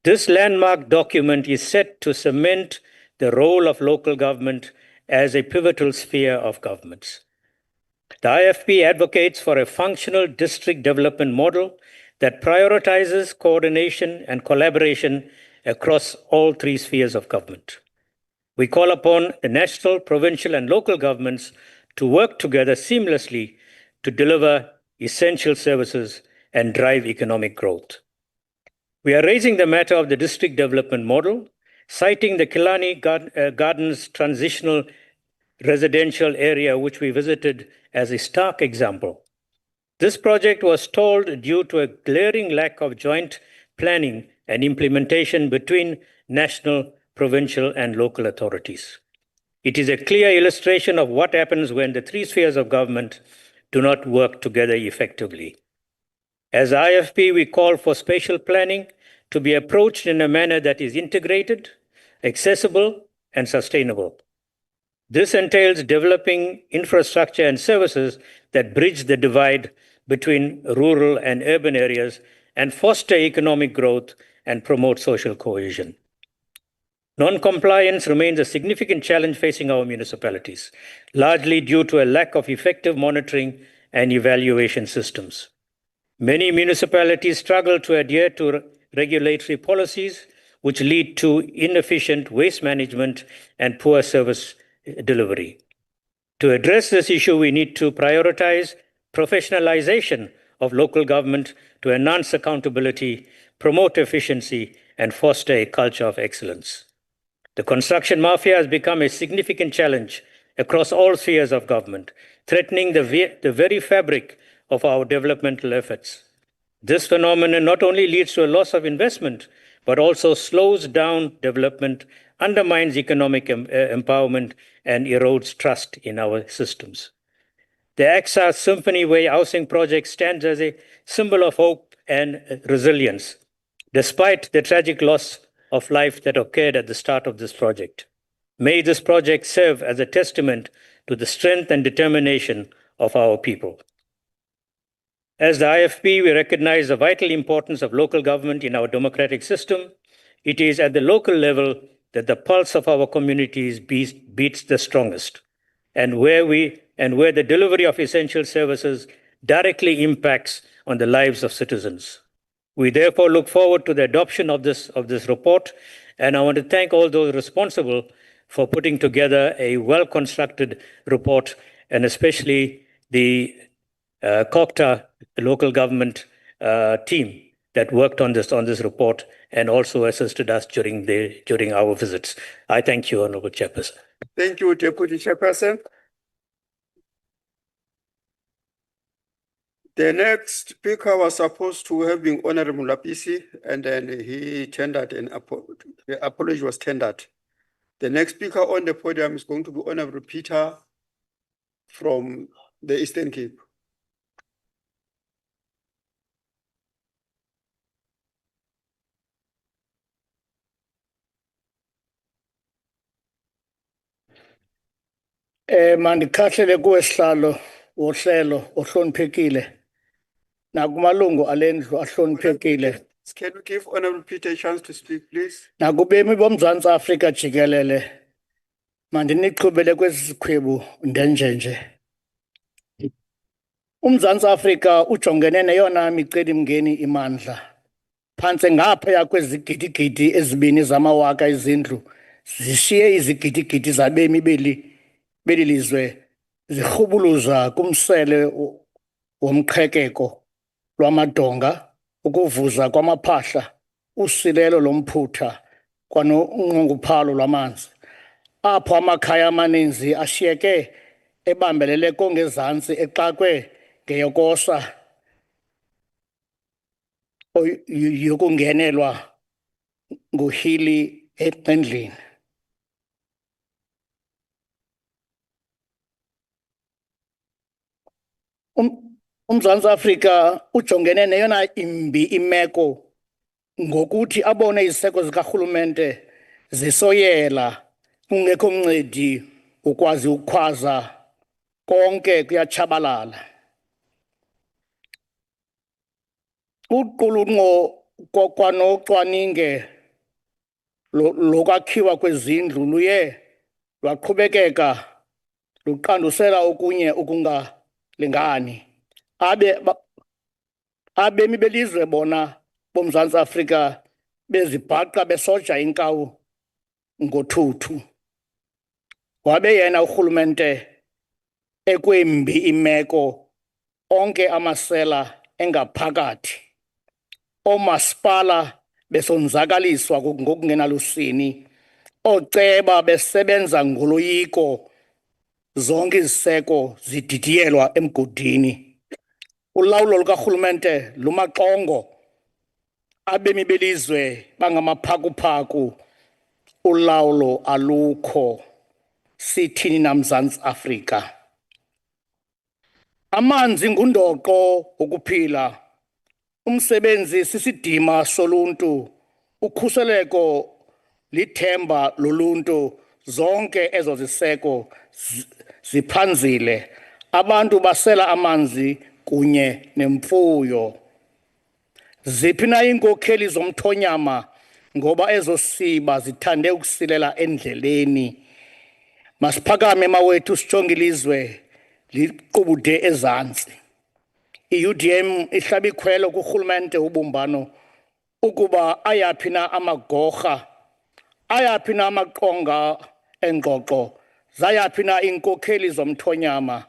This landmark document is set to cement the role of local government as a pivotal sphere of governments. The IFP advocates for a functional district development model that prioritizes coordination and collaboration across all three spheres of government. We call upon the national, provincial, and local governments to work together seamlessly to deliver essential services and drive economic growth. We are raising the matter of the district development model, citing the Killarney Gardens transitional residential area, which we visited as a stark example. This project was stalled due to a glaring lack of joint planning and implementation between national, provincial, and local authorities. It is a clear illustration of what happens when the three spheres of government do not work together effectively. As IFP, we call for spatial planning to be approached in a manner that is integrated, accessible, and sustainable. This entails developing infrastructure and services that bridge the divide between rural and urban areas and foster economic growth and promote social cohesion. Non-compliance remains a significant challenge facing our municipalities, largely due to a lack of effective monitoring and evaluation systems. Many municipalities struggle to adhere to regulatory policies, which lead to inefficient waste management and poor service delivery. To address this issue, we need to prioritize professionalization of local government to enhance accountability, promote efficiency, and foster a culture of excellence. The construction mafia has become a significant challenge across all spheres of government, threatening the very fabric of our developmental efforts. This phenomenon not only leads to a loss of investment, but also slows down development, undermines economic empowerment, and erodes trust in our systems. The AXA Symphony Way housing project stands as a symbol of hope and resilience, despite the tragic loss of life that occurred at the start of this project. May this project serve as a testament to the strength and determination of our people. As the IFP, we recognize the vital importance of local government in our democratic system. It is at the local level that the pulse of our communities beats the strongest, and where the delivery of essential services directly impacts on the lives of citizens. We therefore look forward to the adoption of this report, and I want to thank all those responsible for putting together a well-constructed report, and especially the COCTA, the local government team that worked on this report and also assisted us during our visits. I thank you, Honorable Chairperson. Thank you, Deputy Chairperson. The next speaker was supposed to have been Honorable Lapisi, and then he tendered the apology was tendered. The next speaker on the podium is going to be Honorable Peter from the Eastern Cape. Mandikhahlele kuwe sihlalo wohlelo ohloniphekile nakumalungu alendlu ahloniphekile Can we give Honorable Peter a chance to speak, please? nakubemi boMzantsi Afrika jikelele mandinichubele kwezi zikhwebu ndenjenje. UMzantsi Afrika ujongene neyona micelimngeni imandla phantse ngaphaya kwezigidigidi ezibini zamawaka izindlu zishiye izigidigidi zabemi beli lizwe zirhubuluza kumsele womqhekeko lwamadonga, ukuvuza kwamaphahla, usilelo lomphutha kwanonqongophalo lwamanzi, apho amakhaya amaninzi ashiyeke ebambelele kongezantsi exakwe ngeyokosa yokungenelwa nguhili endlini. UMzantsi Afrika ujongene neyona imbi imeko ngokuthi abone iziseko zikarhulumente zisoyela kungekho mncedi ukwazi ukukhwaza konke kuyatshabalala. Uqulunqo kwanocwaninge lokwakhiwa kwezindlu luye lwaqhubekeka luqandusela okunye ukungalingani. Abemi belizwe bona boMzantsi Afrika bezibhaqa besoja inkawu ngothuthu. Wabe yena urhulumente ekwembi imeko, onke amasela engaphakathi, oomasipala besonzakaliswa ngokungenalusini, ooceba besebenza ngoloyiko, zonke iziseko zididiyelwa emgodini. Ulawulo lukarhulumente lumaxongo, abemi belizwe bangamaphakuphaku, ulawulo alukho. Sithini na Mzantsi Afrika? Amanzi ngundoqo wokuphila, umsebenzi sisidima soluntu, ukhuseleko lithemba loluntu, zonke ezo ziseko ziphanzile, abantu basela amanzi kunye nemfuyo. Ziphi na iinkokheli zomthonyama ngoba ezo siba zithande ukusilela endleleni. Masiphakame mawethu sijonge ilizwe liqubude ezantsi. I-UDM ihlaba ikhwelo kurhulumente ubumbano ukuba ayaphi na amagorha, ayaphi na amaqonga engxoxo, zayaphi na iinkokheli zomthonyama,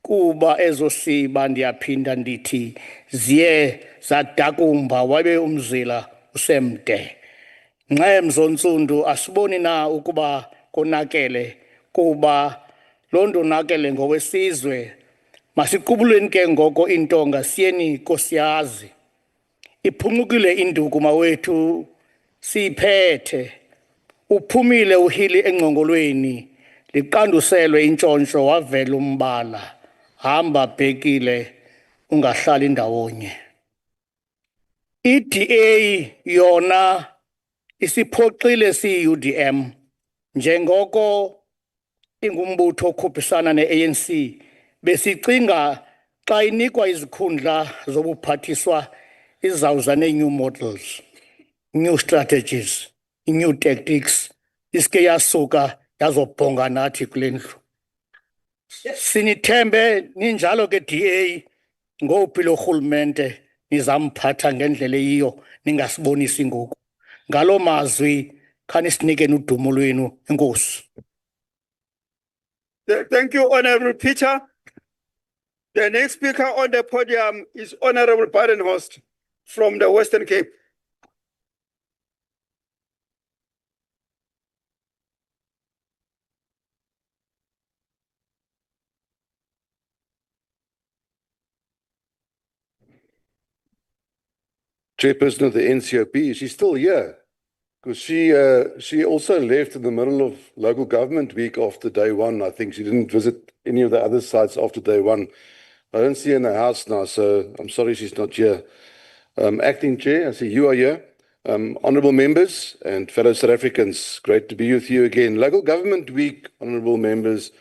kuba ezo siba ndiyaphinda ndithi ziye zadakumba wabe umzila usemde. Nxemzo ntsundu asiboni na ukuba konakele, kuba loo nto onakele ngowesizwe. Masiqubuleni ke ngoko intonga siyeni nkosiyazi. Iphumukile induku mawethu siyiphethe. Uphumile uhili engcongolweni, liqanduselwe intshontsho wavela umbala. Hamba bhekile ungahlali ndawonye. I-DA yona isiphoxile siyi-UDM njengoko ingumbutho okhuphisana ne-ANC. Besicinga xa inikwa izikhundla zobuphathiswa izawuza nee-new models, new strategies, new tactics, iske yasuka yazobhonga nathi kule ndlu. Sinithembe ninjalo ke DA ngophi lo rhulumente nizamphatha ngendlela eyiyo ningasibonisi ngoku. Ngalo mazwi khanisinike udumo lwenu. Enkosi. Thank you, Honorable Peter. The next speaker on the podium is Honorable Badenhorst from the Western Cape. Chairperson of the NCOP, is she still here? Because she also left in the middle of local government week after day one. I think she didn't visit any of the other sites after day one. I don't see her in the house now, so I'm sorry she's not here. Acting Chair, I see you are here. Honourable members and fellow South Africans, great to be with you again. Local Government Week, honourable members,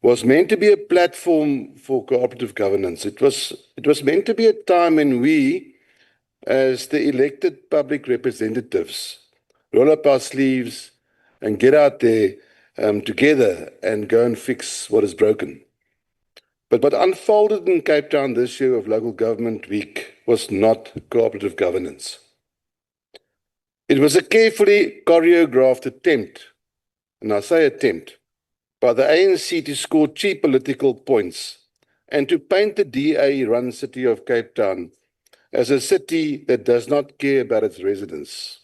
was meant to be a platform for cooperative governance. It was meant to be a time when we, as the elected public representatives, roll up our sleeves and get out there together and go and fix what is broken. But what unfolded in Cape Town this year of Local Government Week was not cooperative governance. It was a carefully choreographed attempt, and I say attempt, by the ANC to score cheap political points and to paint the DA-run city of Cape Town as a city that does not care about its residents.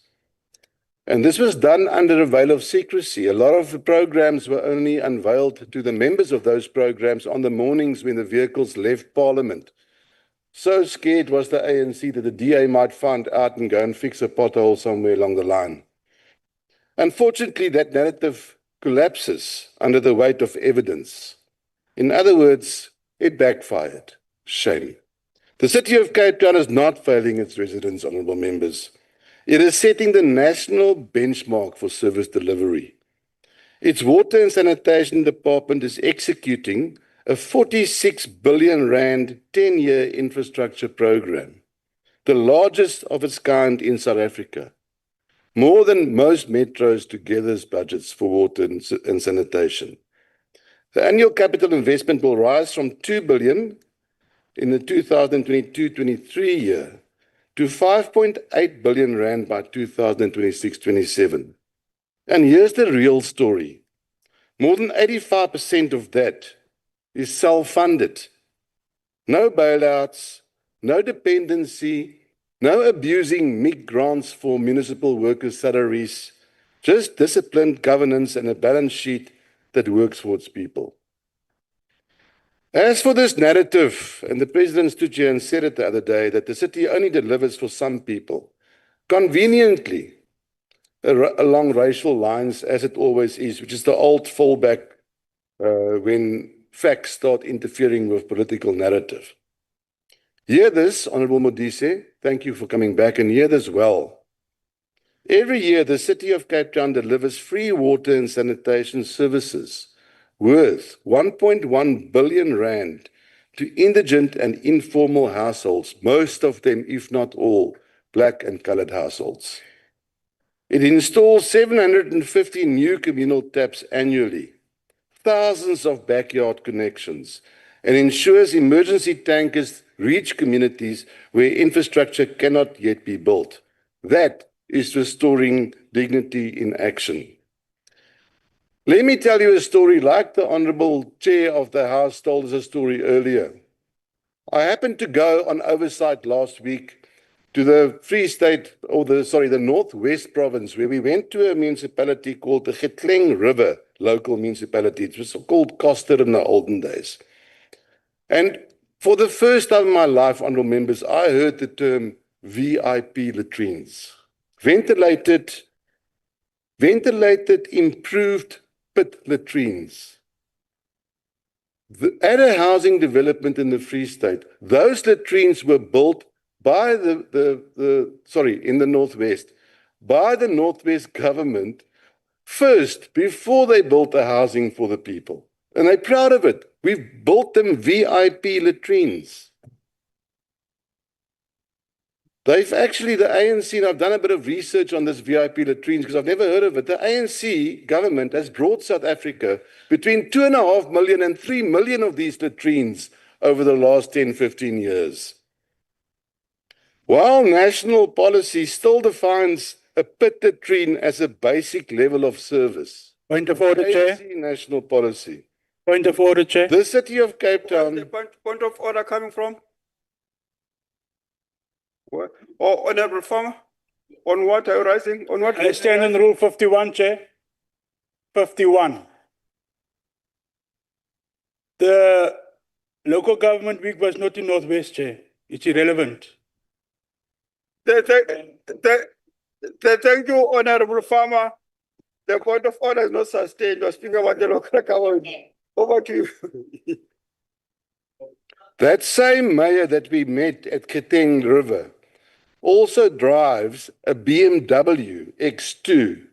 And this was done under a veil of secrecy. A lot of the programs were only unveiled to the members of those programs on the mornings when the vehicles left Parliament. So scared was the ANC that the DA might find out and go and fix a pothole somewhere along the line. Unfortunately, that narrative collapses under the weight of evidence. In other words, it backfired. Shame. The city of Cape Town is not failing its residents, honourable members. It is setting the national benchmark for service delivery. Its water and sanitation department is executing a 46 billion rand 10-year infrastructure program, the largest of its kind in South Africa, more than most metros together's budgets for water and sanitation. The annual capital investment will rise from 2 billion in the 2022-23 year to 5.8 billion rand by 2026-27. And here's the real story. More than 85% of that is self-funded. No bailouts, no dependency, no abusing MIG grants for municipal workers' salaries, just disciplined governance and a balance sheet that works for its people. As for this narrative, and the President stood here and said it the other day, that the city only delivers for some people, conveniently along racial lines, as it always is, which is the old fallback when facts start interfering with political narrative. Hear this, Honourable Modise, thank you for coming back, and hear this well. Every year, the city of Cape Town delivers free water and sanitation services worth 1.1 billion rand to indigent and informal households, most of them, if not all, black and coloured households. It installs 750 new communal taps annually, thousands of backyard connections, and ensures emergency tankers reach communities where infrastructure cannot yet be built. That is restoring dignity in action. Let me tell you a story like the Honourable Chair of the House told us a story earlier. I happened to go on oversight last week to the Free State, or the Northwest Province, where we went to a municipality called the Gauteng River local municipality. It was called Koster in the olden days. And for the first time in my life, honourable members, I heard the term VIP latrines. Ventilated, improved pit latrines. At a housing development in the Free State, those latrines were built by in the Northwest, by the Northwest government first, before they built the housing for the people. And they're proud of it. We've built them VIP latrines. They've actually, the ANC, and I've done a bit of research on this VIP latrines because I've never heard of it. The ANC government has brought South Africa between 2.5 million and 3 million of these latrines over the last 10, 15 years. While national policy still defines a pit latrine as a basic level of service. Point of order, Chair. National policy. Point of order, Chair. The city of Cape Town. Where's the point of order coming from? What? Oh, Honourable Farmer, on what are you rising? On what? I stand on Rule 51, Chair. 51. The local government week was not in Northwest, Chair. It's irrelevant. Thank you, Honourable Farmer. The point of order is not sustained. You're speaking about the local government. Over to you. That same mayor that we met at Gauteng River also drives a BMW X2.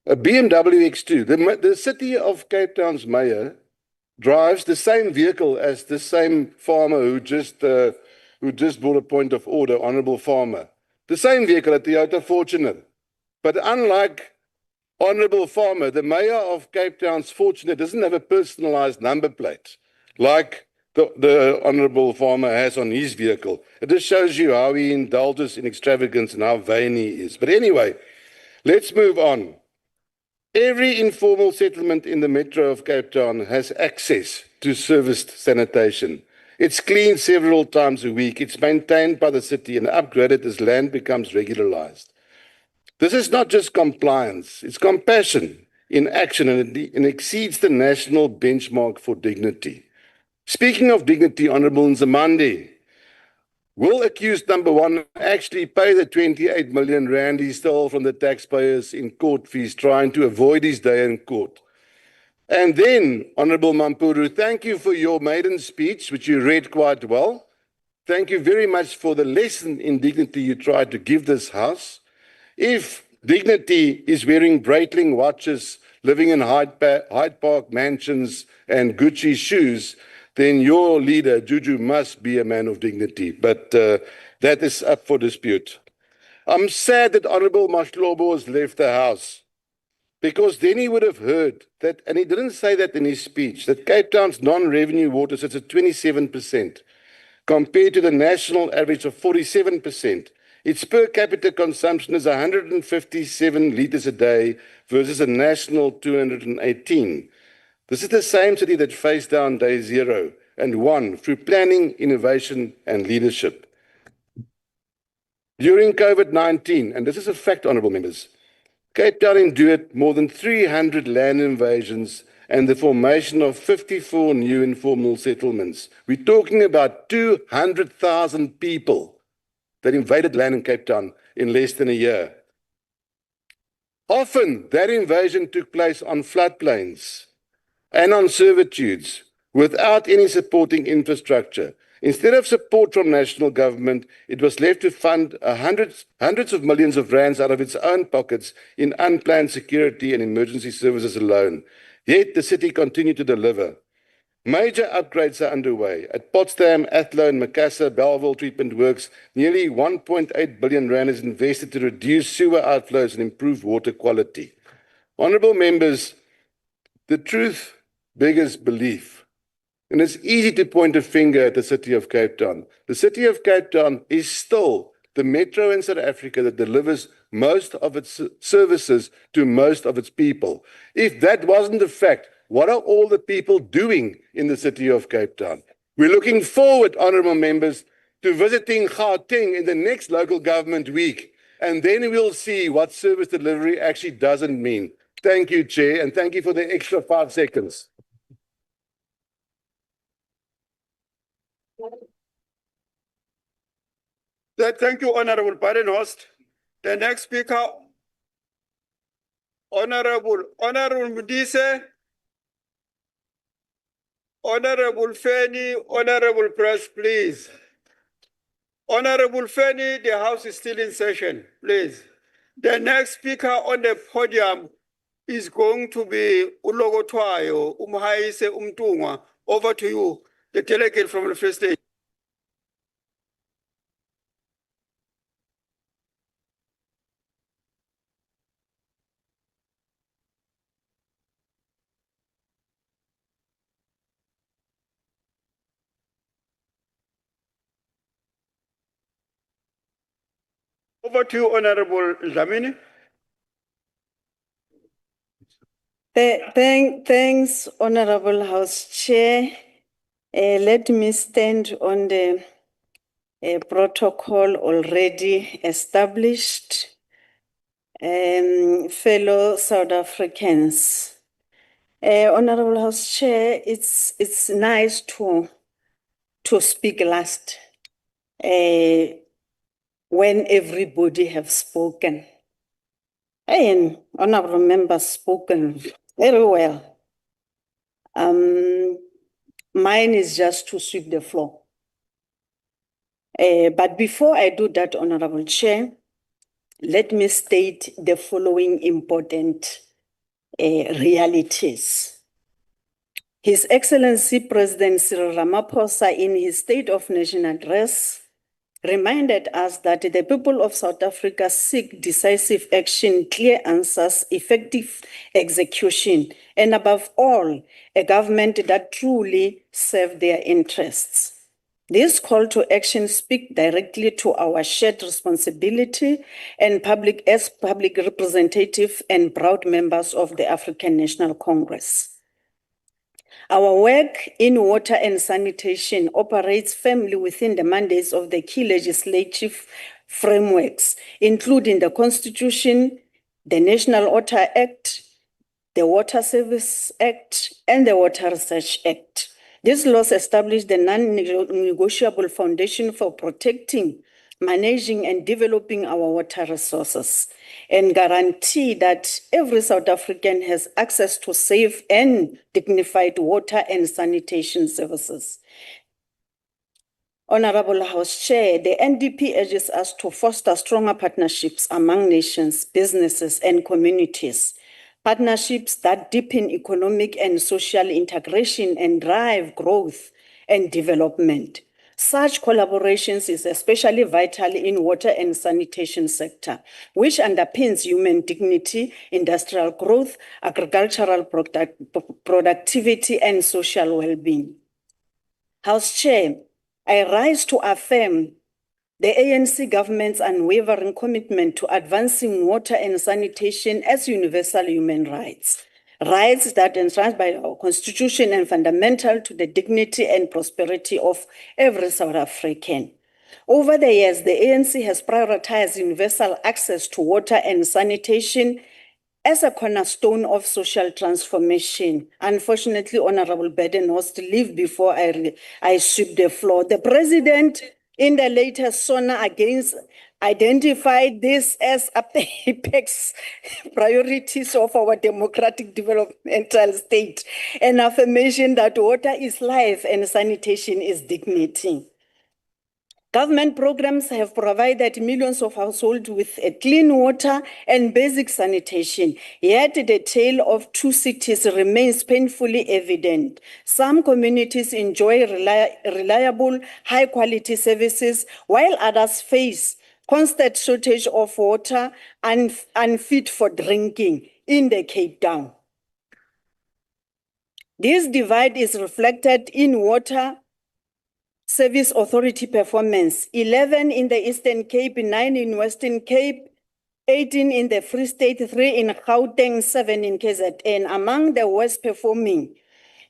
A BMW X2. The city of Cape Town's mayor drives the same vehicle as the same farmer who just brought a point of order, honorable farmer. The same vehicle, a Toyota Fortuner. But unlike honorable farmer, the mayor of Cape Town's Fortuner doesn't have a personalized number plate like the honorable farmer has on his vehicle. It just shows you how he indulges in extravagance and how vain he is. But anyway, let's move on. Every informal settlement in the metro of Cape Town has access to serviced sanitation. It's cleaned several times a week. It's maintained by the city and upgraded as land becomes regularized. This is not just compliance, it's compassion in action, and it exceeds the national benchmark for dignity. Speaking of dignity, Honorable Nzimande, will accused number one actually pay the 28 million rand he stole from the taxpayers in court fees, trying to avoid his day in court? And then, Honorable Mampuru, thank you for your maiden speech, which you read quite well. Thank you very much for the lesson in dignity you tried to give this House. If dignity is wearing Breitling watches, living in Hyde Park mansions and Gucci shoes, then your leader, Juju, must be a man of dignity. But that is up for dispute. I'm sad that Honorable Mahlobo has left the House, because then he would have heard that, and he didn't say that in his speech, that Cape Town's non-revenue water sits at 27%, compared to the national average of 47%. Its per capita consumption is 157 litres a day versus a national 218. This is the same city that faced down day zero and won through planning, innovation, and leadership. During COVID-19, and this is a fact, honourable members, Cape Town endured more than 300 land invasions and the formation of 54 new informal settlements. We're talking about 200,000 people that invaded land in Cape Town in less than a year. Often, that invasion took place on floodplains and on servitudes without any supporting infrastructure. Instead of support from national government, it was left to fund hundreds of millions of rands out of its own pockets in unplanned security and emergency services alone. Yet the city continued to deliver. Major upgrades are underway. At Potsdam, Athlone, Macassar, Belleville treatment works, nearly 1.8 billion rand is invested to reduce sewer outflows and improve water quality. Honourable members, the truth beggars belief. And it's easy to point a finger at the city of Cape Town. The city of Cape Town is still the metro in South Africa that delivers most of its services to most of its people. If that wasn't the fact, what are all the people doing in the city of Cape Town? We're looking forward, honourable members, to visiting Gauteng in the next local government week, and then we'll see what service delivery actually doesn't mean. Thank you, Chair, and thank you for the extra 5 seconds. Thank you, Honorable Badenhorst. The next speaker, Honorable Mudise, Honorable Feni, Honorable Press, please. Honorable Feni, the House is still in session, please. The next speaker on the podium is going to be Ulogotwayo Umhaise Umtungwa. Over to you, the delegate from the First State. Over to you, Honorable Dlamini. Thanks, Honorable House Chair. Let me stand on the protocol already established. Fellow South Africans, Honorable House Chair, it's nice to speak last when everybody have spoken. And honorable members spoken very well. Mine is just to sweep the floor. But before I do that, Honorable Chair, let me state the following important realities. His Excellency President Cyril Ramaphosa, in his State of Nation address, reminded us that the people of South Africa seek decisive action, clear answers, effective execution, and above all, a government that truly serves their interests. This call to action speaks directly to our shared responsibility and as public representatives and proud members of the African National Congress. Our work in water and sanitation operates firmly within the mandates of the key legislative frameworks, including the Constitution, the National Water Act, the Water Service Act, and the Water Research Act. These laws establish the non-negotiable foundation for protecting, managing, and developing our water resources, and guarantee that every South African has access to safe and dignified water and sanitation services. Honorable House Chair, the NDP urges us to foster stronger partnerships among nations, businesses, and communities. Partnerships that deepen economic and social integration and drive growth and development. Such collaborations is especially vital in water and sanitation sector, which underpins human dignity, industrial growth, agricultural productivity, and social well-being. House Chair, I rise to affirm the ANC government's unwavering commitment to advancing water and sanitation as universal human rights. Rights that are enshrined by our Constitution and fundamental to the dignity and prosperity of every South African. Over the years, the ANC has prioritized universal access to water and sanitation as a cornerstone of social transformation. Unfortunately, Honorable Beden was to leave before I sweep the floor. The President, in the latest SONA against, identified this as apex priorities of our democratic developmental state, an affirmation that water is life and sanitation is dignity. Government programs have provided millions of households with clean water and basic sanitation, yet the tale of two cities remains painfully evident. Some communities enjoy reliable, high-quality services, while others face constant shortage of water and unfit for drinking in the Cape Town. This divide is reflected in water Service Authority performance, 11 in the Eastern Cape, 9 in Western Cape, 18 in the Free State, 3 in Gauteng, 7 in KZN, among the worst performing.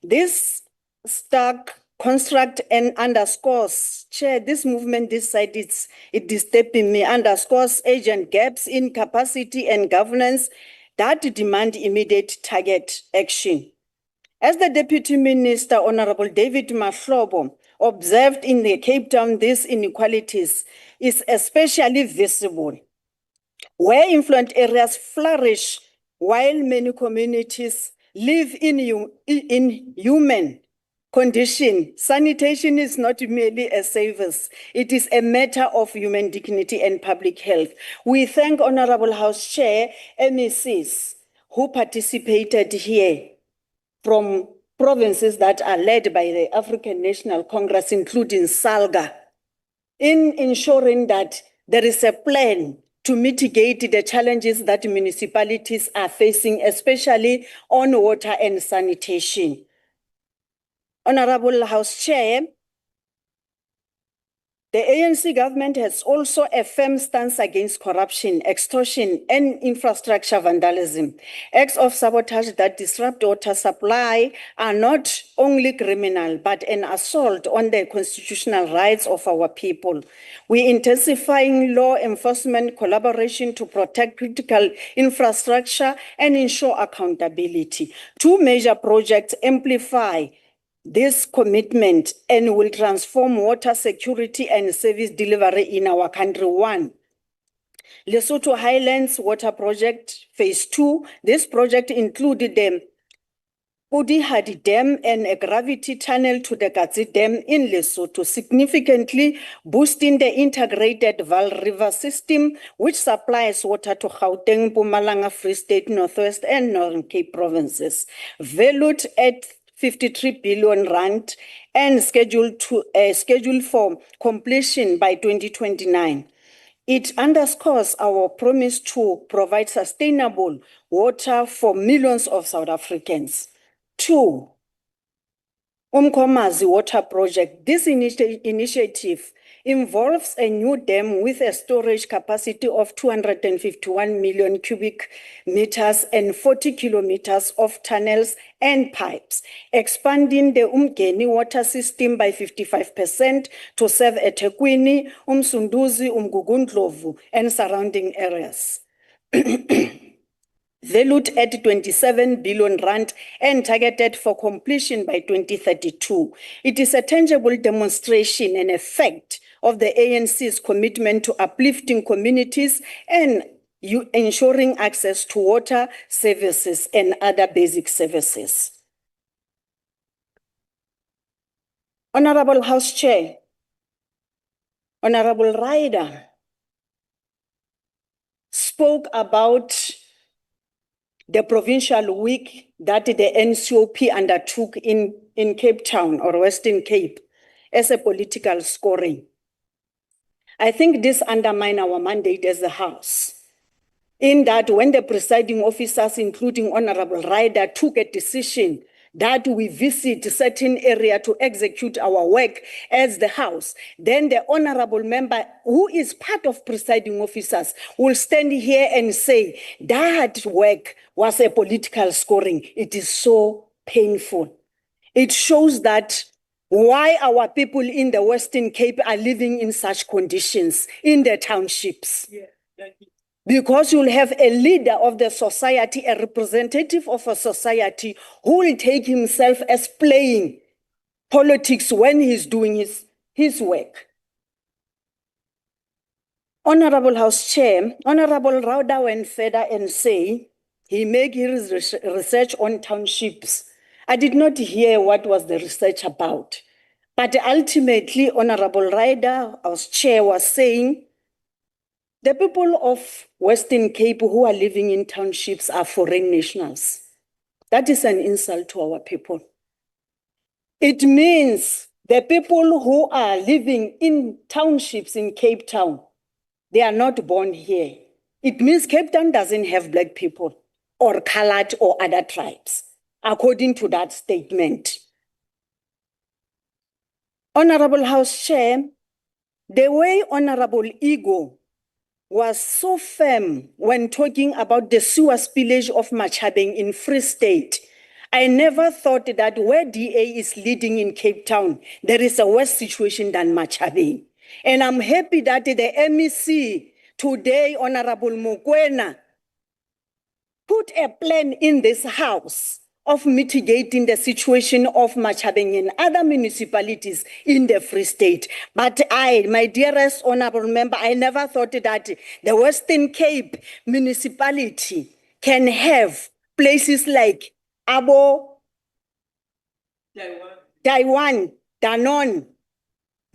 This stark construct and underscores, Chair, this movement, this side, it disturbing me, underscores agent gaps in capacity and governance that demand immediate target action. As the Deputy Minister, Honorable David Mahlobo, observed in the Cape Town, these inequalities is especially visible, where influent areas flourish while many communities live in human condition. Sanitation is not merely a service, it is a matter of human dignity and public health. We thank Honorable House Chair, MECs, who participated here from provinces that are led by the African National Congress, including SALGA, in ensuring that there is a plan to mitigate the challenges that municipalities are facing, especially on water and sanitation. Honorable House Chair, the ANC government has also a firm stance against corruption, extortion, and infrastructure vandalism. Acts of sabotage that disrupt water supply are not only criminal, but an assault on the constitutional rights of our people. We intensifying law enforcement collaboration to protect critical infrastructure and ensure accountability. Two major projects amplify this commitment and will transform water security and service delivery in our country. One, Lesotho Highlands Water Project Phase 2. This project included the Pudihadi Dam and a gravity tunnel to the Gatsi Dam in Lesotho, significantly boosting the integrated Vaal River system, which supplies water to Gauteng, Mpumalanga, Free State, Northwest, and Northern Cape provinces. Valued at 53 billion rand and scheduled for completion by 2029. It underscores our promise to provide sustainable water for millions of South Africans. 2, Umkomazi Water Project. This initiative involves a new dam with a storage capacity of 251 million cubic meters and 40 kilometers of tunnels and pipes, expanding the Umgeni water system by 55% to serve eThekwini, Umsunduzi, Umgugundlovu, and surrounding areas. Valued at 27 billion rand and targeted for completion by 2032. It is a tangible demonstration and effect of the ANC's commitment to uplifting communities and ensuring access to water services and other basic services. Honorable House Chair, Honorable Ryder spoke about the provincial week that the NCOP undertook in Cape Town or Western Cape as a political scoring. I think this undermines our mandate as the House, in that when the presiding officers, including Honorable Ryder, took a decision that we visit a certain area to execute our work as the House, then the honorable member who is part of presiding officers will stand here and say that work was a political scoring. It is so painful. It shows that why our people in the Western Cape are living in such conditions in the townships. Because you'll have a leader of the society, a representative of a society who will take himself as playing politics when he's doing his work. Honorable House Chair, Honorable Rauda went further and say he made his research on townships. I did not hear what was the research about. But ultimately, Honorable Ryder, House Chair, was saying the people of Western Cape who are living in townships are foreign nationals. That is an insult to our people. It means the people who are living in townships in Cape Town, they are not born here. It means Cape Town doesn't have black people or colored or other tribes, according to that statement. Honorable House Chair, the way Honorable Ego was so firm when talking about the sewer spillage of Machabeng in Free State, I never thought that where DA is leading in Cape Town, there is a worse situation than Machabeng. And I'm happy that the MEC today, Honorable Mokoena, put a plan in this House of mitigating the situation of Machabeng and other municipalities in the Free State. But I, my dearest honorable member, I never thought that the Western Cape municipality can have places like Abo, Taiwan, Danon,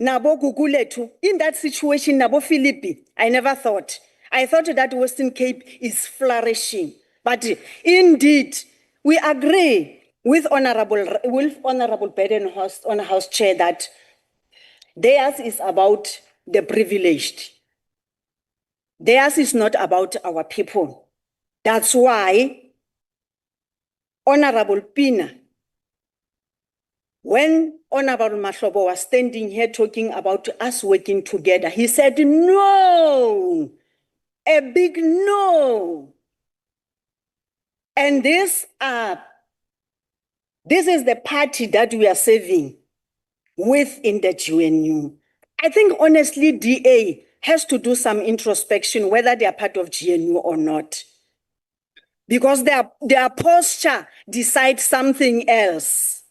Nabo Guguletu. In that situation, Nabo Philippi, I never thought. I thought that Western Cape is flourishing. But indeed, we agree with Honorable Badenhorst on House Chair that theirs is about the privileged. Theirs is not about our people. That's why Honorable Pina, when Honorable Mahlobo was standing here talking about us working together, he said, no, a big no. And this is the party that we are serving within the GNU. I think honestly, DA has to do some introspection whether they are part of GNU or not. Because their posture decides something else.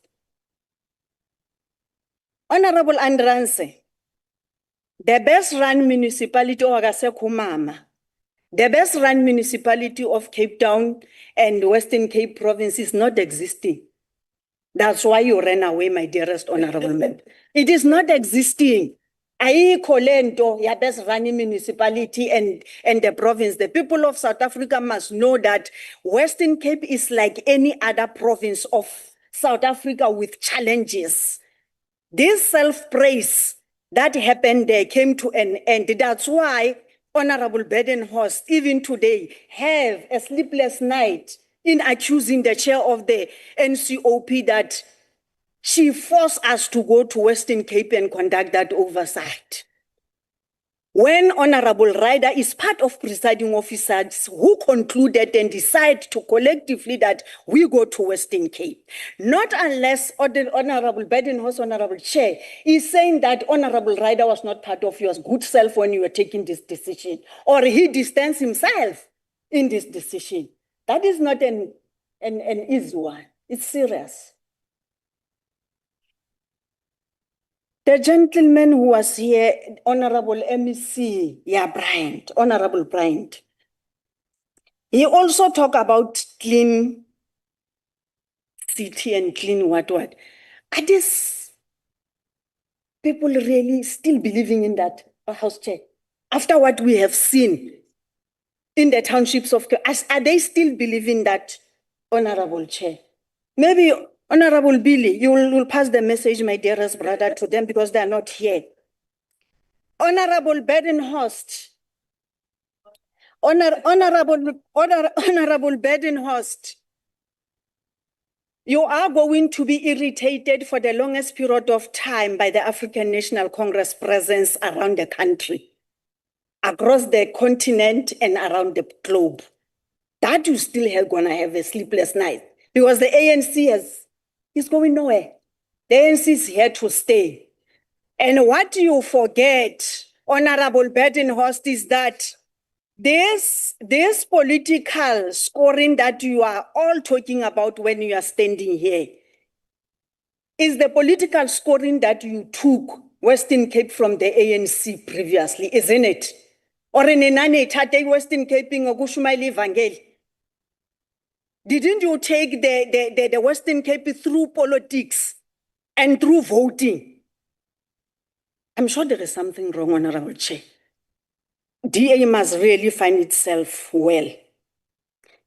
Honorable Andranse, the best run municipality of Agasekumama, the best run municipality of Cape Town and Western Cape province is not existing. That's why you ran away, my dearest honorable member. It is not existing. Ayikho lento ya best running municipality and the province. The people of South Africa must know that Western Cape is like any other province of South Africa with challenges. This self-praise that happened there came to an end. That's why Honorable Badenhorst, even today, have a sleepless night in accusing the chair of the NCOP that she forced us to go to Western Cape and conduct that oversight. When Honorable Ryder is part of presiding officers who concluded and decided to collectively that we go to Western Cape, not unless Honorable Badenhorst, Honorable Chair, is saying that Honorable Ryder was not part of your good self when you were taking this decision, or he distanced himself in this decision. That is not an easy one. It's serious. The gentleman who was here, Honorable MEC, Bryant, Honorable Bryant, he also talked about clean city and clean what. Are these people really still believing in that, House Chair? After what we have seen in the townships of, are they still believing that, Honorable Chair? Maybe Honorable Billy, you will pass the message, my dearest brother, to them because they are not here. Honorable Badenhorst, Honorable Badenhorst, you are going to be irritated for the longest period of time by the African National Congress presence around the country, across the continent and around the globe. That you still are gonna have a sleepless night because the ANC is going nowhere. The ANC is here to stay. And what you forget, Honorable Badenhorst, is that this political scoring that you are all talking about when you are standing here is the political scoring that you took Western Cape from the ANC previously, isn't it? Or in a Western Cape Evangeli. Didn't you take the Western Cape through politics and through voting? I'm sure there is something wrong, Honorable Chair. DA must really find itself well.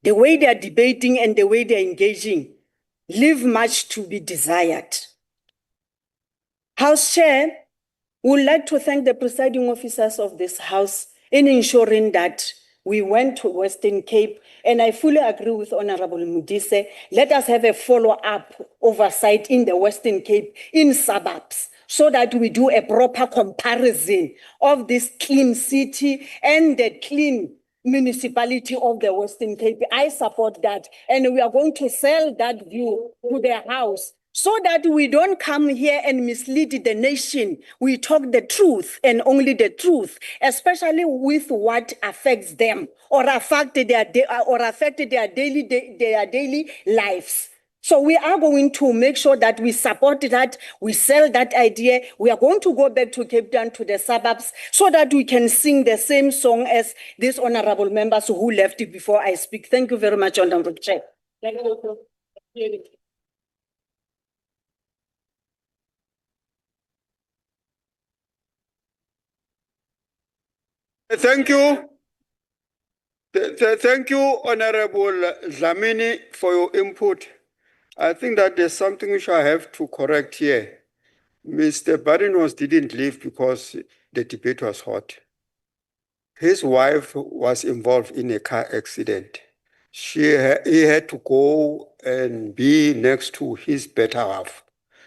The way they are debating and the way they are engaging leave much to be desired. House Chair, we would like to thank the presiding officers of this House in ensuring that we went to Western Cape, and I fully agree with Honorable Mudise. Let us have a follow-up oversight in the Western Cape, in suburbs, so that we do a proper comparison of this clean city and the clean municipality of the Western Cape. I support that, and we are going to sell that view to the House so that we don't come here and mislead the nation. We talk the truth and only the truth, especially with what affects them or affect their daily lives. So we are going to make sure that we support that, we sell that idea. We are going to go back to Cape Town, to the suburbs, so that we can sing the same song as these honorable members who left before I speak. Thank you very much, Honorable Chair. Thank you. Thank you. Thank you, Honorable Dlamini, for your input. I think that there's something which I have to correct here. Mr. Badenhorst didn't leave because the debate was hot. His wife was involved in a car accident. He had to go and be next to his better half.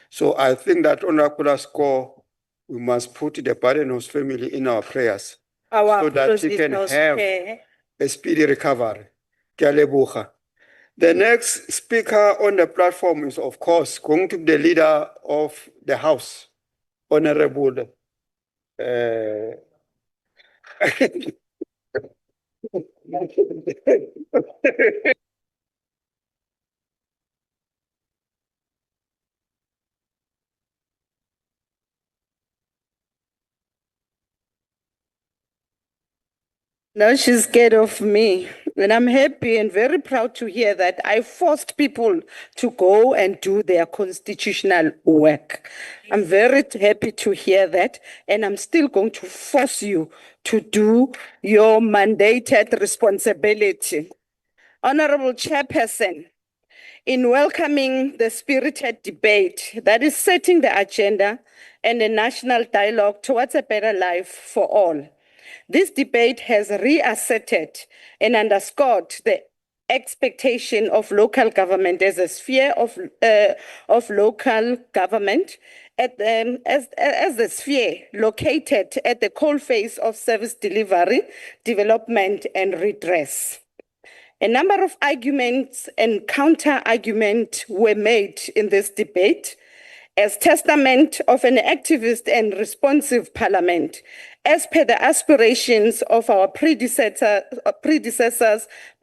So I think that on Akula score, we must put the Badenhorst family in our prayers so that he can have a speedy recovery. Ke a leboga. The next speaker on the platform is, of course, going to be the leader of the House, Honorable. Now she's scared of me. And I'm happy and very proud to hear that I forced people to go and do their constitutional work. I'm very happy to hear that. And I'm still going to force you to do your mandated responsibility. Honorable Chairperson, in welcoming the spirited debate that is setting the agenda and a national dialogue towards a better life for all. This debate has reasserted and underscored the expectation of local government as a sphere of local government as a sphere located at the coalface of service delivery, development, and redress. A number of arguments and counter-arguments were made in this debate as testament of an activist and responsive parliament, as per the aspirations of our predecessors,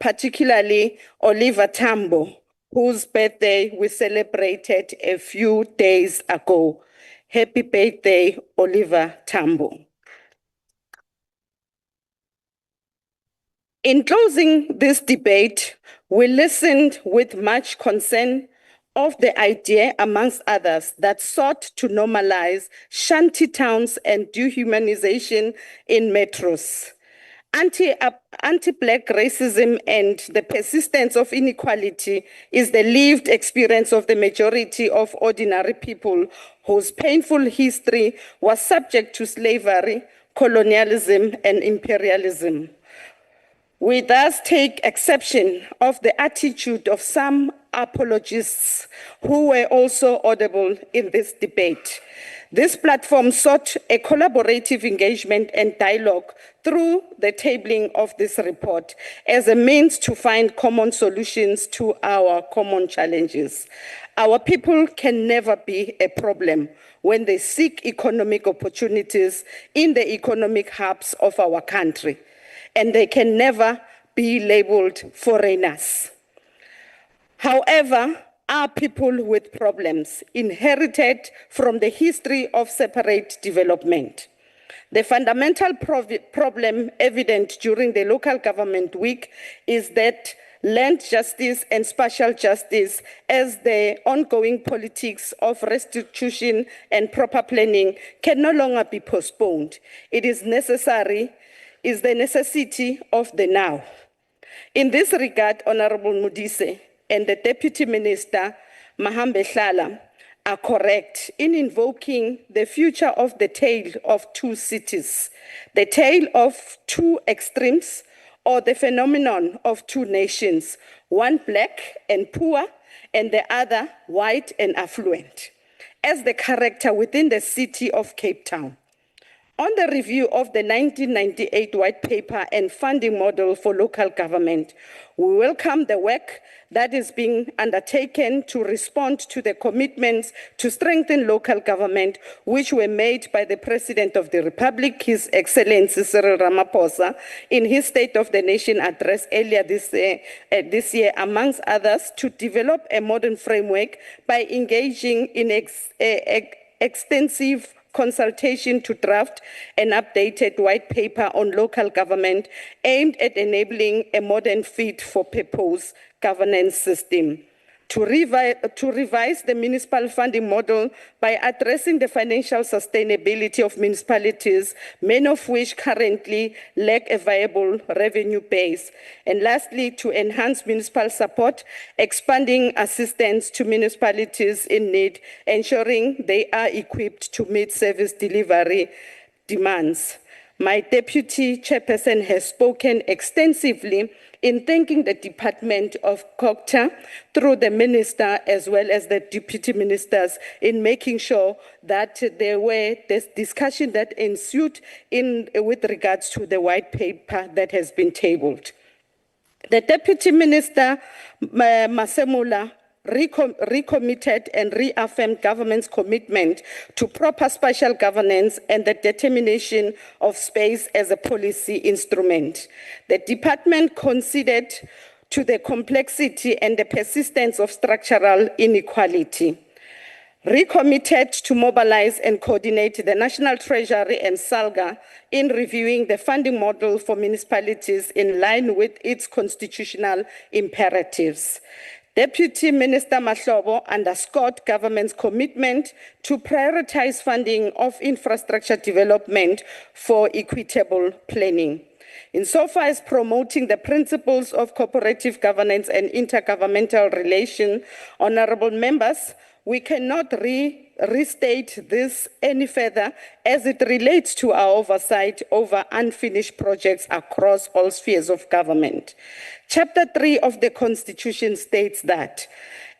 particularly Oliver Tambo, whose birthday we celebrated a few days ago. Happy birthday, Oliver Tambo. In closing this debate, we listened with much concern of the idea, amongst others, that sought to normalize shanty towns and dehumanization in metros. Anti-Black racism and the persistence of inequality is the lived experience of the majority of ordinary people whose painful history was subject to slavery, colonialism, and imperialism. We thus take exception of the attitude of some apologists who were also audible in this debate. This platform sought a collaborative engagement and dialogue through the tabling of this report as a means to find common solutions to our common challenges. Our people can never be a problem when they seek economic opportunities in the economic hubs of our country, and they can never be labeled foreigners. However, are people with problems inherited from the history of separate development. The fundamental problem evident during the local government week is that land justice and spatial justice, as the ongoing politics of restitution and proper planning, can no longer be postponed. It is necessary, is the necessity of the now. In this regard, Honorable Modise and the Deputy Minister, Mahambe Hlala, are correct in invoking the future of the tale of two cities, the tale of two extremes, or the phenomenon of two nations, one black and poor, and the other white and affluent, as the character within the city of Cape Town. On the review of the 1998 White Paper and funding model for local government, we welcome the work that is being undertaken to respond to the commitments to strengthen local government, which were made by the President of the Republic, His Excellency Cyril Ramaphosa, in his State of the Nation address earlier this year, amongst others, to develop a modern framework by engaging in extensive consultation to draft an updated white paper on local government aimed at enabling a modern fit-for-purpose governance system. To revise the municipal funding model by addressing the financial sustainability of municipalities, many of which currently lack a viable revenue base. And lastly, to enhance municipal support, expanding assistance to municipalities in need, ensuring they are equipped to meet service delivery demands. My deputy chairperson has spoken extensively in thanking the Department of COGTA through the minister as well as the deputy ministers in making sure that there were this discussion that ensued with regards to the white paper that has been tabled. The deputy minister, Masemula, recommitted and reaffirmed government's commitment to proper spatial governance and the determination of space as a policy instrument. The department conceded to the complexity and the persistence of structural inequality, recommitted to mobilize and coordinate the National Treasury and SALGA in reviewing the funding model for municipalities in line with its constitutional imperatives. Deputy Minister Mahlobo underscored government's commitment to prioritize funding of infrastructure development for equitable planning. Insofar as promoting the principles of cooperative governance and intergovernmental relation, honorable members, we cannot restate this any further as it relates to our oversight over unfinished projects across all spheres of government. Chapter 3 of the Constitution states that,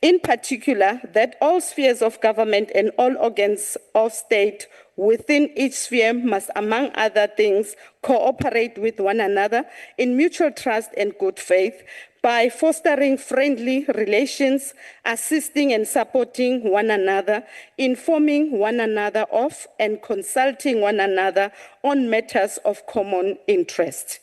in particular, that all spheres of government and all organs of state within each sphere must, among other things, cooperate with one another in mutual trust and good faith by fostering friendly relations, assisting and supporting one another, informing one another of, and consulting one another on matters of common interest.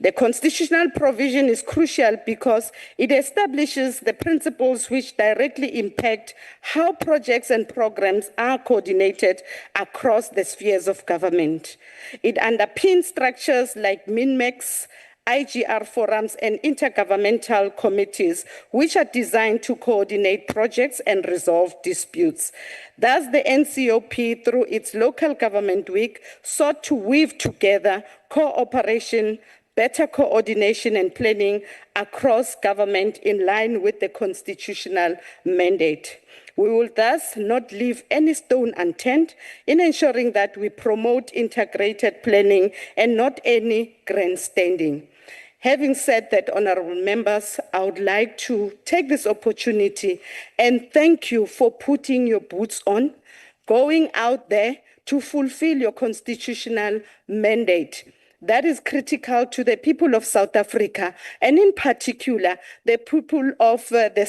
The constitutional provision is crucial because it establishes the principles which directly impact how projects and programs are coordinated across the spheres of government. It underpins structures like MINMEX, IGR forums, and intergovernmental committees, which are designed to coordinate projects and resolve disputes. Thus, the NCOP, through its local government week, sought to weave together cooperation, better coordination and planning across government in line with the constitutional mandate. We will thus not leave any stone unturned in ensuring that we promote integrated planning and not any grandstanding. Having said that, honorable members, I would like to take this opportunity and thank you for putting your boots on, going out there to fulfill your constitutional mandate. That is critical to the people of South Africa, and in particular, the people of the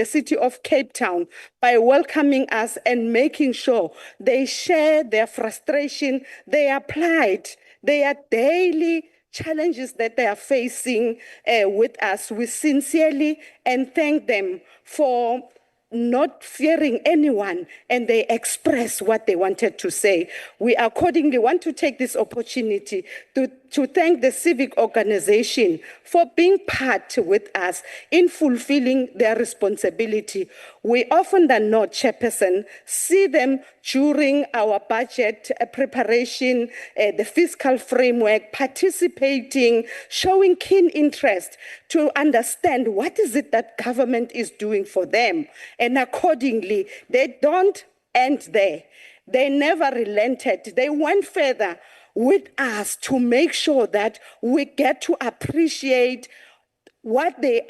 city of Cape Town, by welcoming us and making sure they share their frustration, their plight, their daily challenges that they are facing with us. We sincerely and thank them for not fearing anyone, and they express what they wanted to say. We accordingly want to take this opportunity to thank the civic organization for being part with us in fulfilling their responsibility. We often than not, Chairperson, see them during our budget preparation, the fiscal framework, participating, showing keen interest to understand what is it that government is doing for them. And accordingly, they don't end there. They never relented. They went further with us to make sure that we get to appreciate what they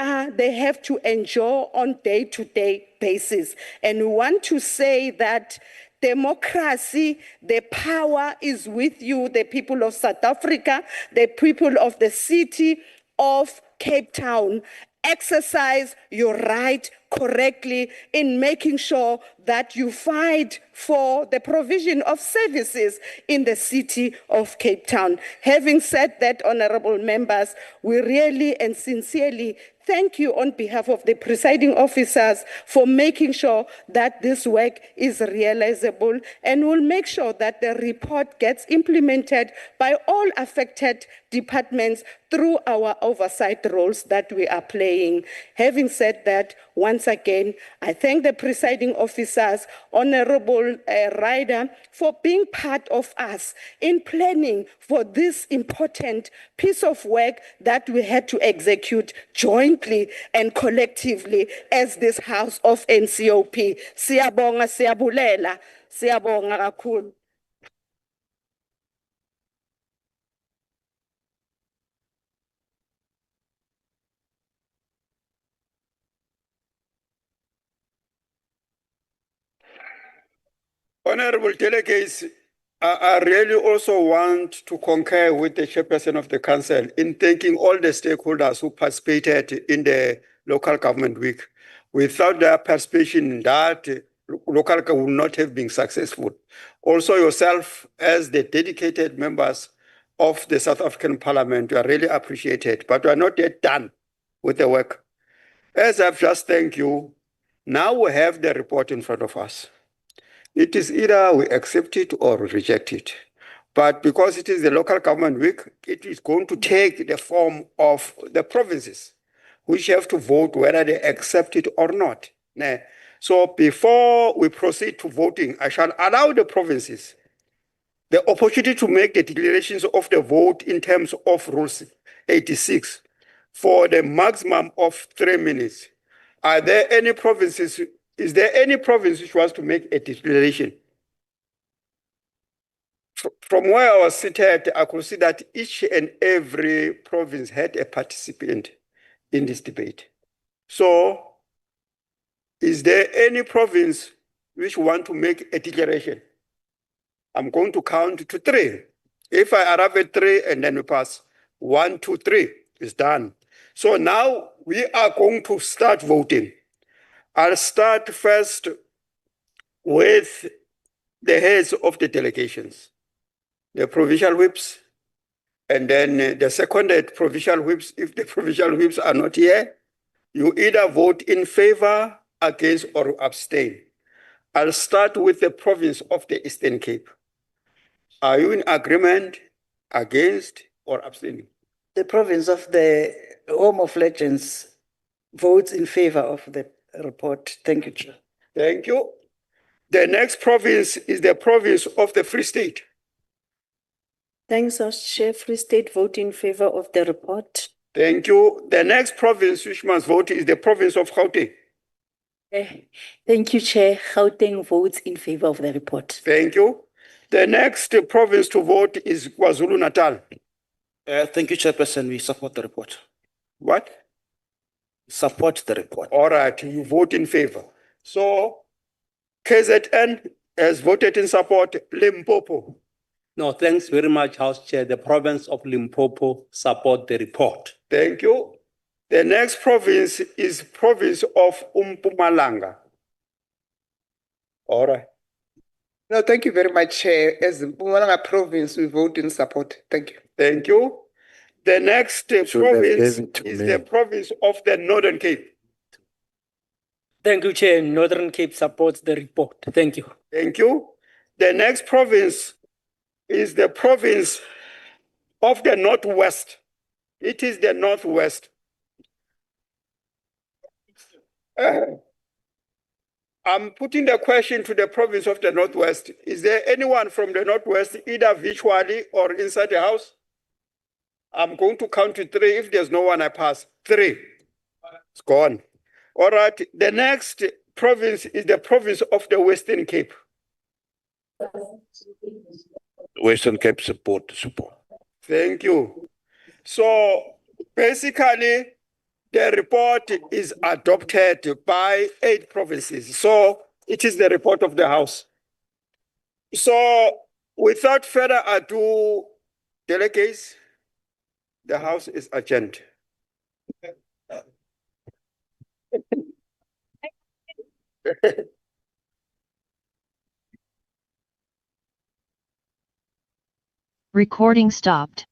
have to endure on day-to-day basis. And we want to say that democracy, the power is with you, the people of South Africa, the people of the city of Cape Town. Exercise your right correctly in making sure that you fight for the provision of services in the city of Cape Town. Having said that, honorable members, we really and sincerely thank you on behalf of the presiding officers for making sure that this work is realizable, and we'll make sure that the report gets implemented by all affected departments through our oversight roles that we are playing. Having said that, once again, I thank the presiding officers, Honorable Ryder, for being part of us in planning for this important piece of work that we had to execute jointly and collectively as this House of NCOP. Siyabonga, siyabulela, siyabonga kakhulu. Honorable delegates, I really also want to concur with the chairperson of the council in thanking all the stakeholders who participated in the local government week. Without their participation, that local government would not have been successful. Also yourself, as the dedicated members of the South African Parliament, you are really appreciated, but we are not yet done with the work. As I've just thanked you, now we have the report in front of us. It is either we accept it or reject it. But because it is the local government week, it is going to take the form of the provinces, which have to vote whether they accept it or not. So before we proceed to voting, I shall allow the provinces the opportunity to make the declarations of the vote in terms of Rules 86 for the maximum of 3 minutes. Are there any provinces, is there any province which wants to make a declaration? From where I was seated, I could see that each and every province had a participant in this debate. So, is there any province which want to make a declaration? I'm going to count to 3. If I arrive at 3 and then we pass, 1, 2, 3 is done. So now we are going to start voting. I'll start first with the heads of the delegations, the provincial whips, and then the seconded provincial whips. If the provincial whips are not here, you either vote in favor, against, or abstain. I'll start with the province of the Eastern Cape. Are you in agreement, against, or abstaining? The province of the Home of Legends votes in favor of the report. Thank you, Chair. Thank you. The next province is the province of the Free State. Thanks, House Chair. Free State vote in favor of the report. Thank you. The next province which must vote is the province of Gauteng. Thank you, Chair. Gauteng votes in favor of the report. Thank you. The next province to vote is KwaZulu-Natal. Thank you, Chairperson. We support the report. What? Support the report. All right, you vote in favor. So, KZN has voted in support. Limpopo. No, thanks very much, House Chair. The province of Limpopo support the report. Thank you. The next province is province of Mpumalanga. All right. No, thank you very much, Chair. As the Mpumalanga province, we vote in support. Thank you. Thank you. The next province is the province of the Northern Cape. Thank you, Chair. Northern Cape supports the report. Thank you. Thank you. The next province is the province of the Northwest. It is the Northwest. I'm putting the question to the province of the Northwest. Is there anyone from the Northwest, either virtually or inside the house? I'm going to count to 3. If there's no one, I pass. 3. It's gone. All right. The next province is the province of the Western Cape. Western Cape support. Thank you. So basically, the report is adopted by 8 provinces. So it is the report of the House. So without further ado, delegates, the House is adjourned. Recording stopped.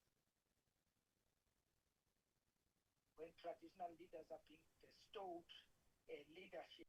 When traditional leaders are being bestowed leadership.